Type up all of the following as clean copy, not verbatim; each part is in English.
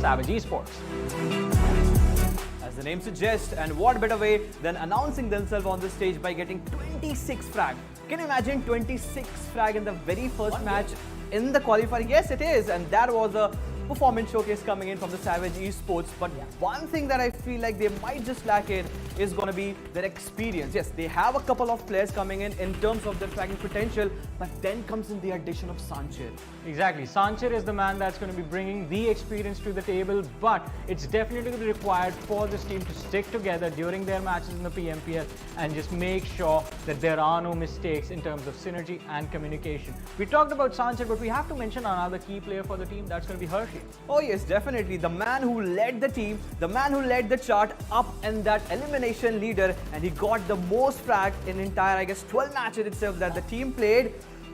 Savage Esports. As the name suggests, and what better way than announcing themselves on the stage by getting 26 frag. Can you imagine 26 frag in the very first match in the qualifier? Yes, it is, and that was a performance showcase coming in from the Savage Esports. But one thing that I feel like they might just lack in is going to be their experience. Yes, they have a couple of players coming in terms of their fragging potential, but then comes in the addition of Sanchir. Exactly. Sanchir is the man that's going to be bringing the experience to the table, but it's definitely required for this team to stick together during their matches in the PMPL and just make sure that there are no mistakes in terms of synergy and communication. We talked about Sanchir, but we have to mention another key player for the team. That's going to be Hershey. Oh yes, definitely. The man who led the team, the man who led the chart up in that elimination leader, and he got the most frag in entire, I guess, 12 matches itself that the team played.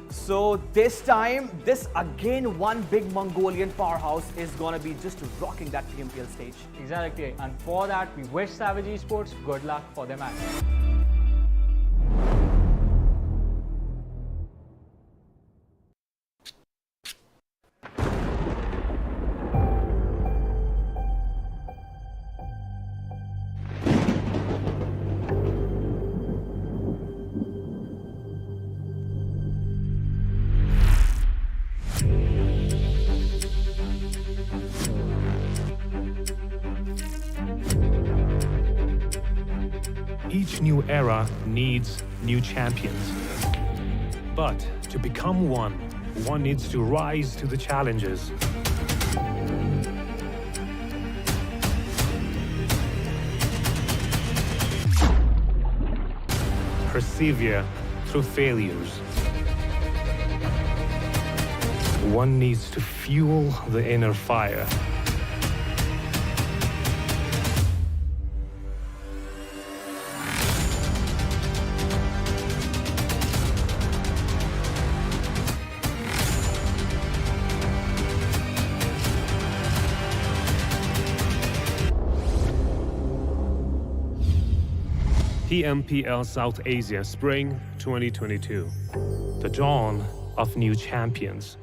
So this time, this again one big Mongolian powerhouse is gonna be just rocking that PMPL stage. Exactly, and for that we wish Savage Esports good luck for their match. Each new era needs new champions. But to become one needs to rise to the challenges. persevere through failures. One needs to fuel the inner fire. PMPL South Asia Spring 2022. The dawn of new champions.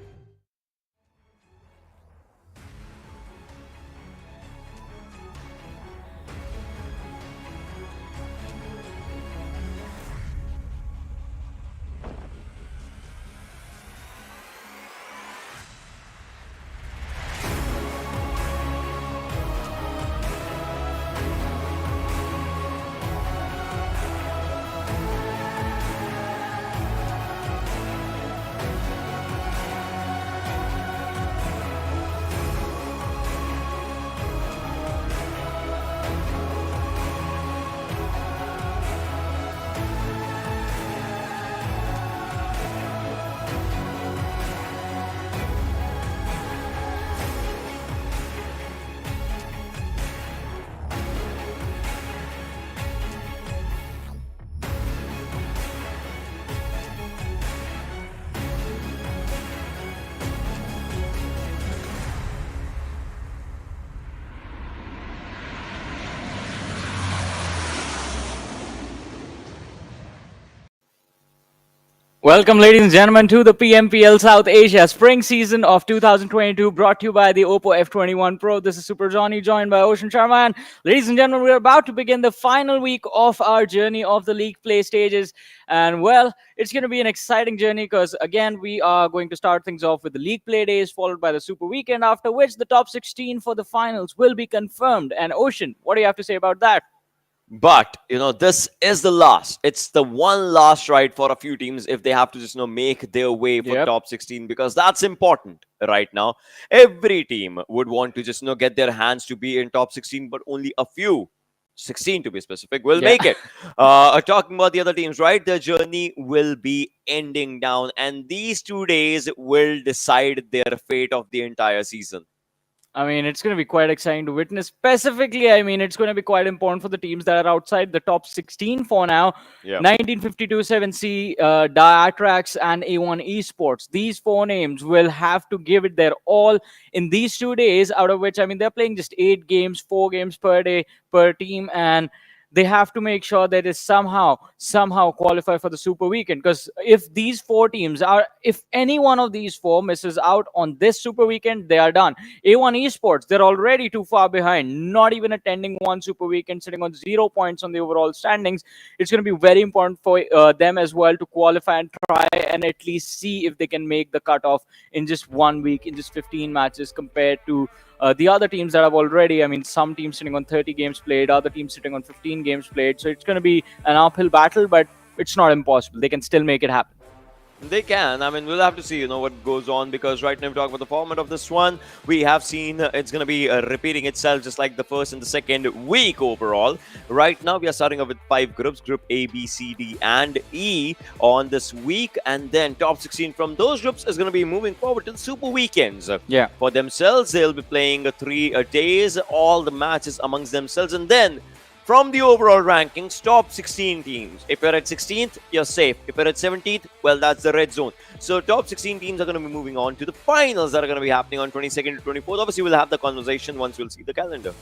Welcome, ladies and gentlemen, to the PMPL South Asia Spring Season of 2022, brought to you by the Oppo F21 Pro. This is Super Johnny, joined by Ocean Sharma. And ladies and gentlemen, we're about to begin the final week of our journey of the league play stages. And well, it's going to be an exciting journey because, again, we are going to start things off with the league play days, followed by the Super Weekend, after which the top 16 for the finals will be confirmed. And Ocean, what do you have to say about that? But, this is the last. It's the one last ride for a few teams if they have to just, make their way for top 16, because that's important right now. Every team would want to just, get their hands to be in top 16, but only a few, 16 to be specific, will make it. Talking about the other teams, right? Their journey will be ending down, and these 2 days will decide their fate of the entire season. I mean, it's going to be quite exciting to witness. Specifically, I mean, it's going to be quite important for the teams that are outside the top 16 for now. 1952 7C, Atrax, and A1 Esports. These four names will have to give it their all in these 2 days, out of which, I mean, they're playing just 8 games, 4 games per day per team, and they have to make sure that they somehow qualify for the Super Weekend. Because if these 4 teams if any one of these 4 misses out on this Super Weekend, they are done. A1 Esports, they're already too far behind, not even attending one Super Weekend, sitting on 0 points on the overall standings. It's going to be very important for them as well to qualify and try and at least see if they can make the cutoff in just 1 week, in just 15 matches, compared to the other teams that have already, I mean, some teams sitting on 30 games played, other teams sitting on 15 games played. So it's going to be an uphill battle, but it's not impossible. They can still make it happen. They can. I mean, we'll have to see, what goes on, because right now we're talking about the format of this one. We have seen it's going to be repeating itself just like the first and the second week overall. Right now, we are starting off with 5 groups, Group A, B, C, D, and E on this week. And then top 16 from those groups is going to be moving forward to the Super Weekends. Yeah. For themselves, they'll be playing 3 days, all the matches amongst themselves. And then from the overall rankings, top 16 teams. If you're at 16th, you're safe. If you're at 17th, well, that's the red zone. So top 16 teams are going to be moving on to the finals that are going to be happening on 22nd to 24th. Obviously, we'll have the conversation once we'll see the calendar.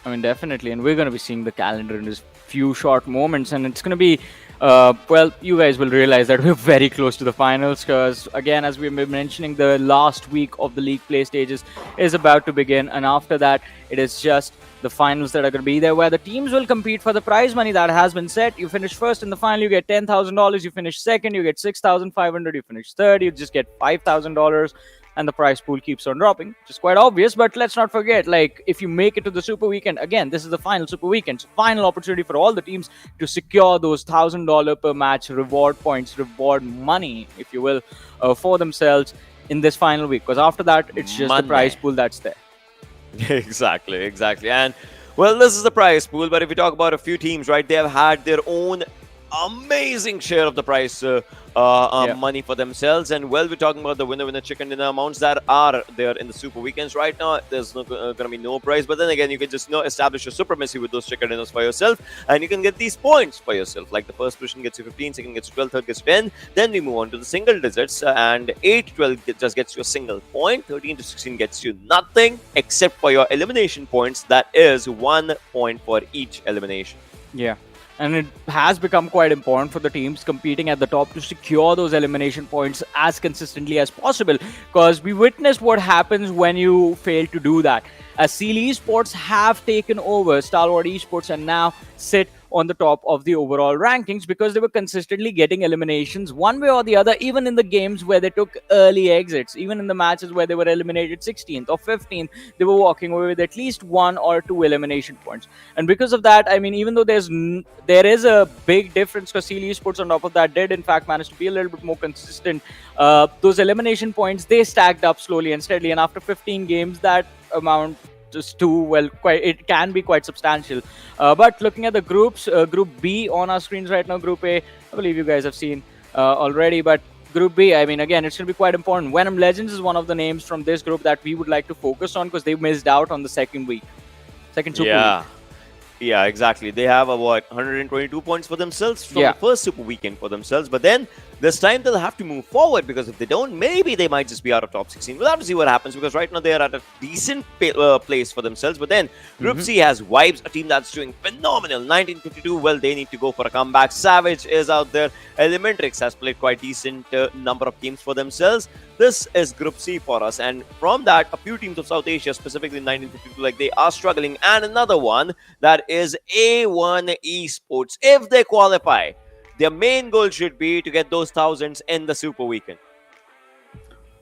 I mean, definitely. And we're going to be seeing the calendar in just few short moments. And it's going to be, well, you guys will realize that we're very close to the finals because, again, as we've been mentioning, the last week of the league play stages is about to begin. And after that, it is just the finals that are going to be there, where the teams will compete for the prize money that has been set. You finish first in the final, you get $10,000. You finish second, you get $6,500. You finish third, you just get $5,000. And the prize pool keeps on dropping, which is quite obvious. But let's not forget, like, if you make it to the Super Weekend, again, this is the final Super Weekend. So final opportunity for all the teams to secure those $1,000 per match reward points, reward money, if you will, for themselves in this final week. Because after that, it's just the prize pool that's there. Exactly. And, well, this is the prize pool. But if we talk about a few teams, right, they have had their own amazing share of the prize money for themselves. And well, we're talking about the winner chicken dinner amounts that are there in the super weekends right now. There's no, gonna be no prize, but then again, you can just establish your supremacy with those chicken dinners for yourself, and you can get these points for yourself. Like the first position gets you 15, second gets you 12, third gets you 10. Then we move on to the single digits, and 8 to 12 just gets you a single point. 13 to 16 gets you nothing except for your elimination points. That is 1 point for each elimination. Yeah. And it has become quite important for the teams competing at the top to secure those elimination points as consistently as possible, because we witnessed what happens when you fail to do that. As Esports have taken over Stalwart Esports and now sit on the top of the overall rankings because they were consistently getting eliminations one way or the other, even in the games where they took early exits, even in the matches where they were eliminated 16th or 15th, they were walking away with at least 1 or 2 elimination points. And because of that, I mean, even though there is a big difference, because Esports on top of that did in fact manage to be a little bit more consistent, those elimination points, they stacked up slowly and steadily, and after 15 games, that amount just it can be quite substantial. But looking at the groups, Group B on our screens right now, Group A, I believe you guys have seen already, but Group B, I mean, again, it's going to be quite important. Venom Legends is one of the names from this group that we would like to focus on because they missed out on the second super week. Yeah, exactly. They have about 122 points for themselves from the first super weekend for themselves. But then this time they'll have to move forward, because if they don't, maybe they might just be out of top 16. We'll have to see what happens, because right now they are at a decent place for themselves. But then Group C has Vibes, a team that's doing phenomenal. 1952, well, they need to go for a comeback. Savage is out there. ElementriX has played quite decent number of games for themselves. This is Group C for us, and from that, a few teams of South Asia, specifically 1952, like they are struggling, and another one that is A1 Esports. If they qualify, their main goal should be to get those thousands in the super weekend.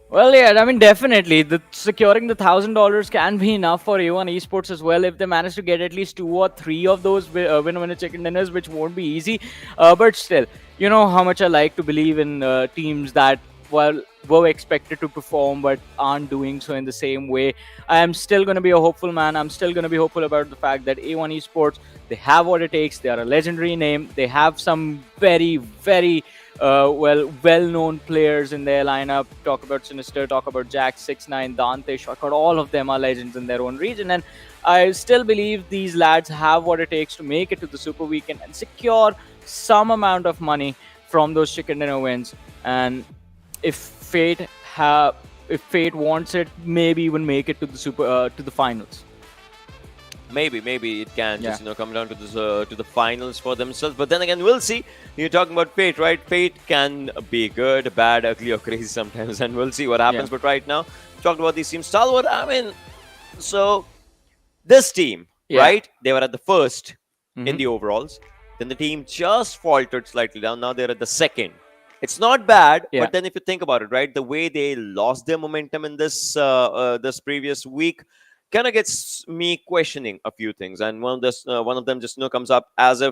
Well, yeah, I mean, definitely, securing the $1,000 can be enough for A1 Esports as well if they manage to get at least 2 or 3 of those winner chicken dinners, which won't be easy. But still, you know how much I like to believe in teams that were expected to perform but aren't doing so in the same way. I am still going to be a hopeful man. I'm still going to be hopeful about the fact that A1 Esports, they have what it takes. They are a legendary name. They have some very, very well-known players in their lineup. Talk about Sinister, talk about Jack, 6ix9ine, Dante, Shortcut. All of them are legends in their own region, and I still believe these lads have what it takes to make it to the super weekend and secure some amount of money from those chicken dinner wins. And if fate wants it, maybe even make it to the finals. Maybe it can just come down to this to the finals for themselves. But then again, we'll see. You're talking about fate, right? Fate can be good, bad, ugly, or crazy sometimes, and we'll see what happens. But right now, talked about these teams. Stalwart, I mean, so this team, right? They were at the first in the overalls. Then the team just faltered slightly down. Now they're at the second. It's not bad, but then if you think about it, right, the way they lost their momentum in this this previous week kind of gets me questioning a few things. And one of them just comes up as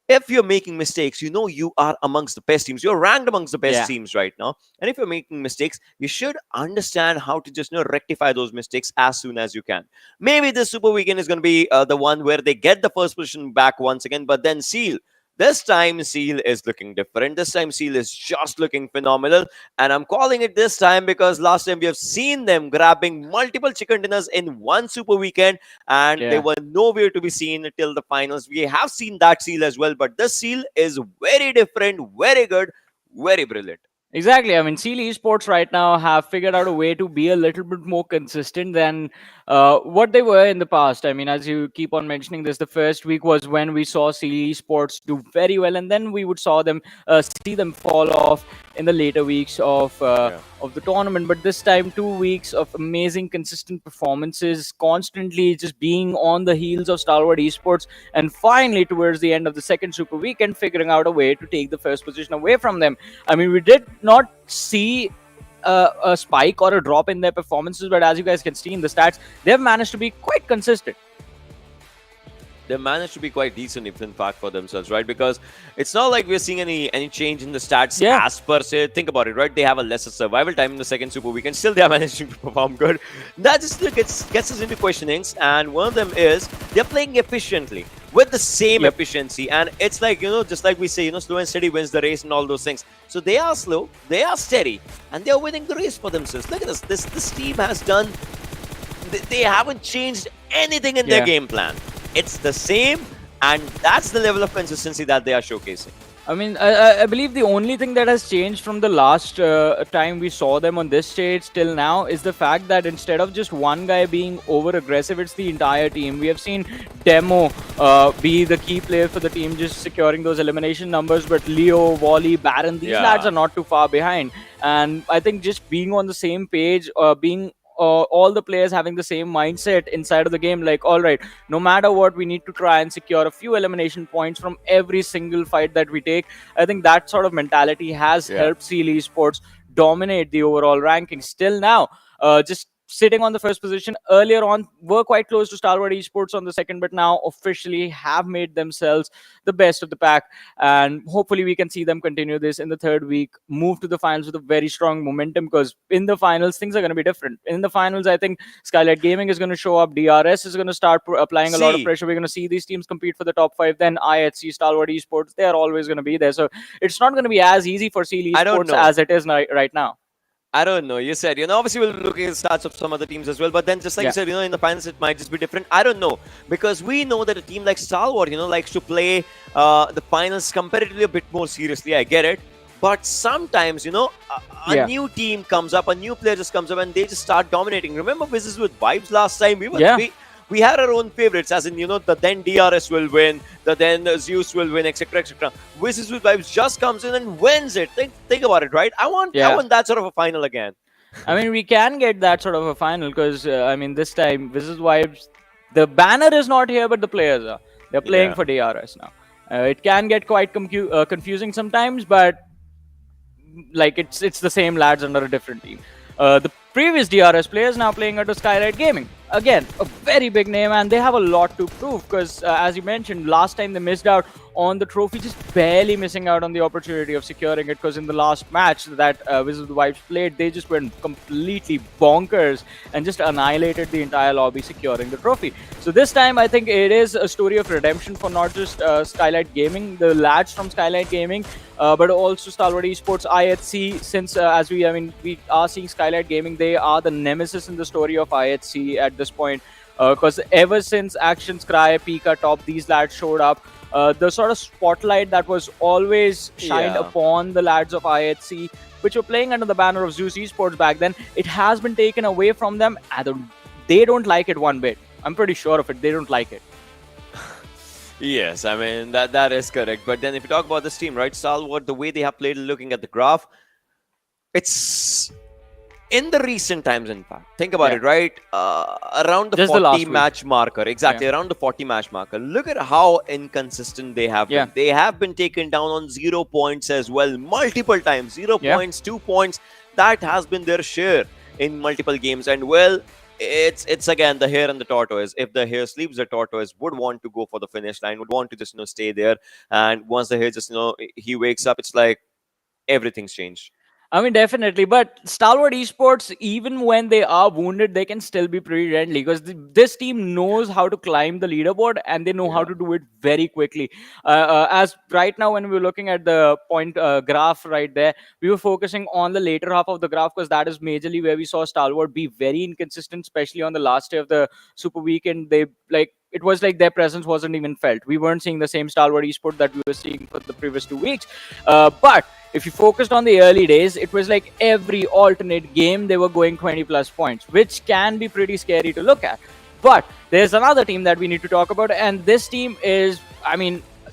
if you're making mistakes, you are amongst the best teams. You're ranked amongst the best teams right now. And if you're making mistakes, you should understand how to just rectify those mistakes as soon as you can. Maybe this super weekend is going to be the one where they get the first position back once again, but then Seal. This time, Seal is looking different. This time, Seal is just looking phenomenal. And I'm calling it this time because last time we have seen them grabbing multiple chicken dinners in one super weekend, and they were nowhere to be seen till the finals. We have seen that Seal as well, but this Seal is very different, very good, very brilliant. Exactly. I mean, Esports right now have figured out a way to be a little bit more consistent than what they were in the past. I mean, as you keep on mentioning this, the first week was when we saw Esports do very well, and then we would see them fall off in the later weeks of the tournament. But this time, 2 weeks of amazing, consistent performances, constantly just being on the heels of Stalwart Esports, and finally, towards the end of the second super weekend, figuring out a way to take the first position away from them. I mean, we did not see a spike or a drop in their performances, but as you guys can see in the stats, they've managed to be quite consistent. They managed to be quite decent, in fact, for themselves, right? Because it's not like we're seeing any change in the stats as per se. Think about it, right? They have a lesser survival time in the second super weekend. Still, they are managing to perform good. That just gets us into questionings, and one of them is they're playing efficiently. with the same efficiency. And it's like, just like we say, slow and steady wins the race and all those things. So they are slow, they are steady, and they are winning the race for themselves. Look at this. This team has done. They haven't changed anything in their game plan. It's the same, and that's the level of consistency that they are showcasing. I mean, I believe the only thing that has changed from the last time we saw them on this stage till now is the fact that instead of just one guy being over-aggressive, it's the entire team. We have seen Demo be the key player for the team, just securing those elimination numbers, but Leo, Wally, Baron, these lads are not too far behind. And I think just being on the same page, being all the players having the same mindset inside of the game, like, all right, no matter what, we need to try and secure a few elimination points from every single fight that we take. I think that sort of mentality has helped Skylightz Esports dominate the overall rankings. Still now, just sitting on the first position. Earlier on, were quite close to Stalwart Esports on the second, but now officially have made themselves the best of the pack. And hopefully we can see them continue this in the third week, move to the finals with a very strong momentum, because in the finals, things are going to be different. In the finals, I think Skylightz Gaming is going to show up. DRS is going to start applying a lot of pressure. We're going to see these teams compete for the top 5. Then IHC, Stalwart Esports, they are always going to be there. So it's not going to be as easy for Skylightz Esports as it is right now. I don't know. You said, obviously we'll look at the stats of some other teams as well. But then just like you said, in the finals, it might just be different. I don't know. Because we know that a team like Stalwart, likes to play the finals comparatively a bit more seriously. I get it. But sometimes, a new team comes up, a new player just comes up and they just start dominating. Remember Vizzes with Vibes last time? We had our own favorites, as in, the then DRS will win, the then Zeus will win, etc., etc. Vizzes with Vibes just comes in and wins it. Think about it, right? I want that sort of a final again. I mean, we can get that sort of a final because, this time, Vizzes Vibes, the banner is not here, but the players are. They're playing for DRS now. It can get quite confusing sometimes, but like it's the same lads under a different team. The previous DRS players now playing under Skylightz Gaming. Again, a very big name, and they have a lot to prove because, as you mentioned, last time they missed out on the trophy, just barely missing out on the opportunity of securing it, because in the last match that Vizzes with Vibes played, they just went completely bonkers and just annihilated the entire lobby, securing the trophy. So this time, I think it is a story of redemption for not just Skylightz Gaming, the lads from Skylightz Gaming, but also Stalwart Esports, IHC, since as we are seeing Skylightz Gaming, they are the nemesis in the story of IHC at this point, because ever since Actions Cry, Pika Top, these lads showed up, the sort of spotlight that was always shined upon the lads of IHC, which were playing under the banner of Zeus Esports back then, it has been taken away from them, and they don't like it one bit. I'm pretty sure of it. They don't like it. Yes, that is correct. But then if you talk about this team, right, Stalwart, the way they have played, looking at the graph, it's in the recent times, in fact. Think about it, right? Around the 40 match marker. Exactly, around the 40 match marker. Look at how inconsistent they have been. They have been taken down on 0 points as well, multiple times. 0 points, 2 points. That has been their share in multiple games. And well, it's again the hare and the tortoise. If the hare sleeps, the tortoise would want to go for the finish line, would want to just stay there. And once the hare just he wakes up, it's like everything's changed. I mean, definitely. But Stalwart Esports, even when they are wounded, they can still be pretty deadly, because this team knows how to climb the leaderboard, and they know how to do it very quickly. As right now, when we were looking at the point graph right there, we were focusing on the later half of the graph, because that is majorly where we saw Stalwart be very inconsistent, especially on the last day of the Super Weekend. It was like their presence wasn't even felt. We weren't seeing the same Stalwart Esports that we were seeing for the previous 2 weeks. But if you focused on the early days, it was like every alternate game they were going 20+ points, which can be pretty scary to look at. But there's another team that we need to talk about, and this team is,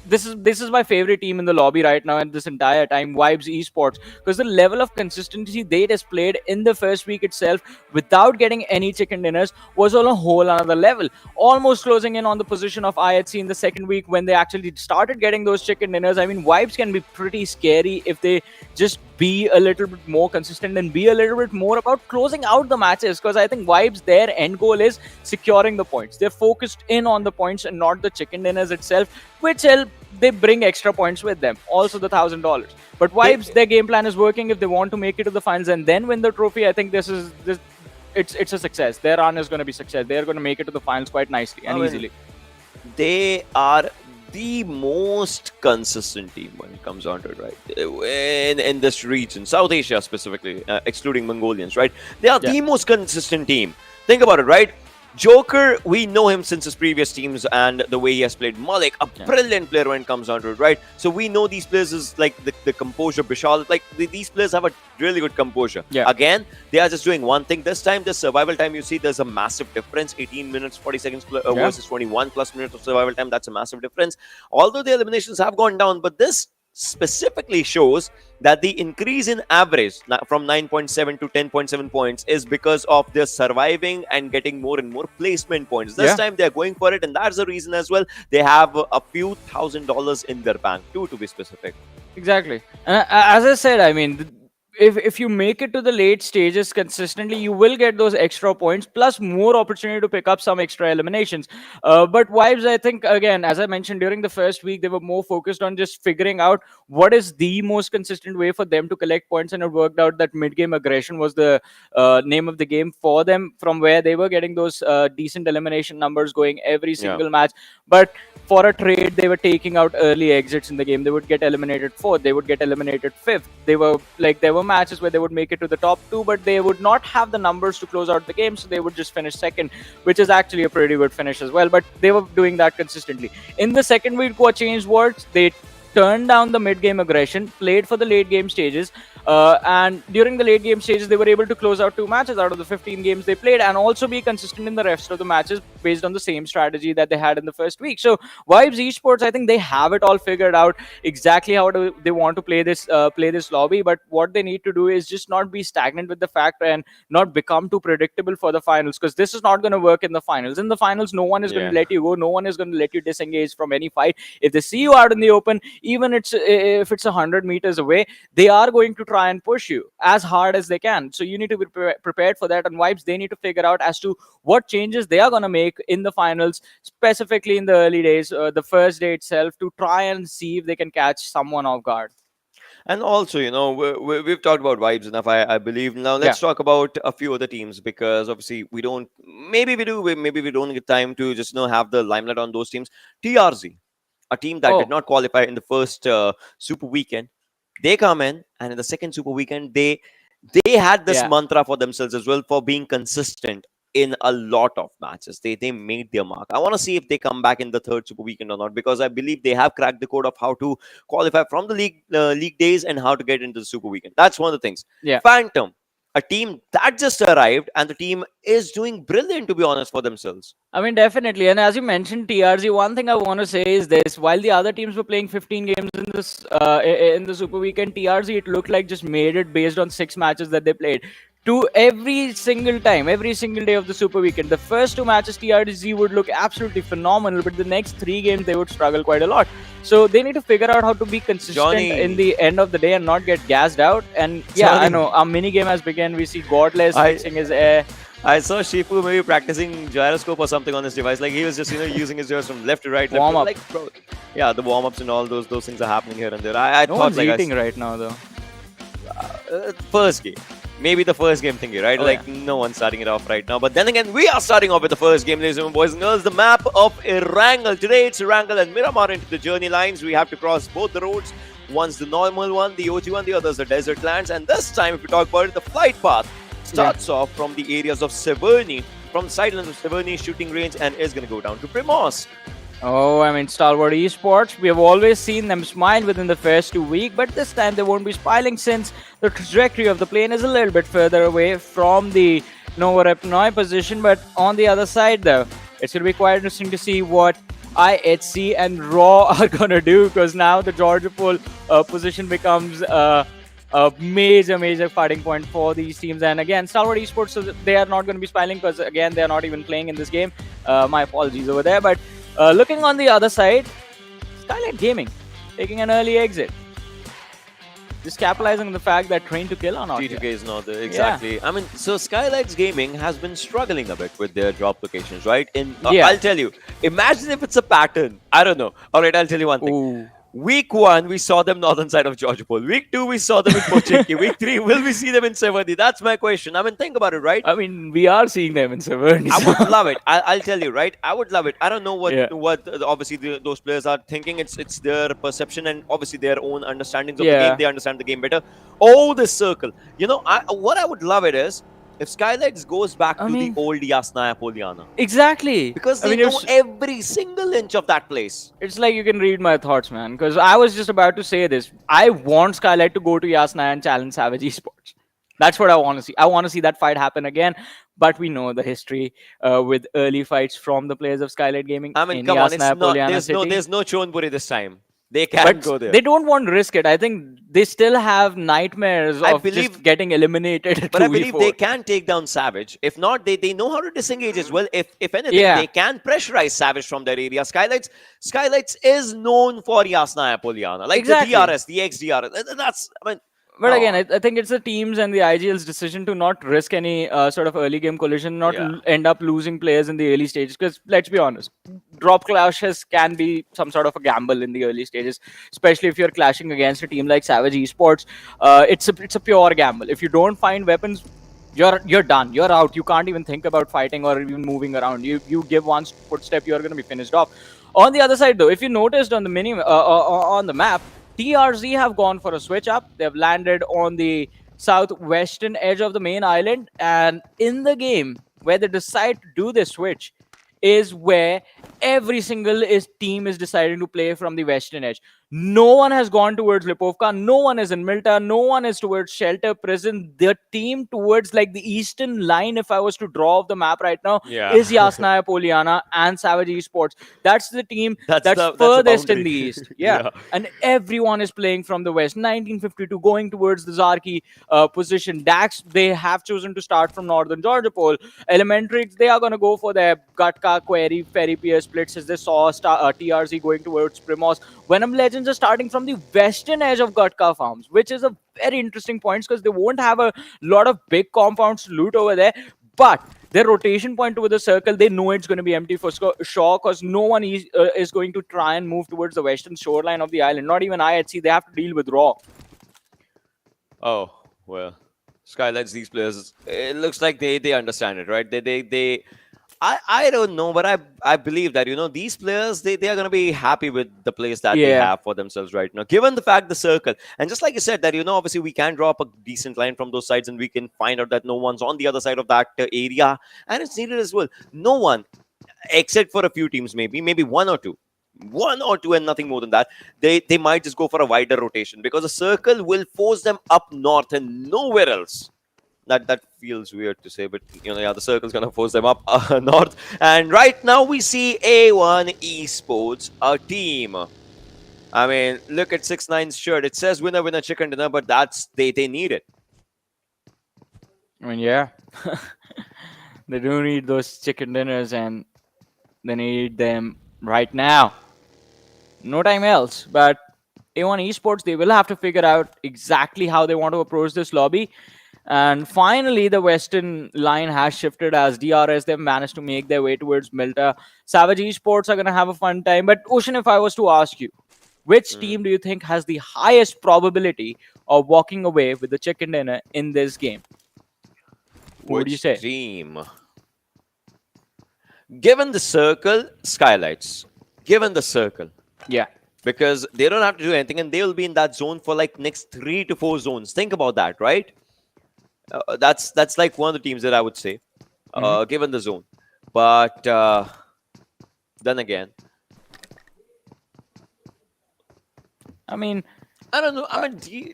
this is my favorite team in the lobby right now, and this entire time, Vibes Esports, because the level of consistency they displayed in the first week itself without getting any chicken dinners was on a whole another level, almost closing in on the position of IHC in the second week when they actually started getting those chicken dinners. Vibes can be pretty scary if they just be a little bit more consistent and be a little bit more about closing out the matches, because I think Vibes, their end goal is securing the points. They're focused in on the points and not the chicken dinners itself, which help they bring extra points with them, also the $1,000. But Vibes, their game plan is working if they want to make it to the finals and then win the trophy. I think it's a success. Their run is going to be success. They're going to make it to the finals quite nicely and easily. they are the most consistent team when it comes down to it, right? In this region, South Asia specifically, excluding Mongolians, right? They are the most consistent team. Think about it, right? Joker, we know him since his previous teams and the way he has played. Malik, a brilliant player when it comes down to it, right? So we know these players is like the composure. Bishal, like these players have a really good composure. Again, they are just doing one thing. This time, the survival time, you see, there's a massive difference. 18 minutes, 40 seconds versus 21 plus minutes of survival time. That's a massive difference. Although the eliminations have gone down, but this specifically shows that the increase in average from 9.7 to 10.7 points is because of their surviving and getting more and more placement points. This time they're going for it, and that's the reason as well. They have a few $1,000s in their bank too, to be specific. Exactly. As I said, I mean, if you make it to the late stages consistently, you will get those extra points plus more opportunity to pick up some extra eliminations. But Vibes, I think, again, as I mentioned, during the first week, they were more focused on just figuring out what is the most consistent way for them to collect points, and it worked out that mid-game aggression was the name of the game for them, from where they were getting those decent elimination numbers going every single match. But for a trade, they were taking out early exits in the game. They would get eliminated 4th, they would get eliminated 5th. There were matches where they would make it to the top 2, but they would not have the numbers to close out the game, so they would just finish 2nd, which is actually a pretty good finish as well. But they were doing that consistently. In the second week, what changed was they turned down the mid-game aggression, played for the late-game stages, and during the late-game stages, they were able to close out 2 matches out of the 15 games they played, and also be consistent in the rest of the matches based on the same strategy that they had in the first week. So, Vibes Esports, I think they have it all figured out exactly how they want to play this lobby, but what they need to do is just not be stagnant with the fact and not become too predictable for the finals, because this is not going to work in the finals. In the finals, no one is going to let you go, no one is going to let you disengage from any fight. If they see you out in the open, even if it's 100 meters away, they are going to try and push you as hard as they can. So you need to be prepared for that. And Vibes, they need to figure out as to what changes they are going to make in the finals, specifically in the early days, the first day itself, to try and see if they can catch someone off guard. And also, you know, we've talked about Vibes enough, I believe. Now let's talk about a few other teams, because obviously maybe we don't get time to just have the limelight on those teams. TRZ, a team that did not qualify in the first Super Weekend. They come in, and in the second Super Weekend, they had this mantra for themselves as well for being consistent in a lot of matches. They made their mark. I want to see if they come back in the third Super Weekend or not, because I believe they have cracked the code of how to qualify from the league days and how to get into the Super Weekend. That's one of the things. Phantom, a team that just arrived, and the team is doing brilliant, to be honest, for themselves. I mean, definitely. And as you mentioned, TRZ, one thing I want to say is this: while the other teams were playing 15 games in the Super Weekend, TRZ, it looked like, just made it based on 6 matches that they played. To every single day of the Super Weekend. The first 2 matches, TRZ would look absolutely phenomenal, but the next 3 games, they would struggle quite a lot. So they need to figure out how to be consistent in the end of the day and not get gassed out. And I know, our mini game has begun. We see Godless fixing his air. I saw Shifu maybe practicing gyroscope or something on his device. Like, he was just, using his gyros from left to right. Warm up. Like, bro, the warm-ups and all those things are happening here and there. I no thought, one's eating right now, though. First game. Maybe the first game thingy, right? No one's starting it off right now. But then again, we are starting off with the first game, ladies and boys and girls. The map of Erangel. Today, it's Erangel and Miramar into the journey lines. We have to cross both the roads. One's the normal one, the OG one, the other's the desert lands. And this time, if we talk about it, the flight path starts off from the areas of Severny, from the sidelines of Severny shooting range, and is going to go down to Primos. Oh, I mean, Stalwart Esports, we have always seen them smile within the first 2 weeks, but this time they won't be smiling, since the trajectory of the plane is a little bit further away from the Novorepnoi position. But on the other side, though, it's going to be quite interesting to see what IHC and Raw are going to do, because now the Georgia Pole position becomes a major fighting point for these teams. And again, Stalwart Esports, so they are not going to be smiling, because again, they are not even playing in this game. My apologies over there. But looking on the other side, Skylightz Gaming taking an early exit, just capitalizing on the fact that Train to Kill are not T2K is not there, exactly. I mean, so Skylightz Gaming has been struggling a bit with their drop locations, right? I'll tell you, imagine if it's a pattern. I don't know. All right, I'll tell you one thing. Week 1, we saw them northern side of Georgopol. Week 2, we saw them in Pochinki. Week 3, will we see them in Severny? That's my question. I mean, think about it, right? I mean, we are seeing them in Severny. I would love it. I'll tell you, right? I would love it. I don't know what Yeah. obviously those players are thinking. It's their perception and obviously their own understandings of the Yeah. game. They understand the game better. Oh, this circle. You know, what I would love it is if Skylightz goes back I to mean- the old Yasnaya Poliana. Exactly. Because they I mean, know every single inch of that place. it's like you can read my thoughts, man. Because I was just about to say this. I want Skylight to go to Yasna and challenge Savage Esports. That's what I want to see. I want to see that fight happen again. But we know the history with early fights from the players of Skylight Gaming. I mean, in come on, it's Yasna, not. Poliana There's City. no Chonburi this time. They can't But go there. they don't want to risk it. I think they still have nightmares I of believe- just getting eliminated. But I 2v4. believe they can take down Savage. If not, they know how to disengage as well. If anything, Yeah. they can pressurize Savage from their area. Skylightz is known for Yasnaya Poliana. Like Exactly. the DRS, the XDRS. That's, I mean... But no. again, I think it's the teams and the IGL's decision to not risk any sort of early game collision, not Yeah. end up losing players in the early stages. Because let's be honest, drop clashes can be some sort of a gamble in the early stages, especially if you're clashing against a team like Savage Esports. It's a pure gamble. If you don't find weapons, you're done. You're out. You can't even think about fighting or even moving around. You give one footstep, you're going to be finished off. On the other side, though, if you noticed on the on the map, TRZ have gone for a switch up. They've landed on the southwestern edge of the main island, and in the game where they decide to do this switch is where every single team is deciding to play from the western edge. No one has gone towards Lipovka. No one is in Milta. No one is towards Shelter Prison. The team towards like the eastern line, if I was to draw off the map right now, Yeah. is Yasnaya Poliana and Savage Esports. That's the team that's the furthest in boundary. the east. Yeah. Yeah. And everyone is playing from the west. 1952 going towards the Zarki position. Dax, they have chosen to start from northern Georgopol. ElementriX, they are going to go for their Gatka, Query, Ferry Pier splits as they saw TRZ going towards Primos. Venom Legends are starting from the western edge of Gatka farms, which is a very interesting point because they won't have a lot of big compounds to loot over there. But their rotation point over the circle, they know it's going to be empty for sure because no one is going to try and move towards the western shoreline of the island. Not even IHC. They have to deal with Raw. Oh, well. Skylightz, these players, it looks like they understand it, right? I don't know, but I believe that, you know, these players, they are going to be happy with the place that they Yeah. have for themselves right now, given the fact the circle. And just like you said that, you know, obviously we can draw up a decent line from those sides and we can find out that no one's on the other side of that area. And it's needed as well. No one, except for a few teams, maybe one or two and nothing more than that. They might just go for a wider rotation because the circle will force them up north and nowhere else. That feels weird to say, but you know, yeah, the circle's gonna force them up north. And right now we see A1 Esports, a team. I mean, look at 6ix9ine's shirt. It says winner, winner, chicken dinner, but that's they need it. I mean, yeah. They do need those chicken dinners and they need them right now. No time else. But A1 Esports, they will have to figure out exactly how they want to approach this lobby. And finally, the western line has shifted as DRS. They've managed to make their way towards Milta. Savage Esports are going to have a fun time. But Ocean, if I was to ask you, which team do you think has the highest probability of walking away with the chicken dinner in this game? What would you say? Team? Given the circle, Skylightz. Given the circle. Yeah. Because they don't have to do anything and they will be in that zone for like next 3 to 4 zones. Think about that, right? That's like one of the teams that I would say, given the zone. But then again, I mean, I don't know. I mean,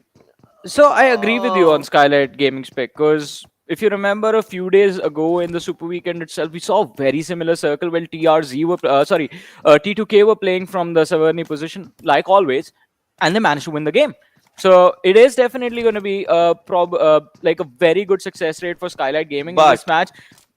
so I agree with you on Skylight Gaming's pick because if you remember a few days ago in the Super Weekend itself, we saw a very similar circle when T2K were playing from the Severny position, like always, and they managed to win the game. So it is definitely going to be like a very good success rate for Skylight Gaming in this match.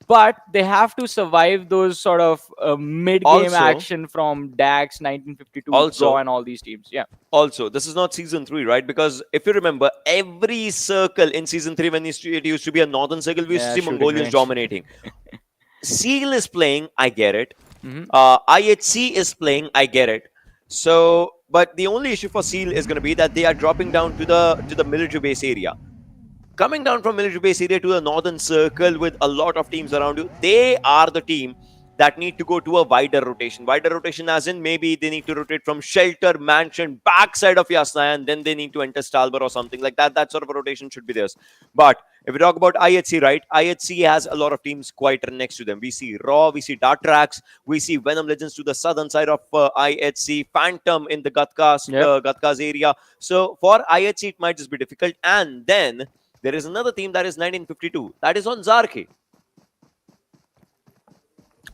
But they have to survive those sort of mid-game action from Dax, 1952, Draw, and all these teams. Yeah. Also, this is not Season 3, right? Because if you remember, every circle in Season 3, when it used to be a northern circle, we used to see Mongolians dominating. Seal is playing, I get it. IHC is playing, I get it. So But the only issue for Seal is going to be that they are dropping down to the military base area. Coming down from military base area to the northern circle with a lot of teams around you, they are the team that need to go to a wider rotation. Wider rotation as in maybe they need to rotate from shelter, mansion, backside of Yasna, and then they need to enter Stalwart or something like that. That sort of a rotation should be theirs. But if we talk about IHC, right, IHC has a lot of teams quite next to them. We see Raw, we see Atrax, we see Venom Legends to the southern side of IHC, Phantom in the Gatkas area. So for IHC, it might just be difficult. And then there is another team that is 1952. That is on Zarke.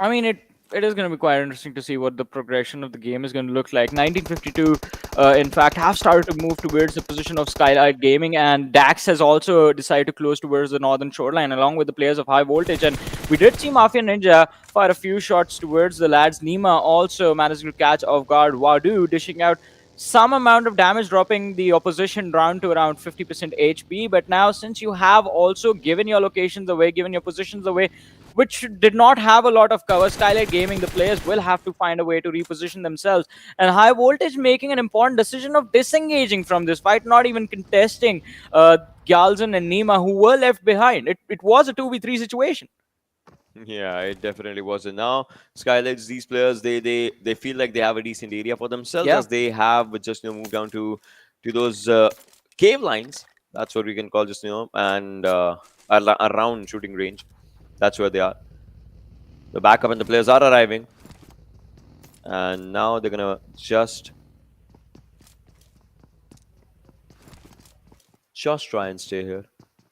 I mean, it is going to be quite interesting to see what the progression of the game is going to look like. 1952, in fact, have started to move towards the position of Skylightz Gaming, and Dax has also decided to close towards the northern shoreline along with the players of High Voltage. And we did see Mafia Ninja fire a few shots towards the lads. Nima also managed to catch off guard Wadu, dishing out some amount of damage, dropping the opposition down to around 50% HP. But now, since you have also given your locations away, given your positions away, which did not have a lot of cover, Skylightz Gaming, the players will have to find a way to reposition themselves. And High Voltage making an important decision of disengaging from this fight, not even contesting Gyalzin and Nima, who were left behind. It was a 2v3 situation. Yeah, it definitely wasn't. Now, Skylightz, these players, they feel like they have a decent area for themselves, as they have just moved down to those cave lines. That's what we can call just and around shooting range. That's where they are. The backup and the players are arriving, and now they're gonna just try and stay here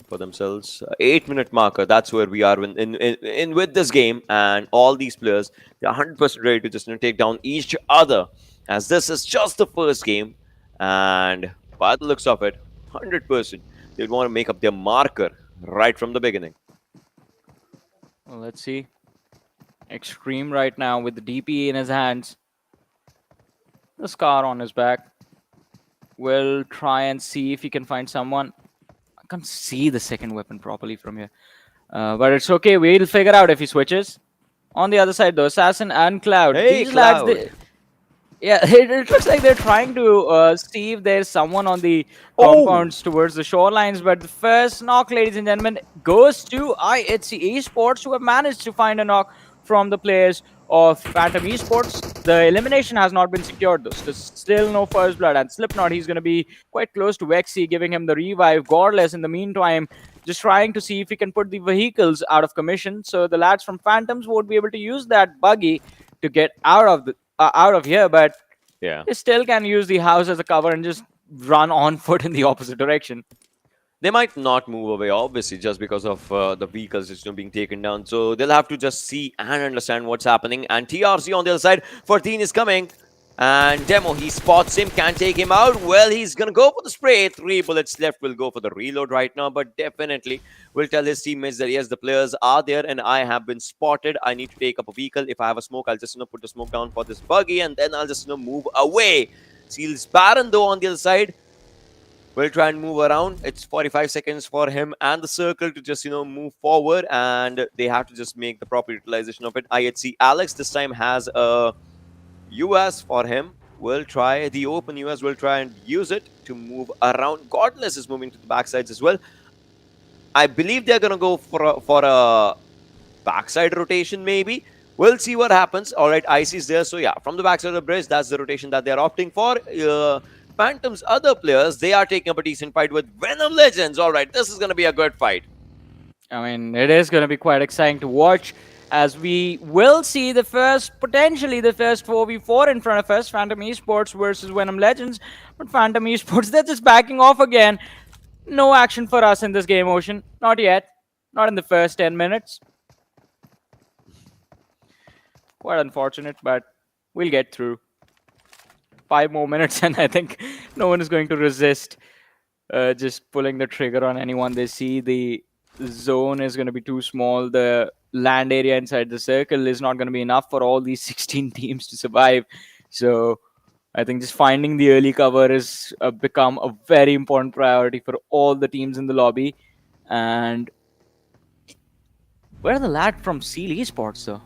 for themselves. 8-minute marker. That's where we are in with this game, and all these players, they're 100% ready to just take down each other, as this is just the first game, and by the looks of it, 100% they want to make up their marker right from the beginning. Well, let's see. Extreme right now with the DP in his hands. The scar on his back. We'll try and see if he can find someone. I can't see the second weapon properly from here. But it's okay. We'll figure out if he switches. On the other side, though, Assassin and Cloud. Hey, These Cloud. lads, yeah, it looks like they're trying to see if there's someone on the compounds towards the shorelines. But the first knock, ladies and gentlemen, goes to IHC Esports, who have managed to find a knock from the players of Phantom Esports. The elimination has not been secured, though. There's still no first blood. And Slipknot, he's going to be quite close to Vexy, giving him the revive. Godless, in the meantime, just trying to see if he can put the vehicles out of commission. So the lads from Phantoms won't be able to use that buggy to get out of here, but yeah, they still can use the house as a cover and just run on foot in the opposite direction. They might not move away, obviously, just because of the vehicles just being taken down. So they'll have to just see and understand what's happening. And TRC on the other side, 14 is coming. And Demo, he spots him, can't take him out. Well, he's going to go for the spray. 3 bullets left, will go for the reload right now. But definitely will tell his teammates that, yes, the players are there and I have been spotted. I need to take up a vehicle. If I have a smoke, I'll just put the smoke down for this buggy. And then I'll just move away. Seals Baron, though, on the other side, will try and move around. It's 45 seconds for him and the circle to just, move forward. And they have to just make the proper utilization of it. IHC Alex this time has a US for him. Will try the open US, will try and use it to move around. Godless is moving to the backsides as well. I believe they're going to go for a backside rotation maybe. We'll see what happens. All right, Icy's there. So yeah, from the backside of the bridge, that's the rotation that they're opting for. Phantom's other players, they are taking up a decent fight with Venom Legends. All right, this is going to be a good fight. I mean, it is going to be quite exciting to watch, as we will see potentially the first 4v4 in front of us. Phantom Esports versus Venom Legends. But Phantom Esports, they're just backing off again. No action for us in this game, Ocean. Not yet. Not in the first 10 minutes. Quite unfortunate, but we'll get through. 5 more minutes and I think no one is going to resist just pulling the trigger on anyone they see. The zone is going to be too small. The land area inside the circle is not going to be enough for all these 16 teams to survive. So I think just finding the early cover has become a very important priority for all the teams in the lobby. And where are the lad from Seal Esports, though?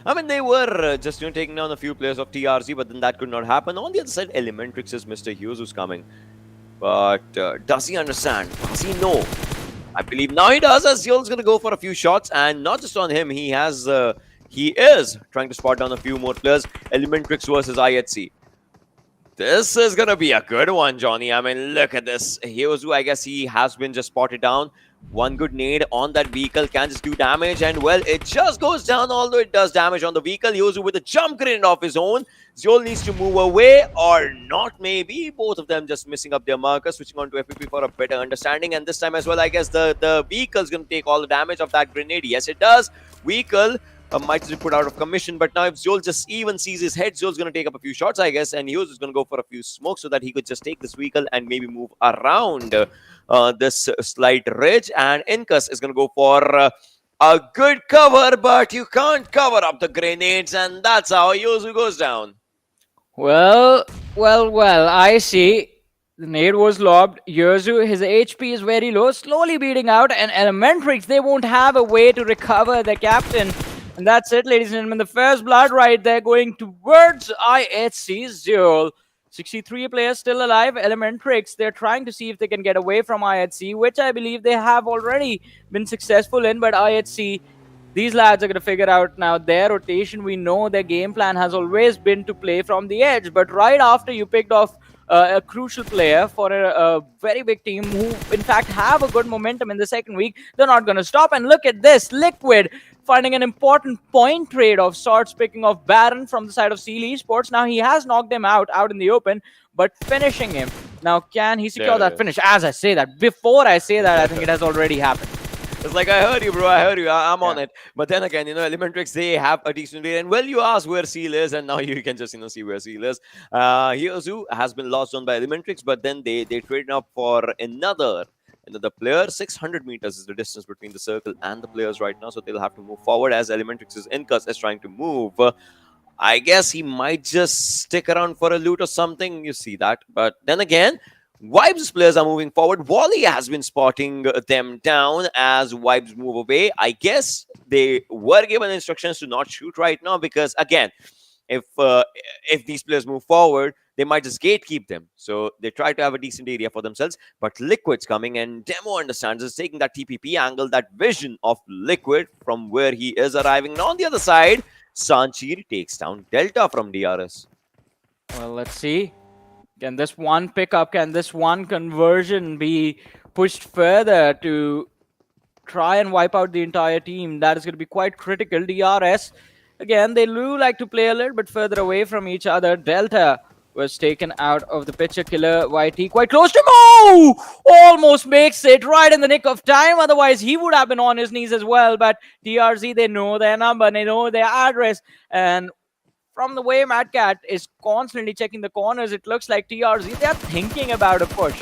I mean, they were just taking down a few players of TRZ, but then that could not happen. On the other side, ElementriX is Mr. Hughes who's coming. But does he understand? Does he know? I believe now he does, as Yul's going to go for a few shots, and not just on him, he is trying to spot down a few more players. ElementriX versus IHC. This is going to be a good one, Johnny. I mean, look at this. Hyozu, I guess he has been just spotted down. One good nade on that vehicle can just do damage, and well, it just goes down, although it does damage on the vehicle. Hyozu with a jump grenade of his own. Zol needs to move away, or not maybe. Both of them just missing up their markers, switching on to FPP for a better understanding. And this time as well, I guess the vehicle's going to take all the damage of that grenade. Yes, it does. Vehicle might just be put out of commission, but now if Zol just even sees his head, Zol's going to take up a few shots, I guess, and Hughes is going to go for a few smokes so that he could just take this vehicle and maybe move around this slight ridge. And Incus is going to go for a good cover, but you can't cover up the grenades, and that's how Hyozu goes down. Well, I see. The nade was lobbed. Hyozu, his HP is very low, slowly beating out, and ElementriX, they won't have a way to recover their captain. And that's it, ladies and gentlemen. The first blood right there going towards IHC Zul. 63 players still alive. ElementriX, they're trying to see if they can get away from IHC, which I believe they have already been successful in. But IHC, these lads are going to figure out now their rotation. We know their game plan has always been to play from the edge. But right after you picked off a crucial player for a very big team who, in fact, have a good momentum in the second week, they're not going to stop. And look at this. Liquid finding an important point trade of sorts, picking off Baron from the side of Stalwart Esports. Now, he has knocked him out in the open, but finishing him. Now, can he secure that finish? As I say that, before I say that, I think it has already happened. It's like, I heard you, bro. I heard you. I'm on it. But then again, ElementriX, they have a decent lead. And well, you asked where Seal is, and now you can just, see where Seal is. Hyozu has been lost on by ElementriX, but then they traded up for another player. 600 meters is the distance between the circle and the players right now, so they'll have to move forward as ElementriX's Incus is trying to move. I guess he might just stick around for a loot or something. You see that. But then again, Vibes players are moving forward. Wally has been spotting them down as Vibes move away. I guess they were given instructions to not shoot right now because, again, if these players move forward, they might just gatekeep them. So they try to have a decent area for themselves. But Liquid's coming, and Demo understands is taking that TPP angle, that vision of Liquid from where he is arriving. And on the other side, Sanchir takes down Delta from DRS. Well, let's see. Can this one pickup, can this one conversion be pushed further to try and wipe out the entire team? That is going to be quite critical. DRS, again, they do like to play a little bit further away from each other. Delta was taken out of the picture. Killer YT quite close to him. Oh! Almost makes it right in the nick of time. Otherwise, he would have been on his knees as well. But TRZ, they know their number, they know their address. And from the way Mad Cat is constantly checking the corners, it looks like TRZ, they are thinking about a push.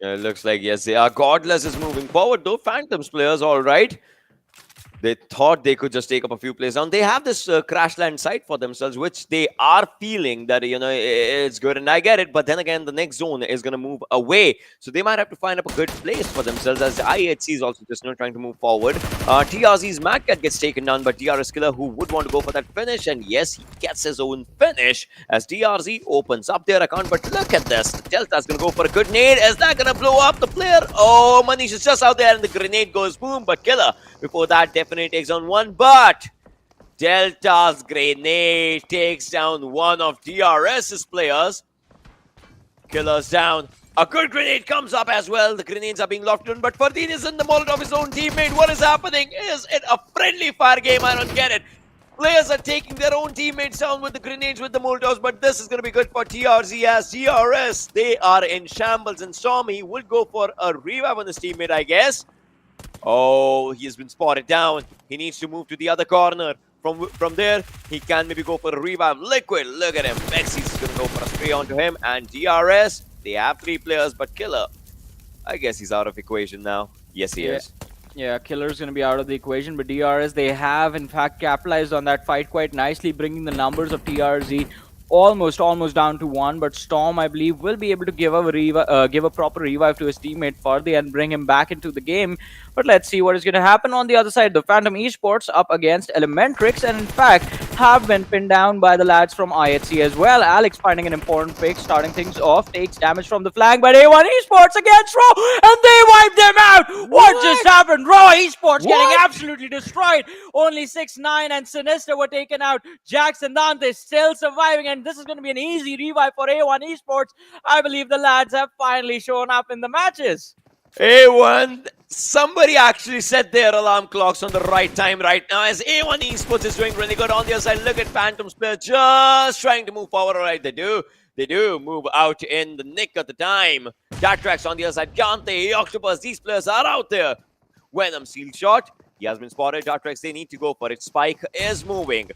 Yeah, it looks like, yes, they are. Godless is moving forward, though. Phantoms players, all right. They thought they could just take up a few plays down. They have this crash land site for themselves, which they are feeling that, it's good. And I get it. But then again, the next zone is going to move away. So they might have to find up a good place for themselves, as the IHC is also just trying to move forward. TRZ's Mad Cat gets taken down by DRS Killer, who would want to go for that finish. And yes, he gets his own finish as DRZ opens up their account. But look at this. Delta's going to go for a good nade. Is that going to blow up the player? Oh, Manish is just out there and the grenade goes boom. But Killer, before that, definitely takes on one, but Delta's grenade takes down one of DRS's players. Killer's down. A good grenade comes up as well. The grenades are being locked on, but Fardeen is in the molotov of his own teammate. What is happening? Is it a friendly fire game? I don't get it. Players are taking their own teammates down with the grenades, with the molotovs, but this is going to be good for TRZ as DRS. They are in shambles, and Stormy will go for a revive on his teammate, I guess. Oh, he has been spotted down. He needs to move to the other corner. From there, he can maybe go for a revive. Liquid, look at him. Mexi's going to go for a spray onto him. And DRS, they have 3 players, but Killer, I guess he's out of equation now. Yes, he is. Yeah, Killer's going to be out of the equation, but DRS, they have, in fact, capitalized on that fight quite nicely, bringing the numbers of TRZ almost down to 1, but Storm, I believe, will be able to give a proper revive to his teammate Fardi and bring him back into the game. But let's see what is going to happen on the other side. The Phantom Esports up against ElementriX, and in fact have been pinned down by the lads from IHC as well. Alex finding an important pick, starting things off, takes damage from the flank, but A1 Esports against Raw, and they wipe them out. What just happened? Raw Esports getting absolutely destroyed. Only 6-9 and Sinister were taken out. Jax and Dante still surviving, and this is going to be an easy revive for A1 Esports. I believe the lads have finally shown up in the matches. A1, somebody actually set their alarm clocks on the right time right now, as A1 Esports is doing really good. On the other side, look at Phantom's player just trying to move forward. All right, they do move out in the nick of the time. Atrax on the other side, Gante, Octopus, these players are out there. Venom seal shot, he has been spotted. Atrax, they need to go for it. Spike is moving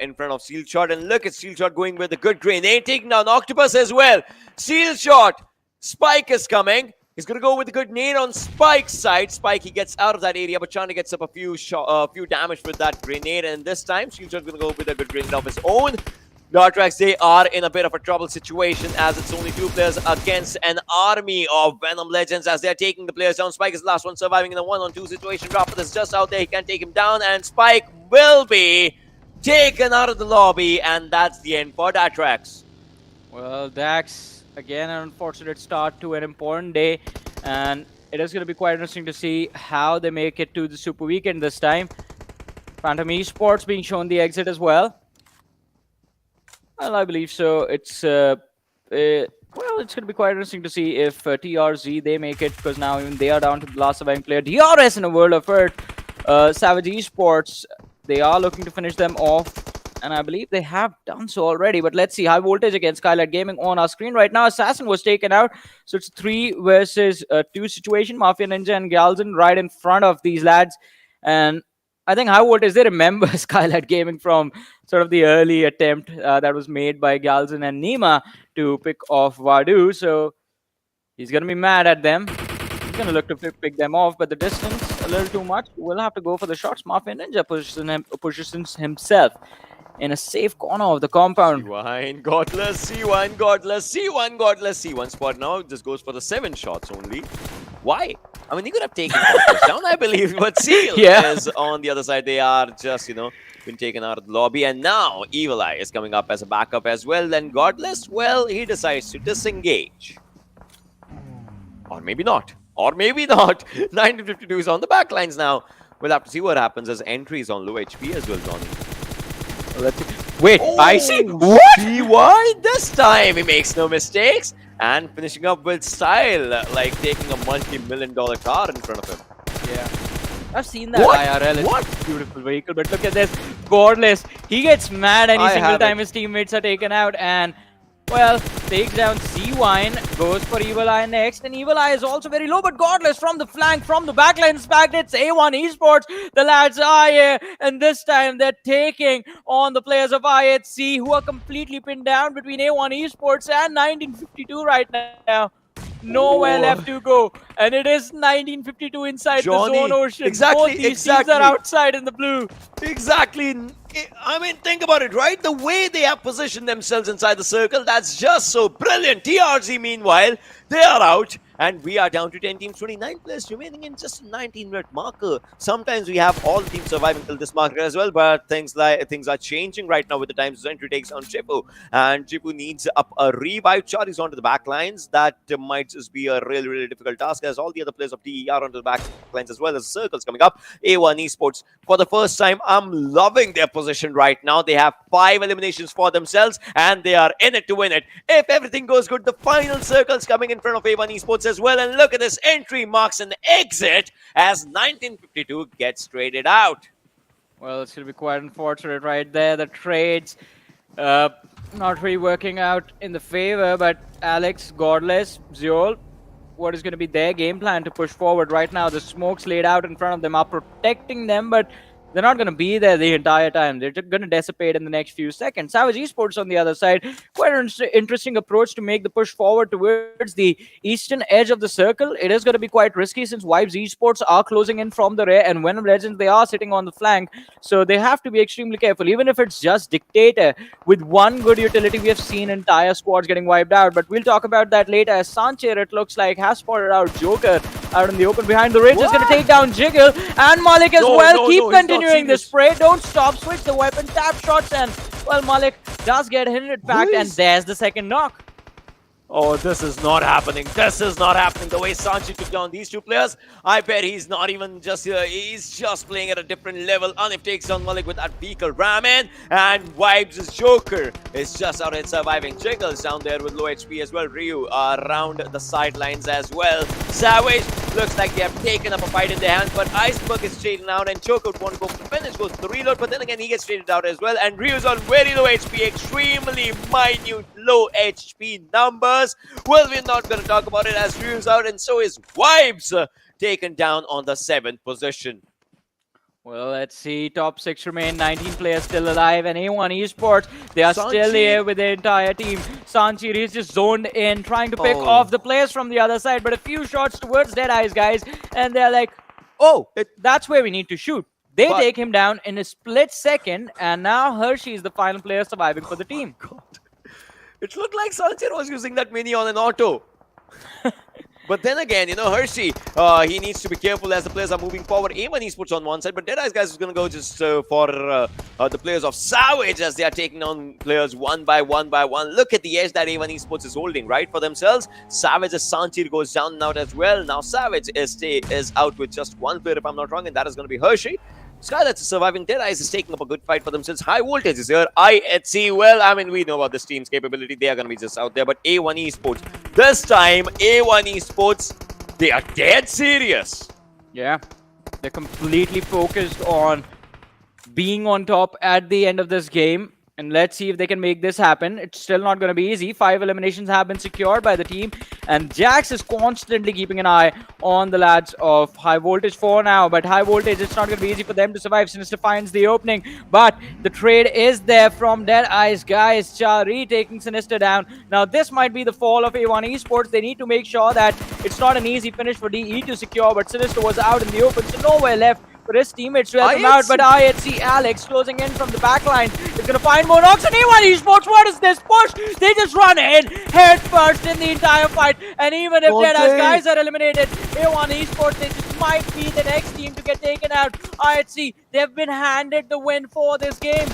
in front of Seal Shot, and look at Seal Shot going with a good grenade, taking down Octopus as well. Seal Shot, Spike is coming. He's going to go with a good nade on Spike's side. Spike, he gets out of that area, but Chani gets up a few damage with that grenade, and this time Seal Shot's going to go with a good grenade of his own. The Atrax, they are in a bit of a trouble situation, as it's only 2 players against an army of Venom Legends, as they're taking the players down. Spike is the last one surviving in a 1-on-2 situation. Rapid is just out there. He can't take him down, and Spike will be taken out of the lobby, and that's the end for Atrax. Well, Dax, again, an unfortunate start to an important day, and it is going to be quite interesting to see how they make it to the Super Weekend this time. Phantom Esports being shown the exit as well. Well, I believe so. It's well, it's going to be quite interesting to see if TRZ, they make it, because now even they are down to the last surviving player. DRS in a world of hurt. Savage Esports, they are looking to finish them off, and I believe they have done so already. But let's see. High Voltage against Skylightz Gaming on our screen right now. Assassin was taken out, so it's 3 versus 2 situation. Mafia Ninja and Galzin right in front of these lads, and I think High Voltage, they remember Skylightz Gaming from sort of the early attempt that was made by Galzin and Nima to pick off Vadu. So he's going to be mad at them. He's going to look to pick them off, but the distance a little too much. We'll have to go for the shots. Mafia Ninja positions himself in a safe corner of the compound. C1 godless, C1 godless, C1 godless, C1 spot now. This goes for the 7 shots only. Why? I mean, he could have taken Godless down, I believe, but Seal is on the other side. They are just, been taken out of the lobby, and now Evil Eye is coming up as a backup as well. Then Godless, well, he decides to disengage. Or maybe not. Or maybe not. 1952 is on the backlines now. We'll have to see what happens as Entry is on low HP as well, Johnny. Let's see. Wait, I see. What? C1 this time. He makes no mistakes. And finishing up with style, like taking a multi-million-dollar car in front of him. Yeah. I've seen that IRL. It's a beautiful vehicle, but look at this. Godless. He gets mad any single time his teammates are taken out, and, well, takes down C1, goes for Evil Eye next, and Evil Eye is also very low, but Godless from the flank, from the backlines back, it's A1 Esports. The lads are here, and this time they're taking on the players of IHC, who are completely pinned down between A1 Esports and 1952 right now. Nowhere left to go, and it is 1952 inside the zone ocean. Both these teams are outside in the blue. Exactly. I mean, think about it, right? The way they have positioned themselves inside the circle, that's just so brilliant. TRZ, meanwhile, they are out, and we are down to 10 teams, 29 players remaining in just a 19-minute marker. Sometimes we have all the teams surviving till this marker as well, but things are changing right now with the time. Entry takes on Chipu, and Chipu needs up a revive. Chari's onto the back lines. That might just be a really, really difficult task, as all the other players of TE are onto the back lines as well. As the circle's coming up, A1 Esports, for the first time, I'm loving their position right now. They have 5 eliminations for themselves, and they are in it to win it. If everything goes good, the final circle's coming in front of A1 Esports as well. And look at this, Entry marks an exit as 1952 gets traded out. Well, it's going to be quite unfortunate right there. The trades not really working out in the favor, but Alex, Godless, Zeol, what is going to be their game plan to push forward right now? The smokes laid out in front of them are protecting them, but they're not going to be there the entire time. They're just going to dissipate in the next few seconds. Savage Esports, on the other side, quite an interesting approach to make the push forward towards the eastern edge of the circle. It is going to be quite risky since Vibes Esports are closing in from the rear, and Venom Legends, they are sitting on the flank. So they have to be extremely careful. Even if it's just Dictator with one good utility, we have seen entire squads getting wiped out. But we'll talk about that later, as Sanchez, it looks like, has spotted out Joker out in the open behind the ridge. Is going to take down Jiggle and Malik as well. Keep continuing the spray. Don't stop. Switch the weapon. Tap shots, and well, Malik does get hindered back, and there's the second knock. Oh, this is not happening. This is not happening. The way Sanchi took down these two players, I bet he's not even just here. He's just playing at a different level. Anif takes down Malik with that vehicle ramen, and Vibes' Joker is just out here surviving. Jiggles down there with low HP as well. Ryu around the sidelines as well. Savage looks like they have taken up a fight in their hands, but Iceberg is traded out, and Choco won't go for the finish, goes to reload, but then again he gets traded out as well, and Ryu's on very low HP, extremely minute low HP numbers. Well, we're not going to talk about it as Ryu's out, and so is Vibes taken down on the 7th position. Well, let's see. Top 6 remain. 19 players still alive. And A1 Esports, they are still here with the entire team. Sanchi is just zoned in, trying to pick off the players from the other side. But a few shots towards Deadeyes Guys. And they're like, oh, that's where we need to shoot. They take him down in a split second. And now Hershey is the final player surviving for the team. Oh, God. It looked like Sanchi was using that mini on an auto. But then again, you know, Hershey, he needs to be careful as the players are moving forward. A1 Esports on one side, but Deadeyes Guys is going to go just for the players of Savage as they are taking on players one by one by one. Look at the edge that A1 Esports is holding, right, for themselves. Savage as Sanchir goes down and out as well. Now Savage is out with just one player, if I'm not wrong, and that is going to be Hershey. Skylightz is surviving. Deadeyes is taking up a good fight for themselves. High Voltage is here. IHC, well, I mean, we know about this team's capability. They are going to be just out there. But A1 Esports, this time, A1 Esports, they are dead serious. Yeah, they're completely focused on being on top at the end of this game. And let's see if they can make this happen. It's still not going to be easy. 5 eliminations have been secured by the team. And Jax is constantly keeping an eye on the lads of High Voltage for now. But High Voltage, it's not going to be easy for them to survive. Sinister finds the opening. But the trade is there from Deadeyes Guys. Chari taking Sinister down. Now, this might be the fall of A1 Esports. They need to make sure that it's not an easy finish for DE to secure. But Sinister was out in the open, so nowhere left for his teammates to help him out. But IHC Alex closing in from the back line is going to find more knocks. And A1 Esports, what is this push? They just run in head first in the entire fight. And even if Deadeyes Guys are eliminated, A1 Esports, they just might be the next team to get taken out. IHC, they've been handed the win for this game.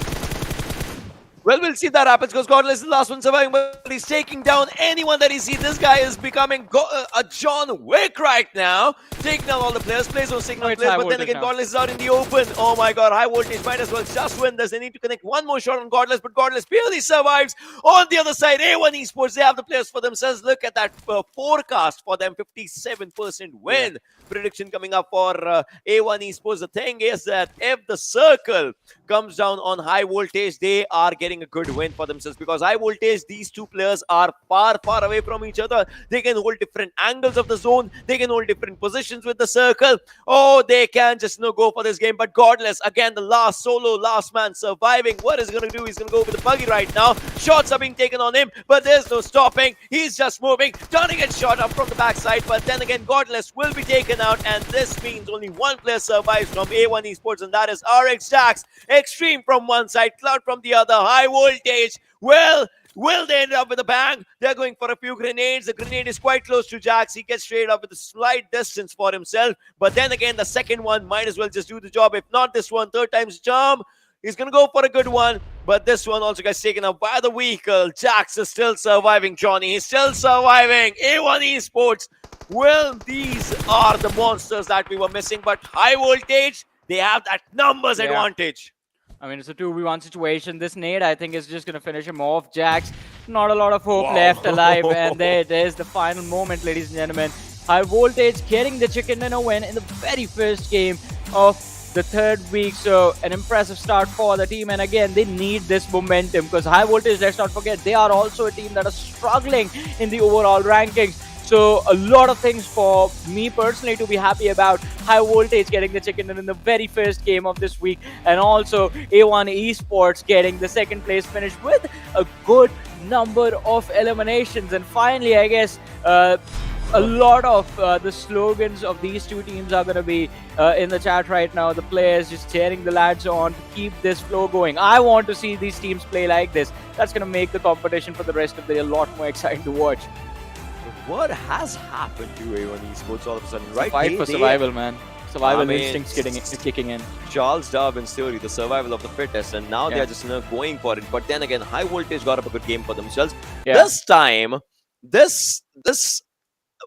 Well, we'll see if that happens because Godless is the last one surviving, but he's taking down anyone that he sees. This guy is becoming a John Wick right now. Taking down all the players, plays no signal players, but then again, Godless is out in the open. Oh my God, High Voltage might as well just win this. They need to connect one more shot on Godless, but Godless barely survives. On the other side, A1 Esports, they have the players for themselves. Look at that forecast for them, 57% win. Prediction coming up for A1 Esports. The thing is that if the circle comes down on High Voltage, they are getting a good win for themselves because High Voltage, these two players are far away from each other. They can hold different angles of the zone. They can hold different positions with the circle. Oh, they can just go for this game. But Godless, again, the last man surviving. What is he going to do? He's going to go with the buggy right now. Shots are being taken on him, but there's no stopping. He's just moving, trying to get shot up from the backside. But then again, Godless will be taken out, and this means only one player survives from A1 Esports, and that is RX Jax. Extreme from one side, Cloud from the other. High Voltage, well, will they end up with a bang? They're going for a few grenades. The grenade is quite close to Jax. He gets straight up with a slight distance for himself. But then again, the second one might as well just do the job. If not this one, third time's the charm. He's going to go for a good one. But this one also gets taken out by the vehicle. Jax is still surviving, Johnny. He's still surviving. A1 Esports. Well, these are the monsters that we were missing. But High Voltage, they have that numbers advantage. I mean, it's a 2v1 situation. This nade, I think, is just going to finish him off. Jax, not a lot of hope left alive. And there it is, the final moment, ladies and gentlemen. High Voltage getting the chicken dinner win in the very first game of the third week. So an impressive start for the team. And again, they need this momentum because High Voltage, let's not forget, they are also a team that are struggling in the overall rankings. So a lot of things for me personally to be happy about. High Voltage getting the chicken in the very first game of this week, and also A1 Esports getting the second place finish with a good number of eliminations. And finally, I guess a lot of the slogans of these two teams are going to be in the chat right now. The players just cheering the lads on to keep this flow going. I want to see these teams play like this. That's going to make the competition for the rest of the day a lot more exciting to watch. What has happened to A1 Esports all of a sudden, right? Fight for survival, man. Survival instincts kicking in. Charles Darwin's theory, the survival of the fittest, and now they are just going for it. But then again, High Voltage got up a good game for themselves. This time, this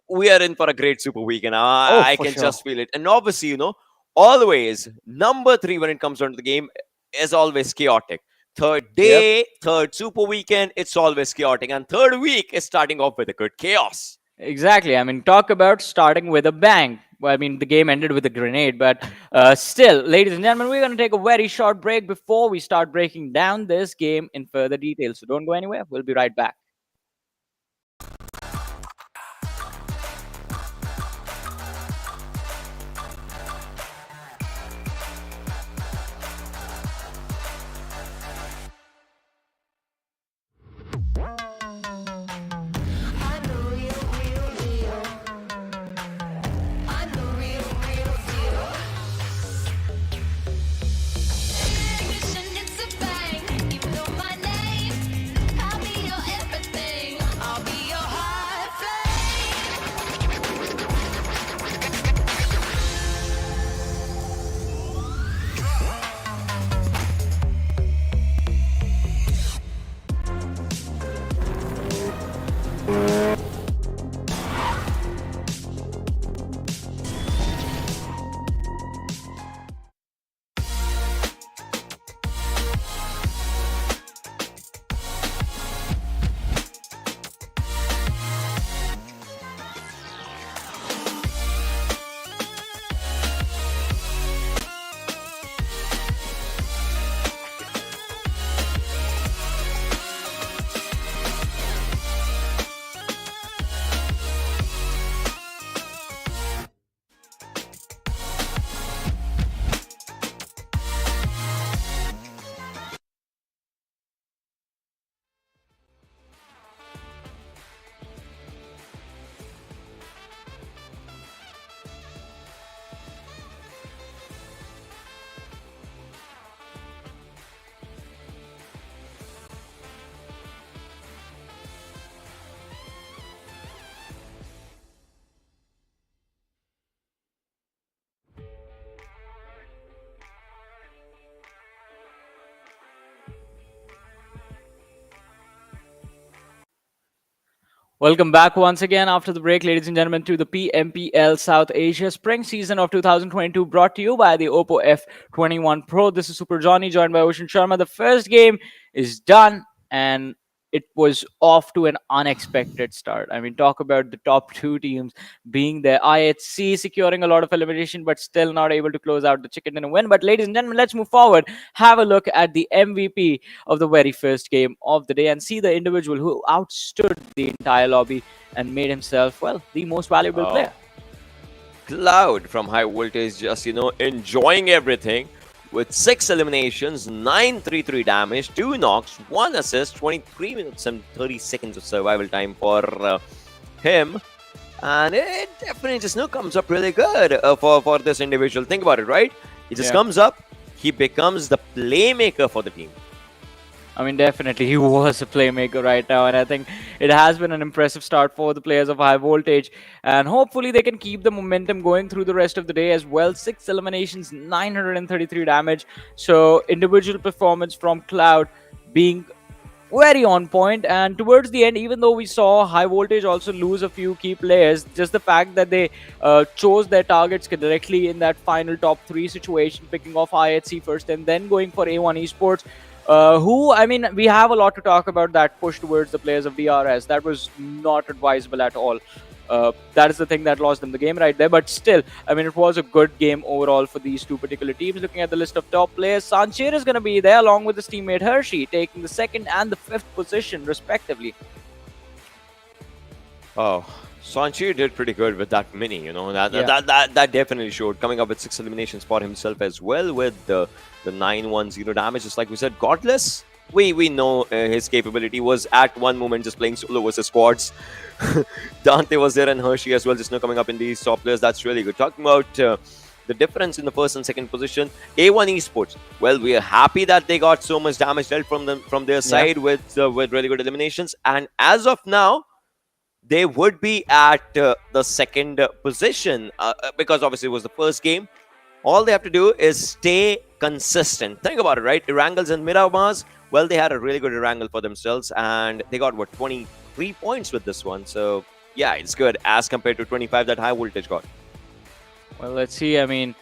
we are in for a great super weekend. I can just feel it. And obviously, always number 3 when it comes down to the game is always chaotic. Third day, third super weekend, it's always chaotic. And third week is starting off with a good chaos. Exactly. I mean, talk about starting with a bang. Well, I mean, the game ended with a grenade, but still, ladies and gentlemen, we're going to take a very short break before we start breaking down this game in further detail. So don't go anywhere. We'll be right back. Welcome back once again after the break, ladies and gentlemen, to the PMPL South Asia Spring Season of 2022, brought to you by the Oppo F21 Pro. This is Super Johnny, joined by Ocean Sharma. The first game is done, and it was off to an unexpected start. I mean, talk about the top 2 teams being there. IHC securing a lot of elimination, but still not able to close out the chicken dinner win. But ladies and gentlemen, let's move forward. Have a look at the MVP of the very first game of the day and see the individual who outstood the entire lobby and made himself, well, the most valuable player. Cloud from High Voltage just, enjoying everything. With 6 eliminations, 933 damage, 2 knocks, 1 assist, 23 minutes and 30 seconds of survival time for him. And it definitely just comes up really good for this individual. Think about it, right? He just comes up, he becomes the playmaker for the team. I mean, definitely, he was a playmaker right now, and I think it has been an impressive start for the players of High Voltage, and hopefully they can keep the momentum going through the rest of the day as well. 6 eliminations, 933 damage, so individual performance from Cloud being very on point. And towards the end, even though we saw High Voltage also lose a few key players, just the fact that they chose their targets directly in that final top 3 situation, picking off IHC first and then going for A1 Esports, who, I mean, we have a lot to talk about that push towards the players of DRS. That was not advisable at all. That is the thing that lost them the game right there. But still, I mean, it was a good game overall for these two particular teams. Looking at the list of top players, Sancher is going to be there along with his teammate Hershey, taking the 2nd and the 5th position respectively. Oh, Sanchi did pretty good with that mini, that definitely showed. Coming up with 6 eliminations for himself as well with the 910 damage. Just like we said, Godless, we know his capability was at one moment just playing solo versus squads. Dante was there and Hershey as well, just coming up in these top players. That's really good. Talking about the difference in the first and second position, A1 Esports. Well, we are happy that they got so much damage dealt from their side with really good eliminations. And as of now, they would be at the second position because obviously it was the first game. All they have to do is stay consistent. Think about it, right? Erangels and Miramars, well, they had a really good Erangel for themselves and they got, 23 points with this one. So, yeah, it's good as compared to 25 that High Voltage got. Well, let's see. I mean,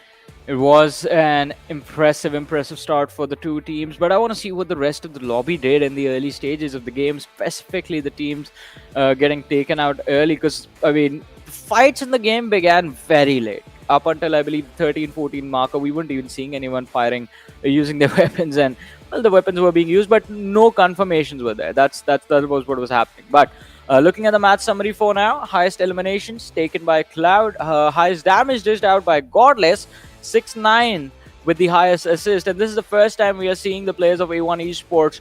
it was an impressive start for the two teams, but I want to see what the rest of the lobby did in the early stages of the game, specifically the teams getting taken out early, because, I mean, fights in the game began very late. Up until, I believe, 13-14 marker, we weren't even seeing anyone firing using their weapons, and, well, the weapons were being used, but no confirmations were there. That was what was happening. But looking at the match summary for now, highest eliminations taken by Cloud, highest damage dished out by Godless, 6-9 with the highest assist. And this is the first time we are seeing the players of A1 Esports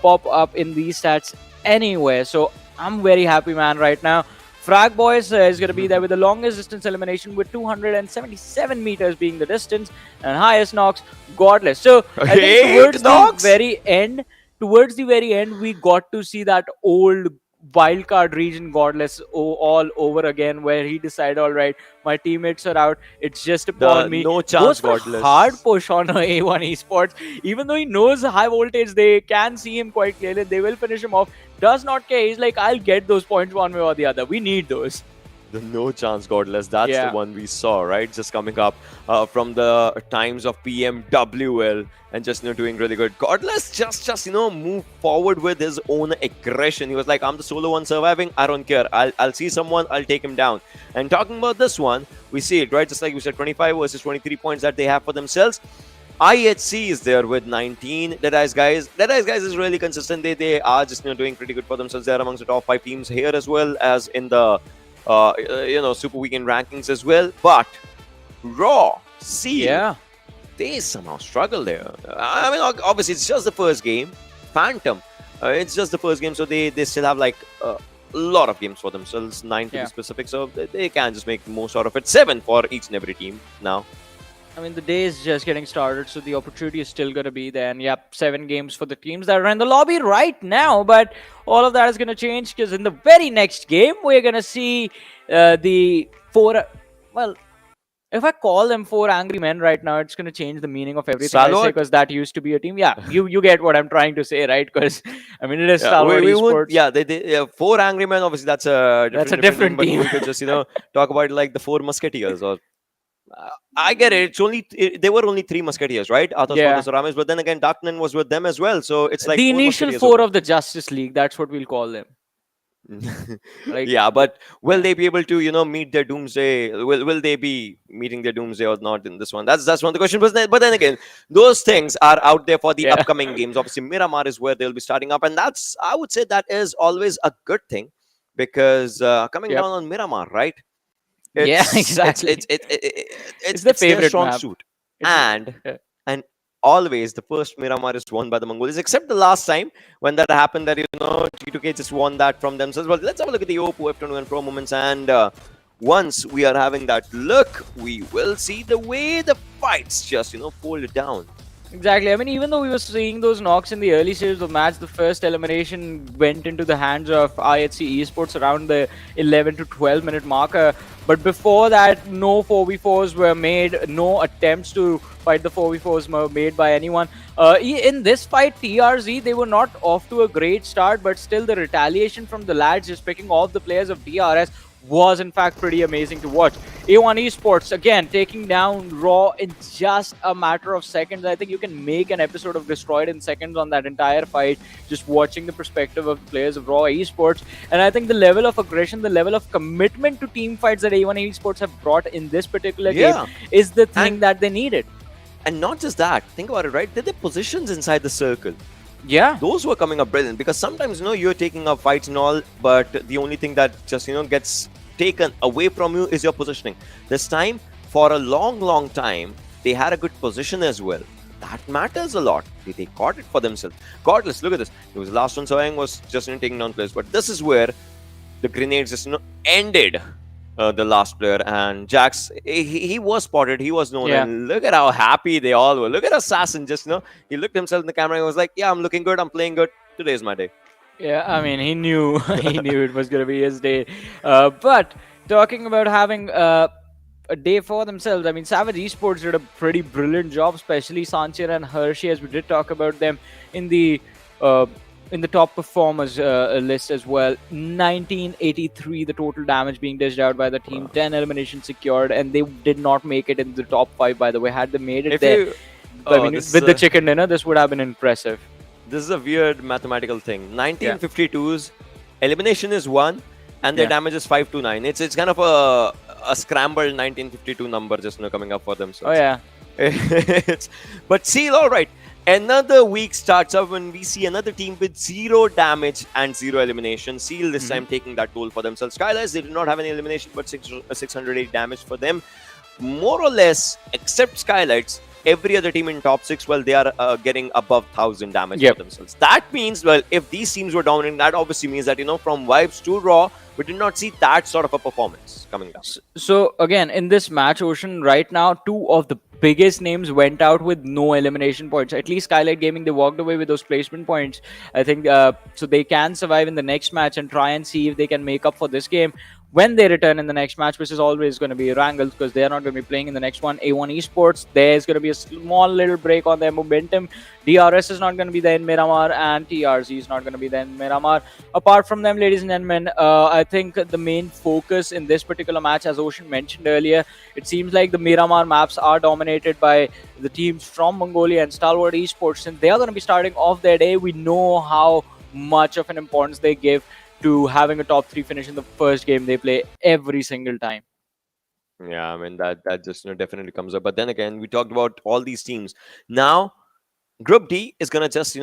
pop up in these stats anywhere. So I'm very happy, man, right now. Frag Boys is going to be there with the longest distance elimination with 277 meters being the distance, and highest knocks, Godless. So I think towards the very end, we got to see that old wildcard region Godless all over again, where he decided, all right, my teammates are out, it's just upon me. No chance, Godless. Hard push on A1 Esports. Even though he knows high voltage, they can see him quite clearly, they will finish him off. Does not care. He's like, I'll get those points one way or the other. We need those. The no chance Godless, that's the one we saw, right? Just coming up from the times of PMWL and just doing really good. Godless just move forward with his own aggression. He was like, I'm the solo one surviving, I don't care. I'll see someone, I'll take him down. And talking about this one, we see it, right? Just like we said, 25 versus 23 points that they have for themselves. IHC is there with 19. Deadeyes Guys. Deadeyes Guys is really consistent. They are just doing pretty good for themselves. They're amongst the top 5 teams here as well as in the Super Weekend rankings as well. But Raw, they somehow struggle there. I mean, obviously it's just the first game. Phantom, it's just the first game, so they still have like a lot of games for themselves, 9 to be specific. So they can just make the most out of it. 7 for each and every team now. I mean, the day is just getting started, so the opportunity is still going to be there. And, 7 games for the teams that are in the lobby right now. But all of that is going to change because in the very next game, we're going to see the 4... Well, if I call them 4 angry men right now, it's going to change the meaning of everything I say, because that used to be a team. Yeah, you get what I'm trying to say, right? Because, I mean, it is Stalwart Esports. 4 angry men, obviously, that's a different team. But we could just, talk about it like the 4 musketeers or... I get it. They were only 3 musketeers, right? Athos, but then again, Darkman was with them as well. So it's like the initial 4 of the Justice League. That's what we'll call them. But will they be able to, meet their doomsday? Will they be meeting their doomsday or not in this one? That's one of the questions. But then again, those things are out there for the upcoming games. Obviously, Miramar is where they'll be starting up, and I would say that is always a good thing because coming down on Miramar, right? Exactly. It's the favorite their strong map. suit. And always the first Miramar is won by the Mongols, except the last time when that happened that, G2K just won that from themselves. But let's have a look at the OPPO F21 Pro moments. And once we are having that look, we will see the way the fights just, fold it down. Exactly. I mean, even though we were seeing those knocks in the early stages of the match, the first elimination went into the hands of IHC Esports around the 11 to 12 minute marker. But before that, no 4v4s were made, no attempts to fight the 4v4s were made by anyone. In this fight, TRZ, they were not off to a great start, but still the retaliation from the lads just picking off the players of DRS was in fact pretty amazing to watch. A1 Esports again taking down Raw in just a matter of seconds. I think you can make an episode of Destroyed in seconds on that entire fight, just watching the perspective of the players of Raw Esports. And I think the level of aggression, the level of commitment to team fights that A1 Esports have brought in this particular game is the thing that they needed. And not just that, think about it, right? They're the positions inside the circle. Yeah, those were coming up brilliant, because sometimes you're taking up fights and all, but the only thing that just gets taken away from you is your positioning. This time, for a long time, they had a good position as well. That matters a lot. They got it for themselves. Godless, look at this. It was the last one surviving, was just taking down players. But this is where the grenades just ended the last player. And Jax, he was spotted. He was known. And look at how happy they all were. Look at Assassin. Just he looked himself in the camera and was like, "Yeah, I'm looking good. I'm playing good. Today's my day." Yeah, I mean, he knew he knew it was going to be his day. But talking about having a day for themselves, I mean, Savage Esports did a pretty brilliant job, especially Sanchir and Hershey, as we did talk about them in the top performers list as well. 1983, the total damage being dished out by the team. Wow. 10 eliminations secured, and they did not make it in the top 5, by the way. Had they made it I mean, with the chicken dinner, this would have been impressive. This is a weird mathematical thing. 1952's elimination is 1 and their damage is 529. It's kind of a scrambled 1952 number just coming up for them. So oh yeah. But Seal, all right. Another week starts up when we see another team with 0 damage and 0 elimination. Seal this time taking that toll for themselves. Skylightz, they did not have any elimination, but 608 damage for them. More or less, except Skylightz, every other team in top 6, well, they are getting above 1,000 damage for themselves. That means, well, if these teams were dominating, that obviously means that, from Vibes to Raw, we did not see that sort of a performance coming down. So, again, in this match, Ocean, right now, 2 of the biggest names went out with no elimination points. At least Skylightz Gaming, they walked away with those placement points. I think, so they can survive in the next match and try and see if they can make up for this game when they return in the next match, which is always going to be Erangel, because they are not going to be playing in the next one. A1 Esports, there's going to be a small little break on their momentum. DRS is not going to be there in Miramar, and TRZ is not going to be there in Miramar. Apart from them, ladies and gentlemen, I think the main focus in this particular match, as Ocean mentioned earlier, it seems like the Miramar maps are dominated by the teams from Mongolia and Stalwart Esports, and they are going to be starting off their day. We know how much of an importance they give to having a top 3 finish in the first game they play every single time. Yeah, I mean, that just definitely comes up. But then again, we talked about all these teams. Now, Group D is going to just,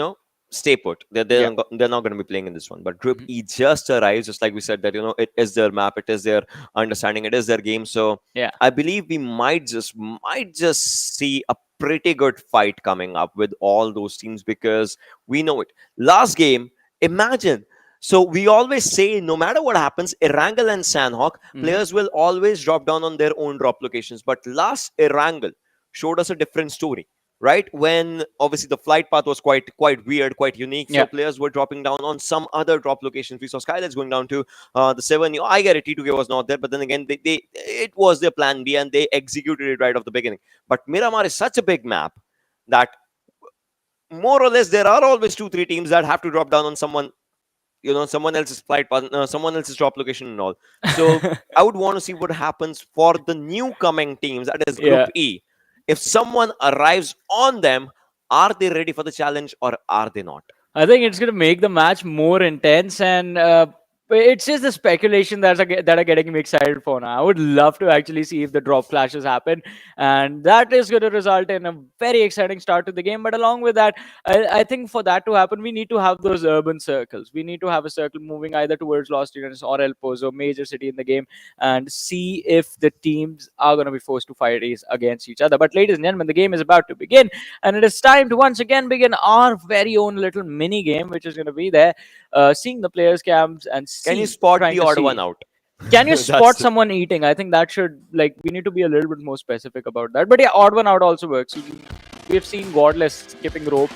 stay put. They're not going to be playing in this one. But Group E just arrives, just like we said, that, it is their map, it is their understanding, it is their game. So I believe we might just see a pretty good fight coming up with all those teams, because we know it. Last game, imagine. So we always say, no matter what happens, Erangel and Sandhawk, players will always drop down on their own drop locations. But last Erangel showed us a different story, right? When obviously the flight path was quite weird, quite unique. So players were dropping down on some other drop locations. We saw Skylightz going down to the 7. I get it, T2K was not there, but then again, it was their plan B and they executed it right off the beginning. But Miramar is such a big map that more or less there are always 2-3 teams that have to drop down on someone someone else's flight path, someone else's drop location and all. So I would want to see what happens for the new coming teams, that is Group E. If someone arrives on them, are they ready for the challenge or are they not? I think it's going to make the match more intense, and it's just the speculation that are getting me excited for now. I would love to actually see if the drop clashes happen, and that is going to result in a very exciting start to the game. But along with that, I think for that to happen, we need to have those urban circles. We need to have a circle moving either towards Los Titanes or El Pozo, major city in the game, and see if the teams are going to be forced to fight against each other. But ladies and gentlemen, the game is about to begin, and it is time to once again begin our very own little mini game, which is going to be there, seeing the players' cams and can you spot the odd one out? Can you spot someone eating? I think that should, we need to be a little bit more specific about that. But yeah, odd one out also works. We have seen Godless skipping rope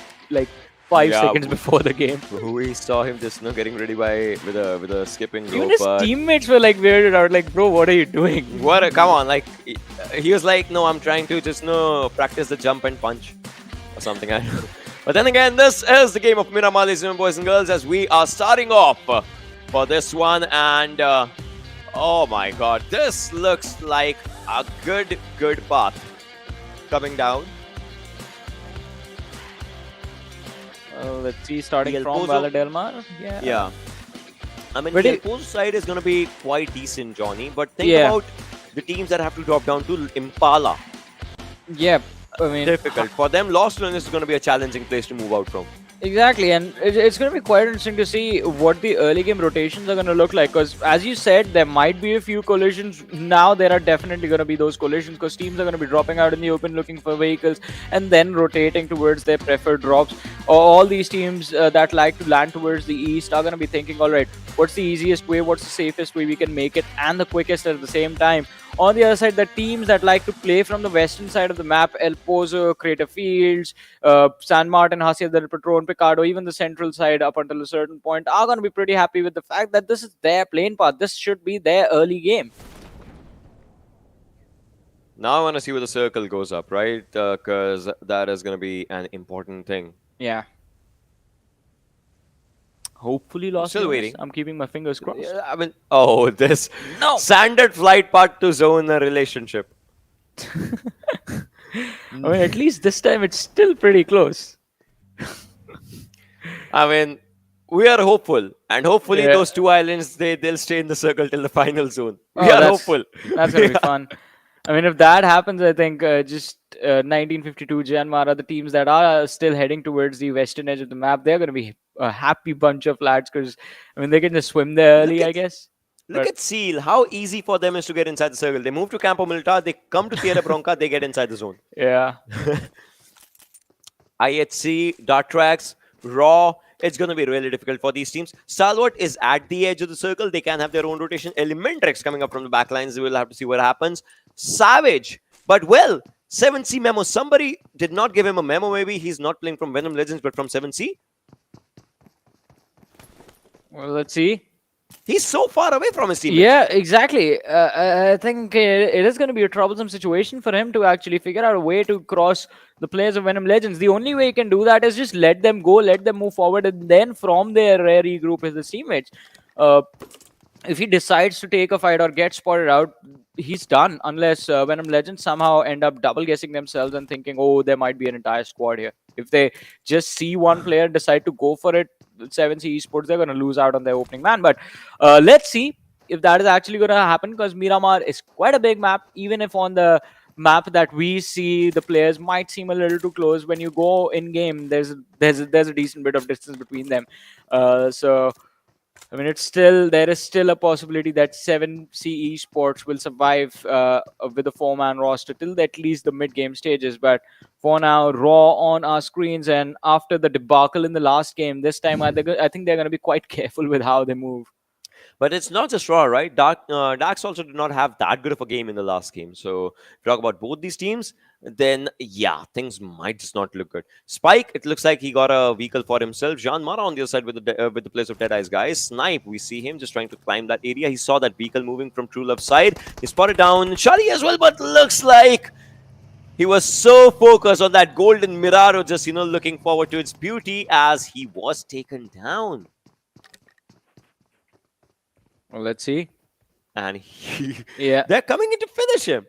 5 seconds before the game. We saw him just getting ready with a skipping rope. Even his teammates were weirded out, bro, what are you doing? Come on, he was like, no, I'm trying to just practice the jump and punch or something. I don't know. But then again, this is the game of Miramar, ladies and boys and girls, as we are starting off for this one. And oh my god, this looks like a good path coming down. Let's see, starting from Delmar. Yeah. I mean, the Pozo side is going to be quite decent, Johnny. But think about the teams that have to drop down to Impala. Yeah. I mean, difficult for them. Lost Run is going to be a challenging place to move out from. Exactly, and it's going to be quite interesting to see what the early game rotations are going to look like. Because as you said, there might be a few collisions. Now there are definitely going to be those collisions because teams are going to be dropping out in the open looking for vehicles and then rotating towards their preferred drops. All these teams that like to land towards the east are going to be thinking, all right, what's the easiest way, what's the safest way we can make it, and the quickest at the same time. On the other side, the teams that like to play from the western side of the map, El Pozo, Crater Fields, San Martin, Hacienda del Patron, Picardo, even the central side up until a certain point, are going to be pretty happy with the fact that this is their playing path. This should be their early game. Now I want to see where the circle goes up, right? Because that is going to be an important thing. Yeah. Hopefully lost. Still waiting. I'm keeping my fingers crossed. Yeah, I mean, oh, this No. standard flight path to zone relationship. I mean, at least this time it's still pretty close. I mean, we are hopeful, and hopefully Yeah. those two islands they'll stay in the circle till the final zone. Oh, We are that's- hopeful. That's gonna be fun. I mean, if that happens, I think just 1952 JyanMaara, the teams that are still heading towards the western edge of the map, they're gonna be a happy bunch of lads because I mean they can just swim there early, I guess. Look But- at Seal. How easy for them is to get inside the circle. They move to Campo Militar, they come to Tierra Bronca, they get inside the zone. Yeah. IHC, Atrax, Raw. It's going to be really difficult for these teams. Stalwart is at the edge of the circle. They can have their own rotation. ElementriX coming up from the back lines. We'll have to see what happens. Savage. But well, 7C memo. Somebody did not give him a memo. Maybe he's not playing from Venom Legends, but from 7C. Well, let's see. He's so far away from his teammates. Yeah, exactly. I think it is going to be a troublesome situation for him to actually figure out a way to cross the players of Venom Legends. The only way he can do that is just let them go, let them move forward, and then from there regroup with his teammates. If he decides to take a fight or get spotted out, he's done unless Venom Legends somehow end up double guessing themselves and thinking, oh, there might be an entire squad here. If they just see one player decide to go for it, 7C Esports, they're going to lose out on their opening man. But let's see if that is actually going to happen because Miramar is quite a big map. Even if on the map that we see, the players might seem a little too close. When you go in game, there's a decent bit of distance between them. So I mean, there is still a possibility that 7C Esports will survive with a 4-man roster till at least the mid-game stages. But for now, Raw on our screens, and after the debacle in the last game, this time I think they're going to be quite careful with how they move. But it's not just Raw, right? Darks also did not have that good of a game in the last game. So if you talk about both these teams, then yeah, things might just not look good. Spike, it looks like he got a vehicle for himself. JyanMaara on the other side with the place of Deadeyes Guys. Snipe, we see him just trying to climb that area. He saw that vehicle moving from True Love's side. He spotted down Shari as well, but looks like he was so focused on that golden Miraro, just looking forward to its beauty as he was taken down. Well, let's see. And Yeah. they're coming in to finish him.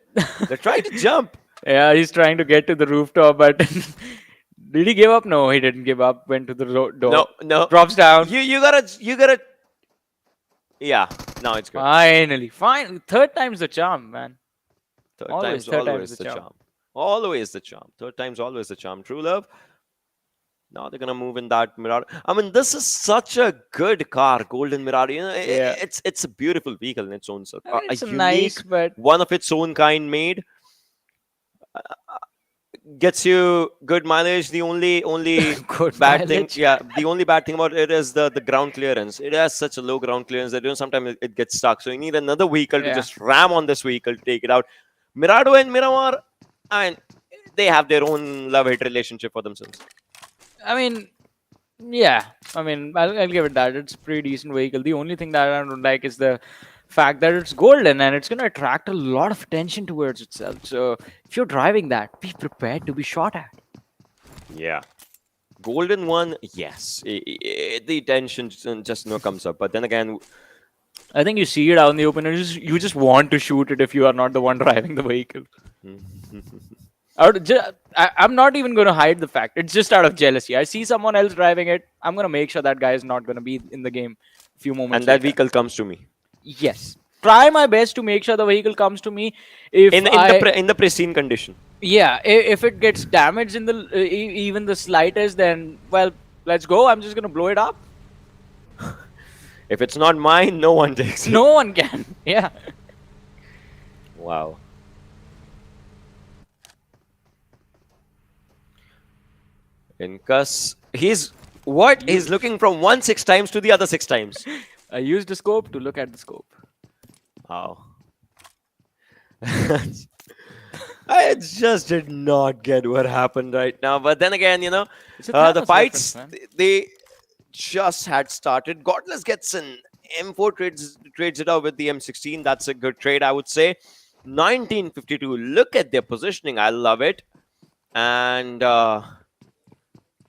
They're trying to jump. Yeah, he's trying to get to the rooftop, but did he give up? No, he didn't give up. Went to the door. No. Drops down. You gotta. Yeah, now it's good. Finally, third time's the charm, man. Third always time's the charm. Always the charm. Third time's always the charm. True Love. Now they're gonna move in that Mirage. I mean, this is such a good car, Golden Mirage. Yeah. It's a beautiful vehicle in its own self. I mean, it's a nice, unique, but one of its own kind made. Gets you good mileage. The only good bad mileage. thing, yeah, the only bad thing about it is the ground clearance. It has such a low ground clearance that sometimes it gets stuck. So you need another vehicle to Yeah. just ram on this vehicle to take it out. Mirado and Miramar, I mean, they have their own love-hate relationship for themselves. I mean, yeah. I mean, I'll give it that. It's a pretty decent vehicle. The only thing that I don't like is the fact that it's golden and it's going to attract a lot of attention towards itself. So if you're driving that, be prepared to be shot at. Yeah. Golden one, yes. The tension just comes up. But then again, I think you see it out in the open and you just want to shoot it if you are not the one driving the vehicle. I'm not even going to hide the fact. It's just out of jealousy. I see someone else driving it. I'm going to make sure that guy is not going to be in the game a few moments and that later. vehicle comes to me. Yes. Try my best to make sure the vehicle comes to me. If In the pristine condition. Yeah, if it gets damaged in the even the slightest, then well, let's go. I'm just going to blow it up. If it's not mine, no one takes it. No one can. Yeah. Wow. Incus, he's what? He's looking from 6 times to the other 6 times. I used a scope to look at the scope. Wow. I just did not get what happened right now. But then again, you know, the Thanos fights, reference, they just had started. Godless gets an M4, trades it out with the M16. That's a good trade, I would say. 1952. Look at their positioning. I love it. And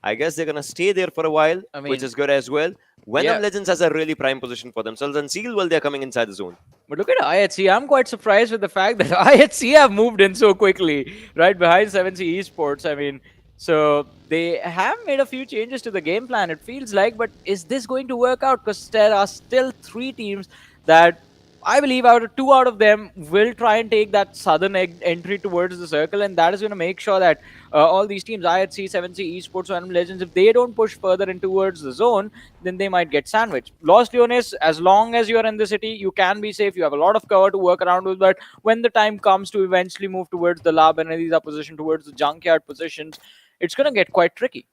I guess they're going to stay there for a while, I mean, which is good as well. Venom yeah. Legends has a really prime position for themselves. And Seal, well, they're coming inside the zone. But look at IHC. I'm quite surprised with the fact that IHC have moved in so quickly, right behind 7C Esports. I mean, so they have made a few changes to the game plan, it feels like. But is this going to work out? Because there are still 3 teams that I believe 2 out of them will try and take that southern entry towards the circle, and that is going to make sure that all these teams, IHC, 7C Esports, Venom Legends, if they don't push further in towards the zone, then they might get sandwiched. Los Leones, as long as you're in the city, you can be safe. You have a lot of cover to work around with, but when the time comes to eventually move towards the lab and these are positioned towards the junkyard positions, it's going to get quite tricky.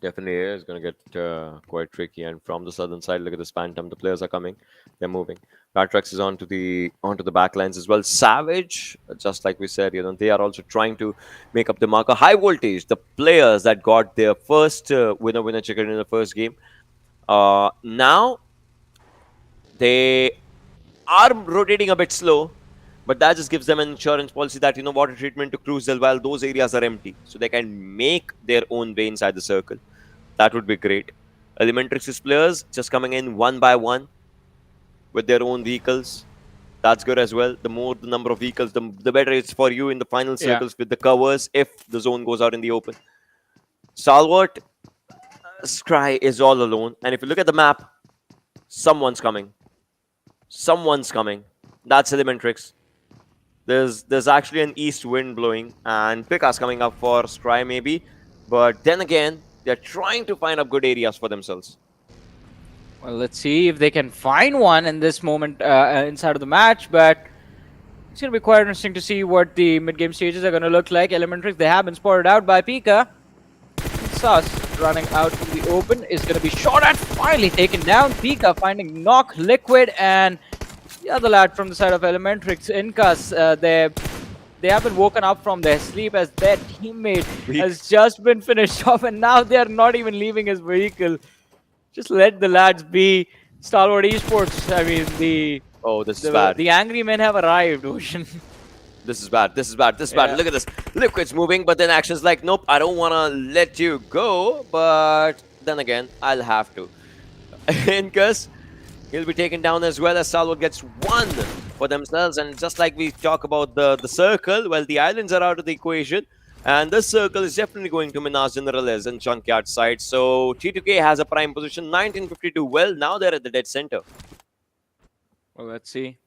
Definitely is going to get quite tricky. And from the southern side, look at this Phantom. The players are coming. They're moving. Atrax is onto the back lines as well. Savage, just like we said, you know, they are also trying to make up the marker. High voltage, the players that got their first winner chicken in the first game. Now they are rotating a bit slow, but that just gives them an insurance policy that, you know, water treatment to cruise while those areas are empty, so they can make their own way inside the circle. That would be great. ElementriX's players just coming in one by one with their own vehicles. That's good as well. The more the number of vehicles, the better it's for you in the final circles with the covers if the zone goes out in the open. Stalwart Scry is all alone. And if you look at the map, someone's coming. Someone's coming. That's ElementriX. There's actually an east wind blowing, and Pika's coming up for Scry maybe. But then again, they're trying to find up good areas for themselves. Well, let's see if they can find one in this moment inside of the match, but it's going to be quite interesting to see what the mid-game stages are going to look like. ElementriX, they have been spotted out by Pika. Sus running out in the open is going to be shot at, finally taken down. Pika finding Knock, Liquid, and the other lad from the side of ElementriX, Incus. They have been woken up from their sleep as their teammate has just been finished off, and now they are not even leaving his vehicle. Just let the lads be. Stalwart Esports, I mean, this is bad. The angry men have arrived, Ocean. This is bad. This is bad. This is bad. Look at this. Liquid's moving, but then Action's like, nope, I don't want to let you go. But then again, I'll have to. Incus, he'll be taken down as well as Stalwart gets one for themselves. And just like we talk about the circle, well, the islands are out of the equation. And this circle is definitely going to Minas Generales and Junkyard side. So T2K has a prime position, 1952. Well, now they're at the dead center. Well, let's see.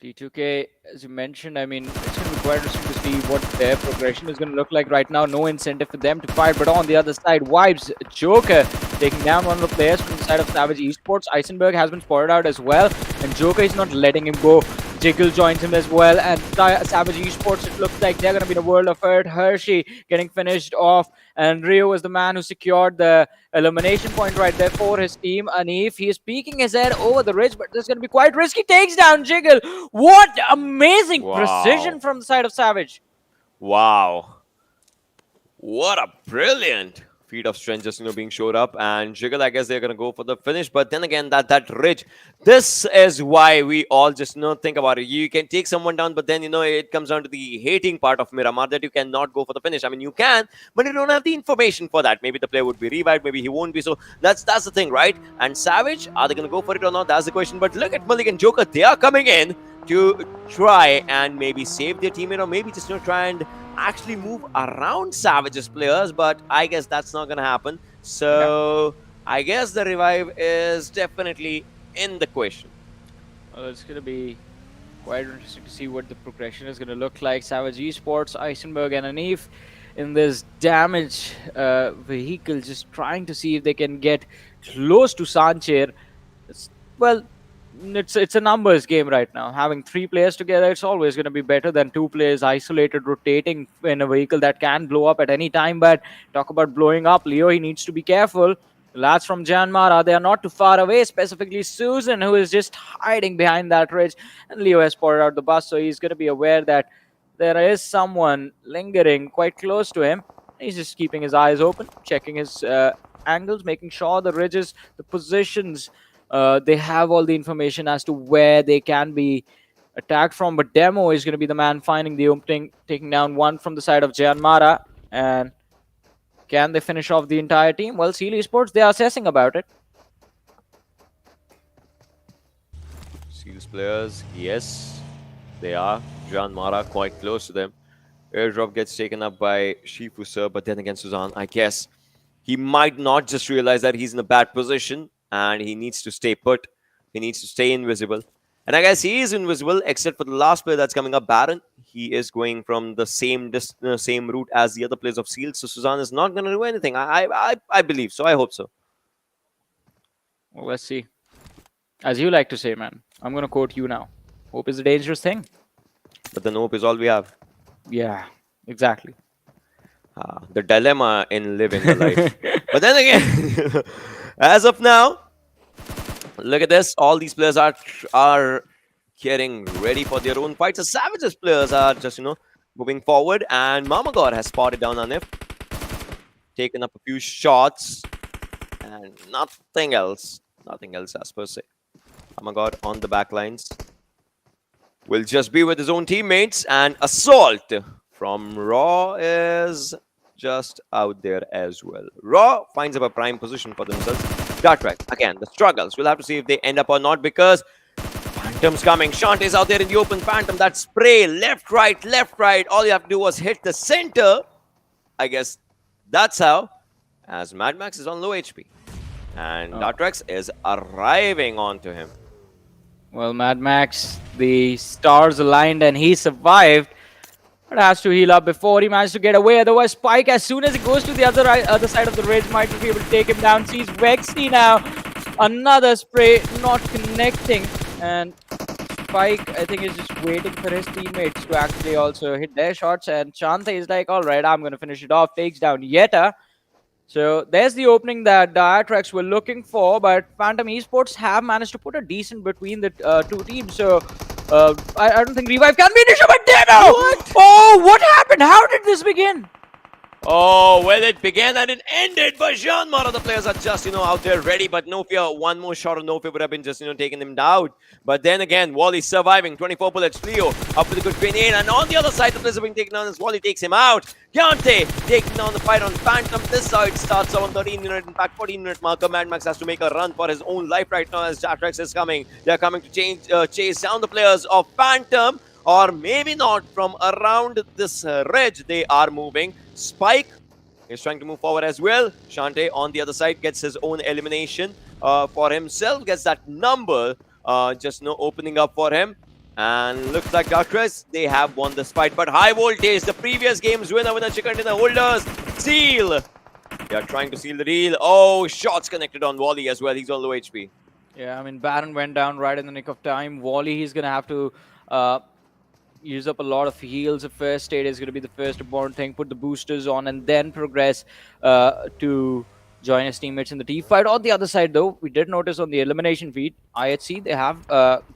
T2K, as you mentioned, I mean, it's going to be quite interesting to see what their progression is going to look like right now. No incentive for them to fight, but on the other side, Vibes, Joker taking down one of the players from the side of Savage Esports. Eisenberg has been spotted out as well, and Joker is not letting him go. Jiggle joins him as well, and Savage Esports, it looks like they're going to be in a world of hurt. Hershey getting finished off, and Rio was the man who secured the elimination point right there for his team. Anif, he is peeking his head over the ridge, but this is going to be quite risky. Takes down Jiggle. What amazing precision from the side of Savage. Wow. What a brilliant feat of strength just, you know, being showed up. And Jiggle, I guess they're going to go for the finish. But then again, that ridge, this is why we all just, you know, think about it. You can take someone down, but then, you know, it comes down to the hating part of Miramar that you cannot go for the finish. I mean, you can, but you don't have the information for that. Maybe the player would be revived, maybe he won't be. So that's the thing, right? And Savage, are they going to go for it or not? That's the question. But look at Malik and Joker. They are coming in to try and maybe save their teammate, or maybe just, you know, try and actually move around Savage's players, but I guess that's not going to happen. So I guess the revive is definitely in the question. Well, it's going to be quite interesting to see what the progression is going to look like. Savage Esports, Eisenberg, and Anif, in this damaged vehicle, just trying to see if they can get close to Sancher. Well, it's a numbers game right now. Having 3 players together, it's always going to be better than 2 players isolated, rotating in a vehicle that can blow up at any time. But talk about blowing up, Leo, he needs to be careful. The lads from JyanMaara, they are not too far away, specifically Susan, who is just hiding behind that ridge. And Leo has spotted out the bus, so he's going to be aware that there is someone lingering quite close to him. He's just keeping his eyes open, checking his angles, making sure the ridges, the positions, they have all the information as to where they can be attacked from. But Demo is going to be the man finding the opening, taking down one from the side of JyanMaara. And can they finish off the entire team? Well, Stalwart Esports, they are assessing about it. Seals players, yes, they are. JyanMaara quite close to them. Airdrop gets taken up by Shifu sir, but then again, Suzanne, I guess he might not just realize that he's in a bad position and he needs to stay put. He needs to stay invisible. And I guess he is invisible, except for the last player that's coming up, Baron. He is going from the same route as the other players of Seals. So Suzanne is not going to do anything. I believe so. I hope so. Well, let's see. As you like to say, man, I'm going to quote you now. Hope is a dangerous thing. But then hope is all we have. Yeah, exactly. The dilemma in living the life. But then again, as of now, look at this. All these players are getting ready for their own fights. The Savages players are just, moving forward. And Mamagor has spotted down Anif. Taken up a few shots. And nothing else. Nothing else as per se. Mamagor on the back lines. Will just be with his own teammates. And Assault from Raw is just out there as well. Raw finds up a prime position for themselves. Atrax, again, the struggles. We'll have to see if they end up or not, because Phantom's coming. Shantae's out there in the open. Phantom, that spray, left, right. All you have to do was hit the center. I guess that's how. As Mad Max is on low HP. And Atrax is arriving onto him. Well, Mad Max, the stars aligned and he survived. But has to heal up before he managed to get away. Otherwise, Spike, as soon as he goes to the other side of the ridge, might be able to take him down. Sees Vexy now. Another spray not connecting. And Spike, I think, is just waiting for his teammates to actually also hit their shots. And Chante is like, all right, I'm going to finish it off. Takes down Yeta. So there's the opening that the Atrax were looking for. But Phantom Esports have managed to put a decent between the two teams. So I don't think revive can be an issue, but Demo! What? Oh, what happened? How did this begin? Oh, well, it began and it ended. But JyanMaara, the players are just, out there ready. But no fear, one more shot of no fear would have been just, taking them down. But then again, Wally surviving. 24 bullets. Leo up with a good grenade. And on the other side, the players are being taken down as Wally takes him out. Yante taking down the fight on Phantom. This side starts on 13-minute, in fact, 14-minute marker. Mad Max has to make a run for his own life right now as Atrax is coming. They're coming to chase down the players of Phantom. Or maybe not. From around this ridge, they are moving. Spike is trying to move forward as well. Shantae on the other side gets his own elimination for himself. Gets that number just opening up for him. And looks like Atrax, they have won this fight. But High Voltage, the previous game's winner, chicken dinner holders, seal. They are trying to seal the deal. Oh, shots connected on Wally as well. He's on low HP. Yeah, I mean, Baron went down right in the nick of time. Wally, he's going to have to use up a lot of heals. The first state is going to be the first important thing. Put the boosters on and then progress to join his teammates in the team fight. On the other side, though, we did notice on the elimination feed, IHC, they have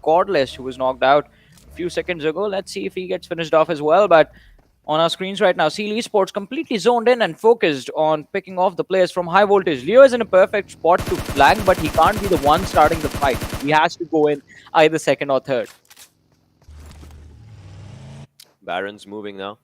Godless, who was knocked out a few seconds ago. Let's see if he gets finished off as well. But on our screens right now, Stalwart Esports completely zoned in and focused on picking off the players from High Voltage. Leo is in a perfect spot to flank, but he can't be the one starting the fight. He has to go in either second or third. Baron's moving now.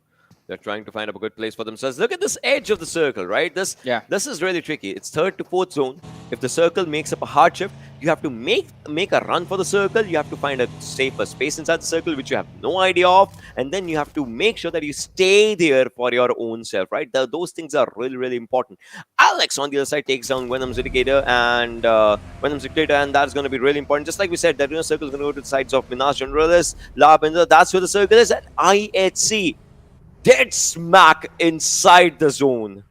They're trying to find a good place for themselves. Look at this edge of the circle, right? This is really tricky. It's third to fourth zone. If the circle makes up a hard shift, you have to make a run for the circle. You have to find a safer space inside the circle, which you have no idea of. And then you have to make sure that you stay there for your own self, right? Those things are really, really important. Alex on the other side takes down Venom's Indicator and that's going to be really important. Just like we said, that circle is going to go to the sides of Minas Generalis, Labender. That's where the circle is at IHC. dead smack inside the zone.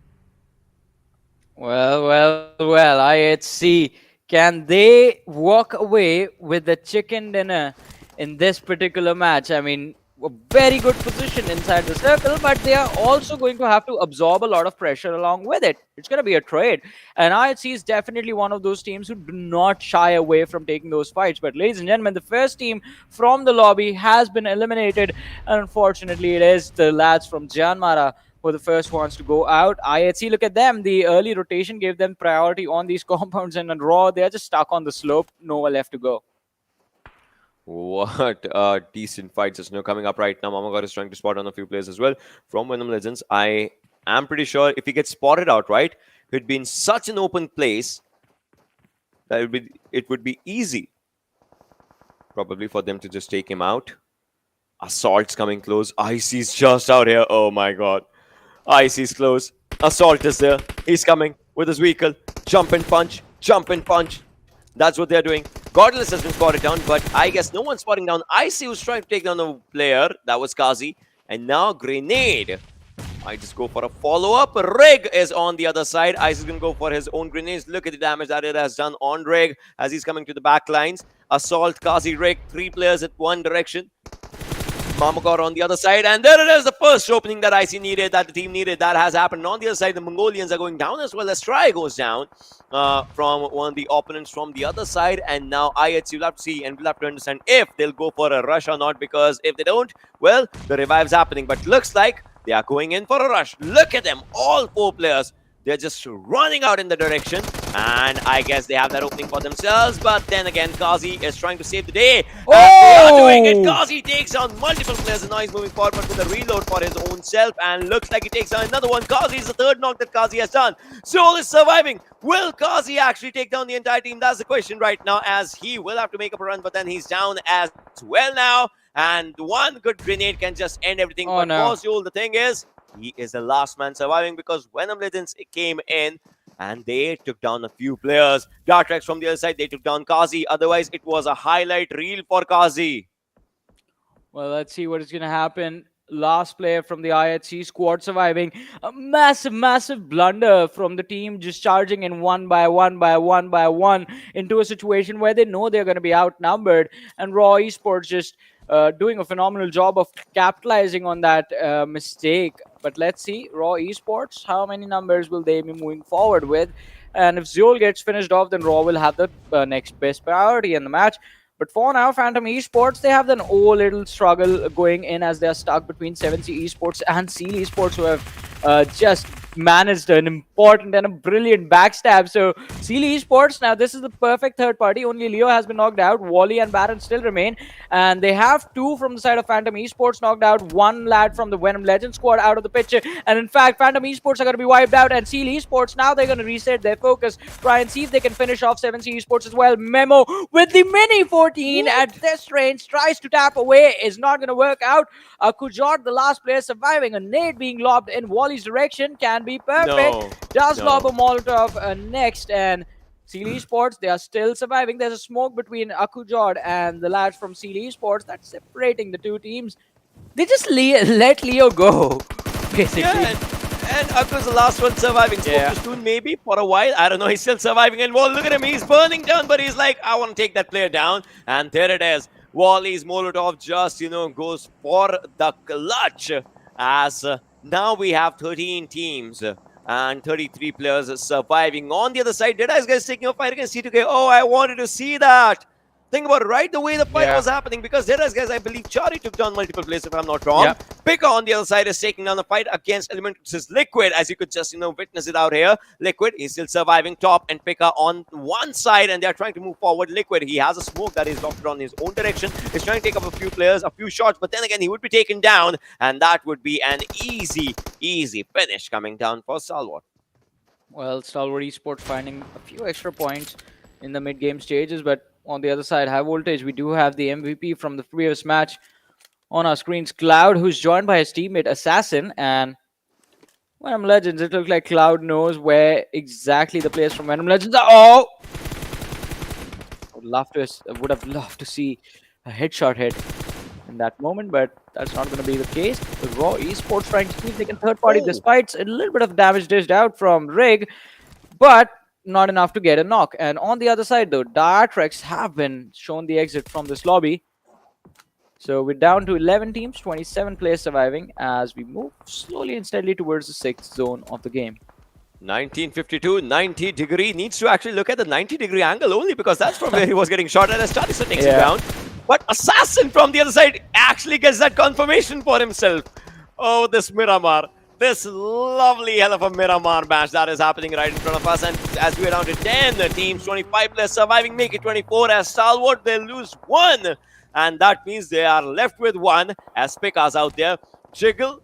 Well, IHC, can they walk away with the chicken dinner in this particular match? I mean, a very good position inside the circle, but they are also going to have to absorb a lot of pressure along with it. It's going to be a trade. And IHC is definitely one of those teams who do not shy away from taking those fights. But ladies and gentlemen, the first team from the lobby has been eliminated. And unfortunately, it is the lads from JyanMaara were the first ones to go out. IHC, look at them. The early rotation gave them priority on these compounds, and on Raw, they're just stuck on the slope. Nowhere left to go. What decent fight just coming up right now. Mamagor is trying to spot on a few players as well from Venom Legends. I am pretty sure if he gets spotted out, right, he'd be in such an open place that it would be easy probably for them to just take him out. Assault's coming close. Icy's just out here. Oh my god. Icy's close. Assault is there. He's coming with his vehicle. Jump and punch. Jump and punch. That's what they're doing. Godless has been spotted down, but I guess no one's spotting down Icy, who's trying to take down a player. That was Kazi. And now Grenade. I just go for a follow-up. Rig is on the other side. Icy's going to go for his own grenades. Look at the damage that it has done on Rig as he's coming to the back lines. Assault, Kazi, Rig. 3 players in one direction. Mamagor on the other side, and there it is, the first opening that IC needed, that the team needed. That has happened. On the other side, the Mongolians are going down as well as Try goes down from one of the opponents from the other side. And now IHC will have to see, and we'll have to understand if they'll go for a rush or not, because if they don't, well, the revive's happening. But looks like they are going in for a rush. Look at them, all 4 players. They're just running out in the direction, and I guess they have that opening for themselves. But then again, Kazi is trying to save the day. Oh! They are doing it. Kazi takes on multiple players, and now he's moving forward with a reload for his own self, and looks like he takes down another one. Kazi is the 3rd knock that Kazi has done. Soul is surviving. Will Kazi actually take down the entire team? That's the question right now, as he will have to make up a run, but then he's down as well now. And one good grenade can just end everything. Oh, but no. for Soul, the thing is, he is the last man surviving, because Venom Legends came in and they took down a few players. Atrax from the other side, they took down Kazi. Otherwise, it was a highlight reel for Kazi. Well, let's see what is going to happen. Last player from the IHC squad surviving. A massive blunder from the team, just charging in one by one into a situation where they know they're going to be outnumbered. And Raw Esports just doing a phenomenal job of capitalizing on that mistake. But let's see, Raw Esports, how many numbers will they be moving forward with? And if Zeol gets finished off, then Raw will have the next best priority in the match. But for now, Phantom Esports, they have an little struggle going in, as they're stuck between 7C Esports and Seal Esports, who have just managed an important and a brilliant backstab. So Seal Esports, now this is the perfect third party. Only Leo has been knocked out. Wally and Baron still remain, and they have 2 from the side of Phantom Esports knocked out. 1 lad from the Venom Legends squad out of the picture, and in fact Phantom Esports are going to be wiped out. And Seal Esports, now they're going to reset their focus, try and see if they can finish off 7C Esports as well. Memo with the mini 14 at this range, tries to tap away, is not going to work out. Kujot, the last player surviving, a nade being lobbed in Wally's direction, can be perfect. Does lob a Molotov next, and Seal Esports, they are still surviving. There's a smoke between Akujod and the lads from Seal Esports that's separating the 2 teams. They just let Leo go, basically. Yeah, and Aku's the last one surviving. Yeah. Soon maybe for a while. I don't know. He's still surviving. And Wall, look at him. He's burning down, but he's like, I want to take that player down. And there it is. Wally's Molotov just, goes for the clutch, as now we have 13 teams and 33 players surviving. On the other side, Deadeyes Guys taking a fight against C2K. Oh, I wanted to see that. Think about it, right? The way the fight was happening, because Deadeyes Guys, I believe Chari took down multiple players, if I'm not wrong. Yeah. Pika on the other side is taking down the fight against ElementriX's Liquid, as you could just, witness it out here. Liquid is still surviving top, and Pika on one side, and they're trying to move forward. Liquid, he has a smoke that is locked on his own direction. He's trying to take up a few players, a few shots, but then again, he would be taken down, and that would be an easy finish coming down for Stalwart. Well, Stalwart Esports finding a few extra points in the mid-game stages, but on the other side, High Voltage, we do have the MVP from the previous match on our screens, Cloud, who's joined by his teammate Assassin. And Venom Legends, it looks like Cloud knows where exactly the players from Venom Legends are. Oh! I would have loved to see a headshot hit. in that moment, but that's not going to be the case. The Raw Esports trying to see if they can third party despite a little bit of damage dished out from Rig, but not enough to get a knock. And on the other side, though, Atrax have been shown the exit from this lobby. So we're down to 11 teams, 27 players surviving as we move slowly and steadily towards the 6th zone of the game. 1952, 90 degree. Needs to actually look at the 90-degree angle only because that's from where he was getting shot at as Charissa takes it down. But Assassin from the other side actually gets that confirmation for himself. Oh, this Miramar. This lovely hell of a Miramar match that is happening right in front of us. And as we are down to 10 teams, 25 players surviving, make it 24 as Stalwart. They lose 1. And that means they are left with 1 as Pika's out there. Jiggle,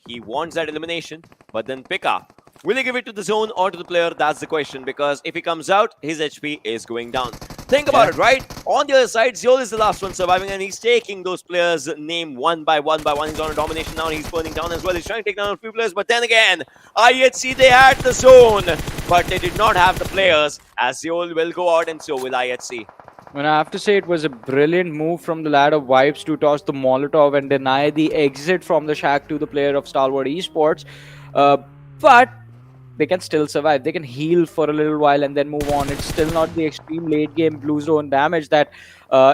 he wants that elimination. But then Pika, will he give it to the zone or to the player? That's the question. Because if he comes out, his HP is going down. Think about it, right? On the other side, Zeol is the last one surviving, and he's taking those players' name one by one by one. He's on a domination now, and he's burning down as well. He's trying to take down a few players, but then again, IHC, they had the zone, but they did not have the players, as Zeol will go out, and so will IHC. And I have to say, it was a brilliant move from the lad of Vibes to toss the Molotov and deny the exit from the shack to the player of Stalwart Esports. But they can still survive. They can heal for a little while and then move on. It's still not the extreme late game blue zone damage that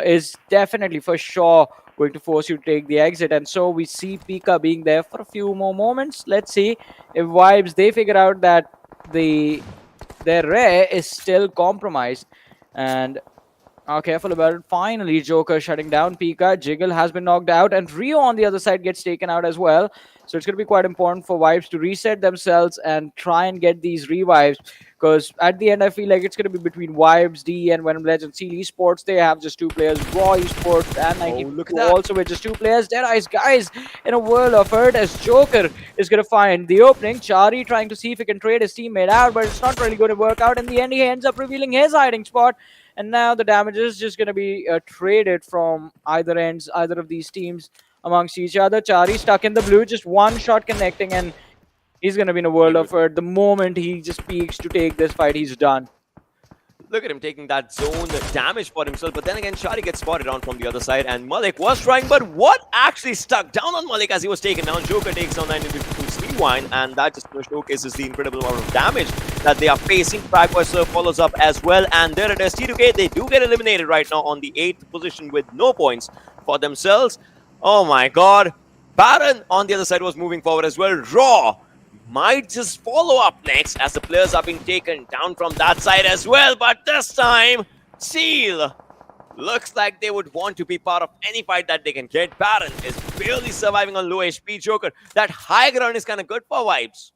is definitely for sure going to force you to take the exit. And so we see Pika being there for a few more moments. Let's see if Vibes, they figure out that their Ray is still compromised and are careful about it. Finally, Joker shutting down Pika. Jiggle has been knocked out, and Rio on the other side gets taken out as well. So it's going to be quite important for Vibes to reset themselves and try and get these revives. Because at the end, I feel like it's going to be between Vibes, D, and Venom Legends. Esports, they have just 2 players. Raw Esports and 92 also with just 2 players. Deadeyes Guys in a world of hurt as Joker is going to find the opening. Chari trying to see if he can trade his teammate out, but it's not really going to work out. In the end, he ends up revealing his hiding spot. And now the damage is just going to be traded from either ends, either of these teams amongst each other. Chari stuck in the blue, just 1 shot connecting, and he's going to be in a world of hurt. The moment he just peeks to take this fight, he's done. Look at him taking that zone damage for himself. But then again, Shari gets spotted on from the other side. And Malik was trying. But what actually stuck down on Malik as he was taken down? Joker takes down 92 Sleewine. And that just showcases the incredible amount of damage that they are facing. Fragweiser follows up as well. And there it is. T2K, they do get eliminated right now on the 8th position with no points for themselves. Oh my god. Baron on the other side was moving forward as well. Raw might just follow up next as the players are being taken down from that side as well. But this time, Seal looks like they would want to be part of any fight that they can get. Baron is barely surviving on low HP. Joker, that high ground is kind of good for Vibes.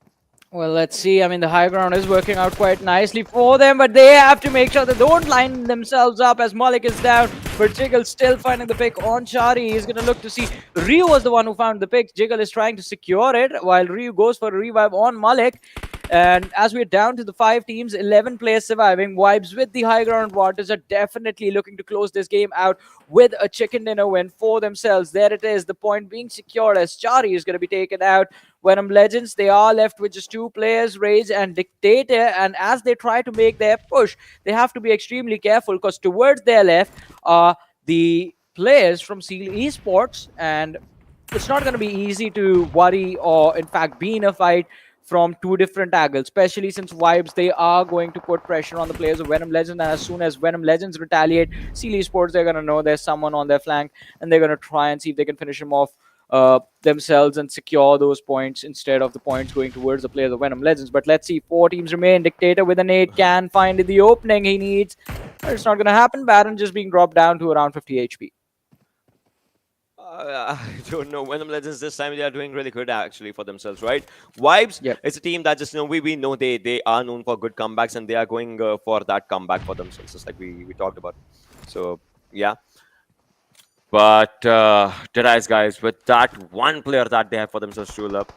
Well, let's see. I mean, the high ground is working out quite nicely for them, but they have to make sure they don't line themselves up as Malik is down. But Jiggle still finding the pick on Chari. He's going to look to see. Ryu was the one who found the pick. Jiggle is trying to secure it while Ryu goes for a revive on Malik. And as we're down to the 5 teams, 11 players surviving, Vibes with the high ground advantage are definitely looking to close this game out with a chicken dinner win for themselves. There it is, the point being secured as Chari is going to be taken out. Venom Legends, they are left with just 2 players, Rage and Dictator, and as they try to make their push, they have to be extremely careful because towards their left are the players from Seal Esports, and it's not going to be easy to worry or in fact be in a fight from 2 different angles, especially since Vibes, they are going to put pressure on the players of Venom Legends, and as soon as Venom Legends retaliate, Seal Esports, they're going to know there's someone on their flank, and they're going to try and see if they can finish him off themselves and secure those points instead of the points going towards the players of Venom Legends. But let's see, 4 teams remain. Dictator with an 8 can find the opening he needs. But it's not going to happen. Baron just being dropped down to around 50 HP. I don't know. Venom Legends this time, they are doing really good actually for themselves, right? Vibes, it's a team that just, we know they are known for good comebacks, and they are going for that comeback for themselves, just like we talked about. So, yeah. But Deadeyes Guys, with that one player that they have for themselves, Shulap,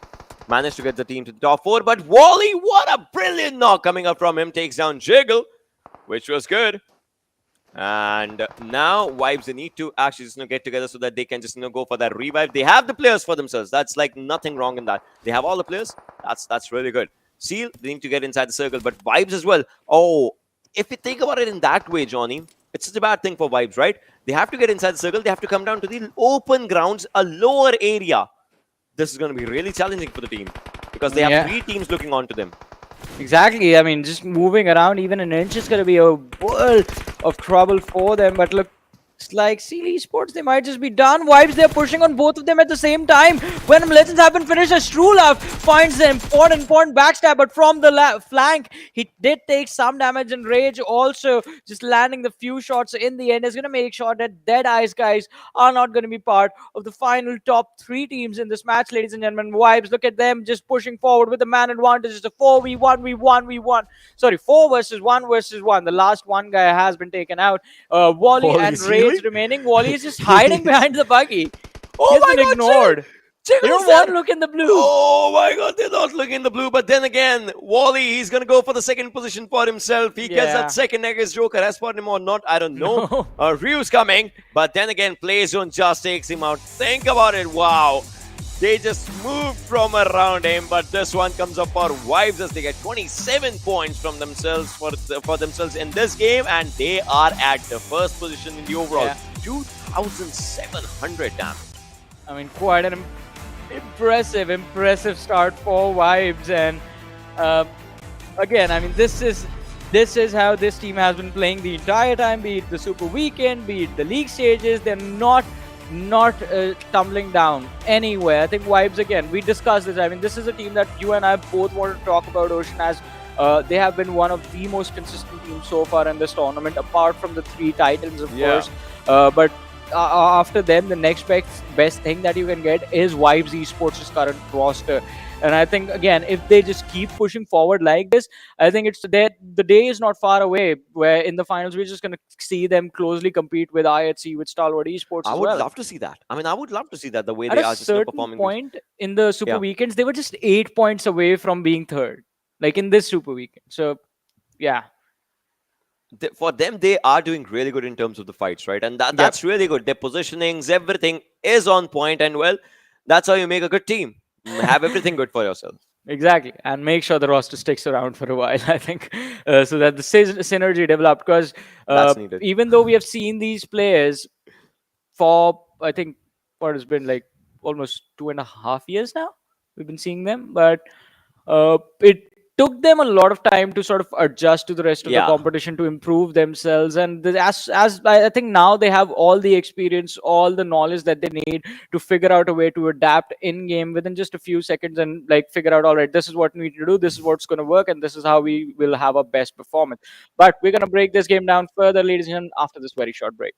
managed to get the team to the top 4. But Wally, what a brilliant knock coming up from him, takes down Jiggle, which was good. And now Vibes, they need to actually just get together so that they can just go for that revive. They have the players for themselves. That's like nothing wrong in that. They have all the players. That's really good. Seal, they need to get inside the circle, but Vibes as well. Oh, if you think about it in that way, Johnny, It's such a bad thing for Vibes, right? They have to get inside the circle. They have to come down to the open grounds, a lower area. This is going to be really challenging for the team because they have 3 teams looking on to them. Exactly. I mean, just moving around even an inch is going to be a world of trouble for them. But look, it's like Stalwart Esports, they might just be done. Vibes, they're pushing on both of them at the same time. Venom Legends have been finished as Strulaf finds the important backstab, but from the flank, he did take some damage, and Rage also just landing the few shots in the end is going to make sure that Deadeyes guys are not going to be part of the final top 3 teams in this match, ladies and gentlemen. Vibes, look at them just pushing forward with the man advantage. It's a 4v1. Sorry, 4 versus 1 versus 1. The last one guy has been taken out. Wally and Rage remaining. Wally is just hiding behind the buggy. Oh, He's been ignored. They don't want to look in the blue. Oh my god, they're not looking in the blue. But then again, Wally, he's going to go for the second position for himself. He gets that second egg. His Joker has spotted him or not, I don't know. Ryu's coming. But then again, Play Zone just takes him out. Think about it. Wow. They just moved from around him, but this one comes up for Vibes as they get 27 points from themselves for themselves in this game, and they are at the first position in the overall. 2,700 damage. I mean, quite an impressive start for Vibes, and again, I mean, this is how this team has been playing the entire time. Be it the Super Weekend, be it the league stages, they're not tumbling down anywhere. I think Vibes, again, we discussed this. I mean, this is a team that you and I both want to talk about, Ocean, as they have been one of the most consistent teams so far in this tournament, apart from the 3 titans, of course. But after them, the next best thing that you can get is Vibes Esports' current roster. And I think, again, if they just keep pushing forward like this, I think the day is not far away where in the finals we're just going to see them closely compete with IHC, with Stalwart Esports I would love to see that. I mean, I would love to see that, the way they are just performing. At a certain point in the Super Weekends, they were just 8 points away from being third, like in this Super Weekend. So, yeah. For them, they are doing really good in terms of the fights, right? And that's really good. Their positionings, everything is on point, and well, that's how you make a good team. Have everything good for yourself. Exactly, and make sure the roster sticks around for a while, I think, so that the synergy developed. Because even though we have seen these players for, I think, what has been like almost 2.5 years now, we've been seeing them, but it took them a lot of time to sort of adjust to the rest of the competition, to improve themselves. And as I think now they have all the experience, all the knowledge that they need to figure out a way to adapt in game within just a few seconds, and like figure out, all right, this is what we need to do, this is what's going to work, and this is how we will have our best performance. But we're going to break this game down further, ladies and gentlemen, after this very short break.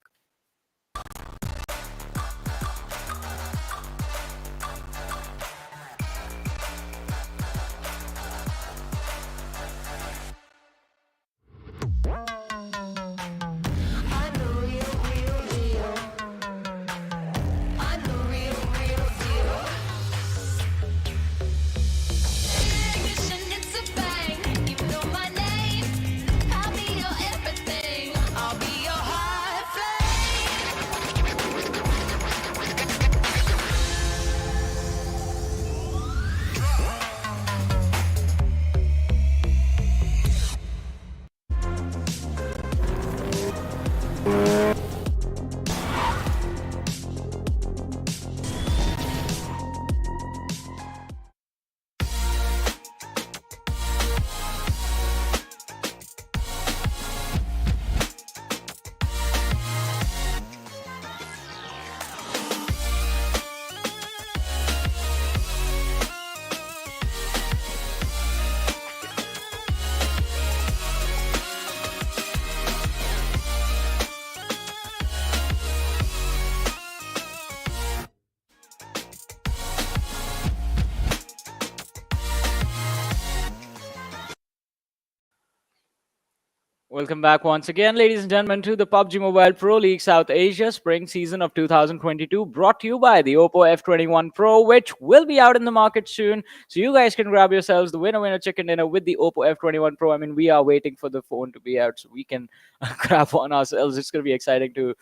Welcome back once again, ladies and gentlemen, to the PUBG Mobile Pro League South Asia Spring Season of 2022, brought to you by the Oppo F21 Pro, which will be out in the market soon. So you guys can grab yourselves the winner chicken dinner with the Oppo F21 Pro. I mean, we are waiting for the phone to be out so we can grab one ourselves. It's going to be exciting to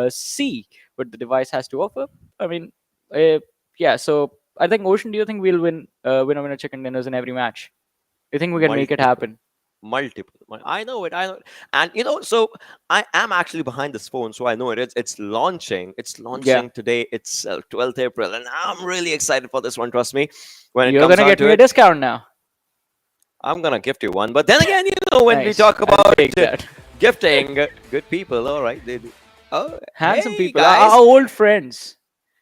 see what the device has to offer. I mean, yeah, so I think, Ocean, do you think we'll win winner chicken dinners in every match? Do you think we can make it happen? multiple. I know it. I know it. And so I am actually behind this phone, so I know it. It's launching. It's launching today. It's 12th April, and I'm really excited for this one. Trust me. When You're it comes gonna get to me a discount now. I'm gonna gift you one. But then again, when we Nice. talk I'll about take that. gifting, good people. All right, they do. Oh, Handsome hey, people, guys. our old friends.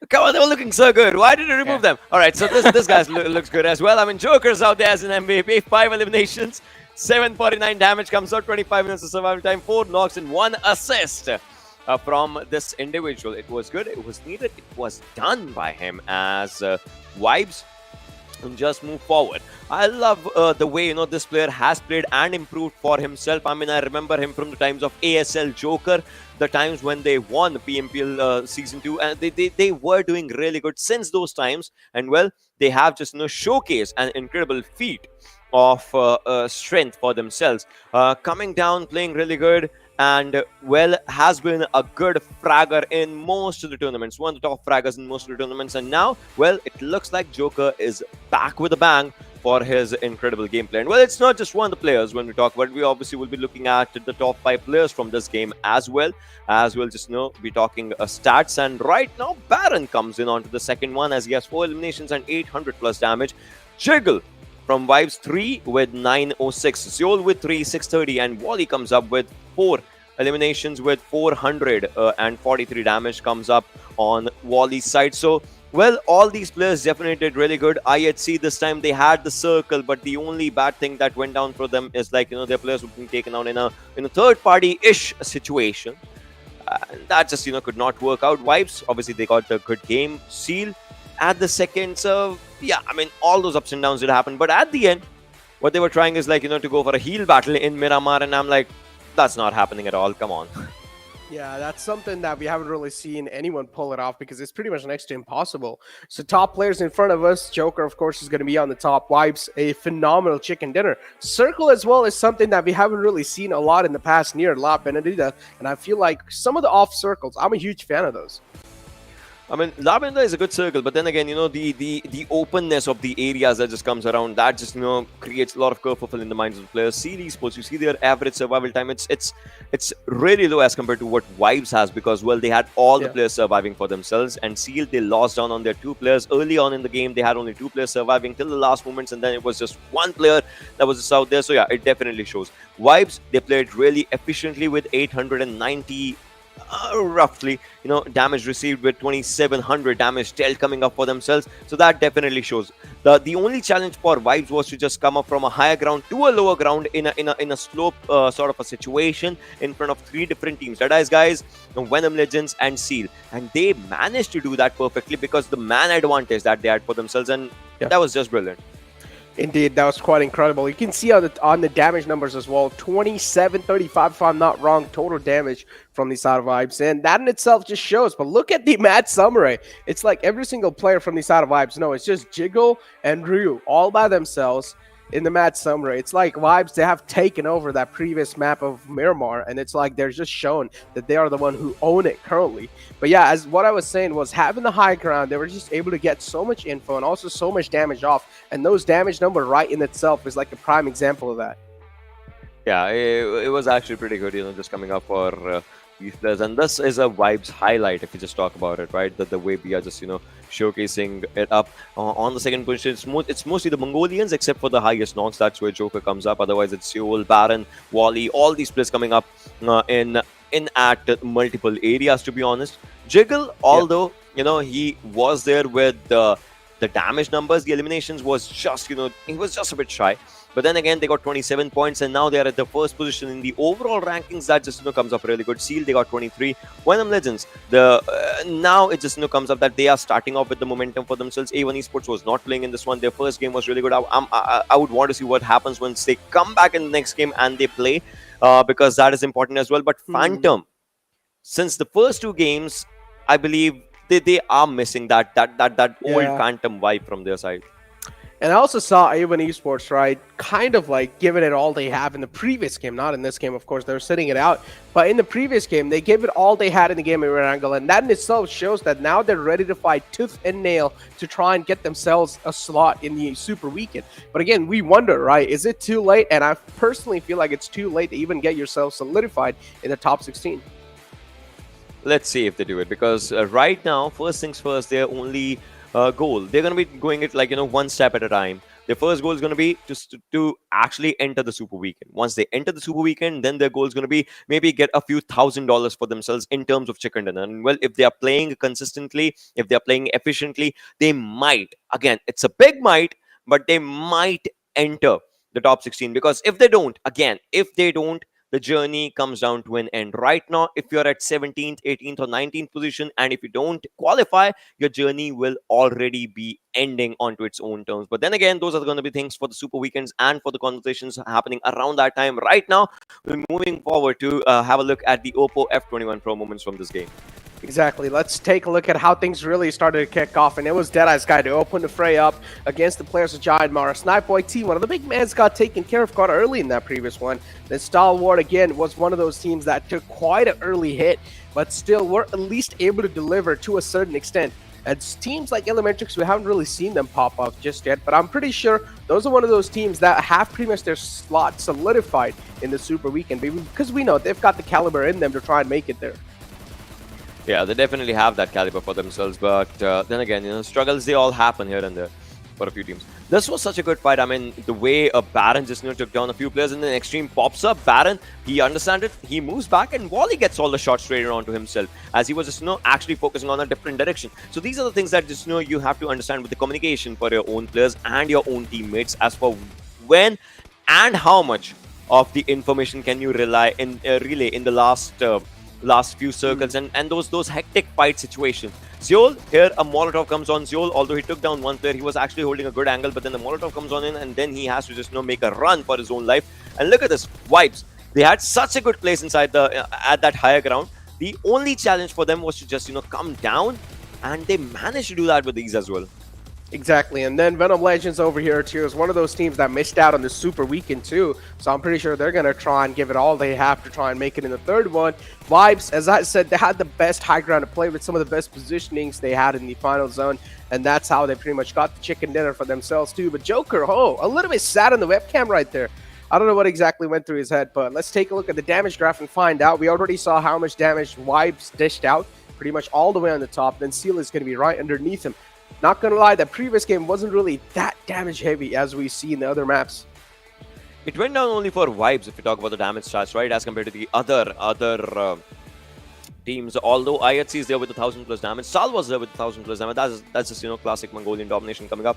Come on, they were looking so good. Why did you remove them? All right, so this guy looks good as well. I mean, Joker's out there as an MVP. 5 eliminations, 749 damage, comes out 25 minutes of survival time, 4 knocks, and 1 assist from this individual. It was good. It was needed. It was done by him as Vibes and just move forward. I love the way this player has played and improved for himself. I mean, I remember him from the times of ASL Joker, the times when they won PMPL season 2, and they were doing really good since those times. And well, they have just showcased an incredible feat of strength for themselves, coming down, playing really good, and well, has been a good fragger in most of the tournaments, one of the top fraggers in most of the tournaments. And now, well, it looks like Joker is back with a bang for his incredible gameplay. And well, it's not just one of the players when we talk about it. We obviously will be looking at the top 5 players from this game as well. As we'll just be talking stats. And right now, Baron comes in onto the second one as he has 4 eliminations and 800 plus damage. Jiggle from Vibes 3 with 906, Seoul with 3, 630, and Wally comes up with 4 eliminations with 443 damage comes up on Wally's side. So, well, all these players definitely did really good. IHC this time they had the circle, but the only bad thing that went down for them is like their players were being taken out in a third-party-ish situation. That just could not work out. Vibes, obviously they got a good game. Seal at the second, so yeah, I mean all those ups and downs did happen, but at the end what they were trying is like to go for a heal battle in Miramar, and I'm like, that's not happening at all. Come on. Yeah, that's something that we haven't really seen anyone pull it off because it's pretty much next to impossible. So top players in front of us, Joker, of course, is going to be on the top. Vibes, a phenomenal chicken dinner. Circle as well is something that we haven't really seen a lot in the past near La Benedita, and I feel like some of the off circles, I'm a huge fan of those. I mean, La Benedita is a good circle, but then again, the openness of the areas that just comes around, that just, creates a lot of kerfuffle in the minds of the players. Skylightz, you see their average survival time, it's really low as compared to what Vibes has, because, well, they had all the players surviving for themselves, and Seal, they lost down on their 2 players. Early on in the game, they had only 2 players surviving till the last moments, and then it was just 1 player that was just out there. So yeah, it definitely shows. Vibes, they played really efficiently with 890 roughly damage received, with 2700 damage dealt coming up for themselves. So that definitely shows. The only challenge for Vibes was to just come up from a higher ground to a lower ground in a slope sort of a situation in front of 3 different teams, Deadeyes Guys, Venom Legends, and Seal, and they managed to do that perfectly because the man advantage that they had for themselves, and that was just brilliant. Indeed, that was quite incredible. You can see on the damage numbers as well, 2735 if I'm not wrong, total damage from these side of Vibes, and that in itself just shows. But look at the match summary. It's like every single player from these side of Vibes. No, it's just Jiggle and Ryu all by themselves in the match summary. It's like Vibes, they have taken over that previous map of Miramar, and it's like they're just shown that they are the one who own it currently. But yeah, as what I was saying was, having the high ground, they were just able to get so much info and also so much damage off, and those damage number right in itself is like a prime example of that. Yeah, it was actually pretty good, just coming up for these players. And this is a Vibes highlight, if you just talk about it, right? The way we are just, showcasing it up on the second position. It's mostly the Mongolians, except for the highest knocks. That's where Joker comes up. Otherwise, it's Seoul, Baron, Wally, all these players coming up in at multiple areas, to be honest. Jiggle, although, he was there with the damage numbers, the eliminations was just, he was just a bit shy. But then again, they got 27 points, and now they are at the first position in the overall rankings. That just comes up really good. Seal, they got 23. Venom Legends, now it just comes up that they are starting off with the momentum for themselves. A1 Esports was not playing in this one. Their first game was really good. I would want to see what happens once they come back in the next game and they play, because that is important as well. But Phantom, since the first 2 games, I believe they are missing that old Phantom vibe from their side. And I also saw A1 Esports, right, kind of like giving it all they have in the previous game. Not in this game, of course. They're sitting it out. But in the previous game, they gave it all they had in the game of Erangel. And that in itself shows that now they're ready to fight tooth and nail to try and get themselves a slot in the Super Weekend. But again, we wonder, right, is it too late? And I personally feel like it's too late to even get yourself solidified in the top 16. Let's see if they do it, because right now, first things first, their only goal, they're going to be going it like, one step at a time. Their first goal is going to be just to actually enter the Super Weekend. Once they enter the Super Weekend, then their goal is going to be maybe get a few $1,000s for themselves in terms of chicken dinner. And well, if they are playing consistently, if they are playing efficiently, they might, again, it's a big might, but they might enter the top 16. Because if they don't, the journey comes down to an end. Right now, if you're at 17th, 18th, or 19th position, and if you don't qualify, your journey will already be ending onto its own terms. But then again, those are going to be things for the Super Weekends and for the conversations happening around that time. Right now, we're moving forward to have a look at the Oppo F21 Pro moments from this game. Exactly. Let's take a look at how things really started to kick off. And it was Deadeyes Guy to open the fray up against the players of JyanMaara. Snipeboy T, one of the big mans, got taken care of quite early in that previous one. Then Stalwart, again, was one of those teams that took quite an early hit, but still were at least able to deliver to a certain extent. And teams like ElementriX, we haven't really seen them pop up just yet, but I'm pretty sure those are one of those teams that have pretty much their slot solidified in the Super Weekend, because we know they've got the caliber in them to try and make it there. Yeah, they definitely have that caliber for themselves, but then again, struggles, they all happen here and there for a few teams. This was such a good fight. I mean, the way Baron just took down a few players, and then Extreme pops up. Baron, he understands it, he moves back, and Wally gets all the shots straight onto himself, as he was just actually focusing on a different direction. So these are the things that just you have to understand with the communication for your own players and your own teammates, as for when and how much of the information can you rely in relay in the last few circles and those hectic fight situations. Zeol, here a Molotov comes on Zeol, although he took down one player, he was actually holding a good angle, but then the Molotov comes on in, and then he has to just make a run for his own life. And look at this, Vibes. They had such a good place inside the at that higher ground. The only challenge for them was to just come down, and they managed to do that with ease as well. Exactly, and then Venom Legends over here too is one of those teams that missed out on the Super Weekend too, so I'm pretty sure they're going to try and give it all they have to try and make it in the third one. Vibes, as I said, they had the best high ground to play with, some of the best positionings they had in the final zone, and that's how they pretty much got the chicken dinner for themselves too. But Joker, a little bit sad on the webcam right there. I don't know what exactly went through his head, but let's take a look at the damage graph and find out. We already saw how much damage Vibes dished out, pretty much all the way on the top, then Seal is going to be right underneath him. Not gonna lie, that previous game wasn't really that damage heavy as we see in the other maps. It went down only for Vibes if you talk about the damage stats, right? As compared to the other teams. Although IHC is there with 1,000 plus damage, Sal was there with 1,000 plus damage. That's just classic Mongolian domination coming up.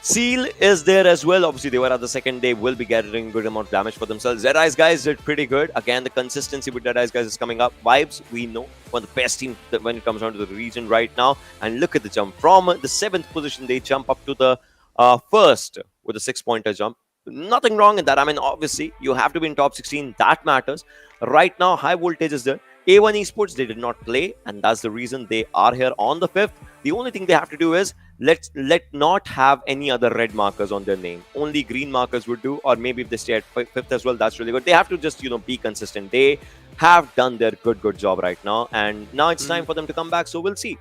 Seal is there as well. Obviously, they were at the second. They will be gathering good amount of damage for themselves. Deadeyes Guys did pretty good. Again, the consistency with Deadeyes Guys is coming up. Vibes, we know, one of the best teams when it comes down to the region right now. And look at the jump. From the 7th position, they jump up to the 1st with a 6-pointer jump. Nothing wrong in that. I mean, obviously, you have to be in top 16. That matters. Right now, high voltage is there. A1 Esports, they did not play, and that's the reason they are here on the 5th. The only thing they have to do is let not have any other red markers on their name. Only green markers would do, or maybe if they stay at 5th as well, that's really good. They have to just be consistent. They have done their good job right now, and now it's time for them to come back, so we'll see.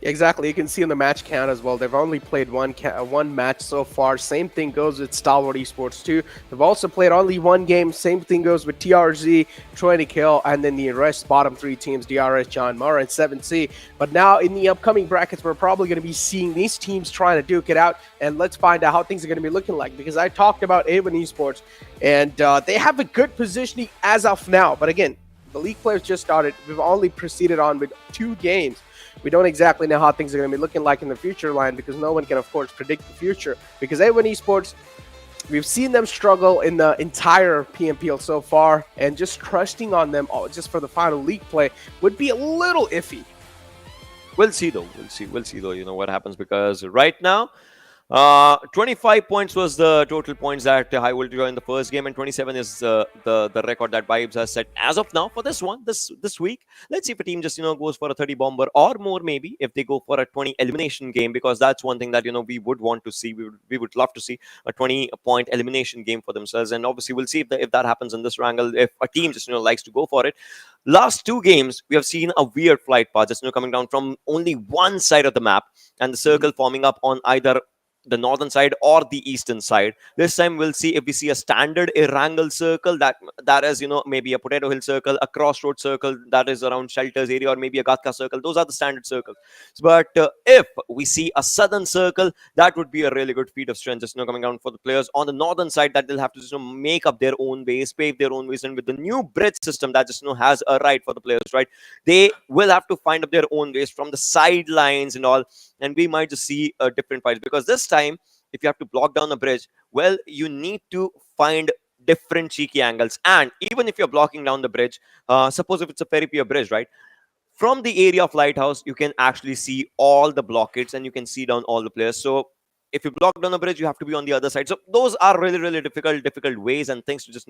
Exactly, you can see in the match count as well, they've only played one match so far. Same thing goes with Stalwart Esports too. They've also played only one game. Same thing goes with TRZ, Troy to Kill, and then the rest bottom 3 teams, DRS, JyanMaara, and 7C. But now in the upcoming brackets, we're probably going to be seeing these teams trying to duke it out, and let's find out how things are going to be looking like, because I talked about A1 Esports, and they have a good positioning as of now. But again, the league players just started. We've only proceeded on with 2 games. We don't exactly know how things are going to be looking like in the future line, because no one can, of course, predict the future. Because A1 Esports, we've seen them struggle in the entire PMPL so far, and just trusting on them just for the final league play would be a little iffy. We'll see though. We'll see though. What happens, because right now, 25 points was the total points that High Voltage got in the first game, and 27 is the record that Vibes has set as of now for this one, this week. Let's see if a team just goes for a 30 bomber or more, maybe if they go for a 20 elimination game, because that's one thing that we would want to see. We would love to see a 20-point elimination game for themselves, and obviously we'll see if that happens in this wrangle. If a team just likes to go for it. Last two games, we have seen a weird flight path just coming down from only one side of the map, and the circle forming up on either the northern side or the eastern side. This time we'll see if we see a standard Erangel circle that is maybe a Potato Hill circle, a Crossroad circle that is around Shelters area, or maybe a Gatka circle. Those are the standard circles. But if we see a southern circle, that would be a really good feat of strength just coming down for the players on the northern side, that they'll have to just make up their own ways, pave their own ways. And with the new bridge system that just has a right for the players, right, they will have to find up their own ways from the sidelines and all, and we might just see a different fight, because this time if you have to block down a bridge, well, you need to find different cheeky angles. And even if you're blocking down the bridge, suppose if it's a ferry pier bridge, right, from the area of Lighthouse you can actually see all the blockades and you can see down all the players. So if you block down a bridge, you have to be on the other side. So those are really difficult ways and things to just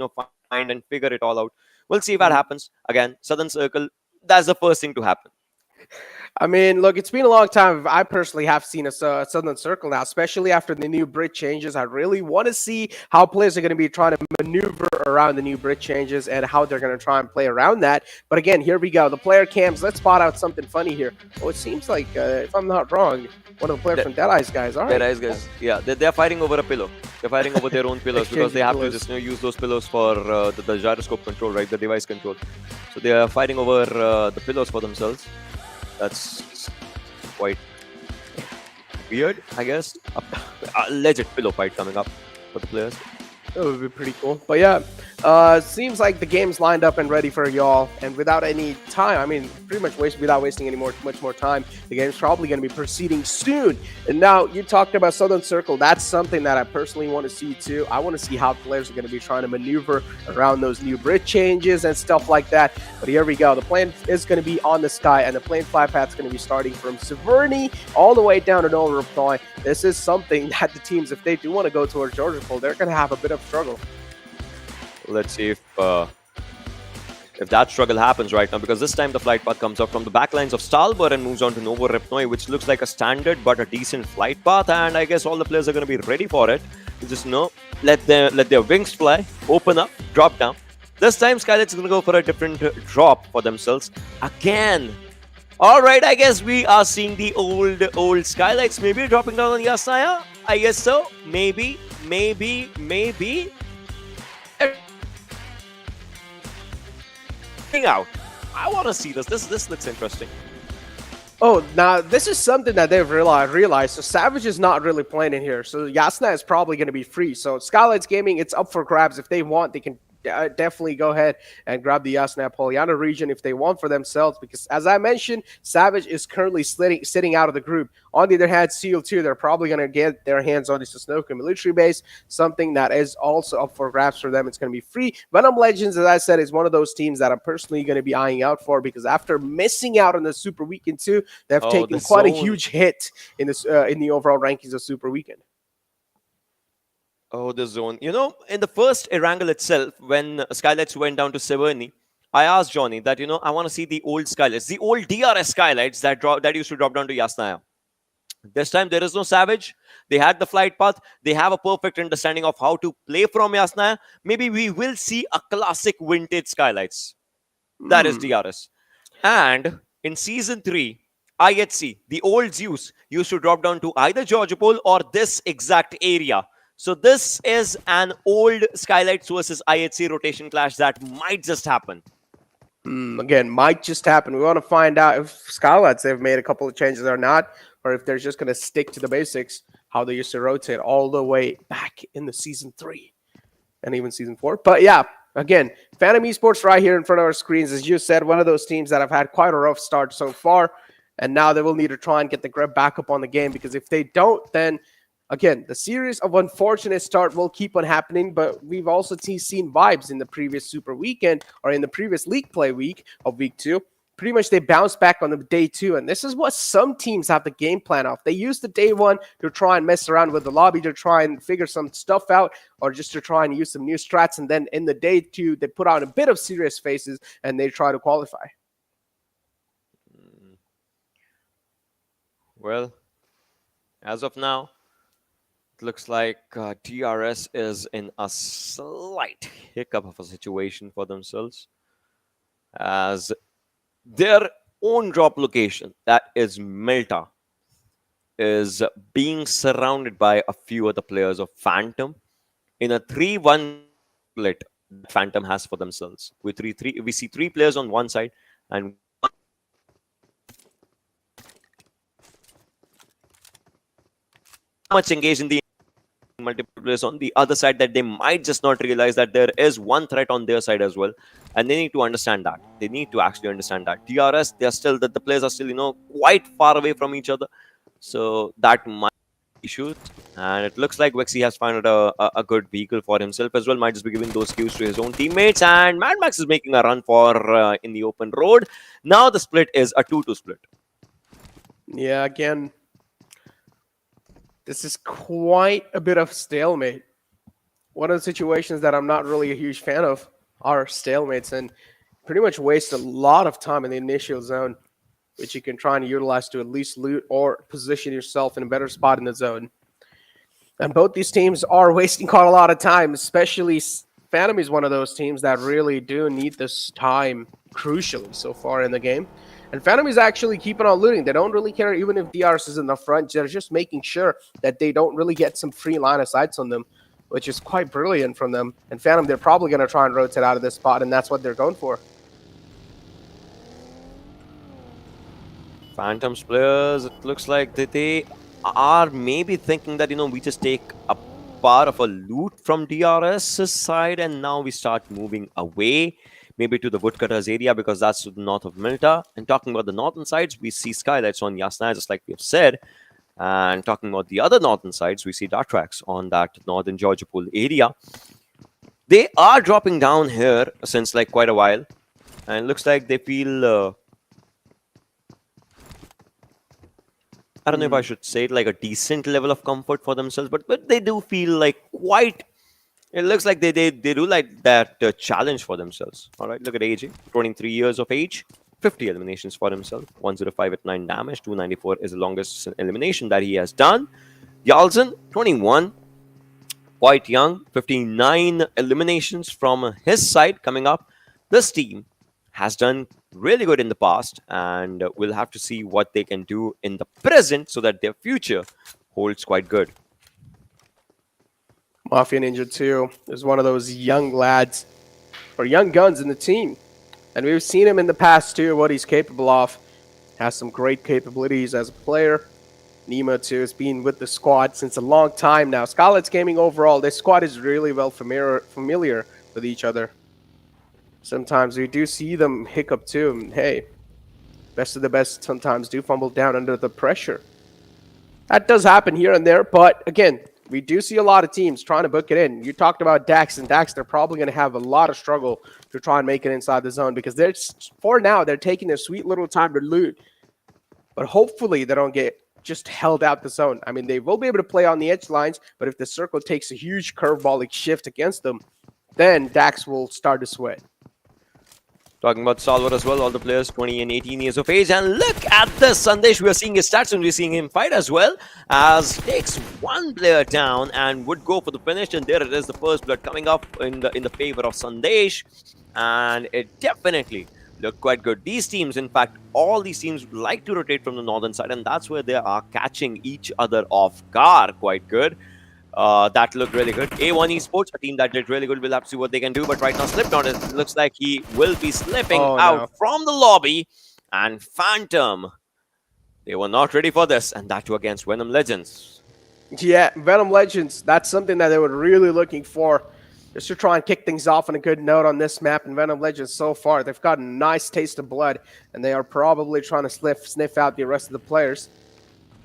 find and figure it all out. We'll see if that happens. Again, southern circle, that's the first thing to happen. I mean, look, it's been a long time. I personally have seen a southern circle now, especially after the new bridge changes. I really want to see how players are going to be trying to maneuver around the new bridge changes and how they're going to try and play around that. But again, here we go. The player cams. Let's spot out something funny here. Oh, it seems like, if I'm not wrong, one of the players from Deadeyes Guys. All right. Deadeyes Guys. Yeah, they're fighting over a pillow. They're fighting over their own pillows because they have to just use those pillows for the gyroscope control, right? The device control. So they are fighting over the pillows for themselves. That's quite weird, I guess. A legit pillow fight coming up for the players. That would be pretty cool. But yeah, seems like the game's lined up and ready for y'all. And without any time, I mean, pretty much without wasting much more time, the game's probably going to be proceeding soon. And now you talked about Southern Circle. That's something that I personally want to see too. I want to see how players are going to be trying to maneuver around those new bridge changes and stuff like that. But here we go. The plane is going to be on the sky, and the plane fly path is going to be starting from Severny all the way down to No Reply. This is something that the teams, if they do want to go towards Georgia Pole, they're going to have a bit of struggle. Let's see if that struggle happens right now, because this time the flight path comes up from the backlines of Stalwart and moves on to Novo Repnoi, which looks like a standard but a decent flight path, and I guess all the players are going to be ready for it. You just let their wings fly, open up, drop down. This time Skylightz is going to go for a different drop for themselves again. All right, I guess we are seeing the old Skylightz maybe dropping down on Yasnaya. I guess so. Maybe. Out. I want to see this. This looks interesting. Oh, now this is something that they've realized. So Savage is not really playing in here. So Yasna is probably going to be free. So Skylightz Gaming, it's up for grabs. If they want, they can definitely go ahead and grab the Yasna Poliana region if they want for themselves, because as I mentioned, Savage is currently sitting out of the group. On the other hand, Seal 2, they're probably going to get their hands on the Sosnoka military base, something that is also up for grabs for them. It's going to be free. Venom Legends, as I said, is one of those teams that I'm personally going to be eyeing out for, because after missing out on the Super Weekend 2, they've taken quite a huge hit in the overall rankings of Super Weekend. Oh, the zone. In the first Erangel itself, when Skylightz went down to Severny, I asked Johnny that, I want to see the old Skylightz, the old DRS Skylightz that used to drop down to Yasnaya. This time, there is no Savage. They had the flight path. They have a perfect understanding of how to play from Yasnaya. Maybe we will see a classic vintage Skylightz. That is DRS. And in Season 3, IHC, the old Zeus, used to drop down to either Georgopol or this exact area. So this is an old Skylightz versus IHC rotation clash that might just happen. Again, might just happen. We want to find out if Skylightz, they've made a couple of changes or not, or if they're just going to stick to the basics, how they used to rotate all the way back in the Season 3 and even Season 4. But yeah, again, Venom Esports right here in front of our screens, as you said, one of those teams that have had quite a rough start so far, and now they will need to try and get the grip back up on the game, because if they don't, then again, the series of unfortunate start will keep on happening, but we've also seen vibes in the previous Super Weekend, or in the previous League Play week of Week 2. pretty much they bounce back on the day 2. And this is what some teams have the game plan of. They use the day 1 to try and mess around with the lobby, to try and figure some stuff out, or just to try and use some new strats. And then in the day 2, they put on a bit of serious faces and they try to qualify. Well, as of now, it looks like DRS is in a slight hiccup of a situation for themselves, as their own drop location, that is Melta, is being surrounded by a few other players of Phantom in a 3-1 split that Phantom has for themselves. With we see 3 players on one side and much engaged in the multiple players on the other side that they might just not realize that there is one threat on their side as well, and they need to understand that. They need to actually understand that DRS, they are still, that the players are still, you know, quite far away from each other, so that might be issues. And it looks like Vexy has found a good vehicle for himself as well, might just be giving those cues to his own teammates, and Mad Max is making a run for in the open road. Now the split is a 2-2 split. Yeah, again, this is quite a bit of stalemate. One of the situations that I'm not really a huge fan of are stalemates, and pretty much waste a lot of time in the initial zone, which you can try and utilize to at least loot or position yourself in a better spot in the zone. And both these teams are wasting quite a lot of time, especially Phantom is one of those teams that really do need this time crucially so far in the game. And Phantom is actually keeping on looting. They don't really care even if DRS is in the front. They're just making sure that they don't really get some free line of sights on them, which is quite brilliant from them. And Phantom, they're probably going to try and rotate out of this spot, and that's what they're going for. Phantom's players, it looks like that they are maybe thinking that, you know, we just take a part of a loot from DRS's side and now we start moving away, maybe to the Woodcutters area, because that's to the north of Milta. And talking about the northern sides, we see Skylightz on Yasna, just like we have said. And talking about the other northern sides, we see Atrax on that northern Georgia Pool area. They are dropping down here since like quite a while. And it looks like they feel... I don't know if I should say it, like a decent level of comfort for themselves, but they do feel like quite... It looks like they do like that challenge for themselves. All right, look at AJ, 23 years of age, 50 eliminations for himself, 105 at 9 damage, 294 is the longest elimination that he has done. Yalzen, 21, quite young, 59 eliminations from his side coming up. This team has done really good in the past, and we'll have to see what they can do in the present so that their future holds quite good. Mafia Ninja 2 is one of those young lads, or young guns in the team. And we've seen him in the past too, what he's capable of. Has some great capabilities as a player. Nemo too has been with the squad since a long time now. Skylightz Gaming overall, this squad is really well familiar with each other. Sometimes we do see them hiccup too. And hey, best of the best sometimes do fumble down under the pressure. That does happen here and there, but again, we do see a lot of teams trying to book it in. You talked about Dax, and Dax, they're probably going to have a lot of struggle to try and make it inside the zone because they're, for now, they're taking their sweet little time to loot. But hopefully they don't get just held out the zone. I mean, they will be able to play on the edge lines, but if the circle takes a huge curveball shift against them, then Dax will start to sweat. Talking about Stalwart as well, all the players 20 and 18 years of age. And look at this, Sandesh. We are seeing his stats and we're seeing him fight as well, as takes one player down and would go for the finish. And there it is, the first blood coming up in the favor of Sandesh. And it definitely looked quite good. These teams, in fact, all these teams like to rotate from the northern side, and that's where they are catching each other off guard quite good. That looked really good. A1 Esports, a team that did really good. We'll have to see what they can do. But right now, Slipknot, it looks like he will be slipping out from the lobby. And Phantom, they were not ready for this. And that too against Venom Legends. Yeah, Venom Legends, that's something that they were really looking for. Just to try and kick things off on a good note on this map. And Venom Legends, so far, they've got a nice taste of blood. And they are probably trying to sniff out the rest of the players.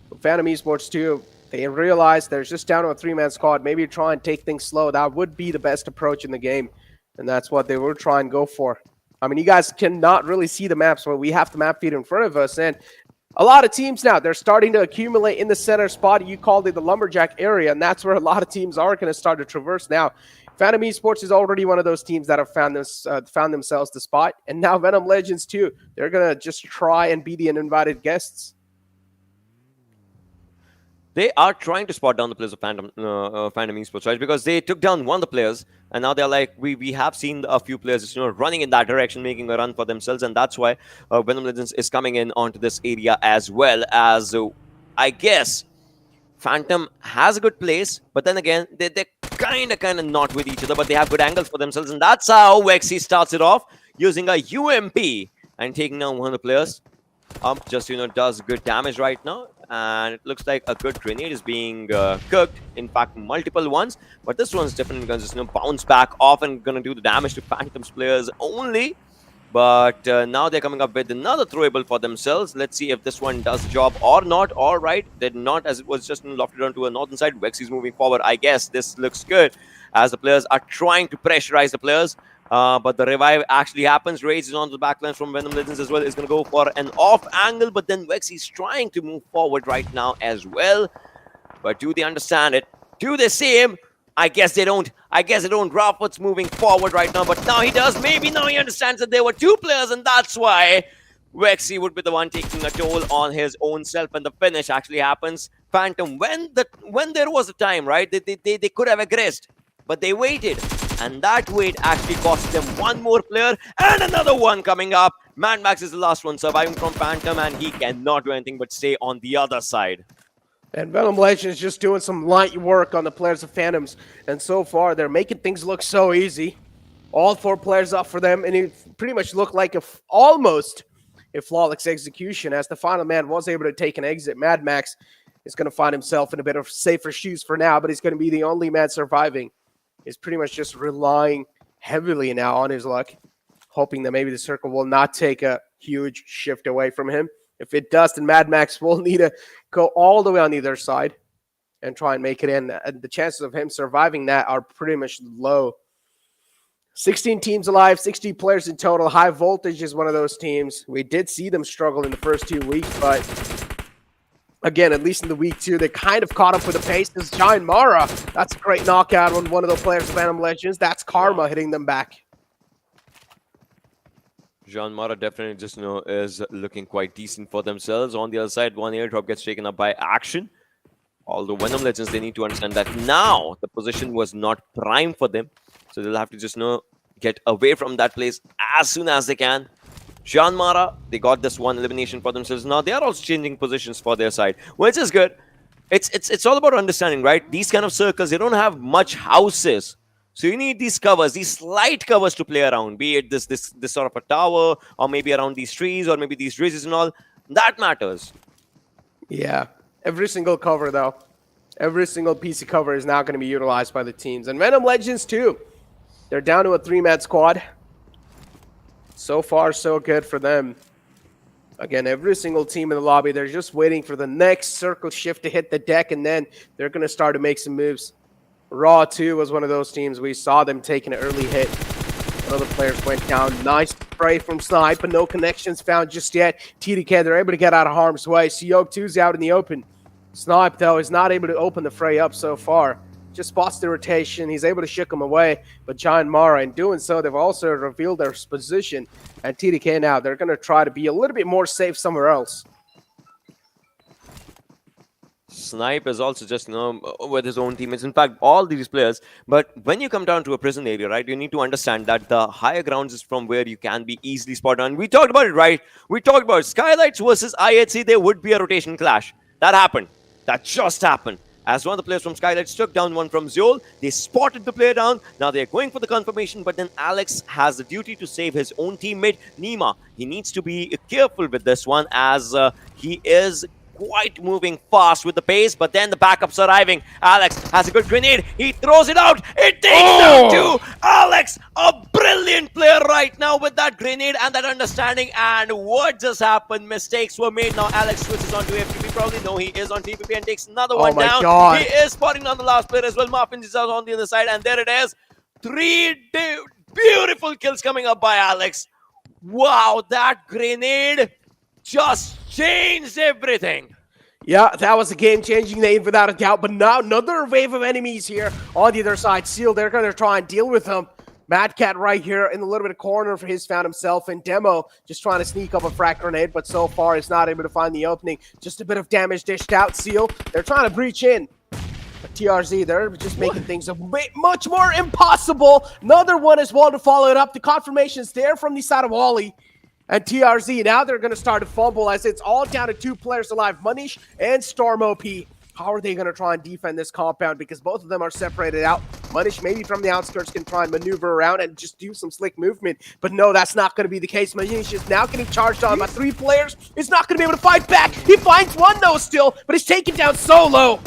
But Venom Esports, too, they realize they're just down to a three-man squad. Maybe try and take things slow. That would be the best approach in the game. And that's what they will try and go for. I mean, you guys cannot really see the maps, but we have the map feed in front of us. And a lot of teams now, they're starting to accumulate in the center spot. You called it the lumberjack area, and that's where a lot of teams are going to start to traverse now. Venom Esports is already one of those teams that have found themselves the spot. And now Venom Legends too. They're going to just try and be the uninvited guests. They are trying to spot down the players of Venom Esports, right? Because they took down one of the players, and now they're like, we have seen a few players, running in that direction, making a run for themselves, and that's why Venom Legends is coming in onto this area as well. As I guess Phantom has a good place, but then again, they're kind of not with each other, but they have good angles for themselves, and that's how Vexy starts it off using a UMP and taking down one of the players. Just does good damage right now, and it looks like a good grenade is being cooked. In fact, multiple ones, but this one's definitely going to just bounce back off and going to do the damage to Phantom's players only. But now they're coming up with another throwable for themselves. Let's see if this one does the job or not. All right, did not, as it was just lofted onto a northern side. Vexy's moving forward. I guess this looks good as the players are trying to pressurize the players. But the revive actually happens. Rage is on the backline from Venom Legends as well. Is going to go for an off angle, but then Vexy's trying to move forward right now as well. But do they understand it? Do they see him? I guess they don't. I guess they don't. Rafford's moving forward right now, but now he does. Maybe now he understands that there were two players, and that's why Vexy would be the one taking a toll on his own self, and the finish actually happens. Phantom, when there was a time, right? They could have aggressed, but they waited. And that wait actually cost them one more player and another one coming up. Mad Max is the last one surviving from Phantom, and he cannot do anything but stay on the other side. And Venom Legends just doing some light work on the players of Phantoms. And so far, they're making things look so easy. All four players up for them, and it pretty much looked like almost a flawless execution as the final man was able to take an exit. Mad Max is going to find himself in a bit of safer shoes for now, but he's going to be the only man surviving. He's pretty much just relying heavily now on his luck, hoping that maybe the circle will not take a huge shift away from him. If it does, then Mad Max will need to go all the way on either side and try and make it in. The chances of him surviving that are pretty much low. 16 teams alive, 60 players in total. High Voltage is one of those teams. We did see them struggle in the first 2 weeks, but again, at least in the week 2, they kind of caught up with the pace. This is JyanMaara. That's a great knockout on one of the players of Venom Legends. That's Karma hitting them back. JyanMaara definitely just is looking quite decent for themselves. On the other side, one airdrop gets taken up by Action. Although Venom Legends, they need to understand that now the position was not prime for them. So they'll have to just get away from that place as soon as they can. JyanMaara, they got this one elimination for themselves. Now they are also changing positions for their side, which is good. It's all about understanding, right? These kind of circles, they don't have much houses. So you need these covers, these slight covers to play around, be it this sort of a tower, or maybe around these trees, or maybe these ridges and all. That matters. Yeah, every single cover, though. Every single piece of cover is now going to be utilized by the teams. And Venom Legends, too. They're down to a 3-man squad. So far, so good for them. Again, every single team in the lobby, they're just waiting for the next circle shift to hit the deck, and then they're going to start to make some moves. Raw, too, was one of those teams. We saw them taking an early hit. One of the players went down. Nice spray from Snipe, but no connections found just yet. TDK, they're able to get out of harm's way. Seok 2's out in the open. Snipe, though, is not able to open the fray up so far. Just spots the rotation. He's able to shook him away. But JyanMaara, in doing so, they've also revealed their position. And TDK now, they're going to try to be a little bit more safe somewhere else. Snipe is also just, with his own teammates. In fact, all these players. But when you come down to a prison area, right, you need to understand that the higher grounds is from where you can be easily spotted. And we talked about it, right? We talked about Skylightz versus IHC. There would be a rotation clash. That happened. That just happened. As one of the players from Skylightz took down one from Zol, they spotted the player down. Now they're going for the confirmation, but then Alex has the duty to save his own teammate, Nima. He needs to be careful with this one as he is quite moving fast with the pace, but then the backup's arriving. Alex has a good grenade. He throws it out. It takes down two. Alex, a brilliant player right now with that grenade and that understanding. And what just happened? Mistakes were made. Now Alex switches on to FTP. Probably no, he is on TPP and takes another one down. God. He is spotting on the last player as well. Muffins is out on the other side, and there it is. 3 beautiful kills coming up by Alex. Wow, that grenade just changed everything. Yeah, that was a game-changing nade without a doubt, but now another wave of enemies here on the other side. Seal, they're going to try and deal with them. Mad Cat right here in a little bit of corner for his found himself, and Demo just trying to sneak up a frag grenade, but so far is not able to find the opening. Just a bit of damage dished out. Seal, they're trying to breach in. But TRZ, they're just making things a bit much more impossible. Another one as well to follow it up. The confirmation's there from the side of Wally. And TRZ, now they're going to start to fumble as it's all down to 2 players alive, Manish and Storm OP. How are they going to try and defend this compound? Because both of them are separated out. Manish maybe from the outskirts can try and maneuver around and just do some slick movement. But no, that's not going to be the case. Manish is now getting charged on by 3 players. He's not going to be able to fight back. He finds one though still, but he's taken down solo.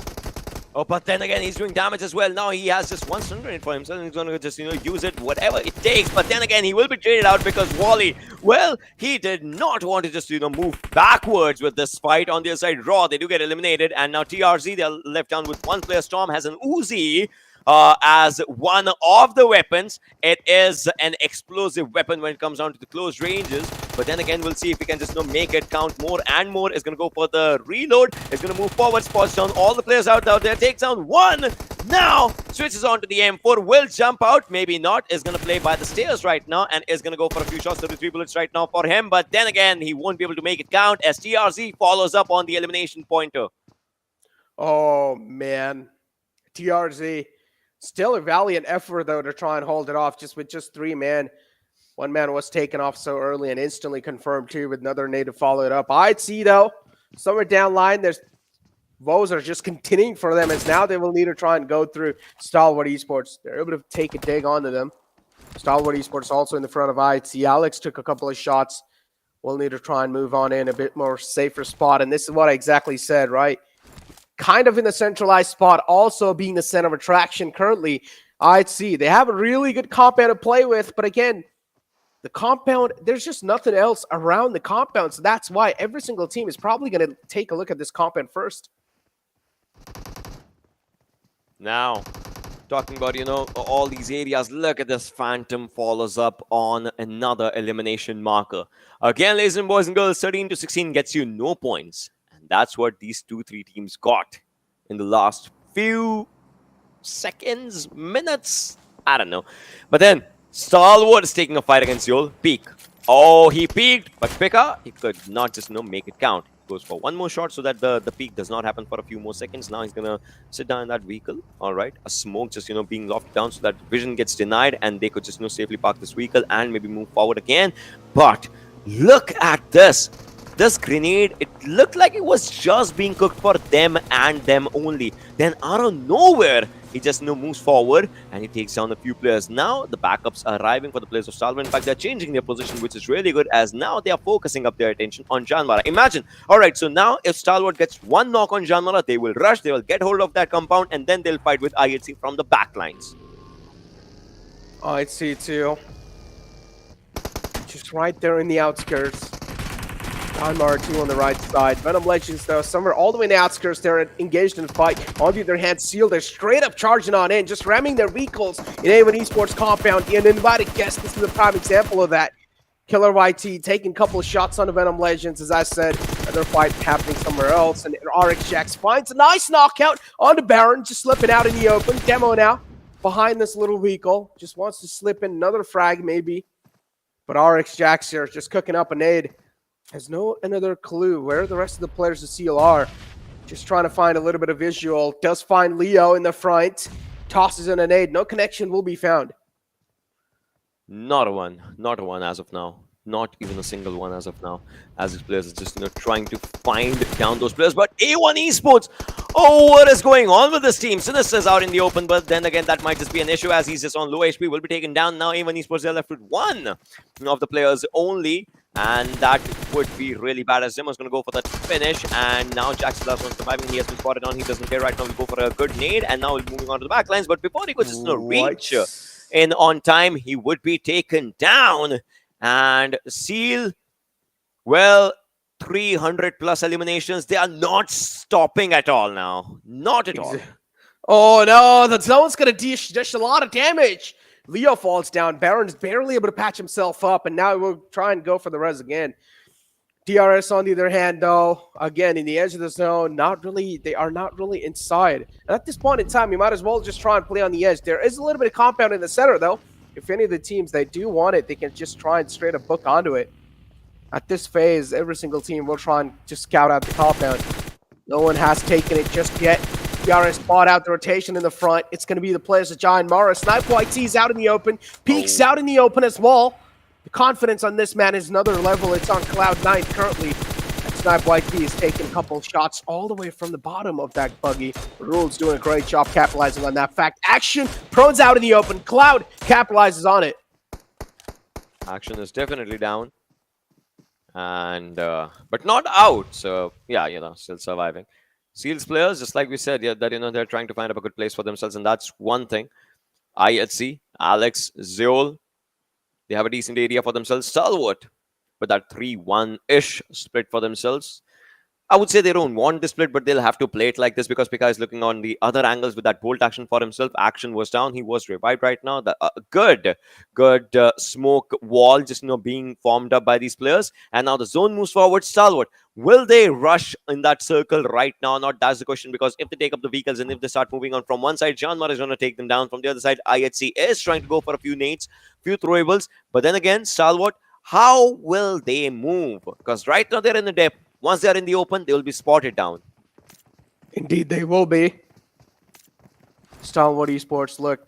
Oh, but then again, he's doing damage as well. Now he has just one stun grenade for himself, and he's going to just, use it, whatever it takes. But then again, he will be traded out because Wally, well, he did not want to just, move backwards with this fight. On the other side, Raw, they do get eliminated. And now TRZ, they're left down with 1 player. Storm has an Uzi as one of the weapons. It is an explosive weapon when it comes down to the close ranges. But then again, we'll see if we can just make it count more and more. Is going to go for the reload. It's going to move forward, spots down all the players out there. Takes down 1. Now switches on to the M4. Will jump out. Maybe not. Is going to play by the stairs right now and is going to go for a few shots. 33 bullets right now for him. But then again, he won't be able to make it count as TRZ follows up on the elimination pointer. Oh, man. TRZ. Still a valiant effort, though, to try and hold it off just with just 3 men. 1 man was taken off so early and instantly confirmed, too, with another nade to follow it up. I'd see, though, somewhere down line, there's woes are just continuing for them as now they will need to try and go through Stalwart Esports. They're able to take a dig onto them. Stalwart Esports also in the front of IC. Alex took a couple of shots. We'll need to try and move on in a bit more safer spot. And this is what I exactly said, right? Kind of in the centralized spot, also being the center of attraction currently. I'd see. They have a really good compound to play with, but again, the compound, there's just nothing else around the compound. So that's why every single team is probably going to take a look at this compound first. Now, talking about, all these areas, look at this Phantom follows up on another elimination marker. Again, ladies and boys and girls, 13-16 gets you no points. And that's what these 2-3 teams got in the last few seconds, minutes, I don't know. But then, Stalwart is taking a fight against Yol. Peek. Oh, he peeked, but Pika, he could not just, make it count. Goes for 1 more shot so that the peak does not happen for a few more seconds. Now he's gonna sit down in that vehicle. All right, a smoke just being lofted down so that vision gets denied and they could just safely park this vehicle and maybe move forward again. But look at this grenade. It looked like it was just being cooked for them and them only. Then out of nowhere, he just moves forward and he takes down a few players. Now the backups are arriving for the players of Stalwart. In fact, they're changing their position, which is really good, as now they are focusing up their attention on JyanMaara. Imagine, all right, so now if Stalwart gets 1 knock on JyanMaara, they will rush, they will get hold of that compound, and then they'll fight with IHC from the back lines. IHC too. Just right there in the outskirts. JyanMaara 2 on the right side. Venom Legends, though, somewhere all the way in the outskirts, they're engaged in a fight. On the other hand, Seal, they're straight up charging on in, just ramming their vehicles in A1 Esports compound. And invited guest, this is a prime example of that. Killer YT taking a couple of shots on the Venom Legends, as I said. Another fight happening somewhere else. And RX Jax finds a nice knockout on the Baron, just slipping out in the open. Demo now behind this little vehicle. Just wants to slip in another frag, maybe. But RX Jax here just cooking up a nade. Has no another clue where the rest of the players of Seal are. Just trying to find a little bit of visual. Does find Leo in the front. Tosses in a nade. No connection will be found. Not a one as of now. Not even a single one as of now. As these players are just trying to find down those players. But A1 Esports, oh, what is going on with this team? Sinister is out in the open, but then again, that might just be an issue as he's just on low HP. Will be taken down now. A1 Esports, they're left with 1 of the players only. And that would be really bad as Zimmer's going to go for that finish. And now Jackson last one surviving. He has been spotted on. He doesn't care right now. He'll go for a good nade. And now he's moving on to the back lines. But before he could just reach in on time, he would be taken down. And Seal, well, 300 plus eliminations. They are not stopping at all now. Not at all. Oh, no. The zone's going to dish a lot of damage. Leo falls down. Baron's barely able to patch himself up, and now we'll try and go for the res again. DRS, on the other hand, though, again, in the edge of the zone, they are not really inside. And at this point in time, you might as well just try and play on the edge. There is a little bit of compound in the center, though. If any of the teams, they do want it, they can just try and straight up book onto it. At this phase, every single team will try and just scout out the compound. No one has taken it just yet. DRS spot out the rotation in the front. It's going to be the players of JyanMaara. Snipe YT's out in the open. Peek's out in the open as well. The confidence on this man is another level. It's on cloud 9 currently. And Snipe YT is taking a couple shots all the way from the bottom of that buggy. Rule's doing a great job capitalizing on that fact. Action, Prone's out in the open. Cloud capitalizes on it. Action is definitely down. And but not out. So yeah, still surviving. Seals players, just like we said, that they're trying to find up a good place for themselves, and that's one thing. IHC, Alex, Zeol, they have a decent area for themselves. Stalwart, with that 3-1-ish split for themselves. I would say they don't want this split, but they'll have to play it like this because Pika is looking on the other angles with that bolt action for himself. Action was down. He was revived right now. The, good smoke wall just being formed up by these players. And now the zone moves forward. Stalwart, will they rush in that circle right now? Not that's the question, because if they take up the vehicles and if they start moving on from one side, JyanMaara is going to take them down. From the other side, IHC is trying to go for a few nades, few throwables. But then again, Stalwart, how will they move? Because right now they're in the depth. Once they're in the open, they will be spotted down. Indeed, they will be. Stalwart Esports, look,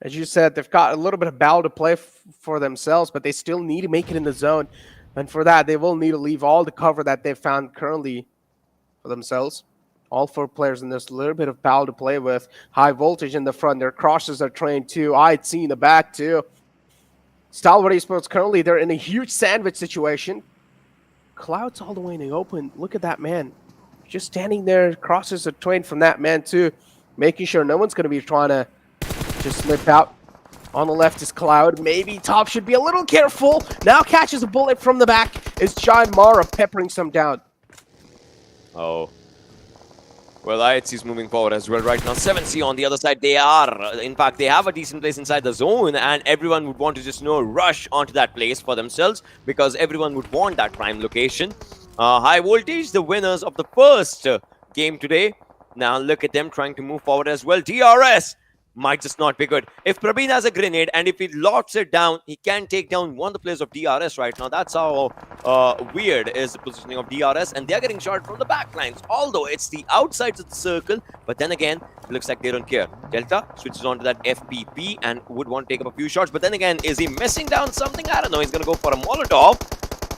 as you said, they've got a little bit of battle to play for themselves, but they still need to make it in the zone. And for that, they will need to leave all the cover that they've found currently for themselves. All 4 players in this, little bit of battle to play with. High voltage in the front. Their crosses are trained too. IHC in the back too. Stalwart Esports currently, they're in a huge sandwich situation. Cloud's all the way in the open. Look at that man. Just standing there. Crosses are trained from that man too. Making sure no one's going to be trying to just slip out. On the left is Cloud. Maybe Top should be a little careful. Now catches a bullet from the back. Is JyanMaara peppering some down. Oh. Well, IHC is moving forward as well right now. 7C on the other side. They are. In fact, they have a decent place inside the zone, and everyone would want to just rush onto that place for themselves because everyone would want that prime location. High voltage, the winners of the first game today. Now look at them trying to move forward as well. DRS might just not be good. If Praveen has a grenade and if he locks it down, he can take down one of the players of DRS right now. That's how weird is the positioning of DRS, and they're getting shot from the back lines. Although it's the outsides of the circle, but then again, it looks like they don't care. Delta switches on to that FPP and would want to take up a few shots, but then again, is he missing down something? I don't know. He's going to go for a Molotov.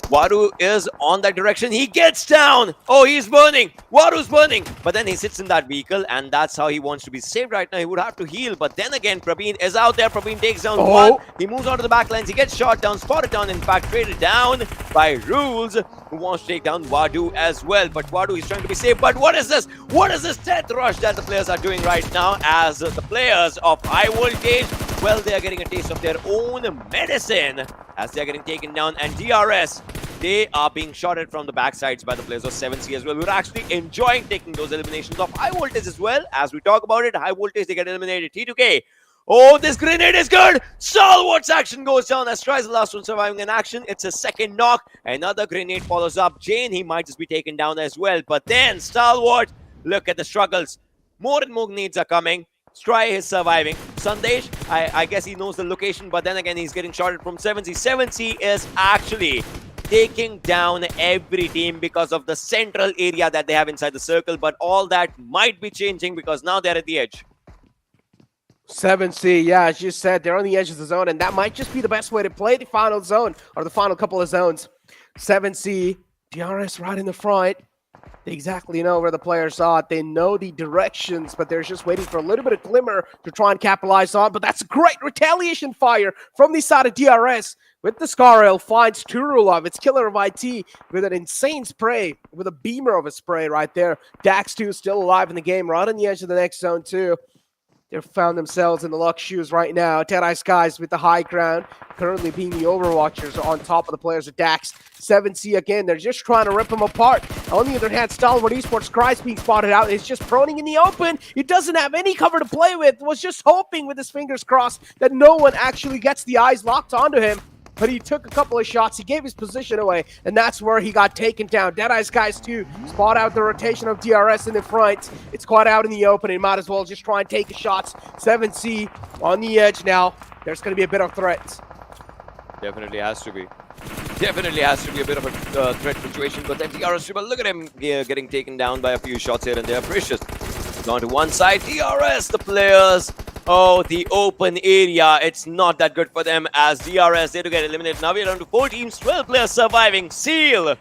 Waru is on that direction. He gets down. Oh, he's burning. Waru's burning. But then he sits in that vehicle, and that's how he wants to be saved right now. He would have to heal. But then again, Praveen is out there. Praveen takes down one. He moves on to the back lines. He gets shot down, spotted down. In fact, traded down by Rules, who wants to take down Wadu as well. But Wadu is trying to be safe. But what is this? What is this death rush that the players are doing right now as the players of High Voltage, well, they are getting a taste of their own medicine as they are getting taken down. And DRS, they are being shotted from the backsides by the players of 7C as well. We're actually enjoying taking those eliminations of High Voltage as well. As we talk about it, High Voltage, they get eliminated. T2K. Oh, this grenade is good. Stalwart's action goes down as tries the last one surviving in action. It's a second knock. Another grenade follows up. Jane, he might just be taken down as well. But then Stalwart, look at the struggles. More and more grenades are coming. Stry is surviving. Sandesh, I guess he knows the location, but then again, he's getting shotted from 7C. 7C is actually taking down every team because of the central area that they have inside the circle, but all that might be changing because now they're at the edge. 7C, yeah, as you said, they're on the edge of the zone, and that might just be the best way to play the final zone, or the final couple of zones. 7C, DRS right in the front. They exactly know where the players are. They know the directions, but they're just waiting for a little bit of glimmer to try and capitalize on. But that's a great retaliation fire from the side of DRS. With the Scarrail, finds Turulov. It's Killer of IT with an insane spray, with a beamer of a spray right there. Dax 2 still alive in the game, right on the edge of the next zone too. They found themselves in the luck shoes right now. Deadeyes Guys with the high ground, currently being the Overwatchers on top of the players of Dax. 7C again, they're just trying to rip them apart. On the other hand, Stalwart Esports, Christ being spotted out, is just proning in the open. He doesn't have any cover to play with, was just hoping with his fingers crossed that no one actually gets the eyes locked onto him. But he took a couple of shots, he gave his position away, and that's where he got taken down. Deadeyes Guys too spot out the rotation of DRS in the front. It's quite out in the open, and might as well just try and take his shots. 7C on the edge now. There's going to be a bit of threat. Definitely has to be. Definitely has to be a bit of a threat situation, but then DRS, look at him getting taken down by a few shots here and there. Precious gone to one side. DRS, the players. Oh, the open area. It's not that good for them as DRS, they do get eliminated. Now we're down to 4 teams, 12 players surviving. Seal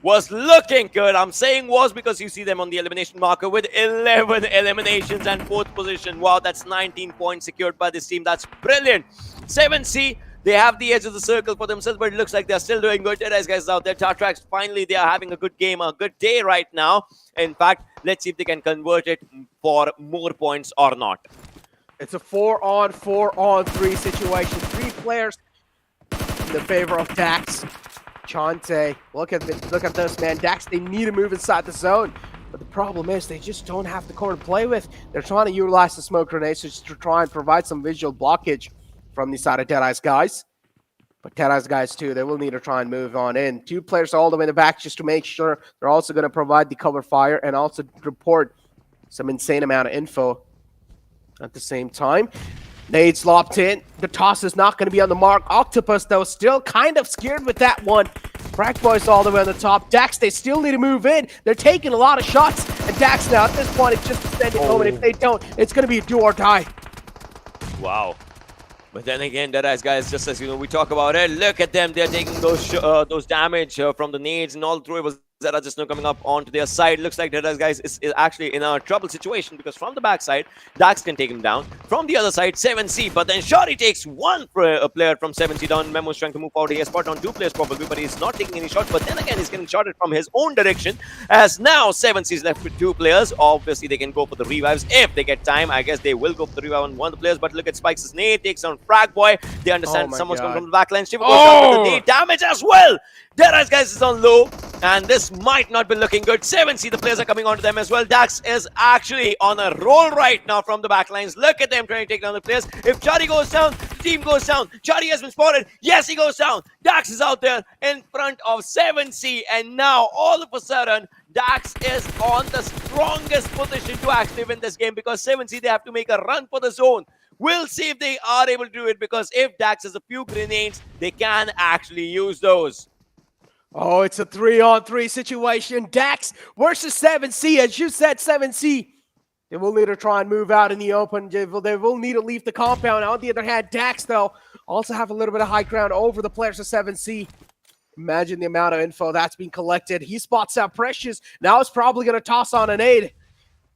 was looking good. I'm saying was because you see them on the elimination marker with 11 eliminations and 4th position. Wow, that's 19 points secured by this team. That's brilliant. 7C, they have the edge of the circle for themselves, but it looks like they're still doing good. Deadeyes Guys out there. Atrax, finally, they are having a good game, a good day right now. In fact, let's see if they can convert it for more points or not. It's a 4-on-4-on-3 situation. 3 players in the favor of Dax. Chante, look at this, man. Dax, they need to move inside the zone. But the problem is they just don't have the core to play with. They're trying to utilize the smoke grenades just to try and provide some visual blockage from the side of Deadeyes Guys. But Deadeyes Guys, too, they will need to try and move on in. 2 players all the way in the back just to make sure they're also going to provide the cover fire and also report some insane amount of info. At the same time, nades lopped in. The toss is not going to be on the mark. Octopus, though, still kind of scared with that one. Crack Boys all the way on the top. Dax, they still need to move in. They're taking a lot of shots. And Dax now, at this point, it's just a standing moment. If they don't, it's going to be a do or die. Wow. But then again, Deadeyes Guys, just as we talk about it, look at them. They're taking those damage from the nades and all through. It was that are just now coming up onto their side. Looks like Deadeyes Guys is actually in a trouble situation because from the backside, Dax can take him down. From the other side, 7C, but then Shorty takes one player from 7C down. Memo's trying to move forward. He has spot on 2 players probably, but he's not taking any shots. But then again, he's getting shotted from his own direction as now 7C is left with 2 players. Obviously, they can go for the revives if they get time. I guess they will go for the revive on one of the players, but look at Spikes' nade, takes on Frag Boy. They understand someone's coming from the backline. Shiva goes down with the nade damage as well. Deadeyes Guys is on low, and this might not be looking good. 7C, the players are coming onto them as well. Dax is actually on a roll right now from the backlines. Look at them trying to take down the players. If Chari goes down, the team goes down. Chari has been spotted. Yes, he goes down. Dax is out there in front of 7C, and now all of a sudden, Dax is on the strongest position to actually win this game because 7C, they have to make a run for the zone. We'll see if they are able to do it because if Dax has a few grenades, they can actually use those. Oh, it's a 3-on-3 situation. Dax versus 7C. As you said, 7C, they will need to try and move out in the open. They will need to leave the compound. On the other hand, Dax, though, also have a little bit of high ground over the players of 7C. Imagine the amount of info that's being collected. He spots out Precious. Now it's probably going to toss on an aid.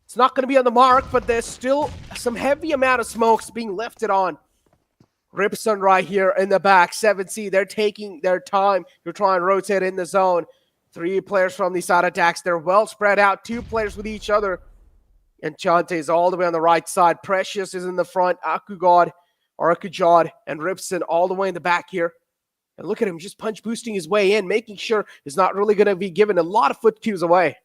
It's not going to be on the mark, but there's still some heavy amount of smokes being lifted on. Ripson right here in the back. 7C, they're taking their time to try and rotate in the zone. 3 players from the side of Dax. They're well spread out. 2 players with each other. And Chante is all the way on the right side. Precious is in the front. Akujod, and Ripson all the way in the back here. And look at him just punch boosting his way in, making sure he's not really going to be giving a lot of foot cues away.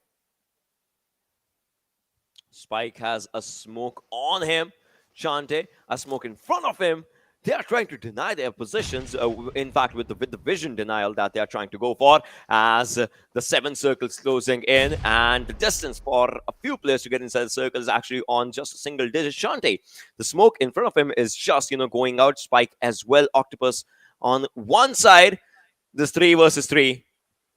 Spike has a smoke on him. Chante, a smoke in front of him. They are trying to deny their positions, in fact, with the vision denial that they are trying to go for as the 7 circles closing in and the distance for a few players to get inside the circle is actually on just a single digit. Chante, the smoke in front of him is just, going out. Spike as well. Octopus on one side. This 3 versus 3.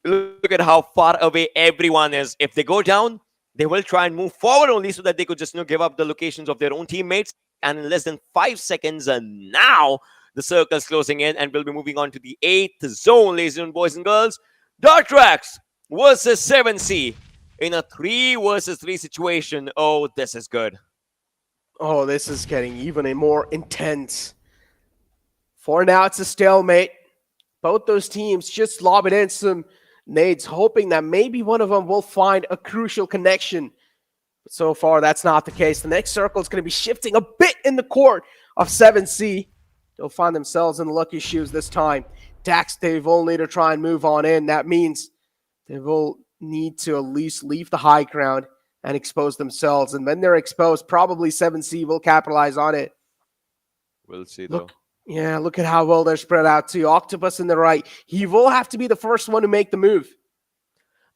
Look at how far away everyone is. If they go down, they will try and move forward only so that they could just give up the locations of their own teammates. And in less than 5 seconds, and now the circle's closing in, and we'll be moving on to the 8th zone, ladies and boys and girls. Atrax versus 7C in a 3 versus 3 situation. Oh, this is good. Oh, this is getting even more intense. For now, it's a stalemate. Both those teams just lobbing in some nades, hoping that maybe one of them will find a crucial connection. But so far, that's not the case. The next circle is going to be shifting a bit in the court of 7C. They'll find themselves in the lucky shoes this time. Dax, they will need to try and move on in. That means they will need to at least leave the high ground and expose themselves. And when they're exposed, probably 7C will capitalize on it. We'll see, though. Look at how well they're spread out too. Octopus in the right. He will have to be the first one to make the move.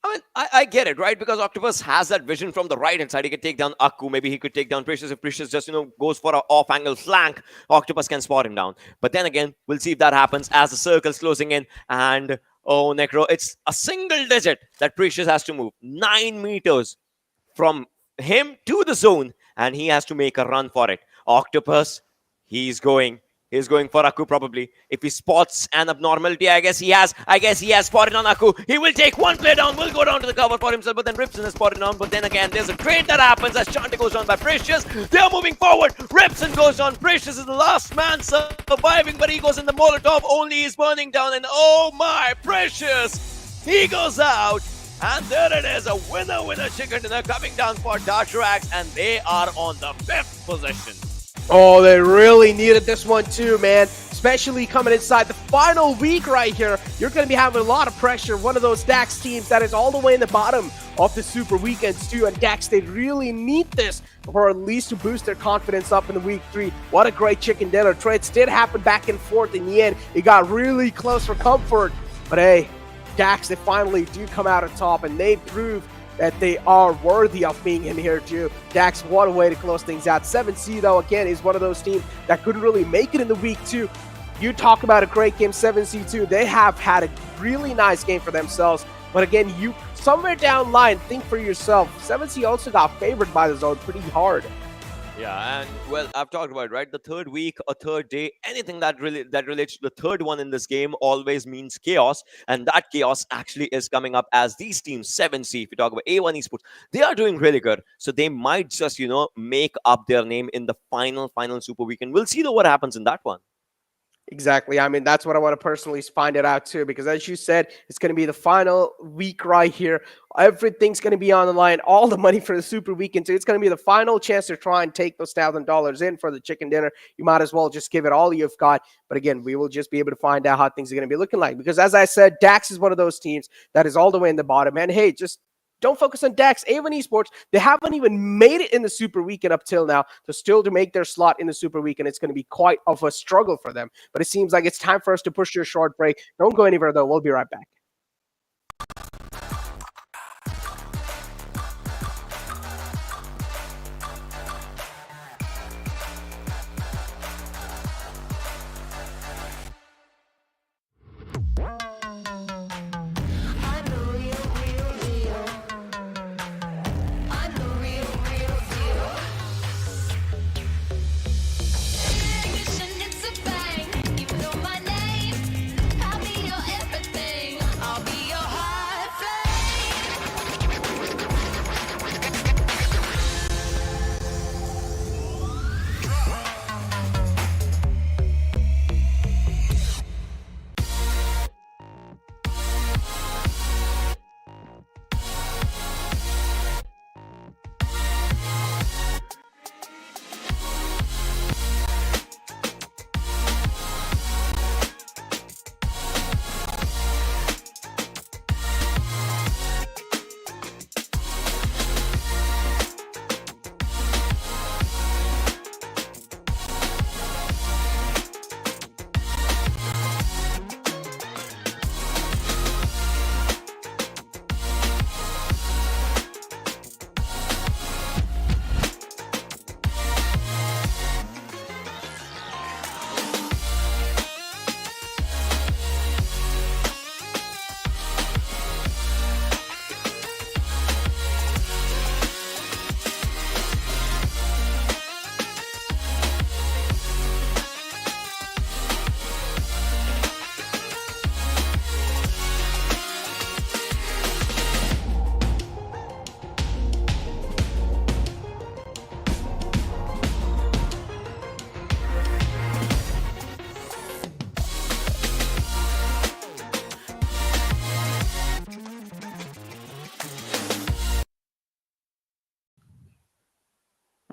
I mean, I get it, right? Because Octopus has that vision from the right hand side. He could take down Akku. Maybe he could take down Precious. If Precious just, goes for an off-angle flank, Octopus can spot him down. But then again, we'll see if that happens as the circle's closing in. And, oh, Necro, it's a single digit that Precious has to move. 9 meters from him to the zone. And he has to make a run for it. Octopus, he's going for Akku probably. If he spots an abnormality, I guess he has spotted on Akku. He will take one player down, will go down to the cover for himself, but then Ripson is spotted on. But then again, there's a trade that happens as Chante goes down by Precious. They are moving forward. Ripson goes down. Precious is the last man surviving, but he goes in the Molotov. Only he's burning down, and oh my, Precious! He goes out. And there it is, a winner chicken dinner coming down for Atrax, and they are on the 5th position. Oh, they really needed this one too, man. Especially coming inside the final week right here. You're going to be having a lot of pressure. One of those Dax teams that is all the way in the bottom of the Super Weekends too. And Dax, they really need this for at least to boost their confidence up in the week 3. What a great chicken dinner. Trades did happen back and forth in the end. It got really close for comfort. But hey, Dax, they finally do come out on top, and they prove that they are worthy of being in here too. Dax, what a way to close things out. 7C, though, again, is one of those teams that couldn't really make it in the week 2. You talk about a great game, 7C too. They have had a really nice game for themselves. But again, you somewhere down the line, think for yourself. 7C also got favored by the zone pretty hard. Yeah, and well, I've talked about it, right? The third week or third day, anything that relates to the third one in this game always means chaos, and that chaos actually is coming up as these teams, 7C, if you talk about A1 Esports, they are doing really good, so they might just, make up their name in the final Super Weekend. We'll see though what happens in that one. Exactly. I mean, that's what I want to personally find it out too, because as you said, it's going to be the final week right here. Everything's going to be on the line, all the money for the Super Weekend. So it's going to be the final chance to try and take those $1,000 in for the chicken dinner. You might as well just give it all you've got. But again, we will just be able to find out how things are going to be looking like, because as I said, Dax is one of those teams that is all the way in the bottom. And hey, just don't focus on Dax. A1 Esports, they haven't even made it in the Super Weekend up till now. So still to make their slot in the Super Weekend, it's going to be quite of a struggle for them. But it seems like it's time for us to push to a short break. Don't go anywhere, though. We'll be right back.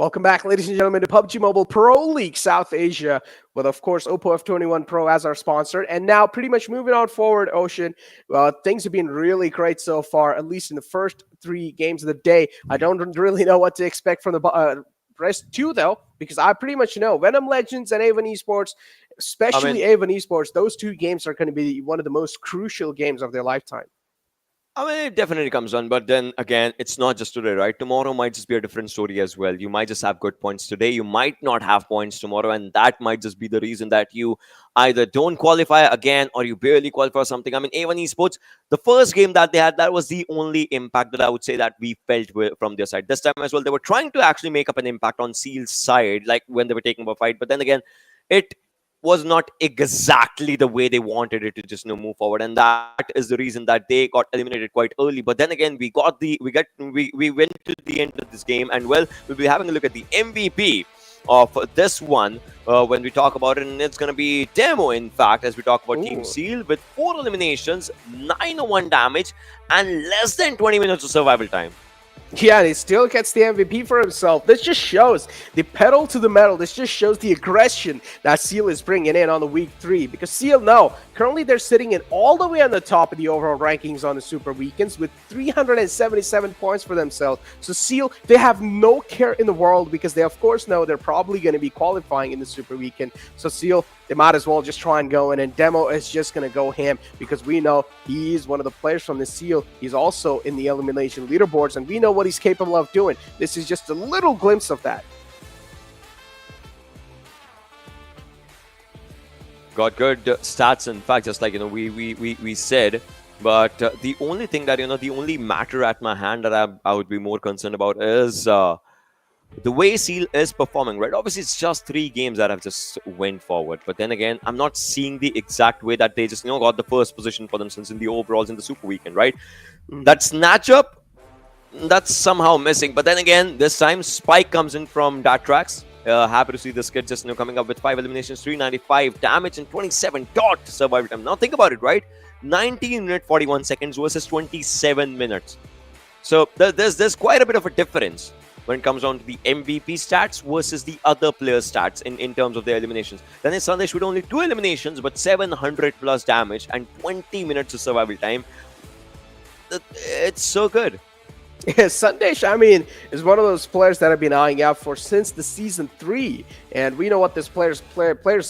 Welcome back, ladies and gentlemen, to PUBG Mobile Pro League South Asia, with, of course, Oppo F21 Pro as our sponsor. And now, pretty much moving on forward, Ocean, things have been really great so far, at least in the first 3 games of the day. I don't really know what to expect from the rest 2, though, because I pretty much know Venom Legends and Avon Esports, especially Avon Esports, those 2 games are going to be one of the most crucial games of their lifetime. I mean, it definitely comes on, but then again, it's not just today, right? Tomorrow might just be a different story as well. You might just have good points today. You might not have points tomorrow, and that might just be the reason that you either don't qualify again or you barely qualify for something. I mean, A1 Esports, the first game that they had, that was the only impact that I would say that we felt from their side. This time as well, they were trying to actually make up an impact on Seal's side, like when they were taking up a fight. But then again, it was not exactly the way they wanted it to just move forward, and that is the reason that they got eliminated quite early. But then again, we went to the end of this game, and well, we'll be having a look at the MVP of this one when we talk about it, and it's going to be Demo, in fact, as we talk about Team Seal, with 4 eliminations, 901 damage, and less than 20 minutes of survival time. Yeah, and he still gets the MVP for himself. This just shows the pedal to the metal. This just shows the aggression that Seal is bringing in on the week 3. Because Seal, no, currently they're sitting in all the way on the top of the overall rankings on the Super Weekends with 377 points for themselves. So Seal, they have no care in the world because they, of course, know they're probably going to be qualifying in the Super Weekend. So Seal, they might as well just try and go in, and Demo is just going to go ham because we know he's one of the players from the Seal. He's also in the elimination leaderboards, and we know what he's capable of doing. This is just a little glimpse of that. Got good stats, in fact, just like we said. But the only thing that the only matter at my hand that I would be more concerned about is the way Seal is performing, right? Obviously, it's just 3 games that have just went forward. But then again, I'm not seeing the exact way that they just, got the first position for themselves in the overalls in the Super Weekend, right? That snatch up, that's somehow missing. But then again, this time, Spike comes in from Atrax. Happy to see this kid just, coming up with 5 eliminations, 395 damage, and 27 dot survival time. Now, think about it, right? 19 minutes, 41 seconds versus 27 minutes. So, there's quite a bit of a difference when it comes down to the MVP stats versus the other players' stats in terms of their eliminations. Then it's Sandesh with only 2 eliminations, but 700 plus damage and 20 minutes of survival time. It's so good. Yeah, Sandesh, I mean, is one of those players that I've been eyeing out for since the Season 3. And we know what this player's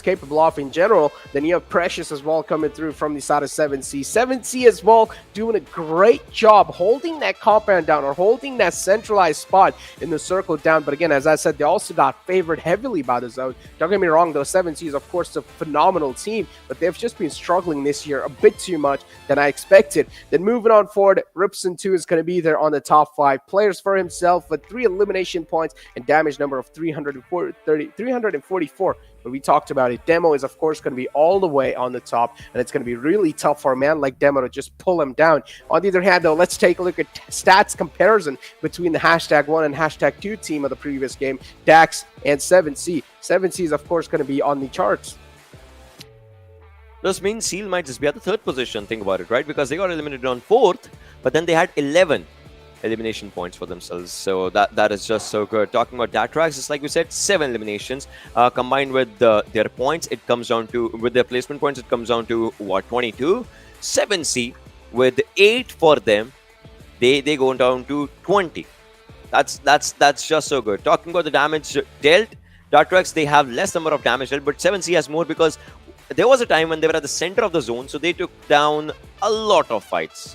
capable of in general. Then you have Precious as well coming through from the side of 7C. 7C as well doing a great job holding that compound down or holding that centralized spot in the circle down. But again, as I said, they also got favored heavily by the zone. Don't get me wrong, though. 7C is, of course, a phenomenal team. But they've just been struggling this year a bit too much than I expected. Then moving on forward, Ripson 2 is going to be there on the top 5 players for himself with 3 elimination points and damage number of 344. But we talked about it. Demo is, of course, going to be all the way on the top, and it's going to be really tough for a man like Demo to just pull him down. On the other hand, though, let's take a look at stats comparison between the #1 and #2 team of the previous game, Dax and 7C. 7C is, of course, going to be on the charts. This means Seal might just be at the 3rd position, think about it, right? Because they got eliminated on 4th, but then they had 11 elimination points for themselves. So that is just so good. Talking about Atrax, just like we said, 7 eliminations. Combined with their points, it comes down to, with their placement points, it comes down to, what, 22? 7C, with 8 for them, they go down to 20. That's just so good. Talking about the damage dealt, Atrax, they have less number of damage dealt, but 7C has more because there was a time when they were at the center of the zone, so they took down a lot of fights.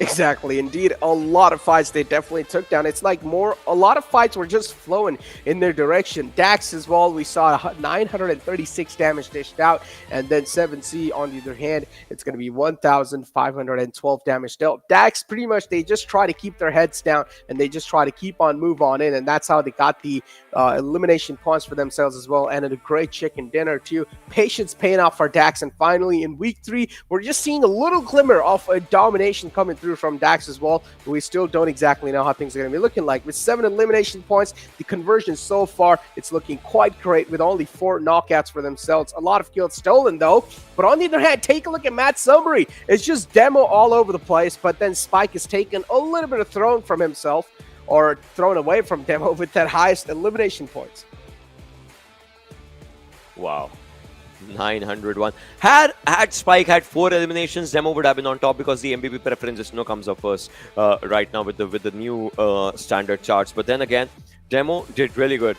Exactly. Indeed, a lot of fights they definitely took down. It's like a lot of fights were just flowing in their direction. Dax as well, we saw 936 damage dished out. And then 7C, on the other hand, it's going to be 1,512 damage dealt. Dax, pretty much, they just try to keep their heads down and they just try to keep on move on in. And that's how they got the elimination points for themselves as well. And a great chicken dinner too. Patience paying off for Dax. And finally, in week 3, we're just seeing a little glimmer of a domination coming through from Dax as well. But we still don't exactly know how things are going to be looking like. With 7 elimination points, the conversion so far, it's looking quite great with only 4 knockouts for themselves. A lot of kills stolen though. But on the other hand, take a look at Matt's summary. It's just Demo all over the place, but then Spike has taken a little bit of throne from himself. or thrown away from Demo with that highest elimination points. Wow. 901. Had Spike had 4 eliminations, Demo would have been on top because the MVP preference just comes up first right now with the new standard charts. But then again, Demo did really good.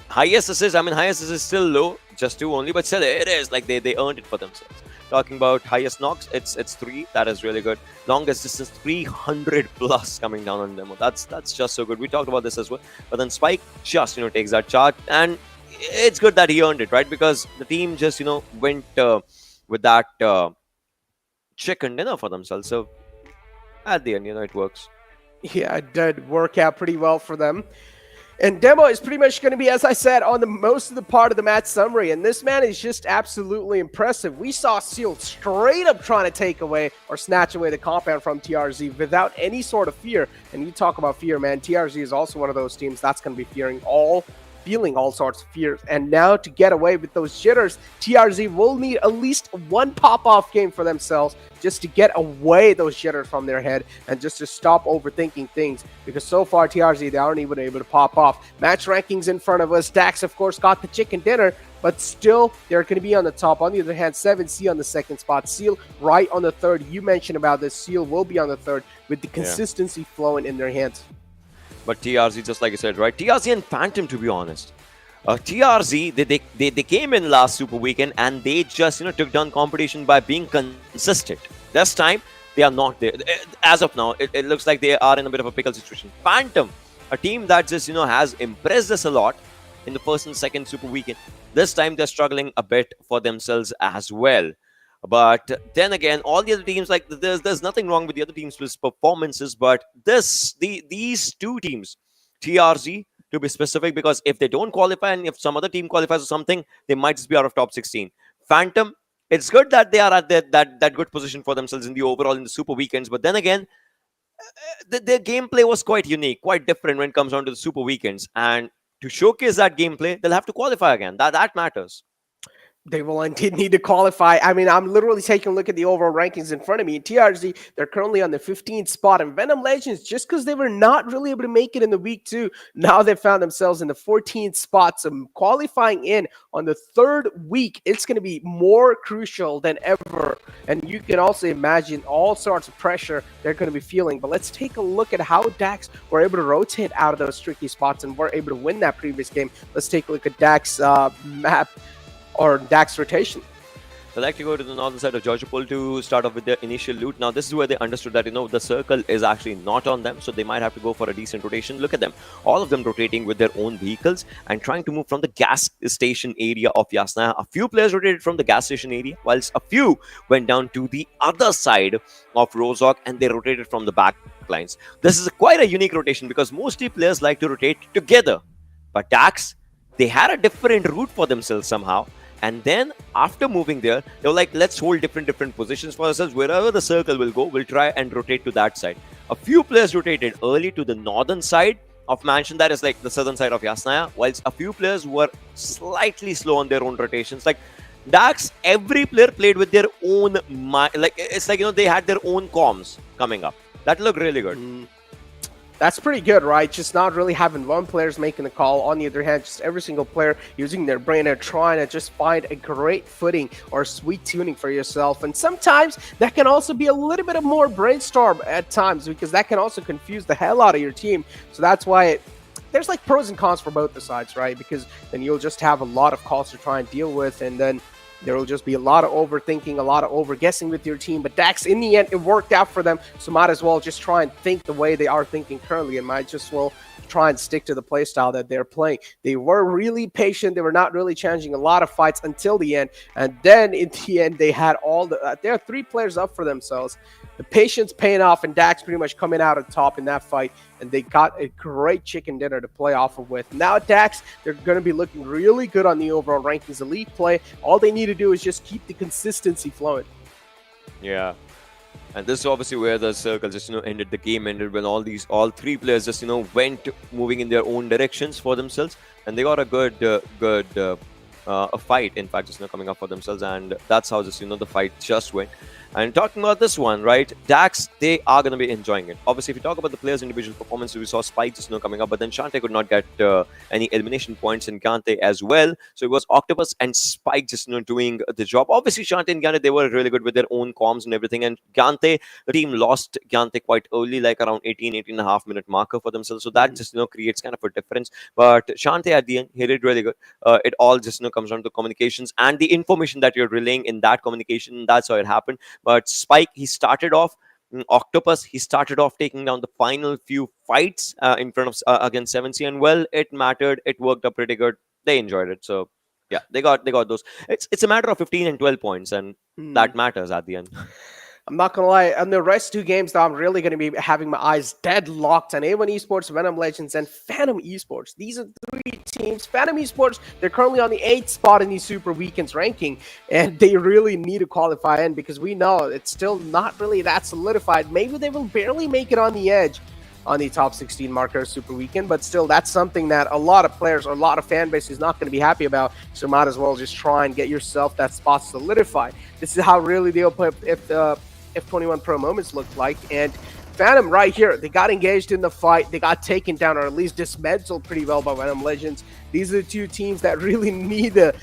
Highest assist, I mean, highest assist is still low, just 2 only, but still it is like they earned it for themselves. Talking about highest knocks, it's 3. That is really good. Longest distance, 300 plus coming down on Demo. That's just so good. We talked about this as well. But then Spike just takes that chart, and it's good that he earned it, right? Because the team just went with that chicken dinner for themselves. So at the end, it works. Yeah, it did work out pretty well for them. And Demo is pretty much going to be, as I said, on the most of the part of the match summary. And this man is just absolutely impressive. We saw Seal straight up trying to take away or snatch away the compound from TRZ without any sort of fear. And you talk about fear, man. TRZ is also one of those teams that's going to be feeling all sorts of fears. And now to get away with those jitters, TRZ will need at least one pop-off game for themselves just to get away those jitters from their head and just to stop overthinking things. Because so far, TRZ, they aren't even able to pop off. Match rankings in front of us. Dax, of course, got the chicken dinner, but still, they're going to be on the top. On the other hand, 7C on the second spot. Seal right on the third. You mentioned about this. Seal will be on the third with the consistency flowing in their hands. But TRZ, just like you said, right? TRZ and Phantom, to be honest. TRZ, they came in last Super Weekend and they just, took down competition by being consistent. This time, they are not there. As of now, it looks like they are in a bit of a pickle situation. Phantom, a team that just, has impressed us a lot in the first and second Super Weekend. This time, they're struggling a bit for themselves as well. But then again, all the other teams, like there's nothing wrong with the other teams' performances, but these 2 teams, TRZ to be specific, because if they don't qualify and if some other team qualifies or something, they might just be out of top 16. Phantom, it's good that they are at that good position for themselves in the Super Weekends, but then again, their gameplay was quite unique, quite different when it comes down to the Super Weekends, and to showcase that gameplay, they'll have to qualify again. That matters. They will indeed need to qualify. I mean, I'm literally taking a look at the overall rankings in front of me. TRZ, they're currently on the 15th spot. And Venom Legends, just because they were not really able to make it in the week 2, now they found themselves in the 14th spot. So qualifying in on the 3rd week, it's going to be more crucial than ever. And you can also imagine all sorts of pressure they're going to be feeling. But let's take a look at how Dax were able to rotate out of those tricky spots and were able to win that previous game. Let's take a look at Dax map. Or Dax rotation. They like to go to the northern side of Georgiapol to start off with their initial loot. Now, this is where they understood that, the circle is actually not on them, so they might have to go for a decent rotation. Look at them. All of them rotating with their own vehicles and trying to move from the gas station area of Yasnaya. A few players rotated from the gas station area, whilst a few went down to the other side of Rozhok and they rotated from the back lines. This is quite a unique rotation because mostly players like to rotate together. But Dax, they had a different route for themselves somehow. And then after moving there, they were like, let's hold different positions for ourselves. Wherever the circle will go, we'll try and rotate to that side. A few players rotated early to the northern side of Mansion, that is like the southern side of Yasnaya, whilst a few players were slightly slow on their own rotations. Like Dax, every player played with their own, it's like, they had their own comms coming up. That looked really good. That's pretty good, right? Just not really having one player's making the call. On the other hand, just every single player using their brain and trying to just find a great footing or sweet tuning for yourself. And sometimes that can also be a little bit of more brainstorm at times because that can also confuse the hell out of your team. So that's why there's like pros and cons for both the sides, right? Because then you'll just have a lot of calls to try and deal with, and then there will just be a lot of overthinking, a lot of overguessing with your team. But Dax, in the end, it worked out for them. So might as well just try and think the way they are thinking currently and might just well try and stick to the playstyle that they're playing. They were really patient. They were not really challenging a lot of fights until the end. And then in the end, they had all the... there are 3 players up for themselves. The patience paying off and Dax pretty much coming out on top in that fight. And they got a great chicken dinner to play off of with. Now Dax, they're going to be looking really good on the overall rankings. Elite play. All they need to do is just keep the consistency flowing. Yeah. And this is obviously where the circle just, ended. The game ended when all 3 players just, went moving in their own directions for themselves. And they got a good a fight, in fact, just, coming up for themselves. And that's how just, the fight just went. And talking about this one, right, Dax, they are going to be enjoying it. Obviously, if you talk about the players' individual performance, we saw Spike just coming up, but then Shantae could not get any elimination points in Gante as well. So it was Octopus and Spike just doing the job. Obviously, Shantae and Gante, they were really good with their own comms and everything. And Gante, the team lost Gante quite early, like around 18.5 minute marker for themselves. So that just creates kind of a difference. But Shantae at the end, he did really good. It all just comes down to communications and the information that you're relaying in that communication. That's how it happened. But Spike, he started off, Octopus, he started off taking down the final few fights in front of against 7C, and well, it mattered. It worked up pretty good. They enjoyed it. So yeah, they got those. It's a matter of 15 and 12 points, and that matters at the end. I'm not going to lie. On the rest 2 games, though, I'm really going to be having my eyes deadlocked on A1 Esports, Venom Legends, and Phantom Esports. These are 3 teams. Phantom Esports, they're currently on the 8th spot in the Super Weekends ranking, and they really need to qualify in because we know it's still not really that solidified. Maybe they will barely make it on the edge on the top 16 marker Super Weekend, but still, that's something that a lot of players or a lot of fan base is not going to be happy about. So might as well just try and get yourself that spot solidified. This is how really the F21 Pro moments looked like, and Phantom right here, they got engaged in the fight, they got taken down or at least dismantled pretty well by Venom Legends. These are the 2 teams that really need to,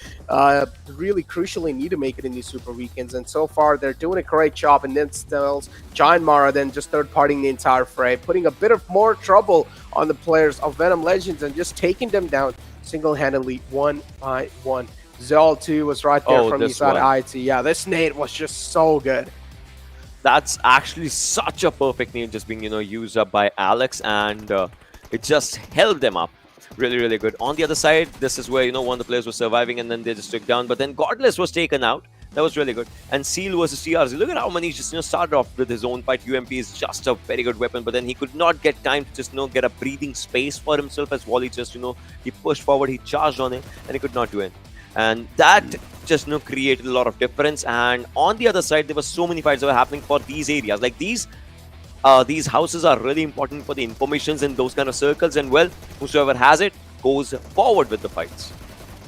really crucially need to make it in these Super Weekends, and so far they're doing a great job in themselves. JyanMaara then just third-partying the entire fray, putting a bit of more trouble on the players of Venom Legends and just taking them down single-handedly 1 by 1. Zol 2 was right there from the side IT. Yeah, this nade was just so good. That's actually such a perfect name just being, used up by Alex, and it just held them up really, really good. On the other side, this is where, one of the players was surviving and then they just took down, but then Godless was taken out. That was really good. And Seal versus TRZ. Look at how Manish just, started off with his own fight. UMP is just a very good weapon, but then he could not get time to just, get a breathing space for himself as Wally just, he pushed forward, he charged on it, and he could not do it. And that just created a lot of difference. And on the other side, there were so many fights that were happening for these areas. Like these houses are really important for the informations in those kind of circles. And well, whosoever has it goes forward with the fights.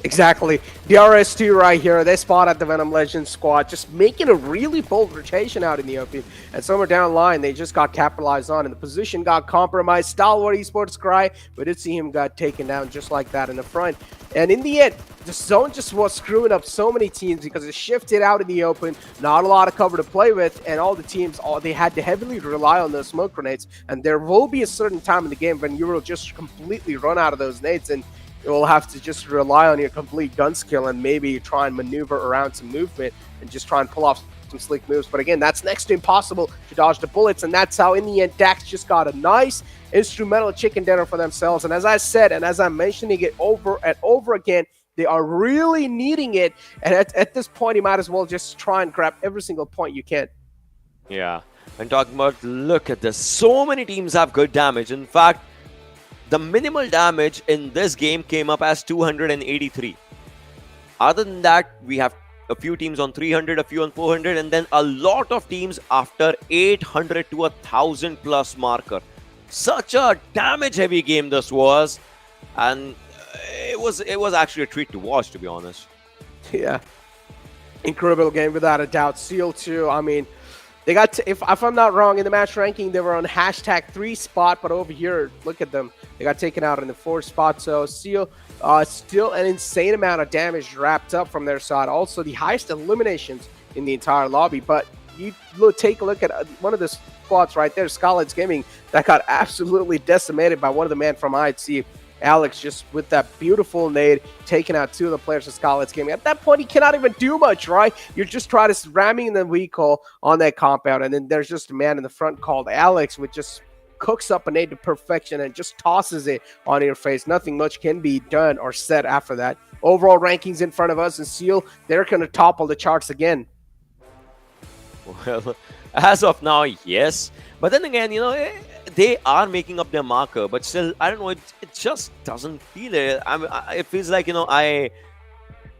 Exactly. DRS2 right here. They spot at the Venom Legends squad, just making a really bold rotation out in the open. And somewhere down the line, they just got capitalized on, and the position got compromised. Stalwart Esports cry, but did see him got taken down just like that in the front. And in the end, the zone just was screwing up so many teams because it shifted out in the open, not a lot of cover to play with, and all the teams, they had to heavily rely on those smoke grenades. And there will be a certain time in the game when you will just completely run out of those nades, and you will have to just rely on your complete gun skill and maybe try and maneuver around some movement and just try and pull off some slick moves. But again, that's next to impossible to dodge the bullets, and that's how in the end Dax just got a nice instrumental chicken dinner for themselves. And as I said, and as I'm mentioning it over and over again, they are really needing it, and at this point you might as well just try and grab every single point you can. Yeah, and talking about, look at this, so many teams have good damage. In fact, the minimal damage in this game came up as 283. Other than that, we have a few teams on 300, a few on 400, and then a lot of teams after 800 to 1,000 plus marker. Such a damage-heavy game this was, and it was actually a treat to watch, to be honest. Yeah, incredible game without a doubt. Seal 2, I mean, they got, if I'm not wrong, in the match ranking, they were on hashtag 3 spot, but over here, look at them. They got taken out in the 4th spot, so Seal, still an insane amount of damage wrapped up from their side. Also, the highest eliminations in the entire lobby, but you take a look at one of the squads right there, Skylightz Gaming, that got absolutely decimated by one of the men from IHC. Alex just with that beautiful nade taking out 2 of the players of Skylightz Gaming. At that point, he cannot even do much, right? You're just trying to ramming the vehicle on that compound, and then there's just a man in the front called Alex, which just cooks up a nade to perfection and just tosses it on your face. Nothing much can be done or said after that. Overall rankings in front of us, and Seal, they're going to topple the charts again. Well, as of now, yes. But then again, they are making up their marker, but still, I don't know, it just doesn't feel it. It feels like,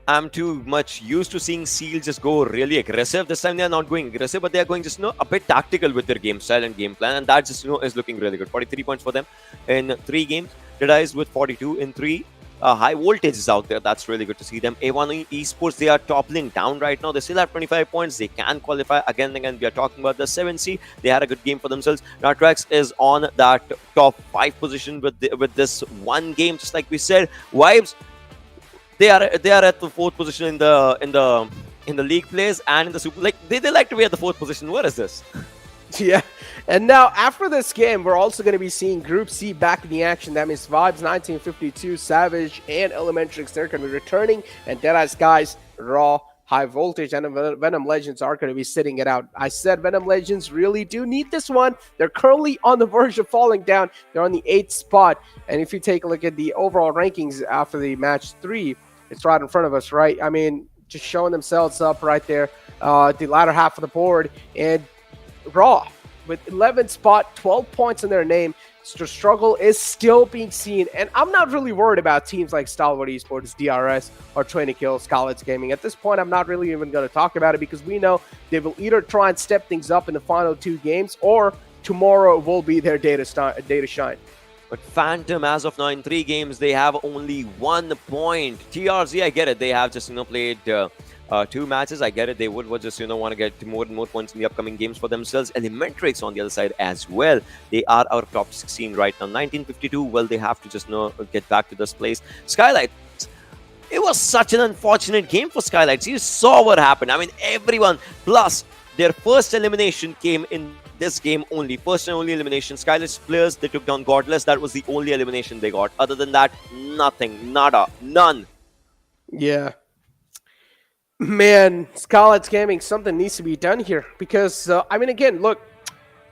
I'm too much used to seeing Seal just go really aggressive. This time they're not going aggressive, but they're going just, a bit tactical with their game style and game plan, and that just, is looking really good. 43 points for them in 3 games. Deadeyes with 42 in 3. high voltage is out there. That's really good to see them. A1 Esports, they are toppling down right now. They still have 25 points. They can qualify. Again and again, we are talking about the 7C. They had a good game for themselves. Atrax is on that top 5 position with this one game, just like we said. Vibes, they are at the 4th position in the league plays and in the super. Like they like to be at the 4th position. What is this? Yeah, and now after this game, we're also going to be seeing Group C back in the action. That means Vibes, 1952, Savage, and ElementriX, they're going to be returning, and Deadeyes Guys, Raw, High Voltage, and Venom Legends are going to be sitting it out. I said Venom Legends really do need this one. They're currently on the verge of falling down. They're on the 8th spot, and if you take a look at the overall rankings after the match 3, it's right in front of us, right? I mean, just showing themselves up right there, the latter half of the board, and Raw with 11th spot, 12 points in their name. The struggle is still being seen, and I'm not really worried about teams like Stalwart Esports, DRS, or 20 Kills, Skylightz Gaming. At this point, I'm not really even going to talk about it because we know they will either try and step things up in the final 2 games, or tomorrow will be their day to shine. But Phantom, as of now, in 3 games, they have only 1 point. TRZ, I get it. They have just played 2 matches. I get it. They would just want to get more and more points in the upcoming games for themselves. ElementriX on the other side as well. They are out of top 16 right now. 1952. Well, they have to just get back to this place. Skylightz. It was such an unfortunate game for Skylightz. You saw what happened. I mean, everyone. Plus, their first elimination came in this game only. First and only elimination. Skylightz players, they took down Godless. That was the only elimination they got. Other than that, nothing. Nada. None. Yeah. Man, Skylightz Gaming, something needs to be done here because, I mean, again, look,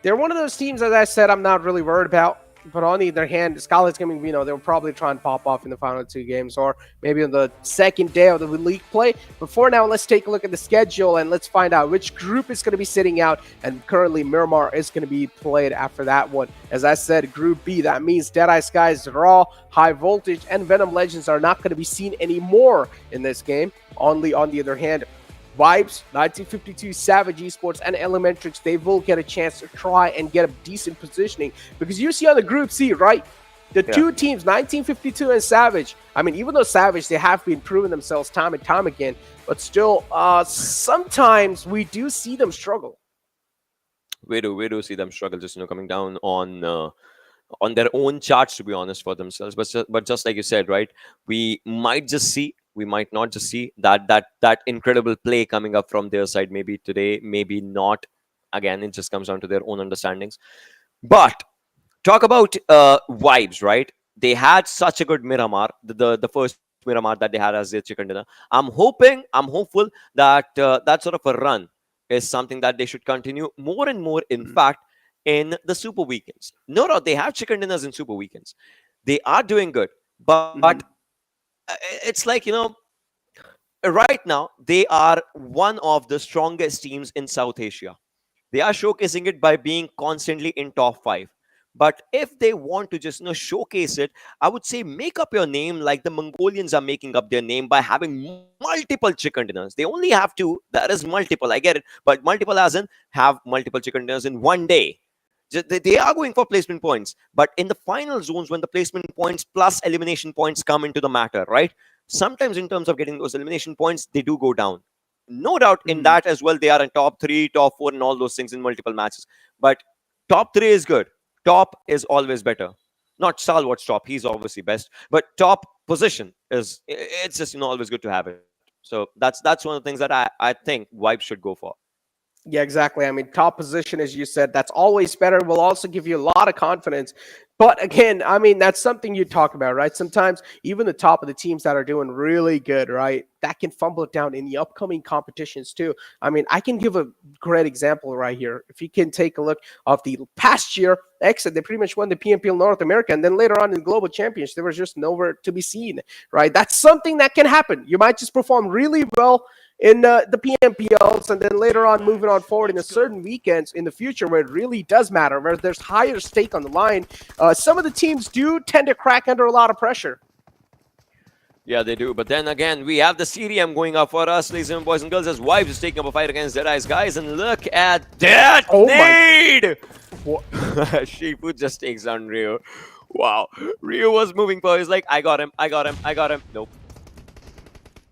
they're one of those teams, as I said, I'm not really worried about. But on the other hand, Skylightz Gaming, they'll probably try and pop off in the final 2 games or maybe on the 2nd day of the league play. But for now, let's take a look at the schedule and let's find out which group is going to be sitting out. And currently, Miramar is going to be played after that one. As I said, Group B, that means Deadeyes Guys, Raw, High Voltage, and Venom Legends are not going to be seen anymore in this game. Only on the other hand, Vibes, 1952, Savage Esports, and ElementriX, they will get a chance to try and get a decent positioning. Because you see on the Group C, right? The 2 teams, 1952 and Savage, I mean, even though Savage, they have been proving themselves time and time again, but still, sometimes we do see them struggle. We do see them struggle, just coming down on their own charts, to be honest, for themselves. But just like you said, right? We might not just see that incredible play coming up from their side. Maybe today, maybe not. Again, it just comes down to their own understandings. But talk about Vibes, right? They had such a good Miramar, the first Miramar that they had as their chicken dinner. I'm hopeful that that sort of a run is something that they should continue more and more. In fact, in the super weekends. No doubt, they have chicken dinners in super weekends. They are doing good, but it's like, right now, they are one of the strongest teams in South Asia. They are showcasing it by being constantly in top 5. But if they want to just showcase it, I would say make up your name like the Mongolians are making up their name by having multiple chicken dinners. They only have 2. That is multiple, I get it. But multiple as in have multiple chicken dinners in one day. They are going for placement points, but in the final zones, when the placement points plus elimination points come into the matter, right? Sometimes in terms of getting those elimination points, they do go down. No doubt in that as well, they are in top 3, top 4, and all those things in multiple matches. But top 3 is good. Top is always better. Not Stalwart's top, he's obviously best, but top position it's just always good to have it. So that's one of the things that I think Vibe should go for. Yeah, exactly. I mean, top position, as you said, that's always better. Will also give you a lot of confidence. But again, I mean, that's something you talk about, right? Sometimes even the top of the teams that are doing really good, right, that can fumble it down in the upcoming competitions too. I mean, I can give a great example right here. If you can take a look of the past year, Exit, they pretty much won the PMPL North America, and then later on in the Global Champions, there was just nowhere to be seen, right? That's something that can happen. You might just perform really well in the PMPLs, and then later on moving on forward in a certain weekends in the future where it really does matter, where there's higher stake on the line. Some of the teams do tend to crack under a lot of pressure. Yeah, they do. But then again, we have the CDM going up for us, ladies and boys and girls, as Wives is taking up a fight against Deadeyes Guys. And look at that nade! Shifu just takes down Rio. Wow. Rio was moving forward. He's like, I got him, I got him, I got him. Nope.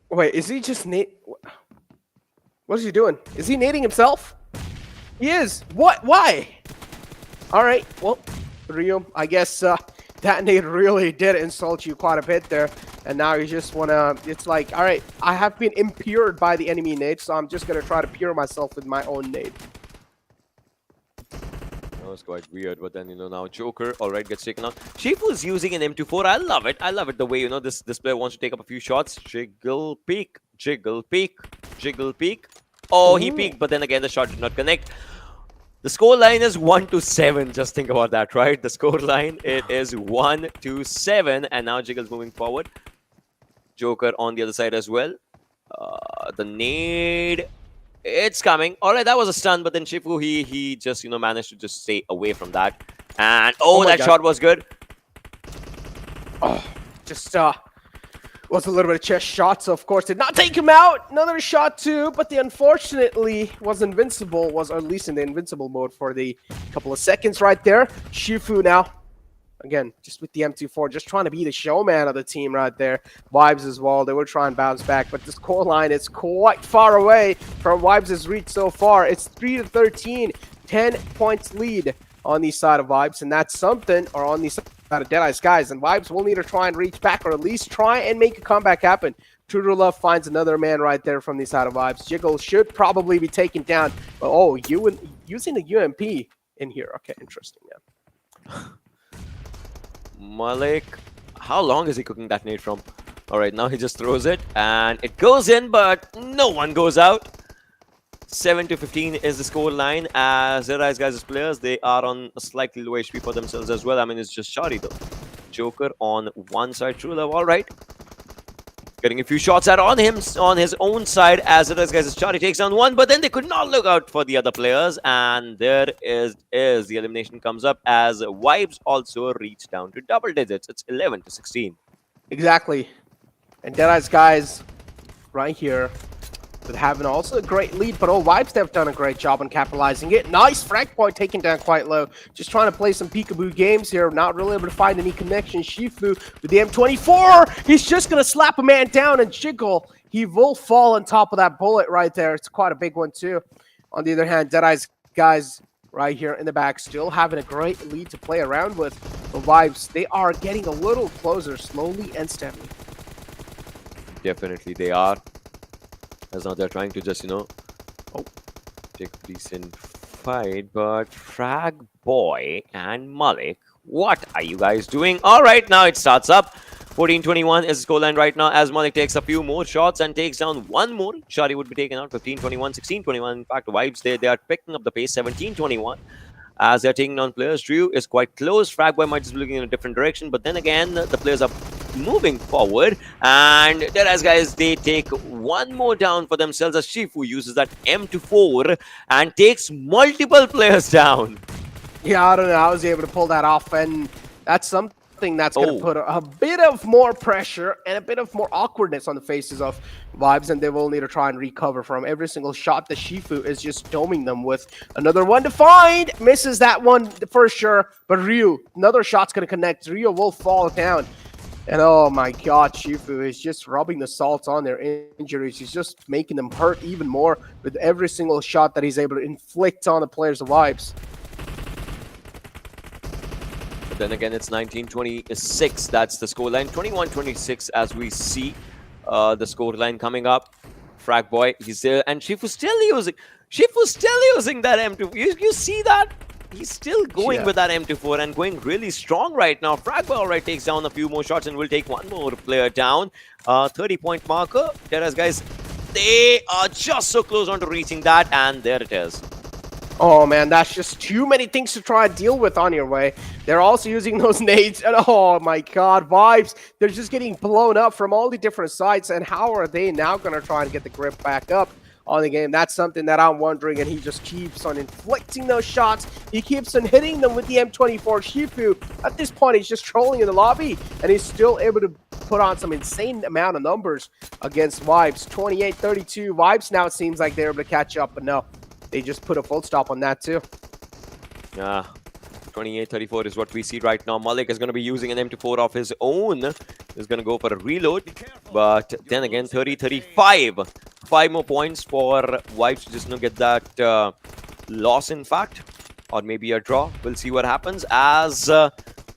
Wait, is he just what is he doing? Is he nading himself? He is. What? Why? All right. Well, Rio, I guess that nade really did insult you quite a bit there. And now you just want to, it's like, all right, I have been impured by the enemy nade, so I'm just going to try to pure myself with my own nade. That was quite weird, but then, now Joker, all right, gets taken out. Shifu is using an M24. I love it. I love it the way, this player wants to take up a few shots. Jiggle peek, jiggle peek, jiggle peek. Oh, he peeked, but then again, the shot did not connect. The score line is 1-7. Just think about that, right? The score line, it is 1-7. And now Jiggle's moving forward. Joker on the other side as well. The nade, it's coming. All right, that was a stun, but then Shifu, he just, managed to just stay away from that. And, that shot was good. Oh, just, was a little bit of chest shot, so of course did not take him out. Another shot too, but the unfortunately was invincible, was at least in the invincible mode for the couple of seconds right there. Shifu now, again, just with the M24, just trying to be the showman of the team right there. Vibes as well, they will try and bounce back, but this score line is quite far away from Vibes' reach so far. It's 3-13, 10 points lead on the side of Vibes, and that's something, or on the side of Deadeyes Guys, and Vibes will need to try and reach back, or at least try and make a comeback happen. True to Love finds another man right there from the side of Vibes. Jiggle should probably be taken down, but using the UMP in here. Okay, interesting, yeah. Malik, how long is he cooking that nade from? All right, now he just throws it, and it goes in, but no one goes out. 7-15 is the score line. As Deadeyes Guys' players, they are on a slightly low HP for themselves as well. I mean, it's just Shari though. Joker on one side, True Love, all right. Getting a few shots out on him, on his own side, as Deadeyes Guys' Shari takes down one, but then they could not look out for the other players, and there is the elimination comes up as Vibes also reach down to double digits. It's 11-16. Exactly. And Deadeyes Guys right here with having also a great lead, but Vibes have done a great job on capitalizing it. Nice frag point taken down quite low. Just trying to play some peekaboo games here, not really able to find any connection. Shifu with the M24, he's just going to slap a man down, and Jiggle, he will fall on top of that bullet right there. It's quite a big one too. On the other hand, Deadeyes Guys right here in the back still having a great lead to play around with. The Vibes, they are getting a little closer slowly and steadily. Definitely they are. As now they're trying to just, take a decent fight. But Frag Boy and Malik, what are you guys doing? All right, now it starts up. 14-21 is the scoreline right now as Malik takes a few more shots and takes down one more. Shari would be taken out. 15-21, 16-21. In fact, Vibes, they are picking up the pace. 17-21. As they're taking down players. Drew is quite close. Frag Boy might just be looking in a different direction. But then again, the players are moving forward, and Deadeyes Guys, they take one more down for themselves as Shifu uses that M24 and takes multiple players down. Yeah, I don't know. I was able to pull that off, and that's something that's going to put a bit of more pressure and a bit of more awkwardness on the faces of Vibes, and they will need to try and recover from every single shot that Shifu is just doming them with. Another one to find, misses that one for sure, but Ryu, another shot's going to connect. Ryu will fall down. And oh my god, Shifu is just rubbing the salt on their injuries. He's just making them hurt even more with every single shot that he's able to inflict on the players of Vibes. But then again, it's 19-26. That's the scoreline. 21-26 as we see the scoreline coming up. Frag Boy, he's there, and Shifu's still using that M2. You see that? He's still going with that M24 and going really strong right now. Frag Boy already takes down a few more shots and will take one more player down. 30-point marker. Deadeyes Guys, they are just so close on to reaching that, and there it is. Oh man, that's just too many things to try and deal with on your way. They're also using those nades, and oh my god, Vibes, they're just getting blown up from all the different sides, and how are they now going to try and get the grip back up on the game? That's something that I'm wondering, and he just keeps on inflicting those shots. He keeps on hitting them with the M24. Shifu, at this point, he's just trolling in the lobby, and he's still able to put on some insane amount of numbers against Vibes. 28-32. Vibes now, it seems like they're able to catch up, but no, they just put a full stop on that too. Yeah, 28-34 is what we see right now. Malik is going to be using an M24 of his own. He's going to go for a reload. But then again, 30-35. 5 more points for Vibes to just get that loss, in fact. Or maybe a draw. We'll see what happens as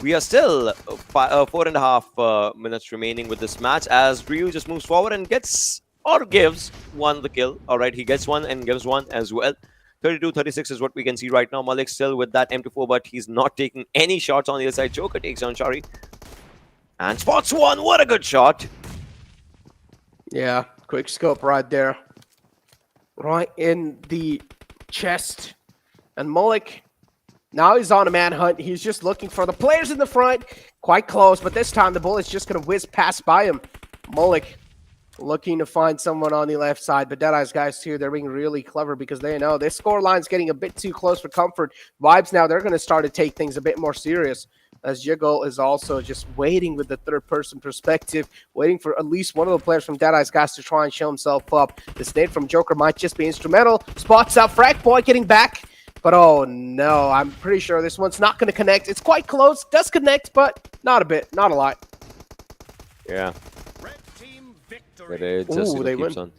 we are still 4.5 minutes remaining with this match as Ryu just moves forward and gets or gives one the kill. All right, he gets one and gives one as well. 32-36 is what we can see right now. Malik still with that M24, but he's not taking any shots on the other side. Joker takes down Shari and spots one. What a good shot. Yeah, quick scope right there. Right in the chest. And Malik, now he's on a manhunt. He's just looking for the players in the front. Quite close, but this time the bullet's just going to whiz past by him. Malik looking to find someone on the left side, but Deadeyes Guys too, they're being really clever because they know this score line's getting a bit too close for comfort. Vibes now, they're going to start to take things a bit more serious as Jiggle is also just waiting with the third-person perspective, waiting for at least one of the players from Deadeyes Guys to try and show himself up. This nade from Joker might just be instrumental. Spots out Frag Boy getting back, but oh no, I'm pretty sure this one's not going to connect. It's quite close, does connect, but not a bit, not a lot. Yeah. But it just Ooh, they keeps win. on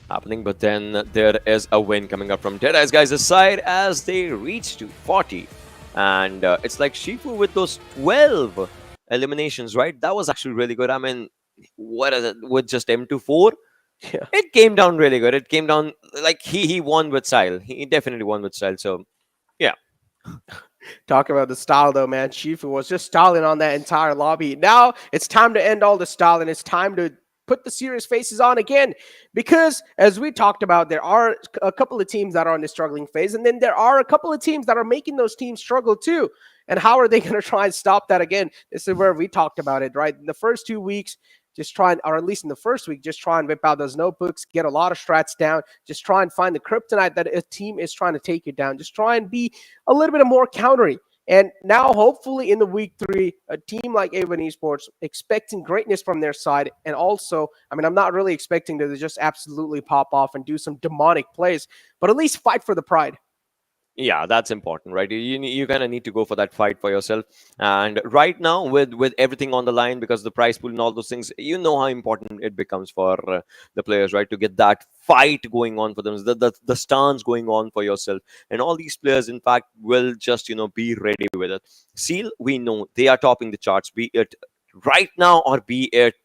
happening. But then there is a win coming up from Deadeyes Guys' side as they reach to 40. And it's like Shifu with those 12 eliminations, right? That was actually really good. I mean, what is it? With just M24? Yeah. It came down really good. It came down like he won with style. He definitely won with style. So, yeah. Talk about the style, though, man. Shifu was just styling on that entire lobby. Now it's time to end all the style, and it's time to put the serious faces on again. Because, as we talked about, there are a couple of teams that are in the struggling phase, and then there are a couple of teams that are making those teams struggle too. And how are they going to try and stop that again? This is where we talked about it, right? In the first 2 weeks, just try and, or at least in the first week, just try and whip out those notebooks, get a lot of strats down, just try and find the kryptonite that a team is trying to take you down. Just try and be a little bit more countering. And now, hopefully, in the week 3, a team like A1 Esports expecting greatness from their side. And also, I mean, I'm not really expecting them to just absolutely pop off and do some demonic plays, but at least fight for the pride. Yeah, that's important, right? You kind of need to go for that fight for yourself. And right now, with everything on the line, because the prize pool and all those things, you know how important it becomes for the players, right? To get that fight going on for them, the stance going on for yourself. And all these players, in fact, will just, be ready with it. Seal, we know they are topping the charts, be it right now or be it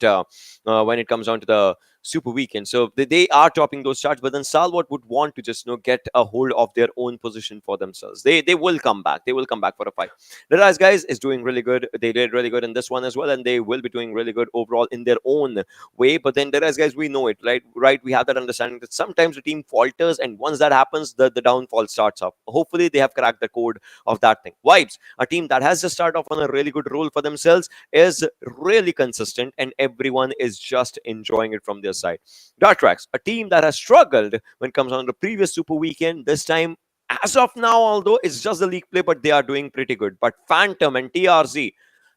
when it comes down to the Super Weekend. So they are topping those charts, but then Stalwart would want to just get a hold of their own position for themselves. They will come back. They will come back for a fight. Deadeyes Guys is doing really good. They did really good in this one as well, and they will be doing really good overall in their own way. But then Deadeyes Guys, we know it, right? We have that understanding that sometimes the team falters, and once that happens, the downfall starts up. Hopefully, they have cracked the code of that thing. Vibes, a team that has just started off on a really good role for themselves, is really consistent, and everyone is just enjoying it from their side. Atrax, a team that has struggled when it comes on the previous Super Weekend. This time, as of now, although it's just the league play, but they are doing pretty good. But Phantom and TRZ,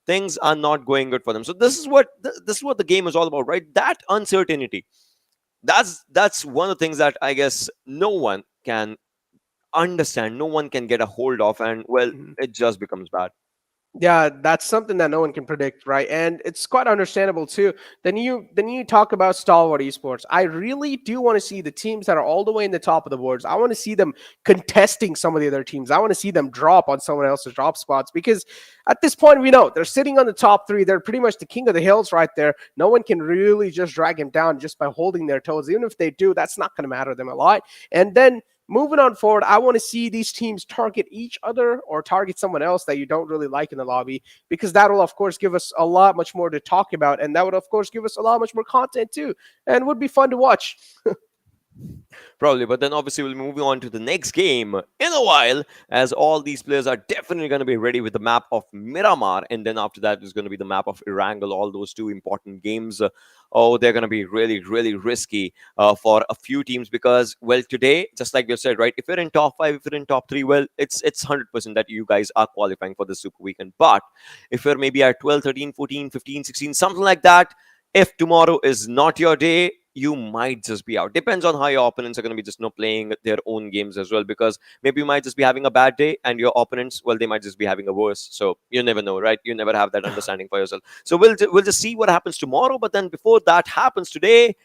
things are not going good for them. So this is what the game is all about, right? That uncertainty. That's one of the things that I guess no one can understand, no one can get a hold of, and well, it just becomes bad. Yeah, that's something that no one can predict, right? And it's quite understandable too. Then you talk about Stalwart Esports. I really do want to see the teams that are all the way in the top of the boards. I want to see them contesting some of the other teams. I want to see them drop on someone else's drop spots, because at this point we know they're sitting on the top 3. They're pretty much the king of the hills right there. No one can really just drag them down just by holding their toes. Even if they do, that's not going to matter to them a lot. And then moving on forward, I want to see these teams target each other or target someone else that you don't really like in the lobby, because that will, of course, give us a lot much more to talk about. And that would, of course, give us a lot much more content too, and would be fun to watch. Probably, but then obviously we'll be moving on to the next game in a while, as all these players are definitely going to be ready with the map of Miramar, and then after that is going to be the map of Erangel. All those 2 important games. They're going to be really, really risky for a few teams, because, well, today, just like you said, right, if you're in top 5, if you're in top 3, well, it's 100% that you guys are qualifying for the Super Weekend. But if you're maybe at 12, 13, 14, 15, 16, something like that, if tomorrow is not your day, you might just be out. Depends on how your opponents are going to be just playing their own games as well, because maybe you might just be having a bad day and your opponents, well, they might just be having a worse. So you never know, right? You never have that understanding for yourself. So we'll just see what happens tomorrow. But then before that happens, today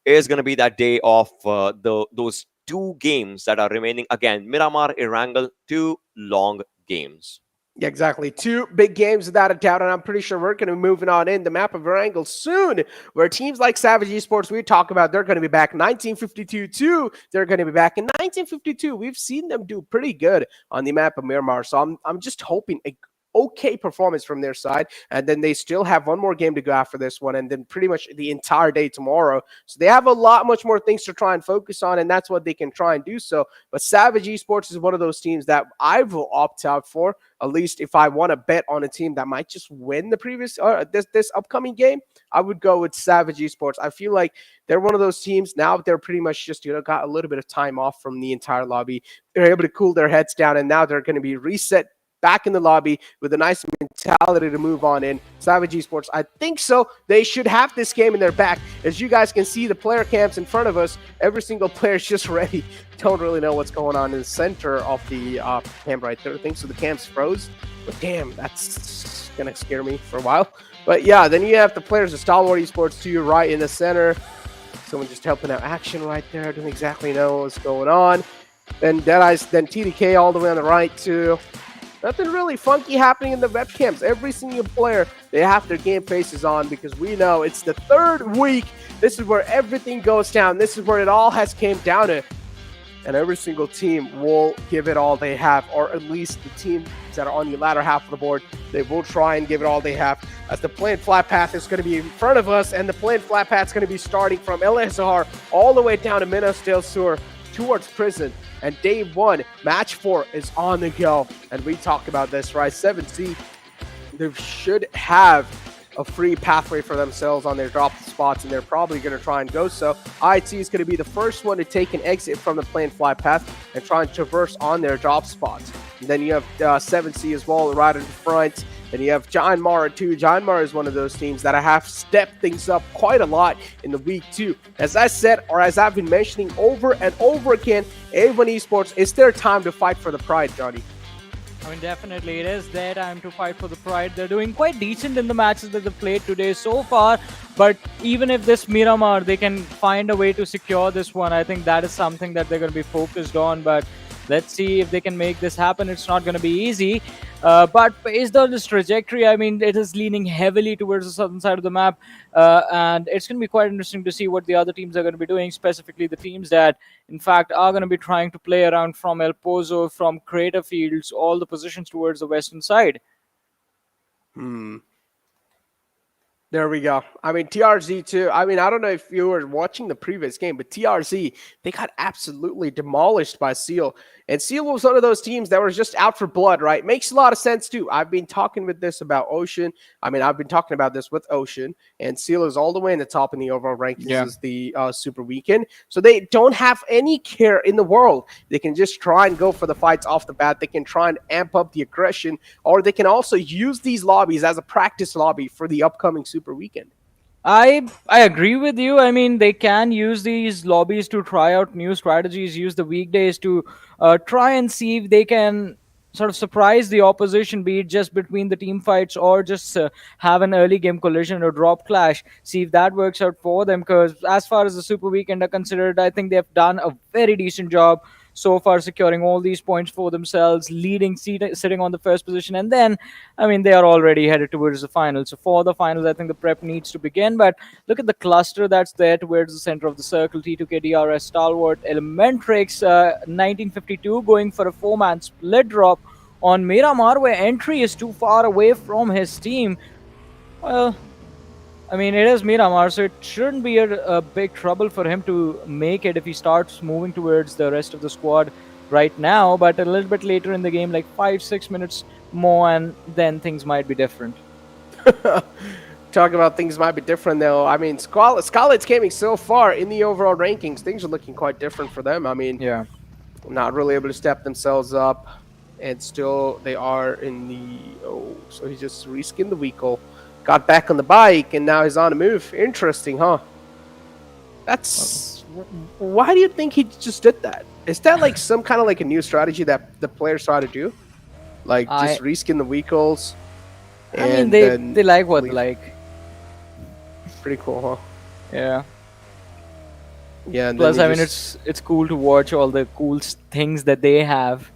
is going to be that day of those two games that are remaining. Again, Miramar, Erangel, two long games. Yeah, exactly. Two big games without a doubt, and I'm pretty sure we're going to be moving on in the map of Erangel soon, where teams like Savage Esports, we talk about, they're going to be back 1952 too. They're going to be back in 1952. We've seen them do pretty good on the map of Miramar, so I'm just hoping a okay performance from their side, and then they still have one more game to go after this one, and then pretty much the entire day tomorrow. So they have a lot much more things to try and focus on, and that's what they can try and do so. But Savage Esports is one of those teams that I will opt out for, at least if I want to bet on a team that might just win the previous this upcoming game. I would go with Savage Esports. I feel like they're one of those teams now. They're pretty much just got a little bit of time off from the entire lobby. They're able to cool their heads down, and now they're going to be reset back in the lobby with a nice mentality to move on in. Savage Esports, I think so. They should have this game in their back. As you guys can see, the player cams in front of us, every single player is just ready. Don't really know what's going on in the center of the cam right there. I think so. The cam's froze, but damn, that's gonna scare me for a while. But yeah, then you have the players of Stalwart Esports to your right in the center. Someone just helping out action right there. Don't exactly know what's going on. Then Deadeyes, then TDK all the way on the right too. Nothing really funky happening in the webcams. Every single player, they have their game faces on, because we know it's the third week. This is where everything goes down. This is where it all has came down to. And every single team will give it all they have, or at least the teams that are on the latter half of the board, they will try and give it all they have. As the plane flat path is going to be in front of us, and the plane flat path is going to be starting from El Azhar all the way down to Minas del Sur towards prison. And day one, match 4 is on the go. And we talk about this, right? 7C, they should have a free pathway for themselves on their drop spots, and they're probably going to try and go so. IIT is going to be the first one to take an exit from the plane fly path and try and traverse on their drop spots. And then you have 7C as well right in the front. Then you have JyanMaara too. JyanMaara is one of those teams that I have stepped things up quite a lot in the week 2. As I said, or as I've been mentioning over and over again, A1 Esports, it's their time to fight for the pride, Johnny. I mean, definitely, it is their time to fight for the pride. They're doing quite decent in the matches that they've played today so far. But even if this Miramar, they can find a way to secure this one, I think that is something that they're going to be focused on. But let's see if they can make this happen. It's not going to be easy. But based on this trajectory, I mean, it is leaning heavily towards the southern side of the map. And it's going to be quite interesting to see what the other teams are going to be doing, specifically the teams that, in fact, are going to be trying to play around from El Pozo, from Crater Fields, all the positions towards the western side. There we go. I mean, TRZ too. I mean, I don't know if you were watching the previous game, but TRZ, they got absolutely demolished by Seal. And Seal was one of those teams that was just out for blood, right? Makes a lot of sense too. I've been talking with this about Ocean. I mean, I've been talking about this with Ocean, and Seal is all the way in the top in the overall rankings. Yeah. This is the Super Weekend. So they don't have any care in the world. They can just try and go for the fights off the bat. They can try and amp up the aggression, or they can also use these lobbies as a practice lobby for the upcoming Super Weekend. I agree with you. I mean, they can use these lobbies to try out new strategies, use the weekdays to try and see if they can sort of surprise the opposition, be it just between the team fights or just have an early game collision or drop clash, see if that works out for them. Because as far as the Super Weekend are considered, I think they've done a very decent job so far, securing all these points for themselves, leading, sitting on the first position, and then, I mean, they are already headed towards the finals. So for the finals, I think the prep needs to begin. But look at the cluster that's there towards the center of the circle: T2K, DRS, Stalwart, ElementriX, 1952 going for a 4-man split drop on Miramar, where entry is too far away from his team. Well, I mean, it is Miramar, so it shouldn't be a big trouble for him to make it if he starts moving towards the rest of the squad right now. But a little bit later in the game, like 5-6 minutes more, and then things might be different. Talking about things might be different, though. I mean, Skylightz Gaming so far in the overall rankings, things are looking quite different for them. I mean, yeah, not really able to step themselves up, and still they are in the... Oh, so he just reskinned the vehicle. Got back on the bike, and now he's on a move. Interesting, huh? That's why do you think he just did that? Is that like some kind of like a new strategy that the players try to do, like just reskin the vehicles? I mean, they like what they like. Pretty cool, huh? Yeah. Yeah. And Plus, I mean, it's cool to watch all the cool things that they have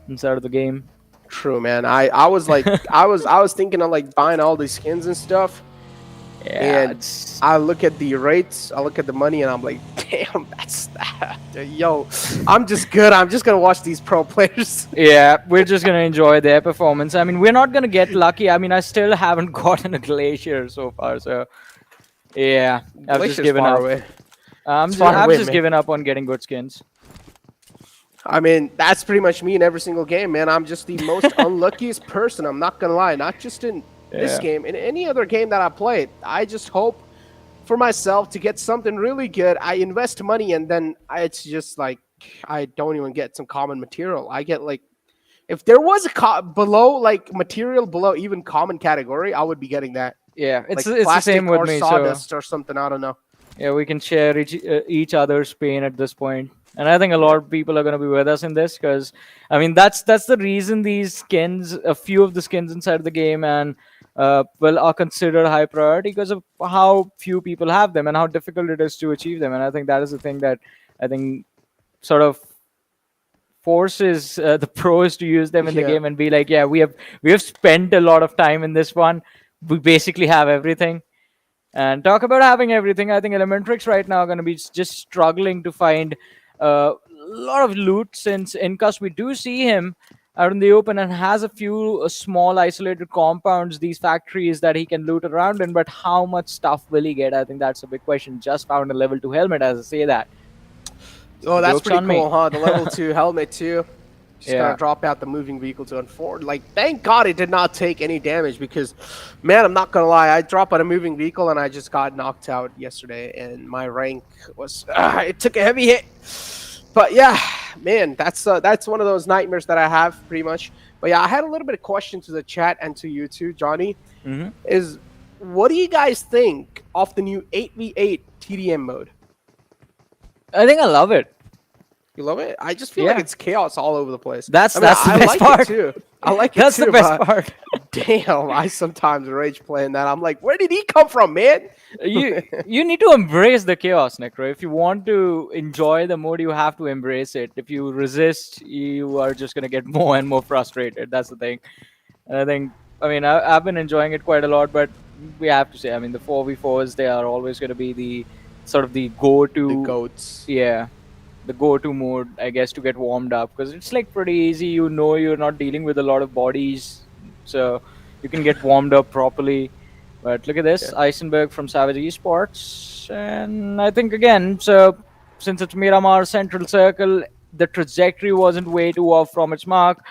inside of the game. True, man. I was like, I was thinking of like buying all these skins and stuff. Yeah. And I look at the rates, I look at the money, and I'm like, damn, that's that. Yo, I'm just good. I'm just gonna watch these pro players. Yeah, we're just gonna enjoy their performance. I mean, we're not gonna get lucky. I mean, I still haven't gotten a glacier so far, so yeah, I've just given up. I'm just giving up on getting good skins. I mean, that's pretty much me in every single game, man. I'm just the most unluckiest person. I'm not gonna lie. Not just in this game, in any other game that I played. I just hope for myself to get something really good. I invest money, and then it's just like I don't even get some common material. I get like, if there was a below like material below even common category, I would be getting that. Yeah, it's like the same with me. Sawdust or something. I don't know. Yeah, we can share each other's pain at this point. And I think a lot of people are going to be with us in this because, I mean, that's the reason these skins, a few of the skins inside the game, and are considered high priority because of how few people have them and how difficult it is to achieve them. And I think that is the thing that I think sort of forces the pros to use them in the game and be like, yeah, we have spent a lot of time in this one. We basically have everything. And talk about having everything. I think ElementriX right now are going to be just struggling to find a lot of loot, since Incus, we do see him out in the open and has a few small isolated compounds, these factories that he can loot around in, but how much stuff will he get? I think that's a big question. Just found a level 2 helmet, as I say that. Oh, that's pretty cool, huh? The level 2 helmet too. Just gonna drop out the moving vehicle to unforward. Like, thank God it did not take any damage because, man, I'm not gonna lie, I dropped on a moving vehicle and I just got knocked out yesterday, and my rank was it took a heavy hit. But yeah, man, that's one of those nightmares that I have pretty much. But yeah, I had a little bit of question to the chat and to you too, Johnny. Is what do you guys think of the new 8v8 TDM mode? I think I love it. You love it? I just feel like it's chaos all over the place. That's the best part. It too. I like it that's too. The best part. Damn, I sometimes rage playing that. I'm like, where did he come from, man? you need to embrace the chaos, Necro. If you want to enjoy the mode, you have to embrace it. If you resist, you are just gonna get more and more frustrated. That's the thing. And I think, I mean, I've been enjoying it quite a lot, but we have to say, I mean, the 4v4s, they are always going to be the sort of the go-to. The goats. Yeah. The go-to mode, I guess, to get warmed up, because it's like pretty easy. You know, you're not dealing with a lot of bodies, so you can get warmed up properly. But look at this, Eisenberg from Savage Esports, and I think again, so since it's Miramar Central Circle, the trajectory wasn't way too off from its mark.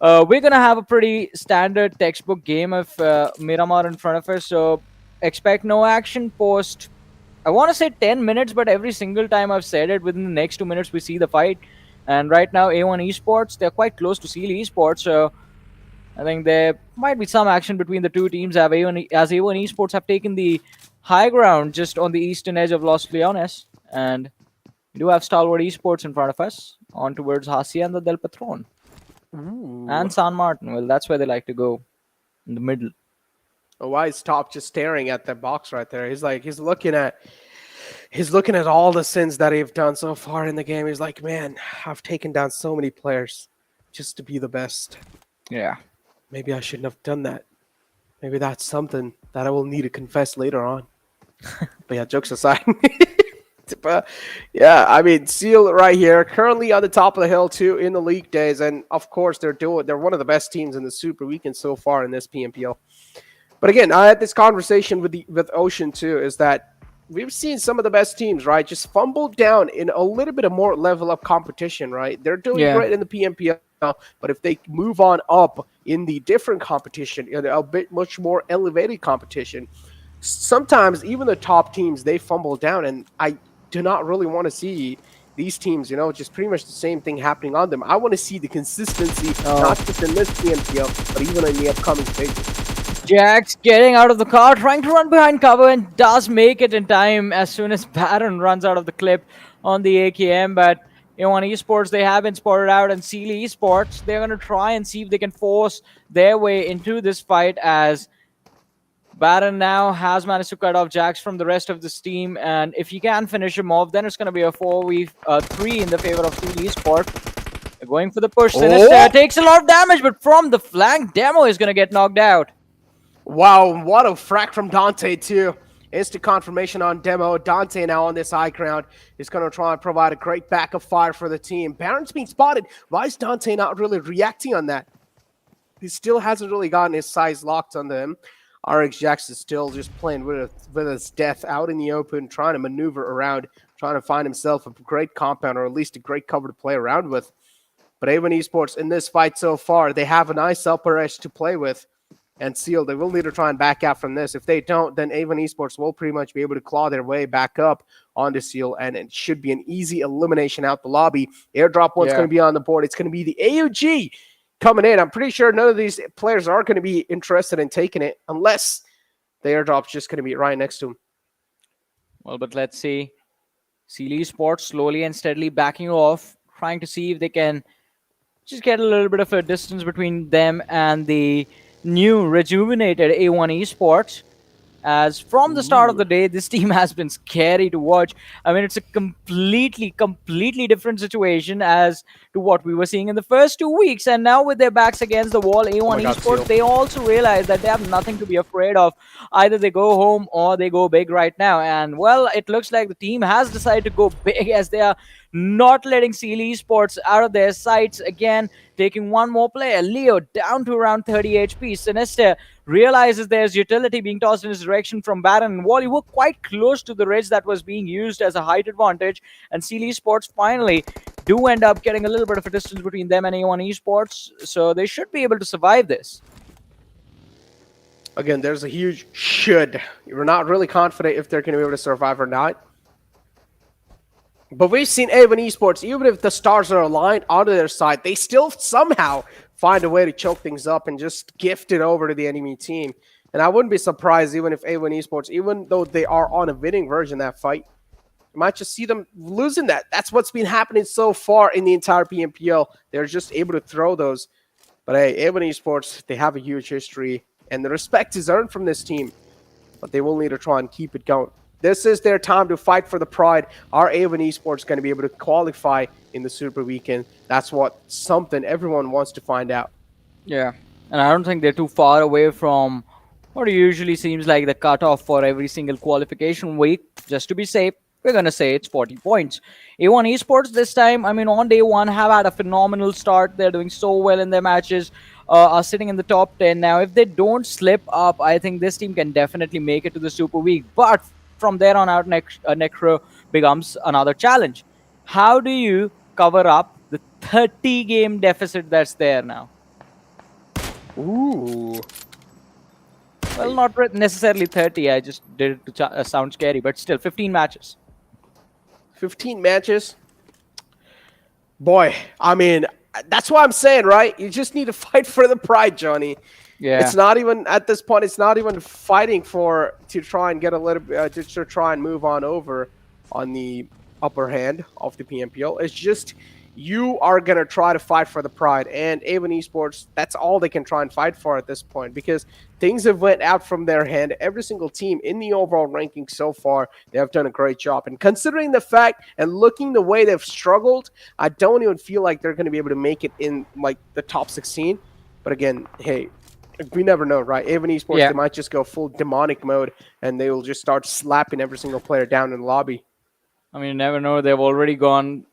We're gonna have a pretty standard textbook game of Miramar in front of us, so expect no action post. I want to say 10 minutes, but every single time I've said it, within the next 2 minutes, we see the fight. And right now, A1 Esports, they're quite close to Seal Esports. So I think there might be some action between the two teams as A1 Esports have taken the high ground just on the eastern edge of Los Leones. And we do have Stalwart Esports in front of us, on towards Hacienda del Patron. Ooh. And San Martin. Well, that's where they like to go, in the middle. Oh, why is Top just staring at that box right there? He's like, he's looking at all the sins that he've done so far in the game. He's like, man, I've taken down so many players just to be the best. Yeah. Maybe I shouldn't have done that. Maybe that's something that I will need to confess later on. But yeah, jokes aside. But yeah, I mean, Seal right here, currently on the top of the hill too in the league days, and of course they're one of the best teams in the Super Weekend so far in this PMPL. But again, I had this conversation with Ocean too, is that we've seen some of the best teams, right, just fumble down in a little bit of more level up competition, right? They're doing great in the PMPL, but if they move on up in the different competition, a bit much more elevated competition, sometimes even the top teams, they fumble down, and I do not really want to see these teams, just pretty much the same thing happening on them. I want to see the consistency, not just in this PMPL, but even in the upcoming stages. Jax getting out of the car, trying to run behind cover, and does make it in time as soon as Baron runs out of the clip on the AKM. But on Esports, they have been spotted out, and Stalwart Esports, they're going to try and see if they can force their way into this fight, as Baron now has managed to cut off Jax from the rest of this team, and if he can finish him off, then it's going to be a 4v3 in the favor of Stalwart Esports. They're going for the push. Sinister takes a lot of damage, but from the flank, Demo is going to get knocked out. Wow, what a frack from Dante too. Instant confirmation on Demo. Dante now on this high ground is going to try and provide a great backup fire for the team. Baron's being spotted. Why is Dante not really reacting on that? He still hasn't really gotten his size locked on them. RX Jax is still just playing with his death out in the open, trying to maneuver around, trying to find himself a great compound or at least a great cover to play around with. But Avon Esports in this fight so far, they have a nice upper edge to play with. And Seal, they will need to try and back out from this. If they don't, then Avon Esports will pretty much be able to claw their way back up onto Seal, and it should be an easy elimination out the lobby. Airdrop one's going to be on the board. It's going to be the AUG coming in. I'm pretty sure none of these players are going to be interested in taking it unless the airdrop's just going to be right next to him. Well, but let's see. Stalwart Esports slowly and steadily backing off, trying to see if they can just get a little bit of a distance between them and the new rejuvenated A1 Esports. As from the start of the day, this team has been scary to watch. I mean, it's a completely different situation as to what we were seeing in the first 2 weeks. And now with their backs against the wall, A1 Esports, they also realize that they have nothing to be afraid of. Either they go home or they go big right now. And, well, it looks like the team has decided to go big, as they are not letting Stalwart Esports out of their sights again. Taking one more player, Leo, down to around 30 HP. Sinister realizes there's utility being tossed in his direction from Baron and Wally, were quite close to the ridge that was being used as a height advantage. And Stalwart Esports finally do end up getting a little bit of a distance between them and A1 Esports, so they should be able to survive this. Again, there's a huge should. We're not really confident if they're going to be able to survive or not. But we've seen A1 Esports, even if the stars are aligned onto their side, they still somehow find a way to choke things up and just gift it over to the enemy team. And I wouldn't be surprised even if A1 Esports, even though they are on a winning version of that fight, you might just see them losing that. That's what's been happening so far in the entire PMPL. They're just able to throw those. But hey, A1 Esports, they have a huge history, and the respect is earned from this team. But they will need to try and keep it going. This is their time to fight for the pride. Are A1 Esports going to be able to qualify in the Super Weekend? That's something everyone wants to find out. Yeah, and I don't think they're too far away from what usually seems like the cutoff for every single qualification week. Just to be safe, we're going to say it's 40 points. A1 Esports this time, I mean, on day one, have had a phenomenal start. They're doing so well in their matches, are sitting in the top 10. Now, if they don't slip up, I think this team can definitely make it to the Super Week. But from there on out, Necro becomes another challenge. How do you cover up the 30-game deficit that's there now? Ooh. Well, not necessarily 30. I just did it to sound scary, but still, 15 matches. 15 matches? Boy, I mean, that's what I'm saying, right? You just need to fight for the pride, Johnny. Yeah. It's not even, at this point, it's not even fighting to try and get a little bit, just to try and move on over on the upper hand of the PMPL. It's just, you are going to try to fight for the pride. And A1 Esports, that's all they can try and fight for at this point, because things have went out from their hand. Every single team in the overall ranking so far, they have done a great job. And considering the fact and looking the way they've struggled, I don't even feel like they're going to be able to make it in like the top 16. But again, hey, we never know, right? A1 Esports, they might just go full demonic mode and they will just start slapping every single player down in the lobby. I mean, you never know. They've already gone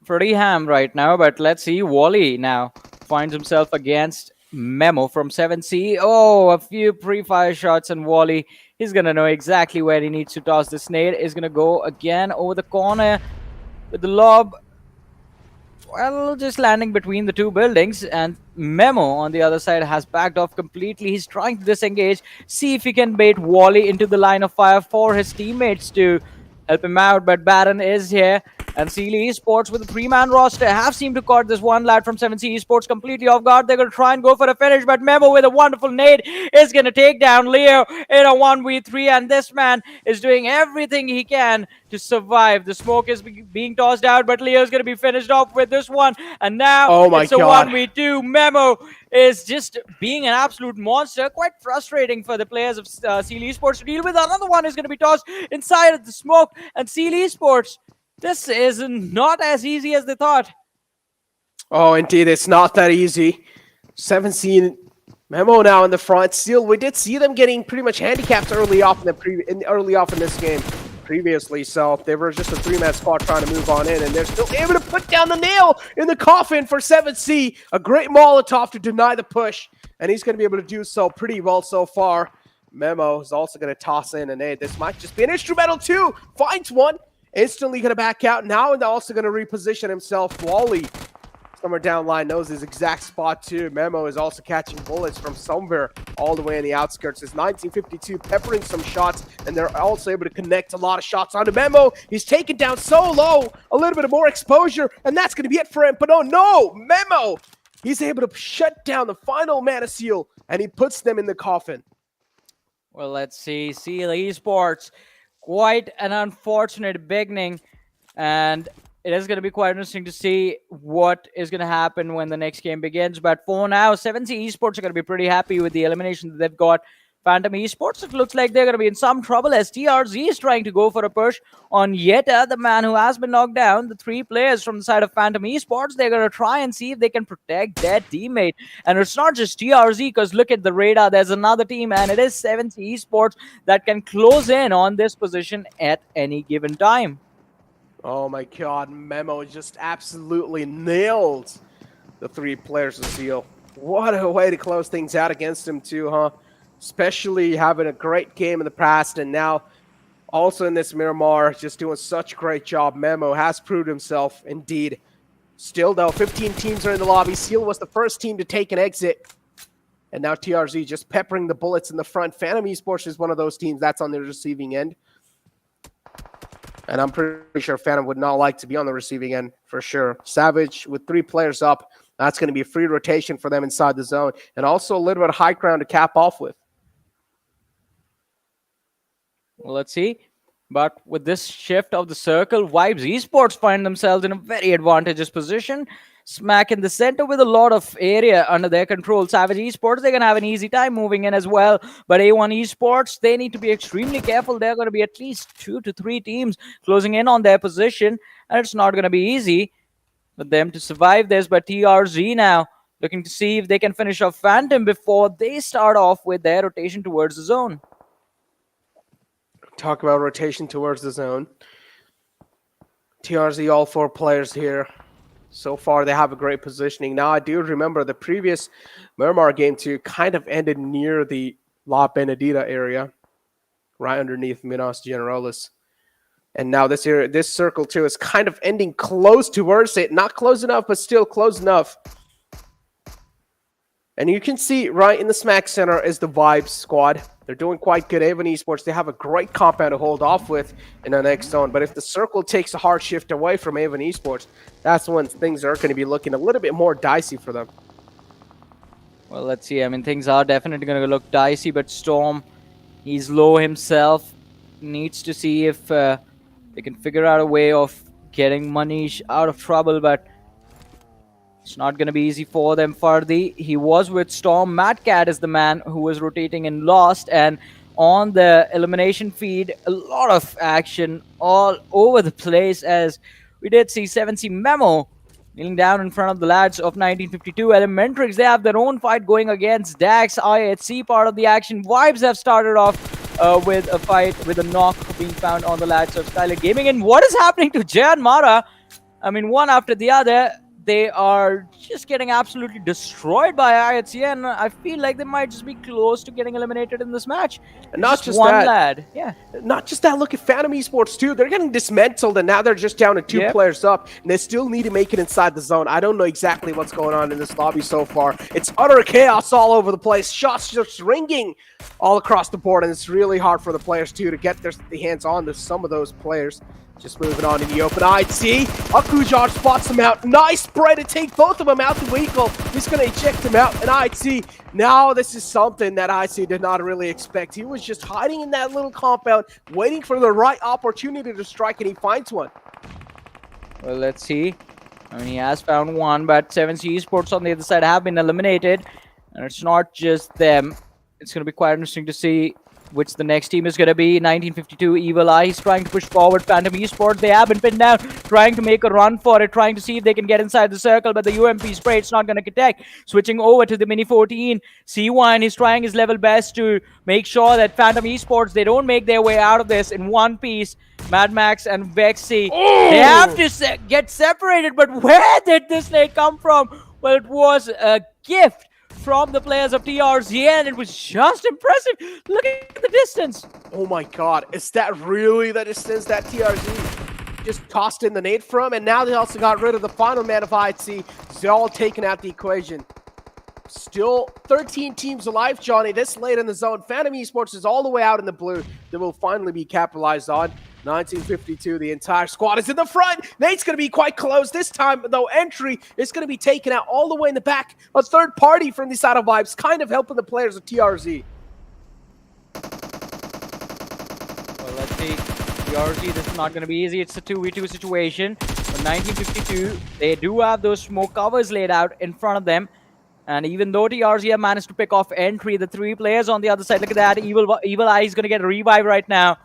pretty ham right now, but let's see. Wally now finds himself against Memo from 7C. Oh, a few pre-fire shots, and Wally, he's going to know exactly where he needs to toss the snare. Is going to go again over the corner with the lob. Well, just landing between the two buildings, and Memo on the other side has backed off completely. He's trying to disengage, see if he can bait Wally into the line of fire for his teammates to help him out, but Baron is here And Esports with a 3-man roster have seemed to caught this one lad from 7C Esports completely off guard. They're going to try and go for a finish, but Memo with a wonderful nade is going to take down Leo in a 1v3, and this man is doing everything he can to survive. The smoke is being tossed out, but Leo's going to be finished off with this one, and now it's a 1v2. Memo is just being an absolute monster. Quite frustrating for the players of Esports to deal with. Another one is going to be tossed inside of the smoke, and Esports, this is not as easy as they thought. Oh, indeed, it's not that easy. 17 Memo now in the front. Still, we did see them getting pretty much handicapped early off in this game previously, so they were just a 3-man squad trying to move on in, and they're still able to put down the nail in the coffin for 7C. A great Molotov to deny the push, and he's going to be able to do so pretty well so far. Memo is also going to toss in an aid. This might just be an instrumental too. Finds one. Instantly going to back out now, and also going to reposition himself. Wally, somewhere down line, knows his exact spot too. Memo is also catching bullets from somewhere all the way in the outskirts. It's 1952 peppering some shots, and they're also able to connect a lot of shots onto Memo. He's taken down so low, a little bit of more exposure, and that's going to be it for him. But oh no, Memo, he's able to shut down the final Mana Seal, and he puts them in the coffin. Well, let's see. Esports, quite an unfortunate beginning, and it is going to be quite interesting to see what is going to happen when the next game begins. But for now, 7C Esports are going to be pretty happy with the elimination that they've got. Phantom Esports, it looks like they're going to be in some trouble as TRZ is trying to go for a push on Yeta, the man who has been knocked down. The 3 players from the side of Phantom Esports, they're going to try and see if they can protect their teammate. And it's not just TRZ, because look at the radar. There's another team, and it is 7C Esports that can close in on this position at any given time. Oh my god, Memo just absolutely nailed the 3 players of Seal. What a way to close things out against him too, huh? Especially having a great game in the past, and now also in this Miramar, just doing such a great job. Memo has proved himself indeed. Still though, 15 teams are in the lobby. Seal was the first team to take an exit, and now TRZ just peppering the bullets in the front. Phantom Esports is one of those teams that's on the receiving end. And I'm pretty sure Phantom would not like to be on the receiving end for sure. Savage with 3 players up. That's going to be a free rotation for them inside the zone. And also a little bit of high ground to cap off with. Well, let's see. But with this shift of the circle, Vibes Esports find themselves in a very advantageous position. Smack in the center with a lot of area under their control. Savage Esports, they're going to have an easy time moving in as well. But A1 Esports, they need to be extremely careful. They're going to be at least 2 to 3 teams closing in on their position. And it's not going to be easy for them to survive this. But TRZ now looking to see if they can finish off Phantom before they start off with their rotation towards the zone. Talk about rotation towards the zone. TRZ, all 4 players here. So far, they have a great positioning. Now, I do remember the previous Miramar game too kind of ended near the La Benedita area, right underneath Minas Generalis. And now this area, this circle too, is kind of ending close towards it. Not close enough, but still close enough. And you can see right in the smack center is the Vibes squad. They're doing quite good. A1 Esports, they have a great compound to hold off with in the next zone. But if the circle takes a hard shift away from A1 Esports, that's when things are going to be looking a little bit more dicey for them. Well, let's see. I mean, things are definitely going to look dicey, but Storm, he's low himself. Needs to see if they can figure out a way of getting Manish out of trouble, but it's not going to be easy for them. Fardi, he was with Storm. Mad Cat is the man who was rotating and lost. And on the elimination feed, a lot of action all over the place as we did see 7C Memo kneeling down in front of the lads of 1952. ElementriX, they have their own fight going against Dax. IHC part of the action. Vibes have started off with a fight with a knock being found on the lads of Skylightz Gaming. And what is happening to JyanMaara? I mean, one after the other. They are just getting absolutely destroyed by IHC, and I feel like they might just be close to getting eliminated in this match. And not just one that, lad. Yeah. Not just that, look at Phantom Esports too. They're getting dismantled, and now they're just down to 2 players up, and they still need to make it inside the zone. I don't know exactly what's going on in this lobby so far. It's utter chaos all over the place. Shots just ringing all across the board, and it's really hard for the players too to get their hands on to some of those players. Just moving on in the open. IC. Akujar spots him out. Nice spray to take both of them out the vehicle. He's going to eject him out. And IC, now this is something that IC did not really expect. He was just hiding in that little compound, waiting for the right opportunity to strike, and he finds one. Well, let's see. I mean, he has found one, but 7C Esports on the other side have been eliminated. And it's not just them. It's going to be quite interesting to see which the next team is going to be. 1952 Evil Eye. He's trying to push forward. Phantom Esports, they have been pinned down, trying to make a run for it, trying to see if they can get inside the circle, but the UMP spray, it's not going to connect. Switching over to the Mini 14. C1 is trying his level best to make sure that Phantom Esports, they don't make their way out of this in one piece. Mad Max and Vexy, they have to get separated, but where did this nade come from? Well, it was a gift from the players of TRZ, and it was just impressive. Look at the distance. Oh my god, is that really the distance that TRZ just tossed in the nade from? And now they also got rid of the final man of IC. They're all taken out the equation. Still 13 teams alive, Johnny, this late in the zone. Phantom Esports is all the way out in the blue. They will finally be capitalized on. 1952, the entire squad is in the front. Nate's going to be quite close. This time, though, entry is going to be taken out all the way in the back. A third party from the side of Vibes, kind of helping the players of TRZ. Well, let's see. TRZ, this is not going to be easy. It's a 2v2 situation. But 1952, they do have those smoke covers laid out in front of them. And even though TRZ have managed to pick off entry, the three players on the other side, look at that. Evil Eye is going to get a revive right now,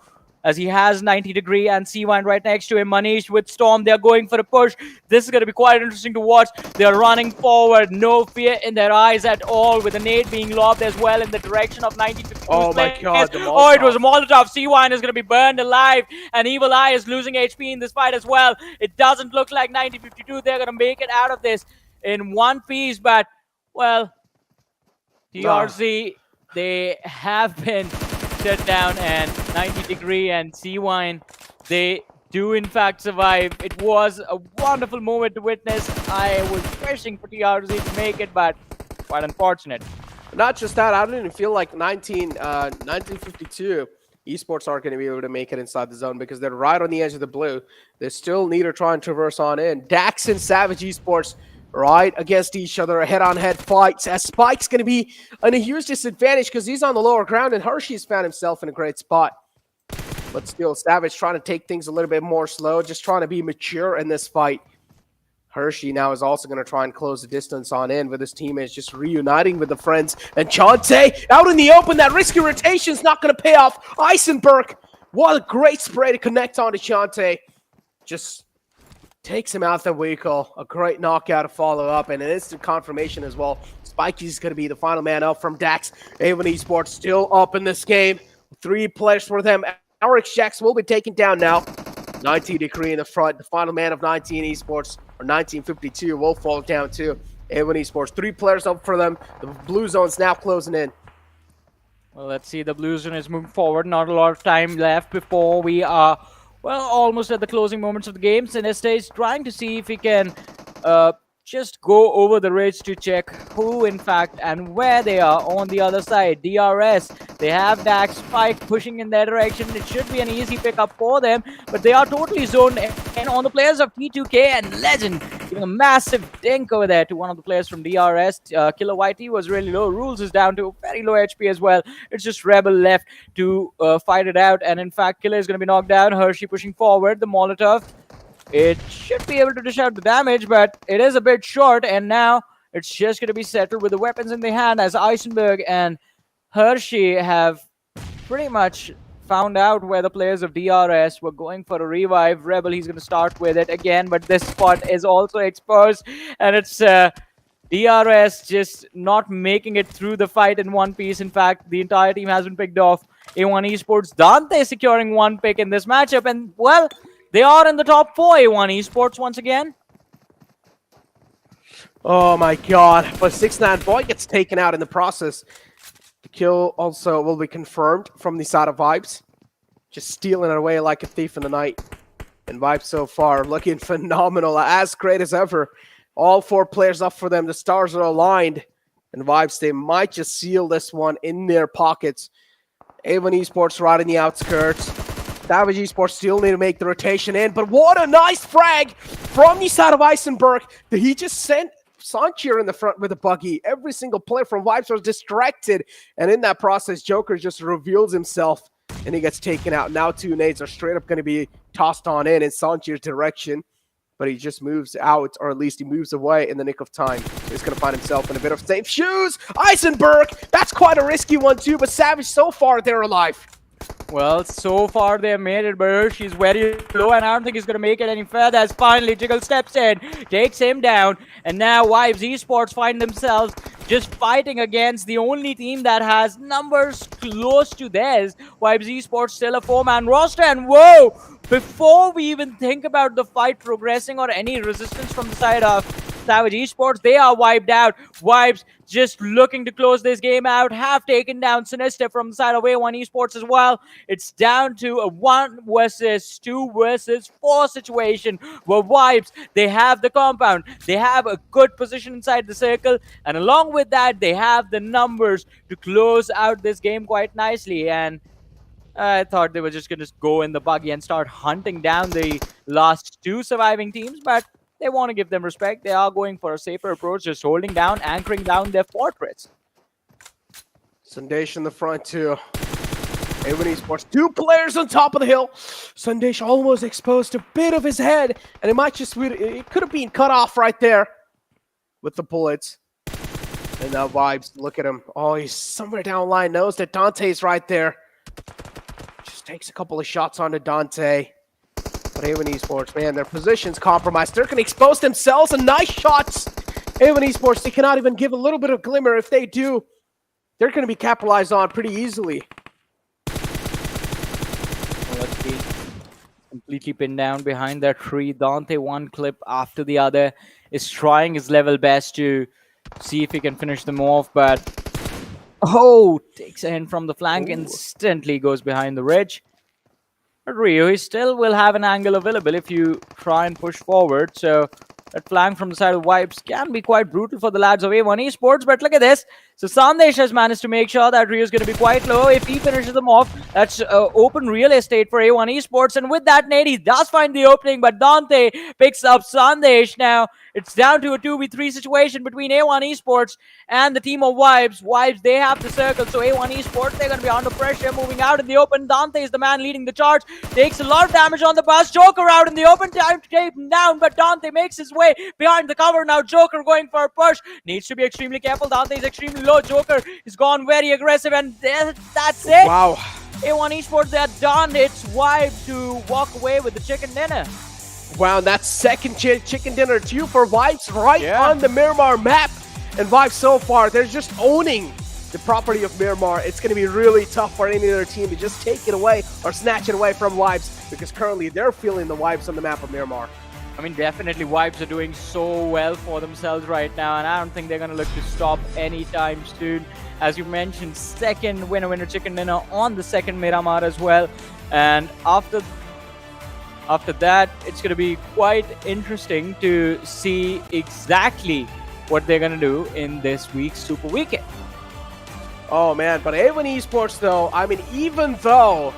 as he has 90 degree and C1 right next to him. Manish with Storm, they're going for a push. This is going to be quite interesting to watch. They're running forward, no fear in their eyes at all, with a nade being lobbed as well in the direction of 1952. Oh my god, oh, it was a Molotov. C1 is going to be burned alive, and Evil Eye is losing HP in this fight as well. It doesn't look like 1952 they're going to make it out of this in one piece, but, well, TRZ, they have been shut down, and 90 degree and C1, they do in fact survive. It was a wonderful moment to witness. I was wishing for TRZ to make it, but quite unfortunate. Not just that, I don't even feel like 1952 Esports aren't going to be able to make it inside the zone because they're right on the edge of the blue. They still need to try and traverse on in. Dax and Savage Esports right against each other, head-on-head fights, as Spike's going to be in a huge disadvantage because he's on the lower ground, and Hershey's found himself in a great spot. But still, Savage trying to take things a little bit more slow, just trying to be mature in this fight. Hershey now is also going to try and close the distance on in, with his teammates just reuniting with the friends. And Chante out in the open, that risky rotation is not going to pay off. Eisenberg, what a great spray to connect onto Chante. Just takes him out the vehicle. A great knockout to follow up, and an instant confirmation as well. Spikey's going to be the final man up from Dax. Avon Esports still up in this game. 3 players for them. Erangel Jax will be taken down now. 19 degree in the front. The final man of 19 Esports, or 1952, will fall down too. Avon Esports, 3 players up for them. The blue zone's now closing in. Well, let's see. The blue zone is moving forward. Not a lot of time left before we are, well, almost at the closing moments of the game. Sinesta is trying to see if he can just go over the ridge to check who, in fact, and where they are on the other side. DRS, they have Dax Spike pushing in their direction. It should be an easy pickup for them, but they are totally zoned in on the players of T2K and Legend, giving a massive dink over there to one of the players from DRS. Killer YT was really low. Rules is down to very low HP as well. It's just Rebel left to fight it out, and in fact, Killer is going to be knocked down. Hershey pushing forward. The Molotov, it should be able to dish out the damage, but it is a bit short, and now it's just going to be settled with the weapons in the hand, as Eisenberg and Hershey have pretty much found out where the players of DRS were going for a revive. Rebel, he's going to start with it again, but this spot is also exposed, and it's DRS just not making it through the fight in one piece. In fact, the entire team has been picked off. A1 Esports, Dante securing 1 pick in this matchup, and, well, they are in the top 4, A1 Esports once again. Oh my god, but 6ix9ine Boy gets taken out in the process. The kill also will be confirmed from the side of Vibes. Just stealing it away like a thief in the night. And Vibes so far looking phenomenal, as great as ever. All 4 players up for them, the stars are aligned. And Vibes, they might just seal this one in their pockets. A1 Esports right in the outskirts. Savage Esports still need to make the rotation in, but what a nice frag from the side of Eisenberg. He just sent Sanchir in the front with a buggy. Every single player from Vibes was distracted, and in that process, Joker just reveals himself, and he gets taken out. Now 2 nades are straight up going to be tossed on in Sanchir's direction, but he just moves out, or at least he moves away in the nick of time. So he's going to find himself in a bit of safe shoes. Eisenberg, that's quite a risky one too, but Savage, so far, they're alive. Well, so far they have made it, but she's very low, and I don't think he's going to make it any further as finally Jiggle steps in, takes him down, and now Vibes Esports find themselves just fighting against the only team that has numbers close to theirs. Vibes Esports still a 4-man roster, and whoa! Before we even think about the fight progressing or any resistance from the side of Savage Esports, they are wiped out. Vibes just looking to close this game out, have taken down Sinister from the side of A1 Esports as well. It's down to a 1 versus 2 versus 4 situation where Vibes, they have the compound, they have a good position inside the circle, and along with that, they have the numbers to close out this game quite nicely. And I thought they were just going to go in the buggy and start hunting down the last 2 surviving teams, but they want to give them respect. They are going for a safer approach, just holding down, anchoring down their fortress. Sundesh in the front too. A1 Esports, 2 players on top of the hill. Sundesh almost exposed a bit of his head, and it could have been cut off right there with the bullets. And now Vibes, look at him. Oh, he's somewhere down line, knows that Dante's right there. Just takes a couple of shots onto Dante. But A1 Esports, man, their position's compromised. They're going to expose themselves, and nice shots. A1 Esports, they cannot even give a little bit of glimmer. If they do, they're going to be capitalized on pretty easily. Well, let's see. Completely pinned down behind that tree. Dante, one clip after the other, is trying his level best to see if he can finish them off, but takes a hit from the flank, instantly goes behind the ridge. But Rio, he still will have an angle available if you try and push forward. So that flank from the side of Vibes can be quite brutal for the lads of A1 Esports. But look at this. So Sandesh has managed to make sure that Rio is going to be quite low. If he finishes them off, that's open real estate for A1 Esports. And with that nade, he does find the opening. But Dante picks up Sandesh. Now it's down to a 2v3 situation between A1 Esports and the team of Vibes. Vibes, they have the circle. So A1 Esports, they're going to be under pressure, moving out in the open. Dante is the man leading the charge. Takes a lot of damage on the bus. Joker out in the open. Time to take him down. But Dante makes his way behind the cover. Now Joker going for a push. Needs to be extremely careful. Dante is extremely low. Joker is gone very aggressive, and that's it. Wow. A1 Esports, they're done. It's Vibe to walk away with the chicken dinner. Wow, that's second chicken dinner too for Vibes right on the Miramar map. And Vibes so far, they're just owning the property of Miramar. It's going to be really tough for any other team to just take it away or snatch it away from Vibes, because currently they're feeling the Vibes on the map of Miramar. I mean, definitely Vibes are doing so well for themselves right now, and I don't think they're going to look to stop anytime soon. As you mentioned, second winner chicken dinner on the second Miramar as well. And after that, it's going to be quite interesting to see exactly what they're going to do in this week's Super Weekend. Oh man, but A1 Esports though, I mean, even though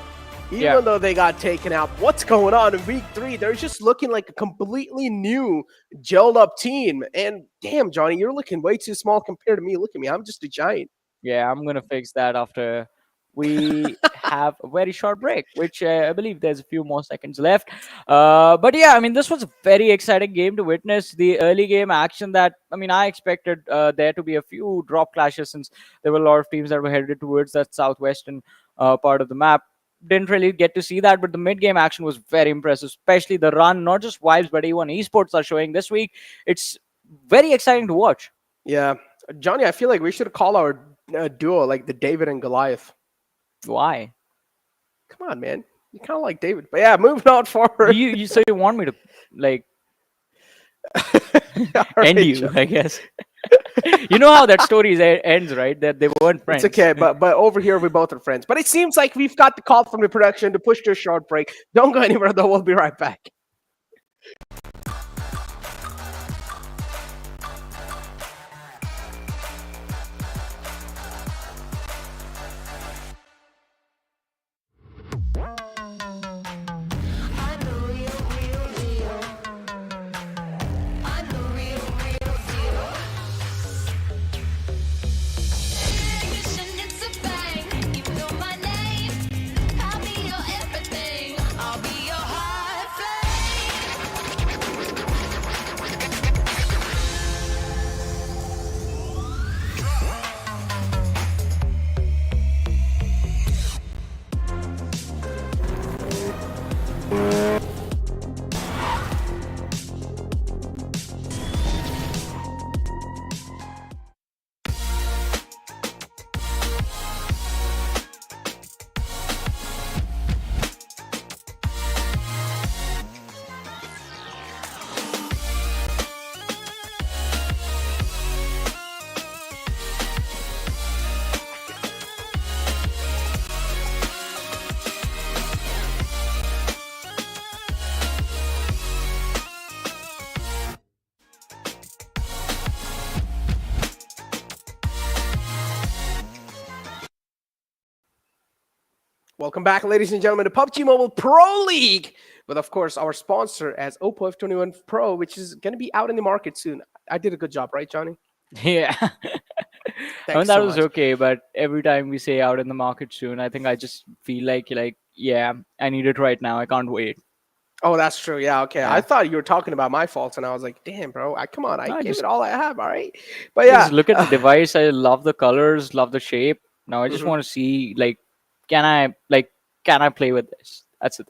they got taken out, what's going on in week 3? They're just looking like a completely new, gelled up team. And damn, Johnny, you're looking way too small compared to me. Look at me, I'm just a giant. Yeah, I'm going to fix that after we have a very short break, which I believe there's a few more seconds left. But yeah, I mean, this was a very exciting game to witness. The early game action that, I mean, I expected there to be a few drop clashes, since there were a lot of teams that were headed towards that southwestern part of the map. Didn't really get to see that, but the mid-game action was very impressive, especially the run, not just Vibes, but A1 Esports are showing this week. It's very exciting to watch. Yeah. Johnny, I feel like we should call our duo like the David and Goliath. Why? Come on, man. You kind of like David. But yeah, moving on forward. So you want me to, like, end you, I guess. You know how that story ends, right? That they weren't friends. It's okay, but over here we both are friends. But it seems like we've got the call from the production to push to a short break. Don't go anywhere, though. We'll be right back. Welcome back, ladies and gentlemen, to PUBG Mobile Pro League. With, of course, our sponsor as Oppo F21 Pro, which is going to be out in the market soon. I did a good job, right, Johnny? Yeah. I mean, so that was much. okay, but every time we say out in the market soon, I think I just feel like, yeah, I need it right now. I can't wait. Oh, that's true. Yeah, okay. Yeah. I thought you were talking about my faults, and I was like, damn, bro. Come on. I No, gave just- it all I have, all right? But yeah. Just look at the device. I love the colors, love the shape. Now I just Mhm. want to see, can I play with this? That's it.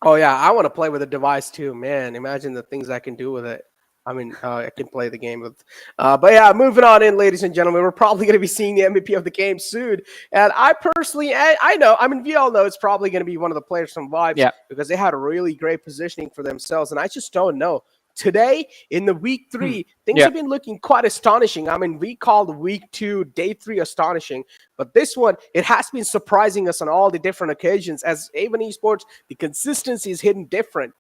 Oh, yeah. I want to play with a device, too. Man, imagine the things I can do with it. I mean, I can play the game with. But yeah, moving on in, ladies and gentlemen, we're probably going to be seeing the MVP of the game soon. And I personally, I know, I mean, we all know it's probably going to be one of the players from Vibes, Yeah. because they had a really great positioning for themselves. And I just don't know. Today, in the week 3, things Yeah. have been looking quite astonishing. I mean, we called week 2, day 3 astonishing. But this one, it has been surprising us on all the different occasions. As Avon Esports, the consistency is hitting different.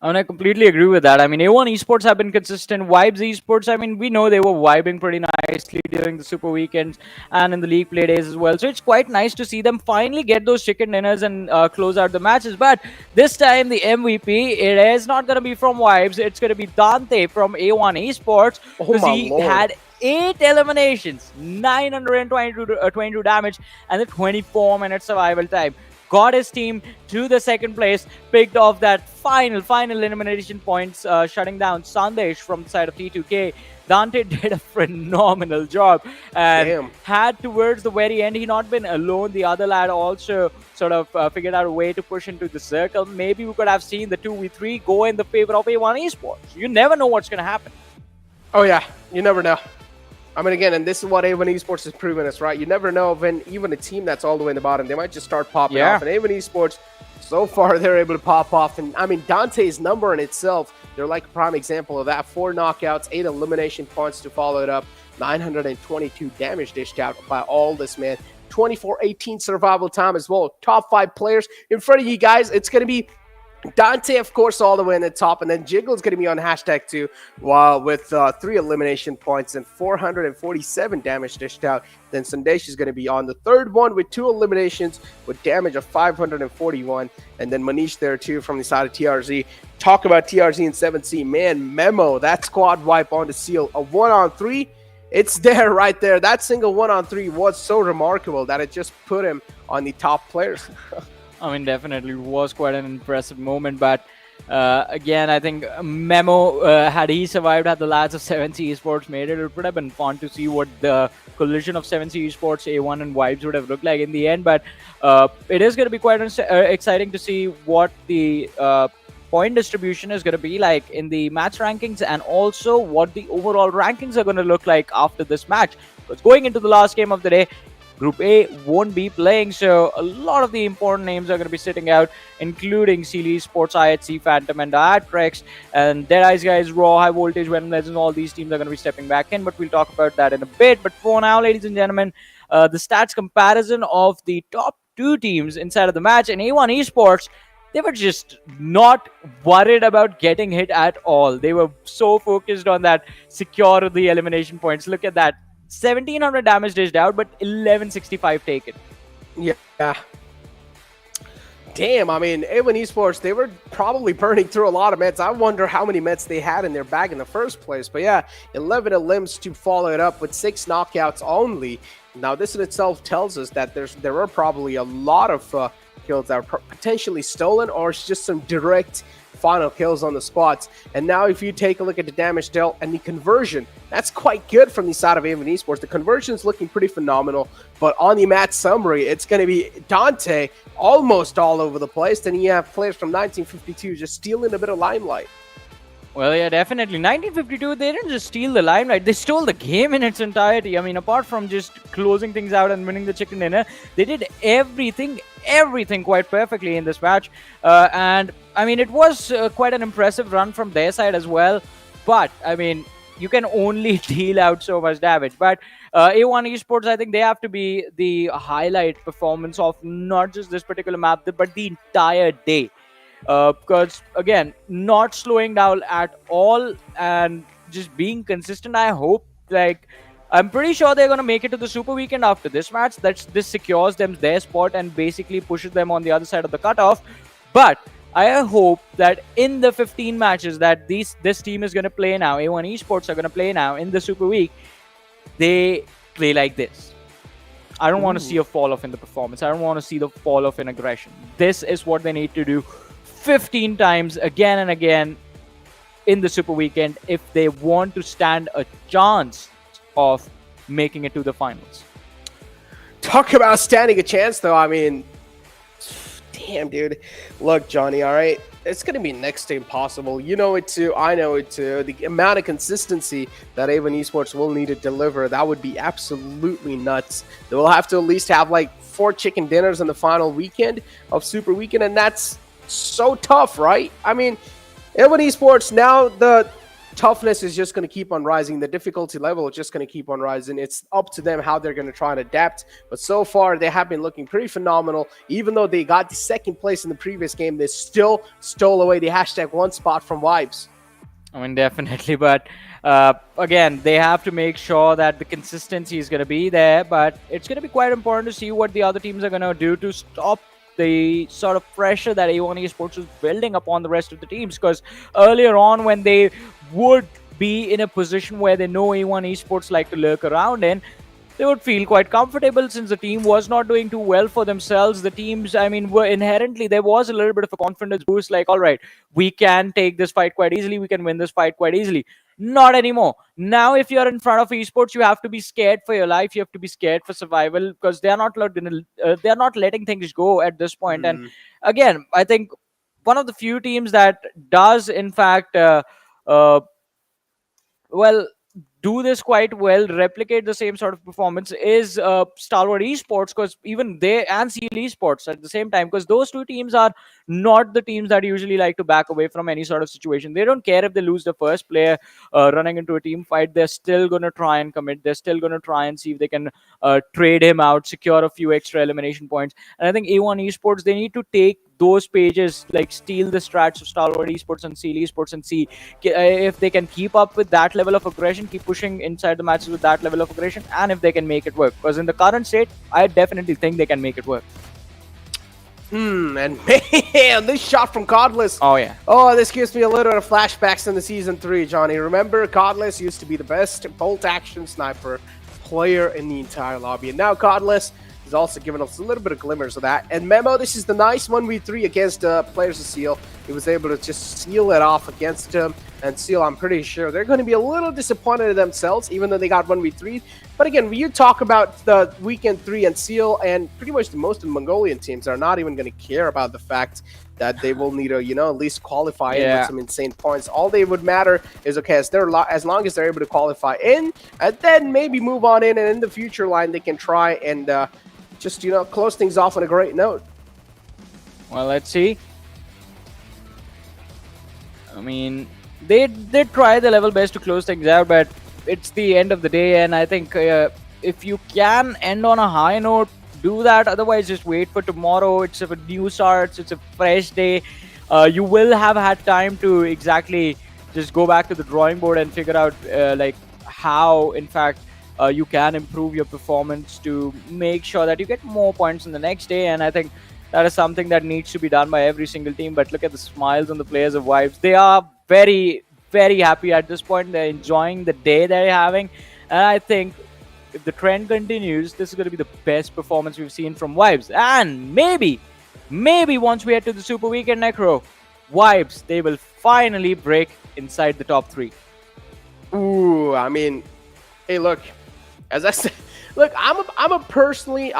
And I completely agree with that. I mean, A1 Esports have been consistent. Vibes Esports, I mean, we know they were vibing pretty nicely during the Super Weekends and in the League Play days as well. So it's quite nice to see them finally get those chicken dinners and close out the matches. But this time, the MVP, it is not going to be from Vibes. It's going to be Dante from A1 Esports. Oh, because my he Lord. had 8 eliminations, 922 damage, and the 24-minute survival time. Got his team to the second place, picked off that final elimination points, shutting down Sandesh from the side of T2K. Dante did a phenomenal job and Damn. had towards the very end, he not been alone. The other lad also sort of figured out a way to push into the circle. Maybe we could have seen the 2v3 go in the favor of A1 Esports. You never know what's going to happen. Oh, yeah. You never know. I mean, again, and this is what A1 Esports has proven us, right? You never know when even a team that's all the way in the bottom, they might just start popping Yeah. off. And A1 Esports, so far, they're able to pop off. And, I mean, Dante's number in itself, they're like a prime example of that. 4 knockouts, 8 elimination points to follow it up. 922 damage dished out by all this, man. 24-18 survival time as well. Top 5 players in front of you guys. It's going to be Dante, of course, all the way in the top, and then Jiggle's going to be on hashtag 2, while with 3 elimination points and 447 damage dished out. Then Sandesh is going to be on the third one with 2 eliminations with damage of 541, and then Manish there too from the side of TRZ. Talk about TRZ and 7C, man, Memo, that squad wipe on the seal, a 1-on-3. It's there right there. That single 1-on-3 was so remarkable that it just put him on the top players. I mean, definitely it was quite an impressive moment, but again, I think Memo, had he survived, had the lads of 7C Esports made it, it would have been fun to see what the collision of 7C Esports, A1 and Vibes would have looked like in the end, but it is going to be quite exciting to see what the point distribution is going to be like in the match rankings, and also what the overall rankings are going to look like after this match. Because going into the last game of the day, Group A won't be playing, so a lot of the important names are going to be sitting out, including Skylightz Esports, IHC, Phantom, and Atrax, and Deadeyes Guys, Raw, High Voltage, Venom Legends. All these teams are going to be stepping back in, but we'll talk about that in a bit. But for now, ladies and gentlemen, the stats comparison of the top 2 teams inside of the match, in A1 Esports, they were just not worried about getting hit at all. They were so focused on that secure the elimination points. Look at that. 1700 damage dished out, but 1165 taken. Yeah. Damn, I mean, A1 Esports, they were probably burning through a lot of meds. I wonder how many meds they had in their bag in the first place. But yeah, 11 elims to follow it up with 6 knockouts only. Now, this in itself tells us that there are probably a lot of kills that are potentially stolen, or it's just some direct final kills on the spots. And now if you take a look at the damage dealt and the conversion, that's quite good from the side of A1 Esports. The conversion is looking pretty phenomenal, but on the match summary, it's going to be Dante almost all over the place. Then you have players from 1952 just stealing a bit of limelight. Well, yeah, definitely. 1952, they didn't just steal the limelight. They stole the game in its entirety. I mean, apart from just closing things out and winning the chicken dinner, they did everything quite perfectly in this match. And, I mean, it was quite an impressive run from their side as well. But, I mean, you can only deal out so much damage. But A1 Esports, I think they have to be the highlight performance of not just this particular map, but the entire day. Because again, not slowing down at all and just being consistent. I I'm pretty sure they're going to make it to the Super Weekend after this match. This secures them their spot and basically pushes them on the other side of the cutoff. But I hope that in the 15 matches that this team is going to play now, A1 Esports are going to play now in the Super Week, they play like this. I don't want to see a fall off in the performance. I don't want to see the fall off in aggression. This is what they need to do 15 times again and again in the Super Weekend if they want to stand a chance of making it to the finals. Talk about standing a chance, though. I mean, damn, dude. Look, Johnny, all right? It's going to be next to impossible. You know it too. I know it too. The amount of consistency that A1 Esports will need to deliver, that would be absolutely nuts. They will have to at least have like 4 chicken dinners in the final weekend of Super Weekend, and that's so tough, right? I mean, A1 Esports, now the toughness is just going to keep on rising. The difficulty level is just going to keep on rising. It's up to them how they're going to try and adapt. But so far, they have been looking pretty phenomenal. Even though they got the 2nd place in the previous game, they still stole away the #1 spot from Vibes. I mean, definitely. But again, they have to make sure that the consistency is going to be there. But it's going to be quite important to see what the other teams are going to do to stop the sort of pressure that A1 Esports is building upon the rest of the teams. Because earlier on, when they would be in a position where they know A1 Esports like to lurk around in, they would feel quite comfortable since the team was not doing too well for themselves. The teams, I mean, were inherently, there was a little bit of a confidence boost, like, all right, we can take this fight quite easily, we can win this fight quite easily. Not anymore. Now, if you're in front of esports, you have to be scared for your life. You have to be scared for survival because they're not letting things go at this point. And again, I think one of the few teams that does, in fact, well, do this quite well, replicate the same sort of performance is Stalwart Esports, because even they and Seal Esports at the same time, because those two teams are not the teams that usually like to back away from any sort of situation. They don't care if they lose the first player running into a team fight. They're still going to try and commit. They're still going to try and see if they can trade him out, secure a few extra elimination points. And I think A1 Esports, they need to take those pages, like steal the strats of Stalwart Esports and Seal Esports and see if they can keep up with that level of aggression, keep pushing inside the matches with that level of aggression, and if they can make it work. Because in the current state, I definitely think they can make it work. And man, this shot from Godless. Oh, yeah. Oh, this gives me a little bit of flashbacks in the Season 3, Johnny. Remember, Godless used to be the best bolt-action sniper player in the entire lobby. And now Godless is also giving us a little bit of glimmers of that. And Memo, this is the nice 1v3 against players of Seal. He was able to just seal it off against him. And Seal, I'm pretty sure they're going to be a little disappointed in themselves, even though they got 1v3. But again, when you talk about the Weekend 3 and Seal, and pretty much most of the Mongolian teams are not even going to care about the fact that they will need to, at least qualify in with some insane points. All they would matter is, okay, as long as they're able to qualify in, and then maybe move on in, and in the future line, they can try and just, close things off on a great note. Well, let's see. I mean, they try the level best to close things out, but it's the end of the day, and I think if you can end on a high note, do that. Otherwise, just wait for tomorrow. It's a new start. It's a fresh day. You will have had time to exactly just go back to the drawing board and figure out like how, in fact, you can improve your performance to make sure that you get more points in the next day. And I think that is something that needs to be done by every single team. But look at the smiles on the players of Vibes. They are very, very happy at this point. They're enjoying the day they're having. And I think if the trend continues, this is going to be the best performance we've seen from Vibes. And maybe once we head to the Super Weekend Necro, Vibes, they will finally break inside the top 3. Ooh, I mean, hey, look, as I said, look, I'm personally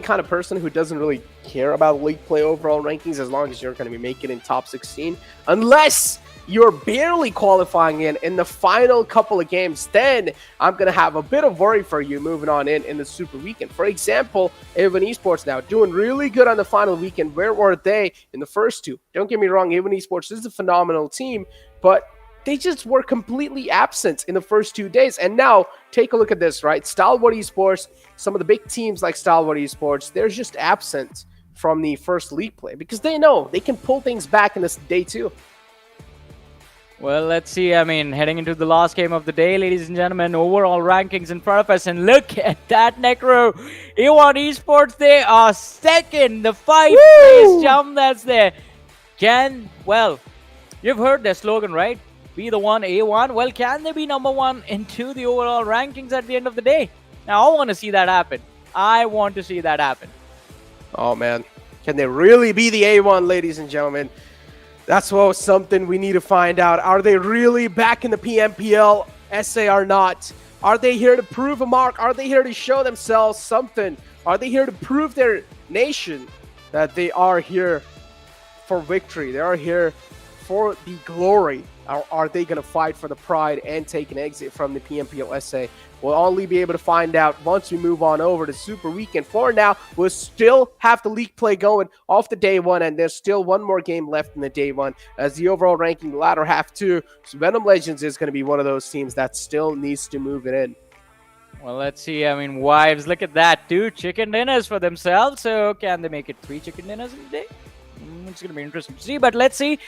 kind of person who doesn't really care about league play overall rankings as long as you're going to be making in top 16, unless you're barely qualifying in the final couple of games. Then I'm going to have a bit of worry for you moving on in the Super Weekend. For example, A1 Esports now doing really good on the final weekend. Where were they in the first two? Don't get me wrong, A1 Esports is a phenomenal team, but they just were completely absent in the first 2 days. And now, take a look at this, right? Stalwart Esports, some of the big teams like Stalwart Esports, they're just absent from the first league play because they know they can pull things back in this day 2. Well, let's see. I mean, heading into the last game of the day, ladies and gentlemen, overall rankings in front of us. And look at that Necro. A1 Esports, they are second. The 5th-place jump that's there. Well, you've heard their slogan, right? Be the one, A1. Well, can they be number one into the overall rankings at the end of the day? Now, I want to see that happen. I want to see that happen. Oh, man. Can they really be the A1, ladies and gentlemen? That's something we need to find out. Are they really back in the PMPL? SA or not? Are they here to prove a mark? Are they here to show themselves something? Are they here to prove their nation that they are here for victory? They are here for the glory. Are they going to fight for the pride and take an exit from the PMPL SA? We'll only be able to find out once we move on over to Super Weekend. For now, we'll still have the league play going off the day one, and there's still one more game left in the day one as the overall ranking, the latter half too. So Venom Legends is going to be one of those teams that still needs to move it in. Well, let's see. I mean, wives, look at that. 2 chicken dinners for themselves. So can they make it 3 chicken dinners in a day? It's going to be interesting to see. But let's see.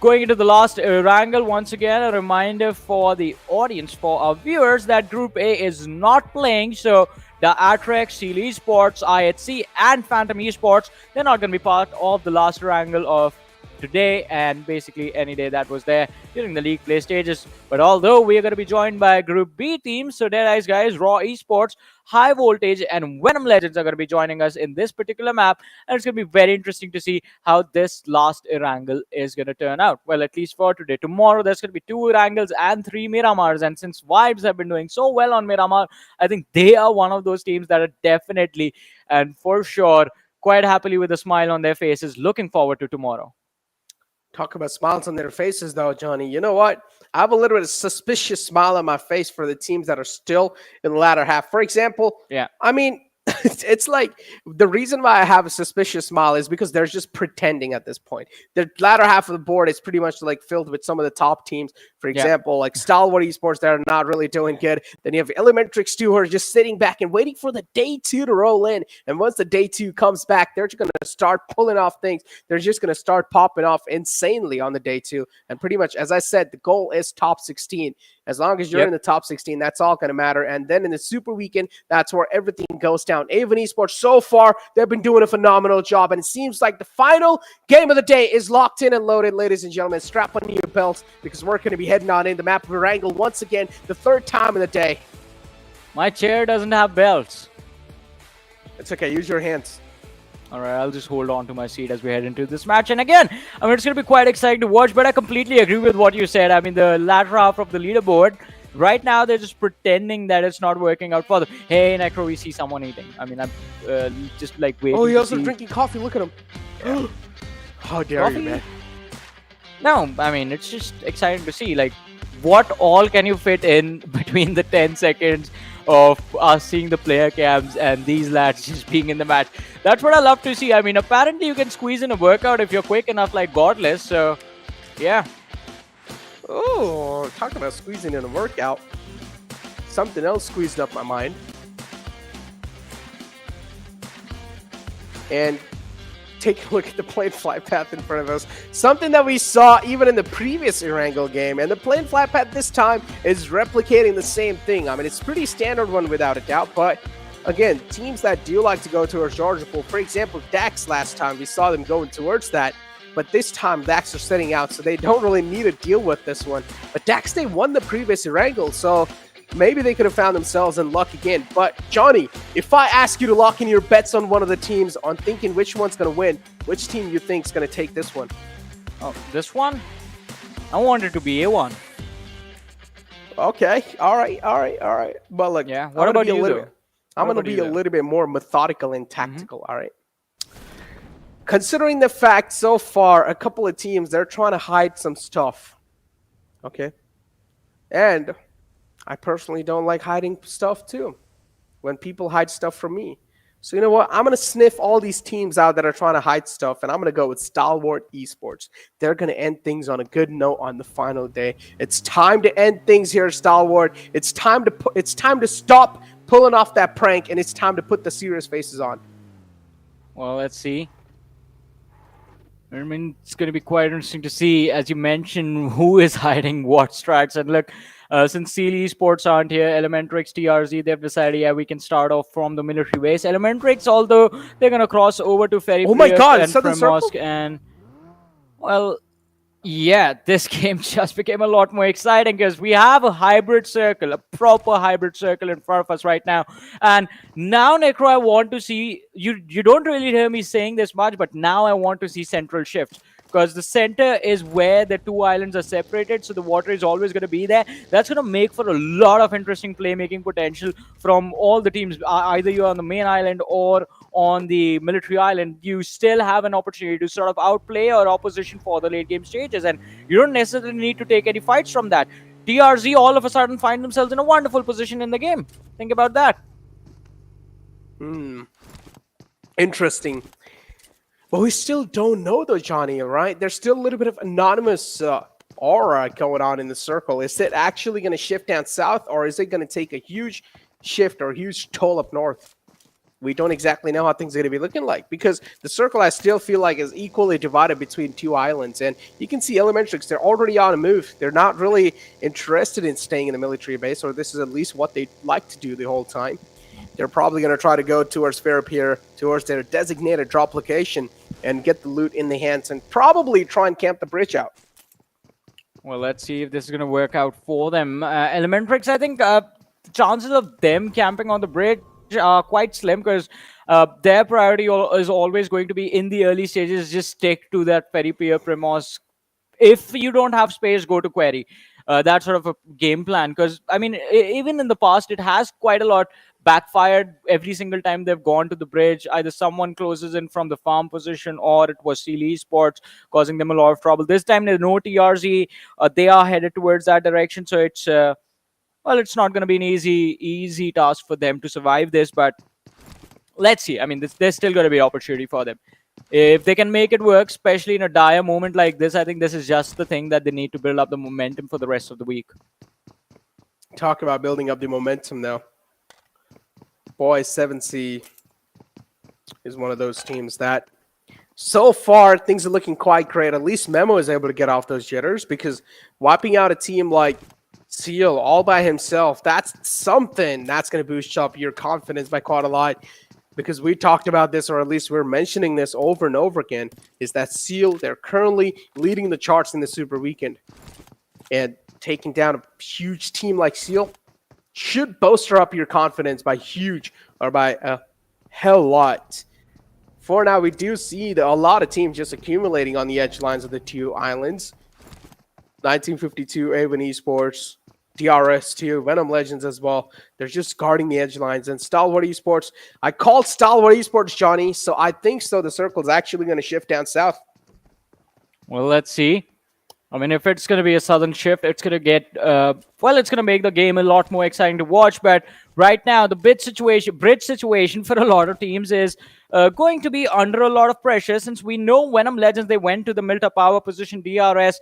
Going into the last Erangel, once again, a reminder for the audience, for our viewers, that Group A is not playing. So the Atrax Esports, IHC, and Phantom Esports, they're not going to be part of the last Erangel of today and basically any day that was there during the league play stages. But although we are going to be joined by Group B teams, so Deadeyes Guys, Raw Esports, High Voltage, and Venom Legends are going to be joining us in this particular map, and it's going to be very interesting to see how this last Erangel is going to turn out. Well, at least for today. Tomorrow there's going to be 2 Erangels and 3 Miramars, and since Vibes have been doing so well on Miramar, I think they are one of those teams that are definitely and for sure quite happily with a smile on their faces looking forward to tomorrow. Talk about smiles on their faces, though, Johnny. You know what? I have a little bit of suspicious smile on my face for the teams that are still in the latter half. For example, I mean, it's like the reason why I have a suspicious smile is because they're just pretending at this point. The latter half of the board is pretty much like filled with some of the top teams. For example, like Stalwart Esports that are not really doing good. Then you have ElementriX who are just sitting back and waiting for the day 2 to roll in. And once the day 2 comes back, they're just going to start pulling off things. They're just going to start popping off insanely on the day 2. And pretty much, as I said, the goal is top 16. As long as you're in the top 16, that's all going to matter. And then in the Super Weekend, that's where everything goes down. A1 Esports, so far, they've been doing a phenomenal job. And it seems like the final game of the day is locked in and loaded, ladies and gentlemen. Strap on your belts because we're going to be heading on in the map of Erangel once again, the 3rd time in the day. My chair doesn't have belts. It's okay. Use your hands. All right, I'll just hold on to my seat as we head into this match. And again, I mean, it's going to be quite exciting to watch, but I completely agree with what you said. I mean, the latter half of the leaderboard, right now, they're just pretending that it's not working out for them. Hey, Necro, we see someone eating. I mean, I'm just like waiting. Oh, he's also drinking coffee. Look at him. Yeah. How dare you, man? No, I mean, it's just exciting to see. Like, what all can you fit in between the 10 seconds of us seeing the player cams and these lads just being in the match? That's what I love to see. I mean, apparently you can squeeze in a workout if you're quick enough like Godless. So, yeah. Oh, talking about squeezing in a workout. Something else squeezed up my mind. And take a look at the plane flight path in front of us. Something that we saw even in the previous Erangel game. And the plane flight path this time is replicating the same thing. I mean, it's a pretty standard one without a doubt. But again, teams that do like to go towards Georgia Pool, for example, Dax last time, we saw them going towards that. But this time, Dax are setting out, so they don't really need to deal with this one. But Dax, they won the previous Erangel, so maybe they could have found themselves in luck again. But, Johnny, if I ask you to lock in your bets on one of the teams, on thinking which one's going to win, which team you think is going to take this one? Oh, this one? I want it to be A1. Okay, all right. But look, yeah, what about you, though? I'm going to be a little bit more methodical and tactical, all right? Considering the fact so far, a couple of teams, they're trying to hide some stuff, okay? And I personally don't like hiding stuff too, when people hide stuff from me. So you know what? I'm going to sniff all these teams out that are trying to hide stuff, and I'm going to go with Stalwart Esports. They're going to end things on a good note on the final day. It's time to end things here, Stalwart. It's time to stop pulling off that prank, and it's time to put the serious faces on. Well, let's see. I mean, it's going to be quite interesting to see, as you mentioned, who is hiding what strats. And look, since Esports aren't here, ElementriX, TRZ, they've decided, yeah, we can start off from the military base. ElementriX, although they're going to cross over to Ferry Oh my God, and Southern Circle? Primorsk, and well, yeah, this game just became a lot more exciting because we have a hybrid circle, a proper hybrid circle in front of us right now. And now, Necro, I want to see, you don't really hear me saying this much, but now I want to see central shift. Because the center is where the two islands are separated, so the water is always going to be there. That's going to make for a lot of interesting playmaking potential from all the teams. Either you're on the main island or on the military island, you still have an opportunity to sort of outplay your opposition for the late game stages, and you don't necessarily need to take any fights from that. DRZ all of a sudden find themselves in a wonderful position in the game. Think about that. Interesting. But we still don't know though, Johnny, right? There's still a little bit of anonymous aura going on in the circle. Is it actually going to shift down south, or is it going to take a huge shift or a huge toll up north? We don't exactly know how things are going to be looking like, because the circle, I still feel like, is equally divided between two islands. And you can see ElementriX, they're already on a move. They're not really interested in staying in the military base, or this is at least what they like to do the whole time. They're probably going to try to go towards Fairpier, towards their designated drop location, and get the loot in the hands, and probably try and camp the bridge out. Well, let's see if this is going to work out for them. ElementriX, I think the chances of them camping on the bridge are quite slim, because their priority is always going to be in the early stages, just stick to that Ferry Pier Primorsk. If you don't have space, go to Quarry. That sort of a game plan, because I mean, even in the past, it has quite a lot backfired every single time they've gone to the bridge. Either someone closes in from the farm position, or it was Esports causing them a lot of trouble. This time there's no TRZ. They are headed towards that direction, so it's well, it's not going to be an easy task for them to survive this, but let's see. I mean, there's still going to be opportunity for them. If they can make it work, especially in a dire moment like this, I think this is just the thing that they need to build up the momentum for the rest of the week. Talk about building up the momentum now. Boys, 7C is one of those teams that so far things are looking quite great. At least Memo is able to get off those jitters, because wiping out a team like Seal all by himself, that's something that's going to boost up your confidence by quite a lot. Because we talked about this, or at least we're mentioning this over and over again, is that Seal, they're currently leading the charts in the Super Weekend. And taking down a huge team like Seal should bolster up your confidence by huge, or by a hell lot. For now, we do see a lot of teams just accumulating on the edge lines of the two islands. 1952, Avon Esports, DRS too, Venom Legends as well. They're just guarding the edge lines. And Stalwart Esports, I called Stalwart Esports, Johnny, so I think so. The circle is actually going to shift down south. Well, let's see. I mean, if it's going to be a sudden shift, it's going to get, well, it's going to make the game a lot more exciting to watch. But right now, the bridge situation for a lot of teams is going to be under a lot of pressure, since we know Venom Legends, they went to the Milta power position, DRS.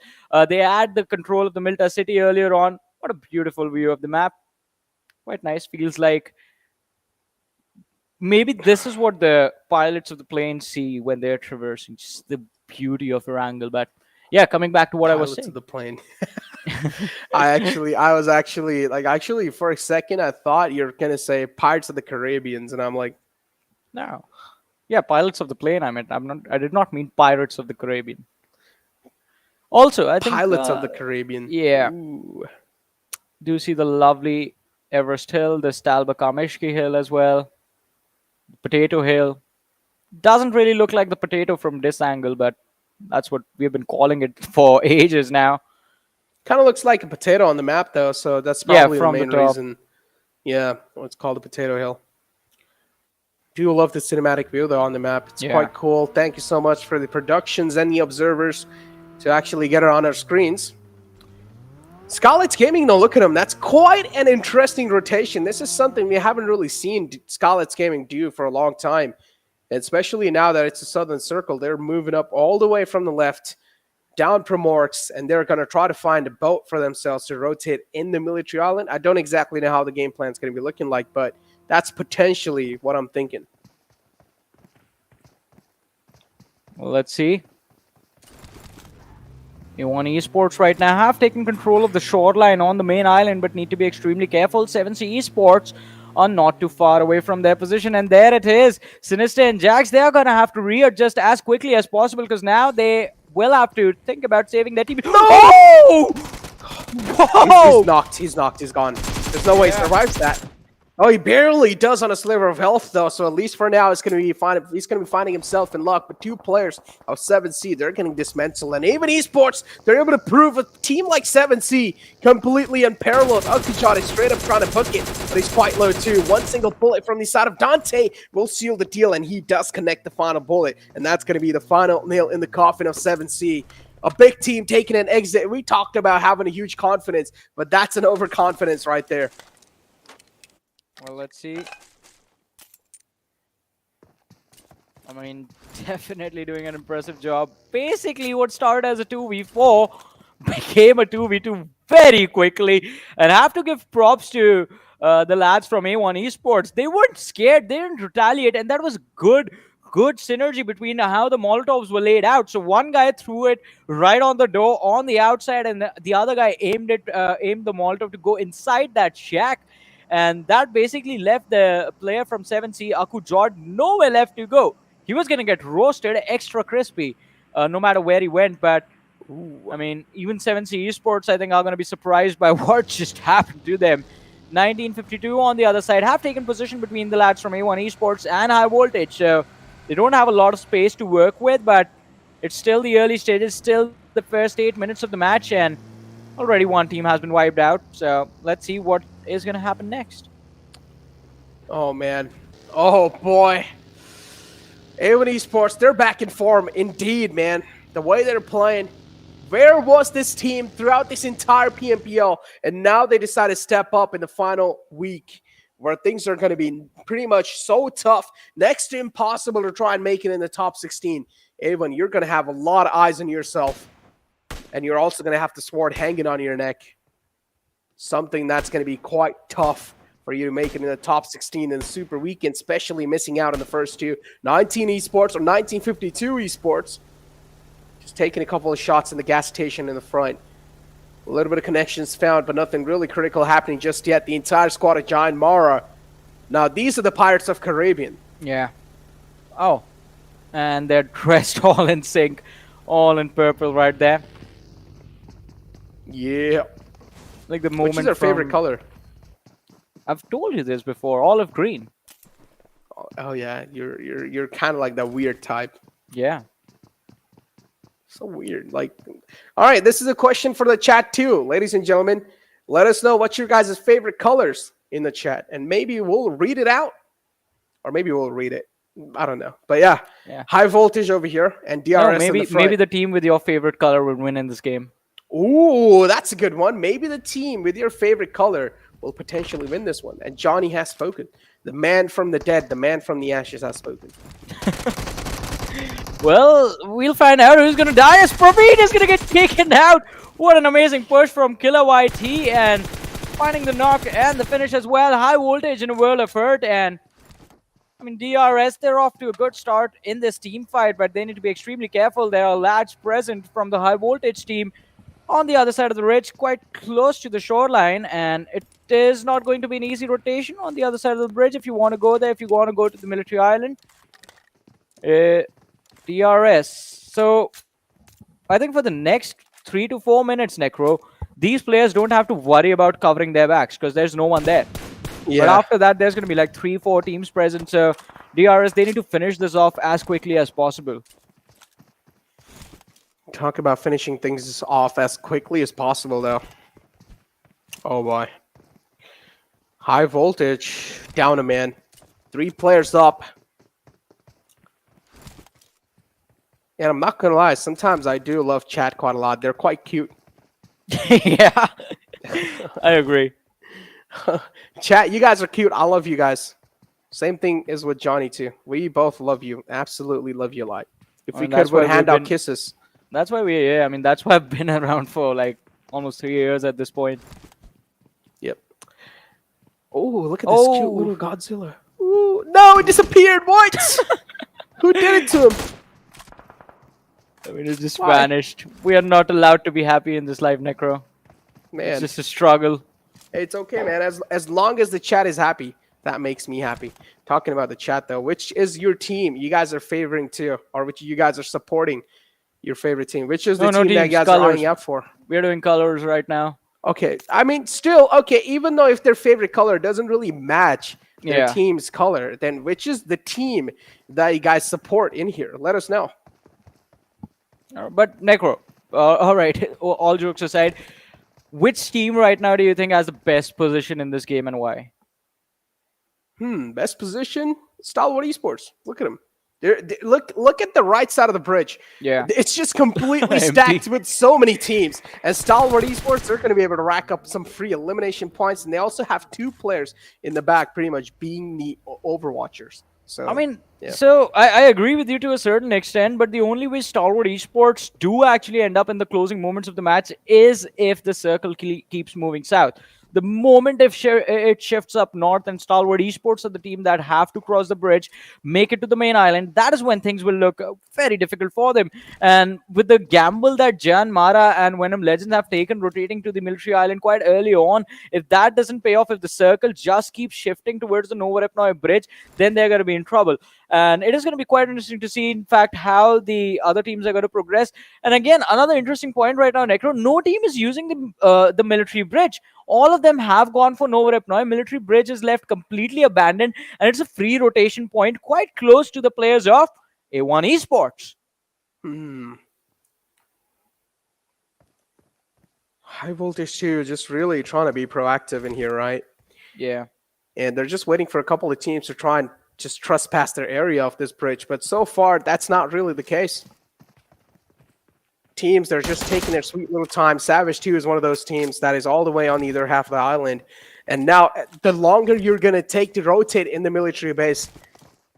They had the control of the Milta city earlier on. What a beautiful view of the map. Quite nice. Feels like maybe this is what the pilots of the plane see when they're traversing. Just the beauty of Erangel. But yeah, coming back to what I was saying. The plane. I was actually for a second I thought you're gonna say Pirates of the Caribbean, and I'm like, no. Yeah, pilots of the plane. I meant I did not mean Pirates of the Caribbean. Also, I think Pilots of the Caribbean. Yeah. Ooh. Do see the lovely Everest Hill, the Stalba Kameshki Hill as well. Potato Hill. Doesn't really look like the potato from this angle, but that's what we've been calling it for ages now. Kind of looks like a potato on the map, though, so that's probably the main reason. Yeah, it's called the Potato Hill. Do love the cinematic view, though, on the map. It's quite cool. Thank you so much for the productions and the observers to actually get it on our screens. Skylightz Gaming, though, look at them. That's quite an interesting rotation. This is something we haven't really seen Skylightz Gaming do for a long time. Especially now that it's a Southern Circle, they're moving up all the way from the left, down Primorsk, and they're going to try to find a boat for themselves to rotate in the military island. I don't exactly know how the game plan is going to be looking like, but that's potentially what I'm thinking. Well, let's see. A1 Esports right now have taken control of the shoreline on the main island, but need to be extremely careful. 7C Esports are not too far away from their position, and there it is. Sinister and Jax, they are going to have to readjust as quickly as possible, because now they will have to think about saving their team. No! Oh! Whoa! He's knocked. He's knocked. He's gone. There's no way he survives that. Oh, he barely does on a sliver of health, though. So at least for now, it's going to be fine. He's going to be finding himself in luck. But 2 players of 7C, they're getting dismantled. And even Esports, they're able to prove a team like 7C completely unparalleled. Akujot is straight up trying to book it, but he's quite low too. One single bullet from the side of Dante will seal the deal, and he does connect the final bullet. And that's going to be the final nail in the coffin of 7C. A big team taking an exit. We talked about having a huge confidence, but that's an overconfidence right there. Well, let's see. I mean, definitely doing an impressive job. Basically, what started as a 2v4 became a 2v2 very quickly. And I have to give props to the lads from A1 Esports. They weren't scared. They didn't retaliate. And that was good synergy between how the Molotovs were laid out. So one guy threw it right on the door on the outside, and the other guy aimed the Molotov to go inside that shack. And that basically left the player from 7C, Akujot, nowhere left to go. He was going to get roasted extra crispy no matter where he went. But, I mean, even 7C Esports, I think, are going to be surprised by what just happened to them. 1952 on the other side have taken position between the lads from A1 Esports and High Voltage. So they don't have a lot of space to work with, but it's still the early stages, still the first 8 minutes of the match, and already one team has been wiped out. So let's see what is going to happen next. Oh, man. Oh, boy. A1 Esports, they're back in form indeed, man. The way they're playing. Where was this team throughout this entire PMPL? And now they decide to step up in the final week, where things are going to be pretty much so tough, next to impossible to try and make it in the top 16. A1, you're going to have a lot of eyes on yourself. And you're also going to have the sword hanging on your neck. Something that's going to be quite tough for you to make it in the top 16 in the Super Weekend, especially missing out on the first two. 19 Esports or 1952 Esports. Just taking a couple of shots in the gas station in the front. A little bit of connections found, but nothing really critical happening just yet. The entire squad of JyanMaara. Now, these are the Pirates of Caribbean. Yeah. Oh. And they're dressed all in sync. All in purple right there. Yeah. Like the moment. Which is our favorite color? I've told you this before. Olive green. Oh yeah, you're kind of like that weird type. Yeah. So weird. Like, all right, this is a question for the chat too, ladies and gentlemen. Let us know what's your guys' favorite colors in the chat, and maybe we'll read it out, or maybe we'll read it. I don't know, but yeah. High Voltage over here and DRS. No, maybe the team with your favorite color would win in this game. Ooh, that's a good one. Maybe the team with your favorite color will potentially win this one. And Johnny has spoken. The man from the dead, the man from the ashes has spoken. Well, we'll find out who's going to die as Praveen is going to get taken out. What an amazing push from Killer YT, and finding the knock and the finish as well. High Voltage in a world of hurt, and I mean, DRS, they're off to a good start in this team fight, but they need to be extremely careful. There are lads present from the High Voltage team on the other side of the ridge, quite close to the shoreline, and it is not going to be an easy rotation on the other side of the bridge if you want to go there, if you want to go to the military island. DRS. So, I think for the next 3 to 4 minutes, Necro, these players don't have to worry about covering their backs because there's no one there. Yeah. But after that, there's going to be like 3-4 teams present. So, DRS, they need to finish this off as quickly as possible. Talk about finishing things off as quickly as possible, though. Oh, boy. High Voltage. Down a man. 3 players up. And I'm not going to lie. Sometimes I do love chat quite a lot. They're quite cute. Yeah. I agree. Chat, you guys are cute. I love you guys. Same thing is with Johnny, too. We both love you. Absolutely love you a lot. If we could, we'd hand out kisses. That's why I mean, that's why I've been around for like almost 3 years at this point. Yep. Oh, look at this cute little Godzilla. Ooh, no, it disappeared. What? Who did it to him? I mean, it just Why? vanished. We are not allowed to be happy in this live, Necro. It's Man, just a struggle. it's okay, man. As long as the chat is happy, that makes me happy. Talking about the chat, though, which is your team you guys are favoring too, or which you guys are supporting your favorite team? Which is the No, team that you teams, guys colors. are eyeing out for? We're doing colors right now. Okay, I mean, still, okay, even though if their favorite color doesn't really match their Yeah. team's color, then which is the team that you guys support in here? Let us know. But Necro, all right, all jokes aside, which team right now do you think has the best position in this game and why? Best position, Stalwart Esports. Look at them. Look at the right side of the bridge. Yeah. It's just completely Empty. stacked with so many teams. And Stalwart Esports, they're going to be able to rack up some free elimination points. And they also have 2 players in the back pretty much being the Overwatchers. So I mean, yeah. so I agree with you to a certain extent, but the only way Stalwart Esports do actually end up in the closing moments of the match is if the circle keeps moving south. The moment if it shifts up north and Stalwart Esports are the team that have to cross the bridge, make it to the main island, that is when things will look very difficult for them. And with the gamble that JyanMaara and Venom Legends have taken rotating to the military island quite early on, if that doesn't pay off, if the circle just keeps shifting towards the Nova Repnoy bridge, then they're going to be in trouble. And it is going to be quite interesting to see, in fact, how the other teams are going to progress. And again, another interesting point right now, Necro, no team is using the military bridge. All of them have gone for Nova Repnoy. Military bridge is left completely abandoned, and it's a free rotation point quite close to the players of A1 Esports. High Voltage 2 just really trying to be proactive in here, right? Yeah. And they're just waiting for a couple of teams to try and just trespass their area of this bridge. But so far, that's not really the case. Teams, they're just taking their sweet little time. Savage 2 is one of those teams that is all the way on the other half of the island. And now, the longer you're going to take to rotate in the military base,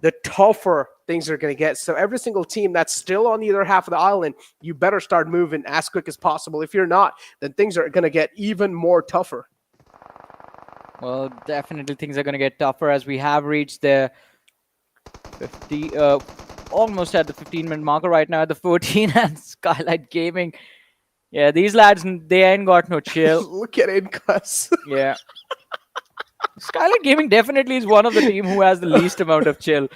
the tougher things are going to get. So every single team that's still on the other half of the island, you better start moving as quick as possible. If you're not, then things are going to get even more tougher. Well, definitely things are going to get tougher as we have reached the 50, almost at the 15-minute marker right now at the 14, and Skylightz Gaming. Yeah, these lads, they ain't got no chill. Look at it, Gus. Yeah. Skylightz Gaming definitely is one of the team who has the least amount of chill.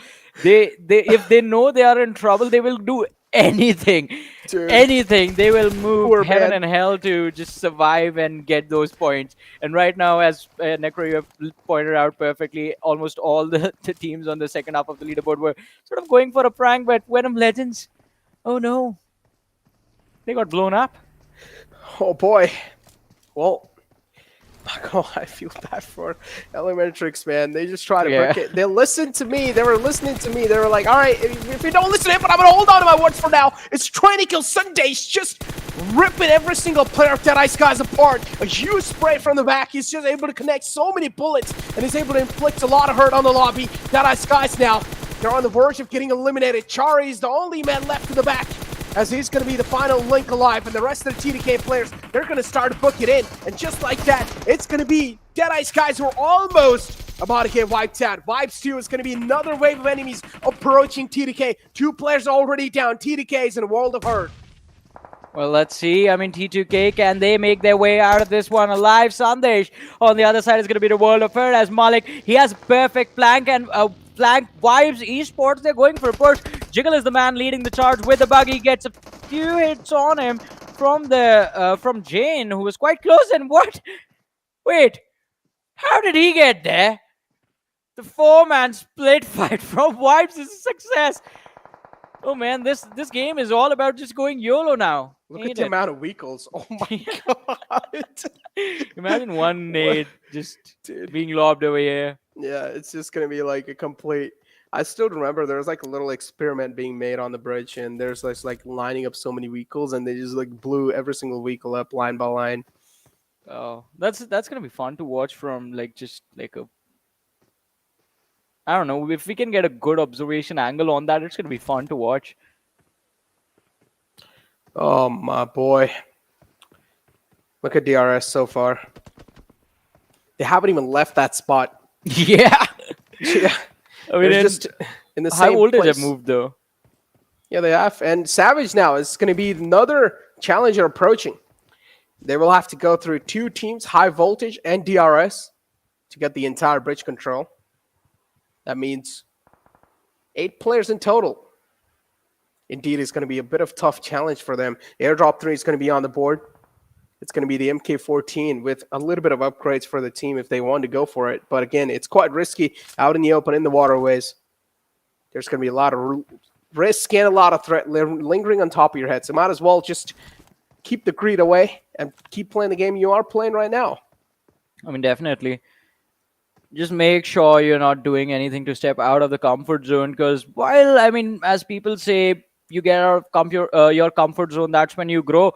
They if they know they are in trouble, they will do anything. Dude. Anything. They will move Poor heaven man. and hell to just survive and get those points. And right now, as Necro, you have pointed out perfectly, almost all the teams on the second half of the leaderboard were sort of going for a prank, but Venom Legends, oh no, they got blown up. Oh boy. Well, I feel bad for ElementriX, man. They just try to Yeah. break it. They listened to me. They were listening to me. They were like, all right, if you don't listen to it, but I'm going to hold on to my words for now. It's Training Kill Sundays, just ripping every single player of Deadeyes Guys apart. A huge spray from the back. He's just able to connect so many bullets, and he's able to inflict a lot of hurt on the lobby. Deadeyes Guys now, they're on the verge of getting eliminated. Chari is the only man left in the back, as he's going to be the final link alive, and the rest of the TDK players, they're going to start to book it in. And just like that, it's going to be Deadeyes Guys who are almost about to get wiped out. Vibes 2 is going to be another wave of enemies approaching TDK. 2 players already down. TDK is in a world of hurt. Well, let's see. I mean, T2K, can they make their way out of this one alive? Sandesh on the other side is going to be the world of hurt, as Malik, he has perfect flank and flank Vibes Esports. They're going for a push. Jiggle is the man leading the charge with the buggy. Gets a few hits on him from Jane, who was quite close. And what? Wait, how did he get there? The 4-man split fight from Vibes is a success. Oh man, this game is all about just going YOLO now. Look ain't at the it? amount of weakles. Oh my god. Imagine one nade just Dude. being lobbed over here. Yeah, it's just going to be like a complete... I still remember there was like a little experiment being made on the bridge, and there's this like lining up so many vehicles, and they just like blew every single vehicle up line by line. Oh, that's gonna be fun to watch from like just like a, I don't know, if we can get a good observation angle on that, it's gonna be fun to watch. Oh my boy. Look at DRS so far. They haven't even left that spot. Yeah. Yeah. I mean, They're just in the high same voltage place. have moved though. Yeah, they have. And Savage now is going to be another challenger approaching. They will have to go through 2 teams, High Voltage and DRS, to get the entire bridge control. That means 8 players in total. Indeed, it's going to be a bit of a tough challenge for them. Airdrop 3 is going to be on the board. It's going to be the MK14 with a little bit of upgrades for the team if they want to go for it. But again, it's quite risky out in the open, in the waterways. There's going to be a lot of risk and a lot of threat lingering on top of your head. So might as well just keep the greed away and keep playing the game you are playing right now. I mean, definitely. Just make sure you're not doing anything to step out of the comfort zone, because while, I mean, as people say, you get out of your comfort zone, that's when you grow.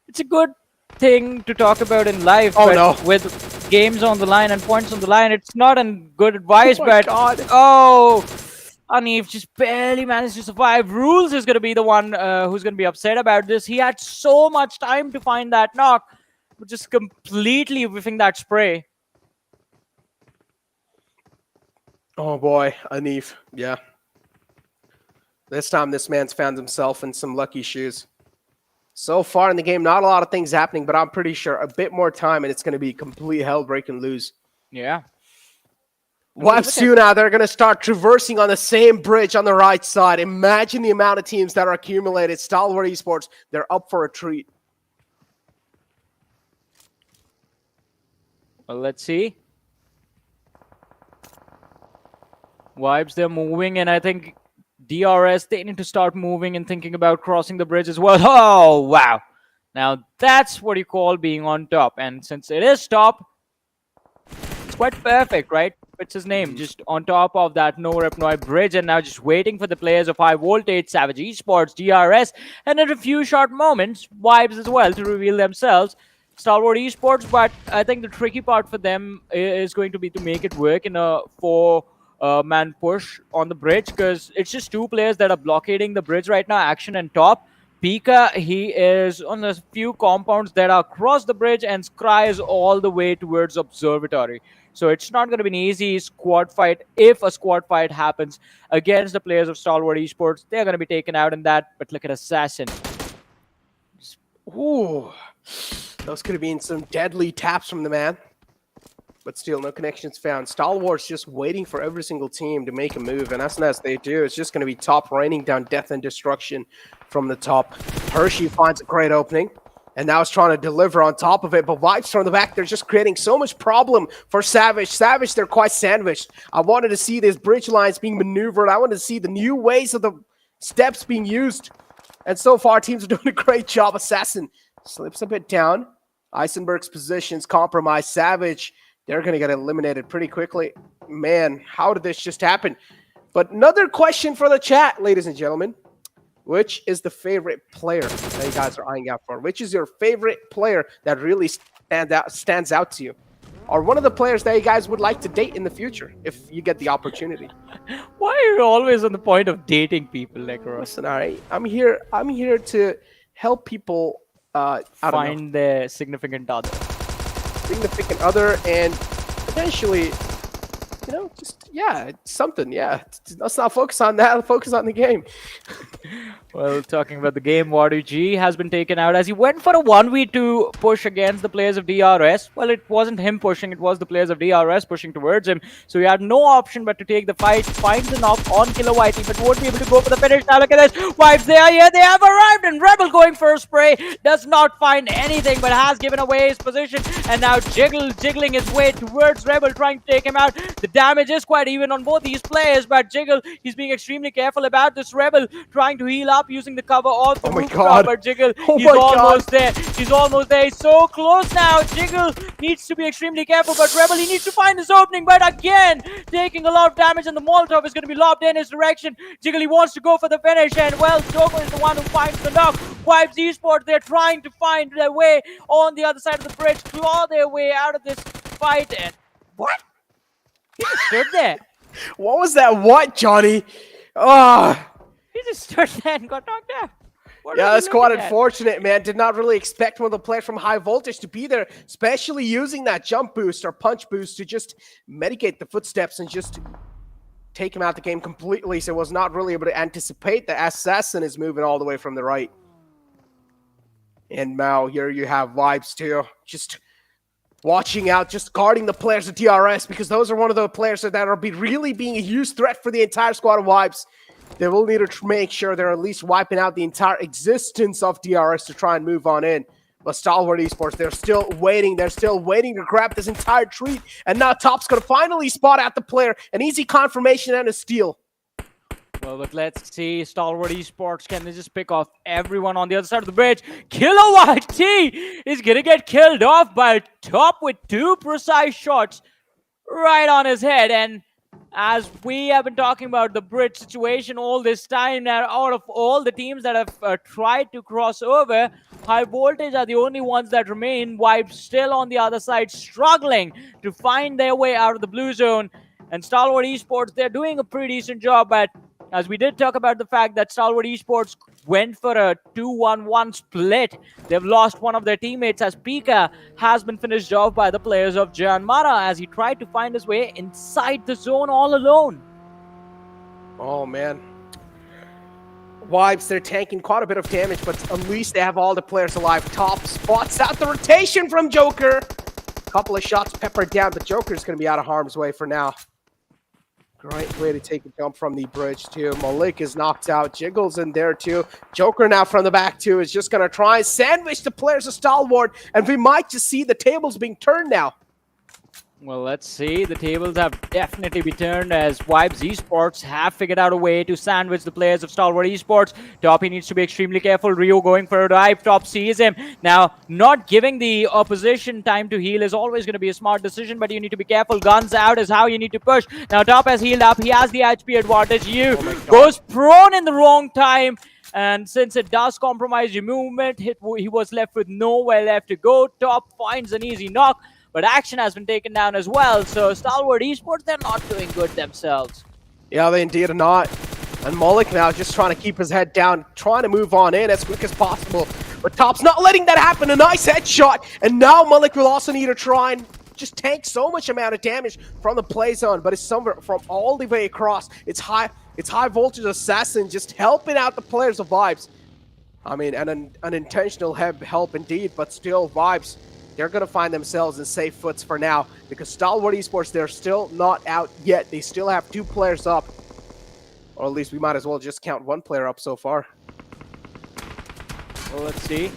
It's a good thing to talk about in life, Oh, but no. with games on the line and points on the line, it's not a good advice. Oh my but God. oh, Anif just barely managed to survive. Rules is going to be the one who's going to be upset about this. He had so much time to find that knock, but just completely whiffing that spray. Oh boy, Anif. Yeah. This time this man's found himself in some lucky shoes. So far in the game, not a lot of things happening, but I'm pretty sure a bit more time and it's going to be complete hell break and lose. Yeah. What soon now? They're going to start traversing on the same bridge on the right side. Imagine the amount of teams that are accumulated. Stalwart Esports, they're up for a treat. Well, let's see. Vibes, they're moving, and I think DRS, they need to start moving and thinking about crossing the bridge as well. Oh, wow. Now, that's what you call being on top. And since it is top, it's quite perfect, right? What's his name? Just on top of that no-rep-no bridge, and now just waiting for the players of High Voltage, Savage Esports, DRS, and in a few short moments, Vibes as well to reveal themselves. Stalwart Esports, but I think the tricky part for them is going to be to make it work in a 4-man push on the bridge, because it's just 2 players that are blockading the bridge right now, Action and Top. Pika, he is on a few compounds that are across the bridge, and Scry is all the way towards Observatory. So it's not going to be an easy squad fight if a squad fight happens against the players of Stalwart Esports. They're going to be taken out in that, but look at Assassin. Ooh. Those could have been some deadly taps from the man. But still, no connections found. Stalwart's just waiting for every single team to make a move. And as soon as they do, it's just going to be Top raining down death and destruction from the top. Hershey finds a great opening. And now it's trying to deliver on top of it. But Vibes from the back, they're just creating so much problem for Savage. Savage, they're quite sandwiched. I wanted to see these bridge lines being maneuvered. I wanted to see the new ways of the steps being used. And so far, teams are doing a great job. Assassin slips a bit down. Eisenberg's position's compromised. Savage, they're going to get eliminated pretty quickly. Man, how did this just happen? But another question for the chat, ladies and gentlemen. Which is the favorite player that you guys are eyeing out for? Which is your favorite player that really stands out to you? Or one of the players that you guys would like to date in the future if you get the opportunity? Why are you always on the point of dating people, like Ross? Listen, all right, I'm here to help people Find their significant other. Significant other, and potentially, you know, just, yeah, it's something, yeah. Let's not focus on that, focus on the game. Well, talking about the game, Wadu G has been taken out as he went for a 1v2 push against the players of DRS. Well, it wasn't him pushing, it was the players of DRS pushing towards him. So he had no option but to take the fight, finds the knock on Killer Whitey, but won't be able to go for the finish. Now look at this, Vibes, they are here, they have arrived, and Rebel going for a spray, does not find anything, but has given away his position, and now jiggling his way towards Rebel, trying to take him out. The damage is quite even on both these players, but Jiggle, he's being extremely careful about this Rebel, trying to heal up using the cover of the rooftop, but Jiggle, he's almost there. He's almost there. He's so close now. Jiggle needs to be extremely careful, but Rebel, he needs to find this opening, but again, taking a lot of damage, and the Molotov is going to be lobbed in his direction. Jiggle, he wants to go for the finish, and well, Jogo is the one who finds the knock. Vibes Esports, they're trying to find their way on the other side of the bridge, claw their way out of this fight, and what? He just stood there. What was that? What, Johnny? Oh. He just stood there and got knocked out. Yeah, that's quite unfortunate, man. Did not really expect one of the players from High Voltage to be there, especially using that jump boost or punch boost to just mitigate the footsteps and just take him out the game completely, so was not really able to anticipate the assassin is moving all the way from the right. And now here you have Vibes too, just watching out, just guarding the players of DRS, because those are one of the players that are really being a huge threat for the entire squad of Vibes. They will need to make sure they're at least wiping out the entire existence of DRS to try and move on in. But Stalwart Esports, they're still waiting. They're still waiting to grab this entire treat. And now Top's going to finally spot out the player. An easy confirmation and a steal. Well, but let's see. Stalwart Esports, can they just pick off everyone on the other side of the bridge? Killer YT is going to get killed off by Top with 2 precise shots right on his head. And as we have been talking about the bridge situation all this time, now out of all the teams that have tried to cross over, High Voltage are the only ones that remain. Vibes still on the other side, struggling to find their way out of the blue zone. And Stalwart Esports, they're doing a pretty decent job, but as we did talk about the fact that Stalwart Esports went for a 2-1-1 split, they've lost one of their teammates as Pika has been finished off by the players of JyanMaara as he tried to find his way inside the zone all alone. Oh, man. Vibes, they're tanking quite a bit of damage, but at least they have all the players alive. Top spots out the rotation from Joker. Couple of shots peppered down, but Joker's going to be out of harm's way for now. Great way to take a jump from the bridge, too. Malik is knocked out. Jiggles in there, too. Joker now from the back, too, is just going to try and sandwich the players of Stalwart, and we might just see the tables being turned now. Well, let's see. The tables have definitely been turned as Vibes Esports have figured out a way to sandwich the players of Stalwart Esports. Top, he needs to be extremely careful. Rio going for a dive. Top sees him. Now, not giving the opposition time to heal is always going to be a smart decision, but you need to be careful. Guns out is how you need to push. Now, Top has healed up. He has the HP advantage. You goes prone in the wrong time. And since it does compromise your movement, he was left with nowhere left to go. Top finds an easy knock. But action has been taken down as well. So Stalwart Esports, they're not doing good themselves. Yeah, they indeed are not. And Malik now just trying to keep his head down, trying to move on in as quick as possible. But Top's not letting that happen. A nice headshot. And now Malik will also need to try and just tank so much amount of damage from the play zone. But it's somewhere from all the way across. It's high voltage assassin just helping out the players of Vibes. I mean, an unintentional help indeed, but still Vibes. They're going to find themselves in safe foots for now because Stalwart Esports, they're still not out yet. They still have 2 players up. Or at least we might as well just count 1 player up so far. Well, let's see.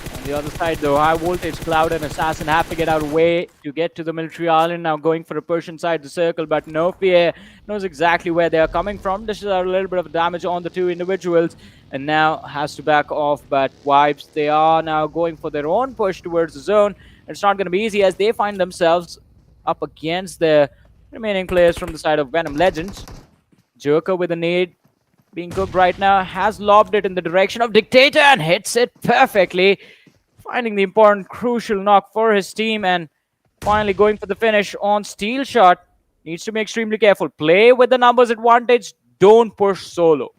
On the other side, though, High Voltage, Cloud, and Assassin have to get out of the way to get to the military island. Now going for a push inside the circle, but No Fear knows exactly where they are coming from. Dishes out a little bit of damage on the 2 individuals. And now has to back off, but Vibes, they are now going for their own push towards the zone. It's not going to be easy as they find themselves up against the remaining players from the side of Venom Legends. Joker with a nade being cooked right now, has lobbed it in the direction of Dictator and hits it perfectly. Finding the important, crucial knock for his team and finally going for the finish on Steel Shot. Needs to be extremely careful. Play with the numbers advantage. Don't push solo.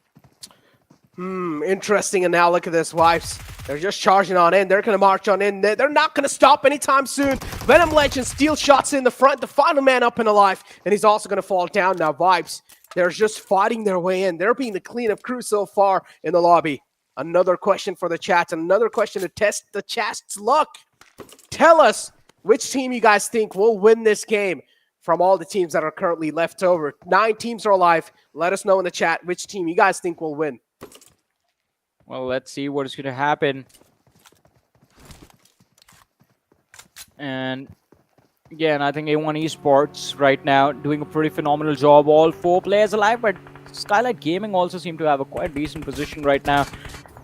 Interesting. And now look at this, Vibes. They're just charging on in. They're going to march on in. They're not going to stop anytime soon. Venom Legends, Steel Shots in the front. The final man up and alive. And he's also going to fall down now. Vibes, they're just fighting their way in. They're being the cleanup crew so far in the lobby. Another question for the chat. Another question to test the chat's luck. Tell us which team you guys think will win this game from all the teams that are currently left over. 9 teams are alive. Let us know in the chat which team you guys think will win. Well, let's see what is going to happen. And again, I think A1 Esports right now doing a pretty phenomenal job. All 4 players alive, but Skylightz Gaming also seem to have a quite decent position right now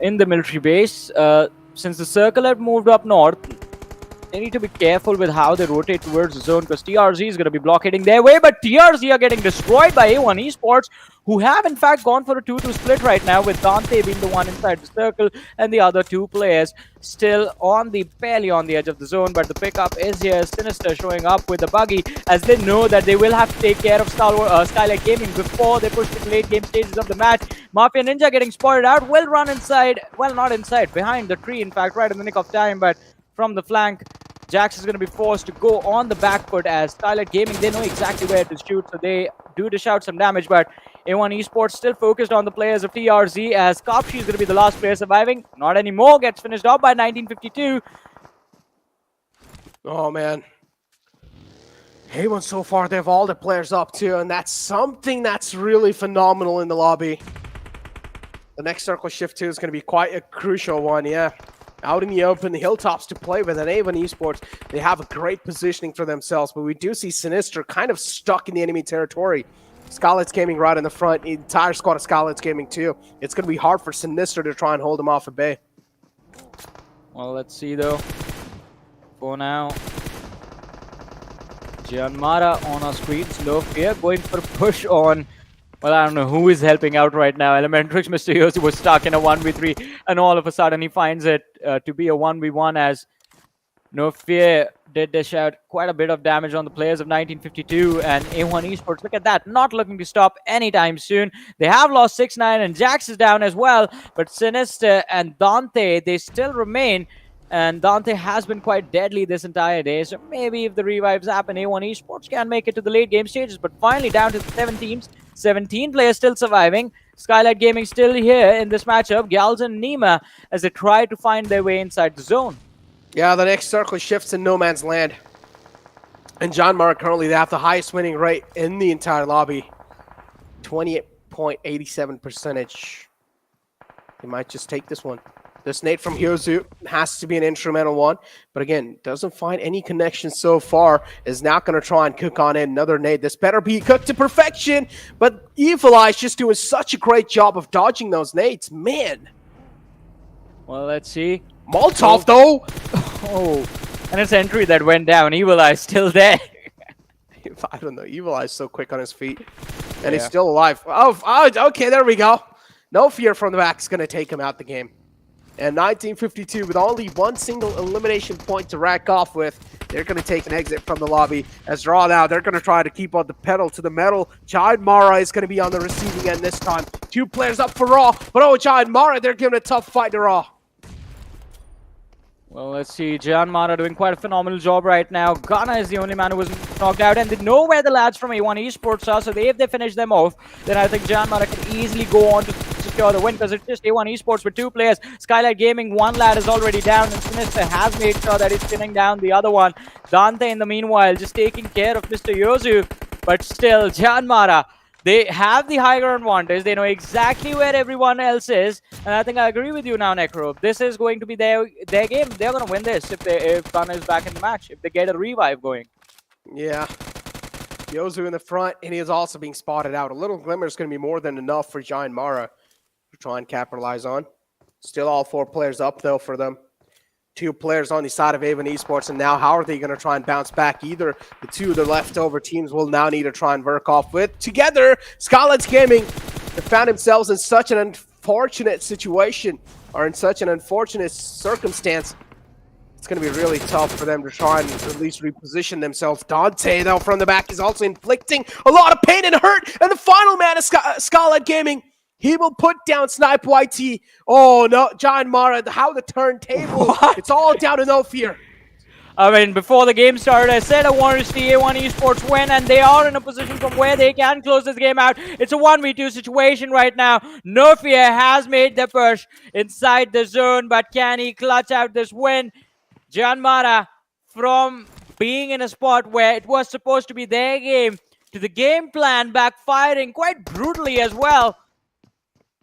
in the military base. Since the circle had moved up north, they need to be careful with how they rotate towards the zone because TRZ is going to be blockading their way, but TRZ are getting destroyed by A1 Esports, who have in fact gone for a 2-2 split right now, with Dante being the one inside the circle and the other 2 players still barely on the edge of the zone. But the pickup is here. Sinister showing up with the buggy as they know that they will have to take care of Skylightz Gaming before they push the late game stages of the match. Mafia Ninja getting spotted out, will run inside, well, not inside, behind the tree, in fact, right in the nick of time, but from the flank, Jax is going to be forced to go on the back foot as Skylightz Gaming, they know exactly where to shoot, so they do dish out some damage, but A1 Esports still focused on the players of TRZ as Kopshi is going to be the last player surviving. Not anymore, gets finished off by 1952. Oh, man. A1 so far, they have all the players up too, and that's something that's really phenomenal in the lobby. The next circle shift too is going to be quite a crucial one, yeah. Out in the open, the hilltops to play with, and A1 Esports, they have a great positioning for themselves, but we do see Sinister kind of stuck in the enemy territory. Skylightz Gaming right in the front, the entire squad of Skylightz Gaming too. It's going to be hard for Sinister to try and hold him off at bay. Well, let's see though. For now, JyanMaara on our screens. No fear, going for a push on. Well, I don't know who is helping out right now. ElementriX, Mr. Yosi was stuck in a 1v3, and all of a sudden he finds it to be a 1v1 as No Fear did dish out quite a bit of damage on the players of 1952, and A1 Esports, look at that, not looking to stop anytime soon. They have lost 6-9, and Jax is down as well, but Sinister and Dante, they still remain. And Dante has been quite deadly this entire day, so maybe if the revives happen, A1 Esports can make it to the late game stages. But finally down to the 7 teams, 17 players still surviving. Skylightz Gaming still here in this matchup. Gals and Nima as they try to find their way inside the zone. Yeah, the next circle shifts in no man's land. And JyanMaara currently, they have the highest winning rate in the entire lobby. 28.87%. They might just take this one. This nade from Hyozu has to be an instrumental one, but again, doesn't find any connection so far. Is not going to try and cook on in another nade. This better be cooked to perfection, but Evileye just doing such a great job of dodging those nades. Man. Well, let's see. Molotov, though. Oh, and it's entry that went down. Evileye still there. I don't know. Evileye's so quick on his feet, and he's still alive. Oh, okay, there we go. No Fear from the back is going to take him out the game. And 1952, with only one single elimination point to rack off with, they're going to take an exit from the lobby. As Raw now, they're going to try to keep on the pedal to the metal. JyanMaara is going to be on the receiving end this time. 2 players up for Raw, but JyanMaara, they're giving a tough fight to Raw. Well, let's see. JyanMaara doing quite a phenomenal job right now. Ghana is the only man who was knocked out, and they know where the lads from A1 Esports are, so if they finish them off, then I think JyanMaara can easily go on to secure the win, because it's just A1 Esports with 2 players. Skylightz Gaming, 1 lad is already down, and Sinister has made sure that he's pinning down the other one. Dante, in the meanwhile, just taking care of Mr. Yozu, but still, JyanMaara, they have the high ground advantage. They know exactly where everyone else is. And I think I agree with you now, Necro. This is going to be their game. They're going to win this if Ghana is back in the match, if they get a revive going. Yeah. Yozu in the front, and he is also being spotted out. A little glimmer is going to be more than enough for JyanMaara to try and capitalize on. Still all 4 players up, though, for them. 2 players on the side of A1 Esports, and now how are they going to try and bounce back? Either the 2 of the leftover teams will now need to try and work off with. Together, Skylightz Gaming have found themselves in such an unfortunate situation, or in such an unfortunate circumstance. It's going to be really tough for them to try and at least reposition themselves. Dante, though, from the back is also inflicting a lot of pain and hurt, and the final man of Skylightz Gaming, he will put down Snipe YT. Oh, no, JyanMaara, how the turntable. It's all down to No Fear. I mean, before the game started, I said I wanted to see A1 Esports win, and they are in a position from where they can close this game out. It's a 1v2 situation right now. No Fear has made the push inside the zone, but can he clutch out this win? JyanMaara, from being in a spot where it was supposed to be their game, to the game plan backfiring quite brutally as well.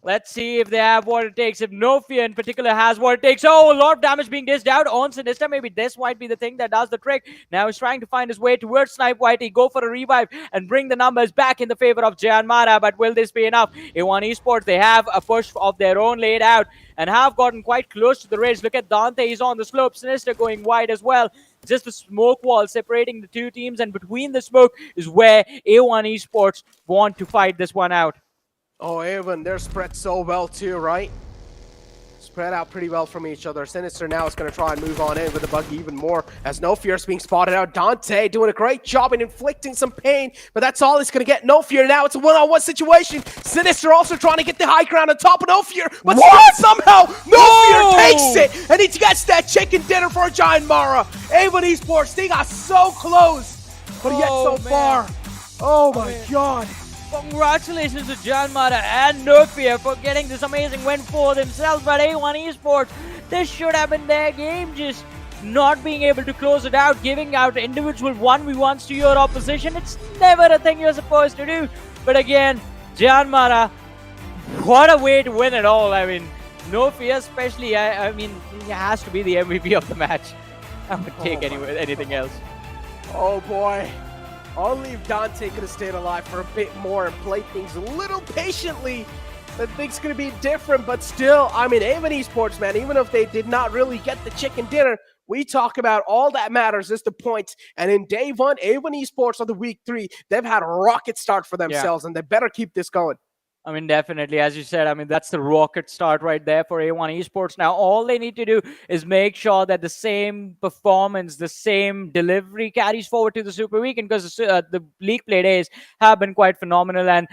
Let's see if they have what it takes. If No Fear in particular has what it takes. Oh, a lot of damage being dished out on Sinister. Maybe this might be the thing that does the trick. Now he's trying to find his way towards Snipe Whitey. Go for a revive and bring the numbers back in the favor of JyanMaara. But will this be enough? A1 Esports, they have a push of their own laid out and have gotten quite close to the ridge. Look at Dante. He's on the slope. Sinister going wide as well. Just a smoke wall separating the 2 teams. And between the smoke is where A1 Esports want to fight this one out. Oh, Evan, they're spread so well too, right? spread out pretty well from each other. Sinister now is going to try and move on in with the buggy even more as No Fear is being spotted out. Dante doing a great job in inflicting some pain, but that's all he's going to get. No Fear now, it's a one-on-one situation. Sinister also trying to get the high ground on top of No Fear, but somehow No Fear takes it, and he gets that chicken dinner for JyanMaara. A1 Esports, they got so close, but yet so far. Oh my god. Congratulations to JyanMaara and No Fear for getting this amazing win for themselves. But A1 Esports, this should have been their game, just not being able to close it out, giving out individual 1v1s to your opposition. It's never a thing you're supposed to do. But again, JyanMaara, what a way to win it all. I mean, No Fear especially, I mean, he has to be the MVP of the match. I would take anything else. Oh boy. Only if Dante could have stayed alive for a bit more and played things a little patiently, then things could be different. But still, I mean, A1 Esports, man, even if they did not really get the chicken dinner, we talk about all that matters is the points. And in day one, A1 Esports on the week 3, they've had a rocket start for themselves, and they better keep this going. I mean, definitely, as you said, I mean, that's the rocket start right there for A1 Esports. Now, all they need to do is make sure that the same performance, the same delivery carries forward to the Super Weekend, because the league play days have been quite phenomenal, and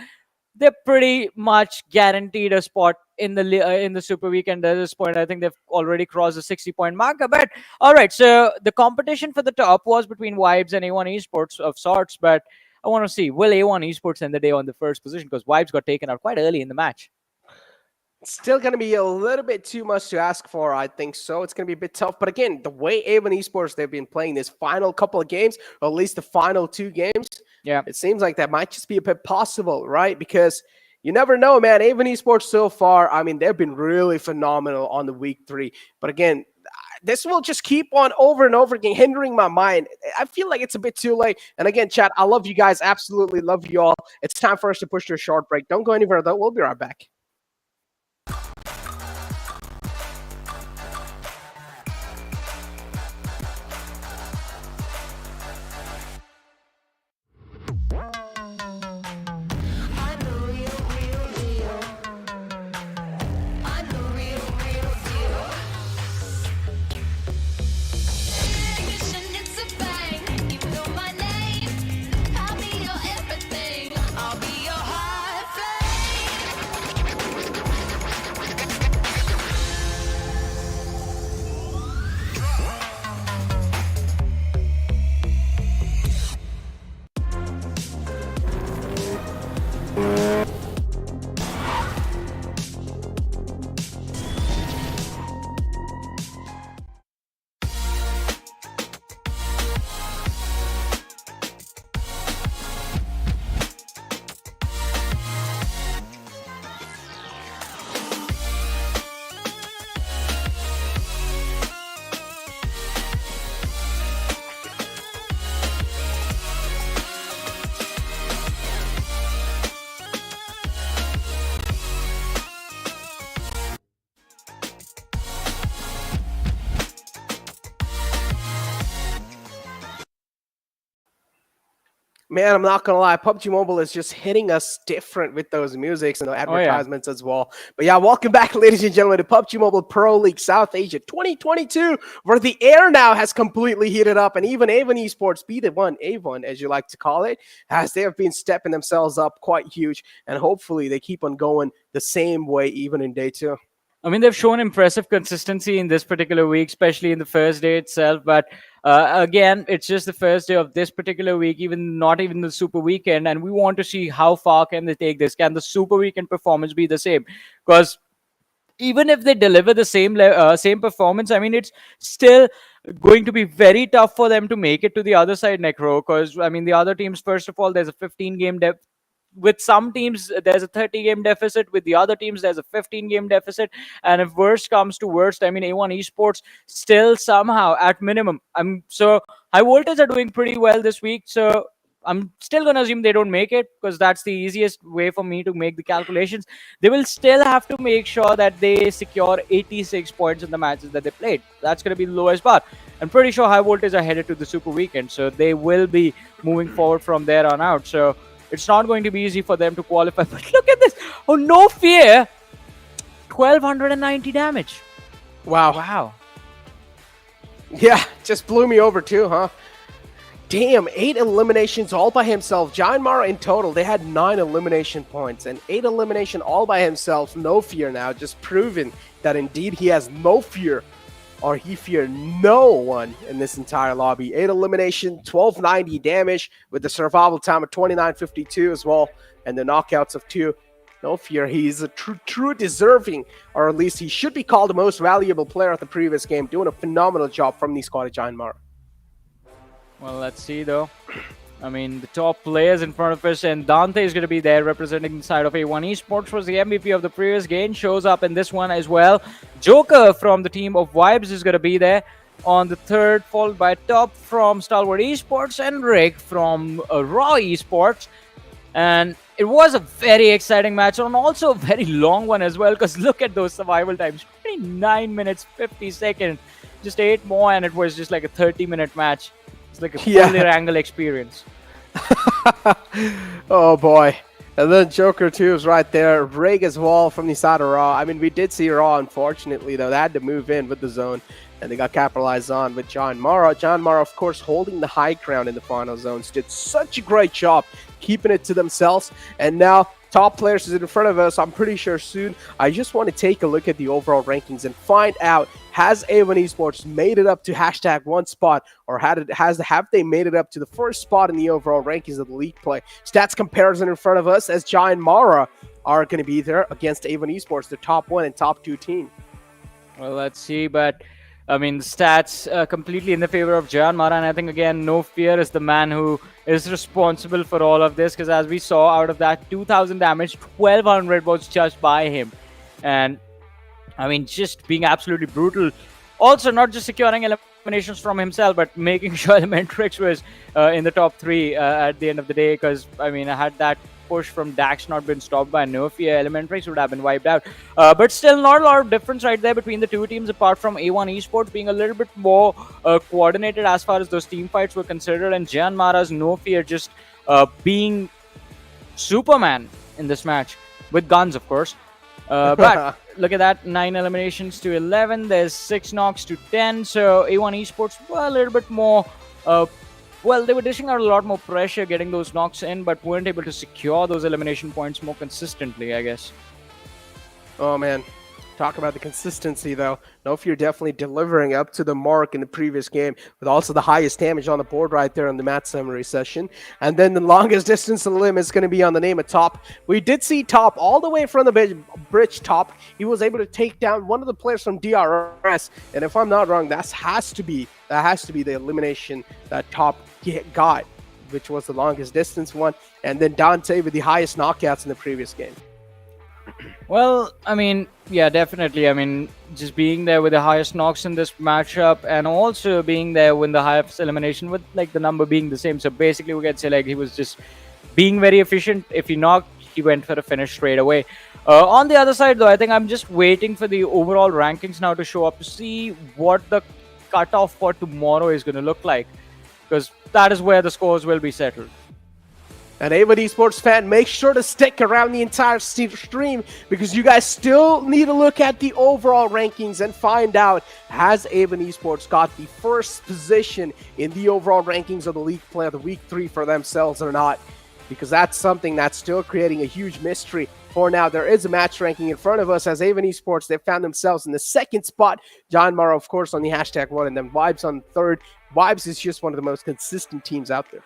they're pretty much guaranteed a spot in the Super Weekend at this point. I think they've already crossed the 60-point marker. But all right, so the competition for the top was between Vibes and A1 Esports of sorts, but I want to see, will A1 Esports end the day on the first position? Because Vibes got taken out quite early in the match. It's still going to be a little bit too much to ask for, I think so. It's going to be a bit tough. But again, the way A1 Esports, they've been playing this final couple of games, or at least the final 2 games, yeah, it seems like that might just be a bit possible, right? Because you never know, man. A1 Esports so far, I mean, they've been really phenomenal on the week 3. But again, this will just keep on over and over again, hindering my mind. I feel like it's a bit too late. And again, chat, I love you guys. Absolutely love you all. It's time for us to push to a short break. Don't go anywhere, though. We'll be right back. Man, I'm not going to lie. PUBG Mobile is just hitting us different with those musics and the advertisements as well. But yeah, welcome back, ladies and gentlemen, to PUBG Mobile Pro League South Asia 2022, where the air now has completely heated up. And even A1 Esports, A1, as you like to call it, as they have been stepping themselves up quite huge. And hopefully they keep on going the same way even in day 2. I mean, they've shown impressive consistency in this particular week, especially in the first day itself. But again, it's just the first day of this particular week, not even the Super Weekend. And we want to see how far can they take this. Can the Super Weekend performance be the same? Because even if they deliver the same performance, I mean, it's still going to be very tough for them to make it to the other side, Necro. Because, I mean, the other teams, first of all, there's a 15-game depth. With some teams, there's a 30-game deficit. With the other teams, there's a 15-game deficit. And if worst comes to worst, I mean, A1 Esports still somehow, at minimum. So High Voltage are doing pretty well this week. So I'm still going to assume they don't make it, because that's the easiest way for me to make the calculations. They will still have to make sure that they secure 86 points in the matches that they played. That's going to be the lowest bar. I'm pretty sure High Voltage are headed to the Super Weekend. So they will be moving forward from there on out. So it's not going to be easy for them to qualify. But look at this. Oh, No Fear. 1290 damage. Wow. Wow. Yeah, just blew me over too, huh? Damn, 8 eliminations all by himself. JyanMaara in total, they had 9 elimination points and 8 elimination all by himself. No fear now, just proving that indeed he has no fear, or he feared no one in this entire lobby. 8 elimination, 1290 damage with the survival time of 2952 as well, and the knockouts of 2. No fear, he's a true deserving, or at least he should be called the most valuable player of the previous game, doing a phenomenal job from the squad of JyanMaara. Well, let's see though. I mean, the top players in front of us, and Dante is going to be there representing the side of A1 Esports. Was the MVP of the previous game, shows up in this one as well. Joker from the team of Vibes is going to be there on the third, followed by Top from Stalwart Esports and Rick from Raw Esports. And it was a very exciting match, and also a very long one as well, because look at those survival times. 29 minutes, 50 seconds. Just 8 more, and it was just like a 30-minute match. It's like a full Erangel experience. Oh boy. And then Joker 2 is right there. Rig as well from the side of Raw. I mean, we did see Raw, unfortunately, though. They had to move in with the zone, and they got capitalized on with JyanMaara. JyanMaara, of course, holding the high ground in the final zones. Did such a great job keeping it to themselves. And now, top players is in front of us, I'm pretty sure soon. I just want to take a look at the overall rankings and find out, has A1 Esports made it up to #1 spot, or have they made it up to the first spot in the overall rankings of the league play? Stats comparison in front of us, as JyanMaara are going to be there against A1 Esports, the top 1 and top 2 team. Well, let's see, but I mean, the stats completely in the favor of JyanMaara, and I think, again, No Fear is the man who is responsible for all of this, because as we saw, out of that 2,000 damage, 1,200 was just by him. And, I mean, just being absolutely brutal. Also, not just securing eliminations from himself, but making sure ElementriX was in the top 3 at the end of the day, because, I mean, I had that push from Dax not been stopped by No Fear, ElementriX would have been wiped out. But still, not a lot of difference right there between the two teams, apart from A1 Esports being a little bit more coordinated as far as those team fights were considered, and JyanMaara's No Fear just being Superman in this match, with guns, of course. But look at that, 9 eliminations to 11, there's 6 knocks to 10, so A1 Esports were a little bit more well, they were dishing out a lot more pressure getting those knocks in, but weren't able to secure those elimination points more consistently, I guess. Oh, man. Talk about the consistency, though. No Fear definitely delivering up to the mark in the previous game, with also the highest damage on the board right there in the match summary session. And then the longest distance limit is going to be on the name of Top. We did see Top all the way from the bridge top. He was able to take down one of the players from DRS, and if I'm not wrong, that has to be the elimination that Top got, which was the longest distance one. And then Dante with the highest knockouts in the previous game. Well, I mean, yeah, definitely. I mean, just being there with the highest knocks in this matchup, and also being there with the highest elimination, with like the number being the same. So basically, we can say like he was just being very efficient. If he knocked, he went for a finish straight away. On the other side, though, I think I'm just waiting for the overall rankings now to show up to see what the cutoff for tomorrow is going to look like, because that is where the scores will be settled. And A1 Esports fan, make sure to stick around the entire stream, because you guys still need to look at the overall rankings and find out, has A1 Esports got the first position in the overall rankings of the league play of the week 3 for themselves or not? Because that's something that's still creating a huge mystery. For now, there is a match ranking in front of us, as A1 Esports, they found themselves in the 2nd spot. JyanMaara, of course, on the #1, and then Vibes on 3rd. Vibes is just one of the most consistent teams out there.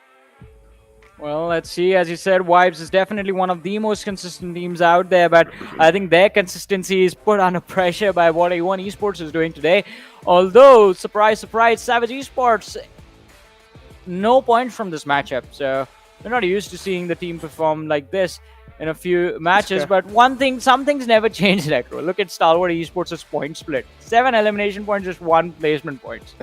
Well, let's see. As you said, Vibes is definitely one of the most consistent teams out there, but I think their consistency is put under pressure by what A1 Esports is doing today. Although, surprise, surprise, Savage Esports, no points from this matchup. So they're not used to seeing the team perform like this in a few matches. But one thing, some things never change, Electro. Look at Stalwart Esports' point split. 7 elimination points, just 1 placement points.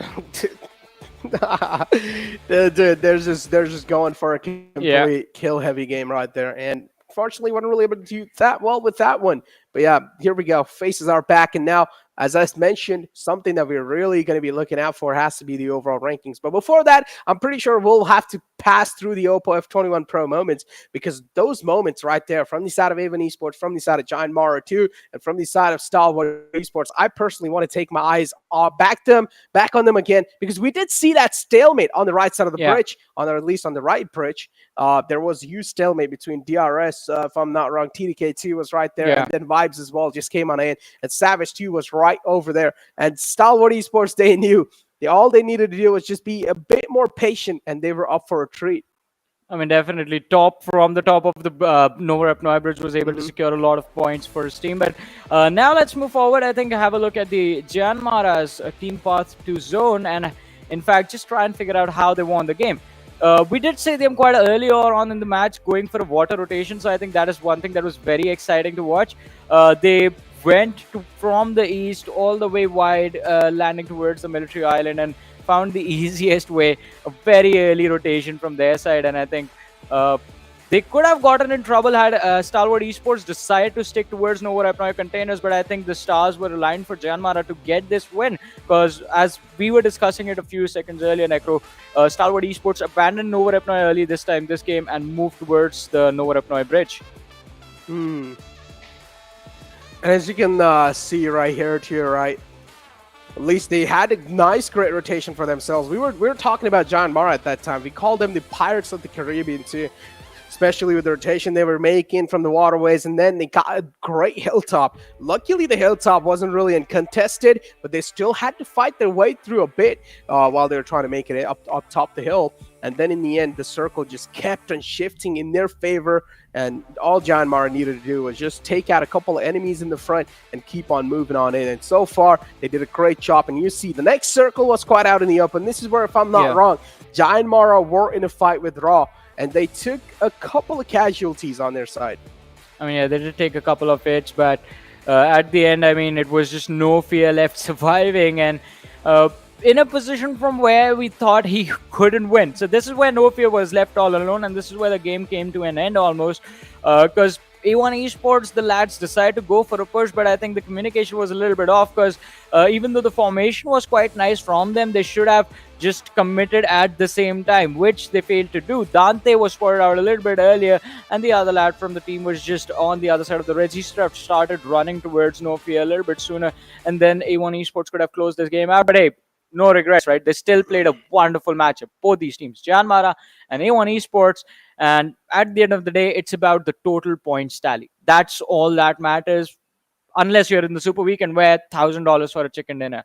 Dude, they're just going for a complete kill-heavy game right there. And fortunately, wasn't really able to do that well with that one. But yeah, here we go. Faces are back, and now, as I mentioned, something that we're really going to be looking out for has to be the overall rankings. But before that, I'm pretty sure we'll have to pass through the Oppo F21 Pro moments, because those moments right there from the side of Avon Esports, from the side of JyanMaara too, and from the side of Stalwart Esports, I personally want to take my eyes back on them again, because we did see that stalemate on the right side of the bridge, or at least on the right bridge. There was a huge stalemate between DRS, if I'm not wrong. TDK2 was right there, and then Vibes as well just came on in, and Savage 2 was right over there. And Stalwart Esports, they knew all they needed to do was just be a bit more patient, and they were up for a treat. I mean, definitely from the top of the Nova Repnoi Bridge was able to secure a lot of points for his team. But now let's move forward. I think have a look at the JyanMaara's team path to zone, and in fact, just try and figure out how they won the game. We did see them quite earlier on in the match going for a water rotation, so I think that is one thing that was very exciting to watch. They went from the east all the way wide, landing towards the military island, and found the easiest way, a very early rotation from their side. And I think they could have gotten in trouble had Stalwart Esports decided to stick towards Nova Repnoi containers, but I think the stars were aligned for JyanMaara to get this win, because as we were discussing it a few seconds earlier, Necro, Stalwart Esports abandoned Nova Repnoi early this game and moved towards the Nova Repnoi bridge. As you can see right here to your right, at least they had a nice, great rotation for themselves. We were talking about JyanMaara at that time. We called them the Pirates of the Caribbean too, especially with the rotation they were making from the waterways, and then they got a great hilltop. Luckily, the hilltop wasn't really uncontested, but they still had to fight their way through a bit while they were trying to make it up top the hill. And then in the end, the circle just kept on shifting in their favor, and all JyanMaara needed to do was just take out a couple of enemies in the front and keep on moving on in. And so far, they did a great job. And you see, the next circle was quite out in the open. This is where, if I'm not wrong, JyanMaara were in a fight with Raw, and they took a couple of casualties on their side. I mean, they did take a couple of hits, but at the end, I mean, it was just No Fear left surviving, and in a position from where we thought he couldn't win. So this is where No Fear was left all alone, and this is where the game came to an end almost, because A1 Esports, the lads decided to go for a push, but I think the communication was a little bit off, because even though the formation was quite nice from them, they should have just committed at the same time, which they failed to do. Dante was spotted out a little bit earlier, and the other lad from the team was just on the other side of the ridge. He started running towards No Fear a little bit sooner, and then A1 Esports could have closed this game out. But hey, no regrets, right? They still played a wonderful matchup, both these teams, JyanMaara and A1 Esports. And at the end of the day, it's about the total points tally. That's all that matters, unless you're in the Super Weekend where $1,000 for a chicken dinner.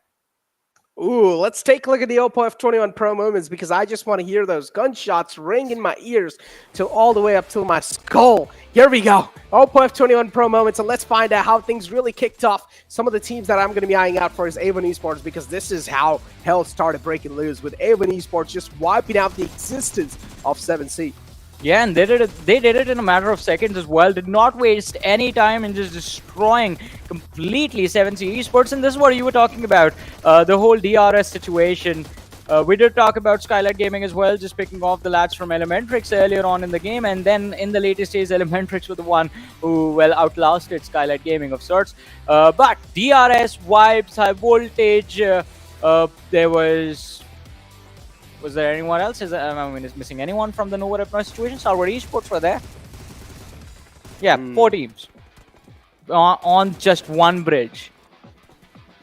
Ooh, let's take a look at the Oppo F21 Pro moments, because I just want to hear those gunshots ring in my ears till all the way up to my skull. Here we go. Oppo F21 Pro moments, and let's find out how things really kicked off. Some of the teams that I'm going to be eyeing out for is A1 Esports, because this is how hell started breaking loose, with A1 Esports just wiping out the existence of 7C. Yeah, and they did it in a matter of seconds as well. Did not waste any time in just destroying completely 7C Esports. And this is what you were talking about, the whole DRS situation. We did talk about Skylightz Gaming as well, just picking off the lads from ElementriX earlier on in the game. And then in the latest days, ElementriX were the one who, well, outlasted Skylightz Gaming of sorts. But DRS, Vibes, High Voltage, there was there anyone else? Is missing anyone from the Nova Repnoi situation? Stalwart Esports were there. Yeah, 4 teams on just one bridge,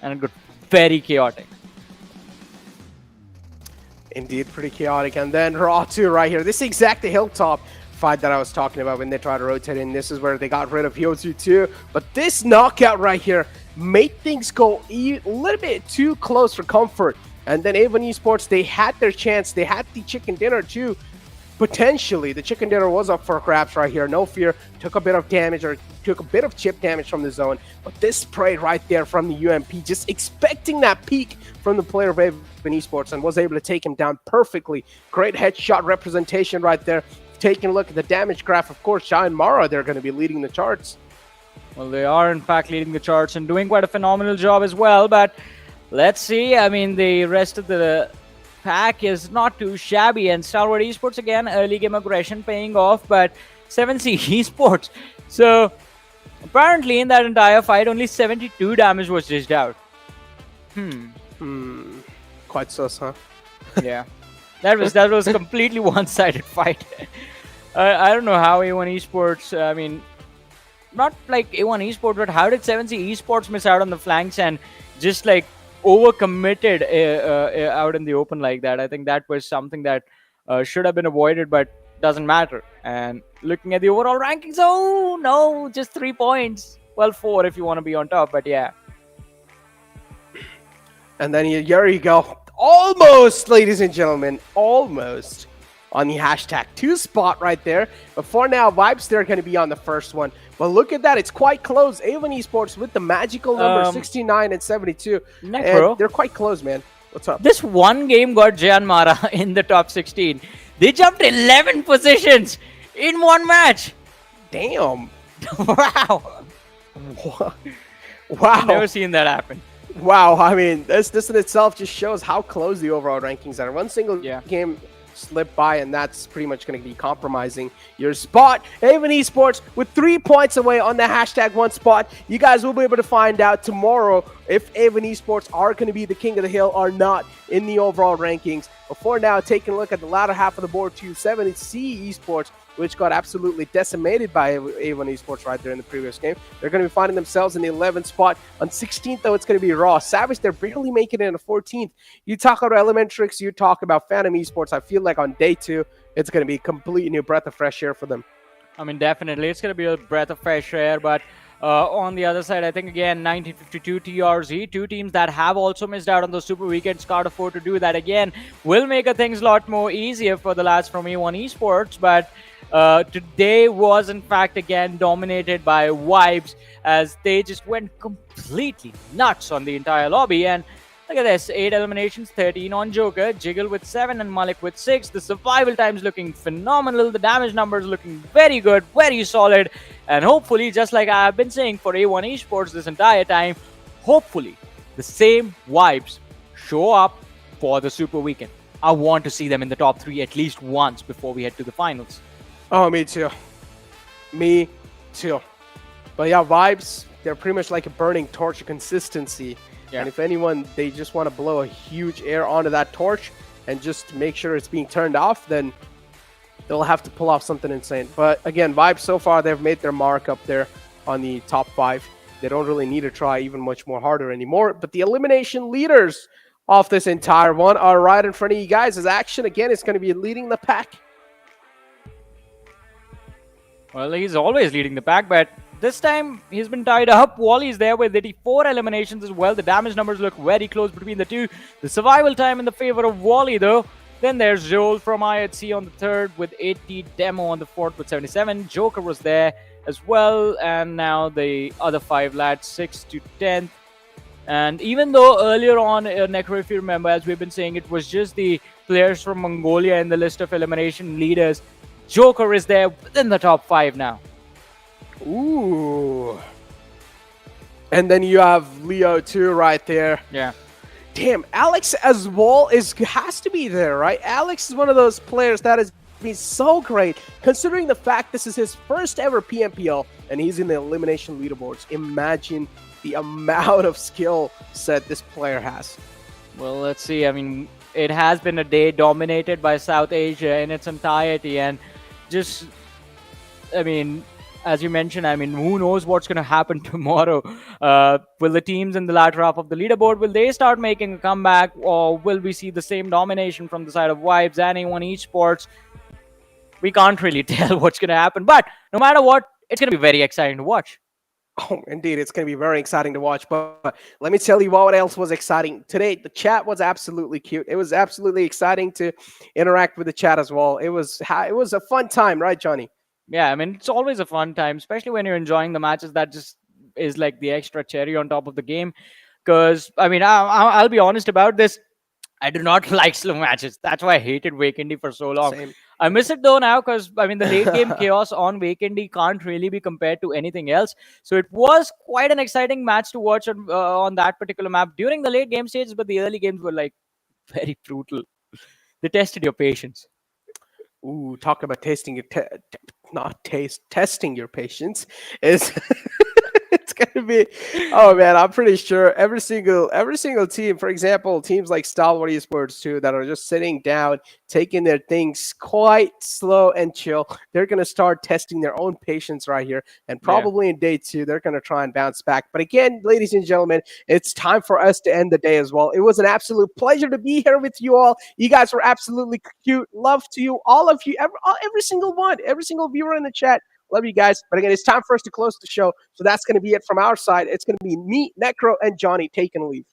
and it got very chaotic. Indeed, pretty chaotic. And then Raw 2 right here. This is exactly hilltop fight that I was talking about when they tried to rotate in. This is where they got rid of Hyozu 2. But this knockout right here made things go a little bit too close for comfort. And then A1 Esports, they had their chance. They had the chicken dinner too. Potentially, the chicken dinner was up for grabs right here. No Fear took a bit of damage, or took a bit of chip damage from the zone. But this spray right there from the UMP, just expecting that peak from the player of A1 Esports, and was able to take him down perfectly. Great headshot representation right there. Taking a look at the damage graph, of course, JyanMaara, they're going to be leading the charts. Well, they are in fact leading the charts and doing quite a phenomenal job as well. But let's see. I mean, the rest of the pack is not too shabby, and Stalwart Esports again, early game aggression paying off, but 7C Esports. So apparently in that entire fight, only 72 damage was dished out. Quite sus, huh? Yeah. That was completely one-sided fight. I don't know how A1 Esports. I mean, not like A1 Esports, but how did 7C Esports miss out on the flanks and just like overcommitted out in the open like that? I think that was something that should have been avoided, but doesn't matter. And looking at the overall rankings, oh no, just 3 points. Well, 4 if you want to be on top, but yeah. And then here you go. Almost, ladies and gentlemen, almost on the hashtag 2 spot right there. But for now, Vibes, they're going to be on the first one. But look at that. It's quite close. A1 Esports with the magical number 69 and 72. And they're quite close, man. What's up? This one game got JyanMaara in the top 16. They jumped 11 positions in one match. Damn. Wow. Wow. Never seen that happen. Wow. I mean, this in itself just shows how close the overall rankings are. One single game slip by, and that's pretty much going to be compromising your spot. A1 Esports with 3 points away on the hashtag 1 spot. You guys will be able to find out tomorrow if A1 Esports are going to be the king of the hill or not in the overall rankings. Before now, taking a look at the latter half of the board, 7C Esports, which got absolutely decimated by A1 Esports right there in the previous game. They're going to be finding themselves in the 11th spot. On 16th, though, it's going to be Raw. Savage, they're barely making it in the 14th. You talk about ElementriX, you talk about Venom Esports. I feel like on day 2, it's going to be a complete new breath of fresh air for them. I mean, definitely. It's going to be a breath of fresh air, but on the other side, I think, again, 1952 TRZ, 2 teams that have also missed out on those super weekends, can't afford to do that again, will make things a lot more easier for the lads from A1 Esports, but today was, in fact, again, dominated by Vibes, as they just went completely nuts on the entire lobby. And look at this, 8 eliminations, 13 on Joker, Jiggle with 7 and Malik with 6. The survival times looking phenomenal, the damage numbers looking very good, very solid, and hopefully, just like I have been saying for A1 Esports this entire time, hopefully the same Vibes show up for the super weekend. I want to see them in the top 3 at least once before we head to the finals. Oh, me too. Me too. But yeah, Vibes, they're pretty much like a burning torch of consistency. Yeah. And if anyone, they just want to blow a huge air onto that torch and just make sure it's being turned off, then they'll have to pull off something insane. But again, Vibes, so far, they've made their mark up there on the top 5. They don't really need to try even much more harder anymore. But the elimination leaders of this entire one are right in front of you guys, as Action, again, is going to be leading the pack. Well, he's always leading the pack, but this time he's been tied up. Wally's there with 84 eliminations as well. The damage numbers look very close between the two. The survival time in the favor of Wally, though. Then there's Joel from IHC on the 3rd with 80, Demo on the 4th with 77. Joker was there as well, and now the other 5 lads, 6th to 10th. And even though earlier on, Necro, if you remember, as we've been saying, it was just the players from Mongolia in the list of elimination leaders, Joker is there within the top 5 now. Ooh. And then you have Leo too right there. Yeah. Damn, Alex as well has to be there, right? Alex is one of those players that has been so great, considering the fact this is his first ever PMPL and he's in the elimination leaderboards. Imagine the amount of skill set this player has. Well, let's see. I mean, it has been a day dominated by South Asia in its entirety, and just, I mean, as you mentioned, I mean, who knows what's going to happen tomorrow? Will the teams in the latter half of the leaderboard, will they start making a comeback, or will we see the same domination from the side of Vibes and A1 Esports? We can't really tell what's going to happen, but no matter what, it's going to be very exciting to watch. Oh, indeed, it's going to be very exciting to watch. But let me tell you what else was exciting today. The chat was absolutely cute. It was absolutely exciting to interact with the chat as well. It was a fun time, right, Johnny? Yeah, I mean, it's always a fun time, especially when you're enjoying the matches. That just is like the extra cherry on top of the game. Because, I mean, I'll be honest about this. I do not like slow matches. That's why I hated Wakendy for so long. Same. I miss it though now, because I mean the late game chaos on Wakendy can't really be compared to anything else. So it was quite an exciting match to watch on that particular map during the late game stages, but the early games were like very brutal. They tested your patience. Ooh, talk about testing your testing your patience is it's gonna be, oh man, I'm pretty sure every single team, for example, teams like Stalwart Esports too, that are just sitting down, taking their things quite slow and chill. They're gonna start testing their own patience right here, and probably in day 2, they're gonna try and bounce back. But again, ladies and gentlemen, it's time for us to end the day as well. It was an absolute pleasure to be here with you all. You guys were absolutely cute. Love to you, all of you, every single one, every single viewer in the chat. Love you guys. But again, it's time for us to close the show. So that's going to be it from our side. It's going to be me, Necro, and Johnny taking a leave.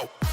go.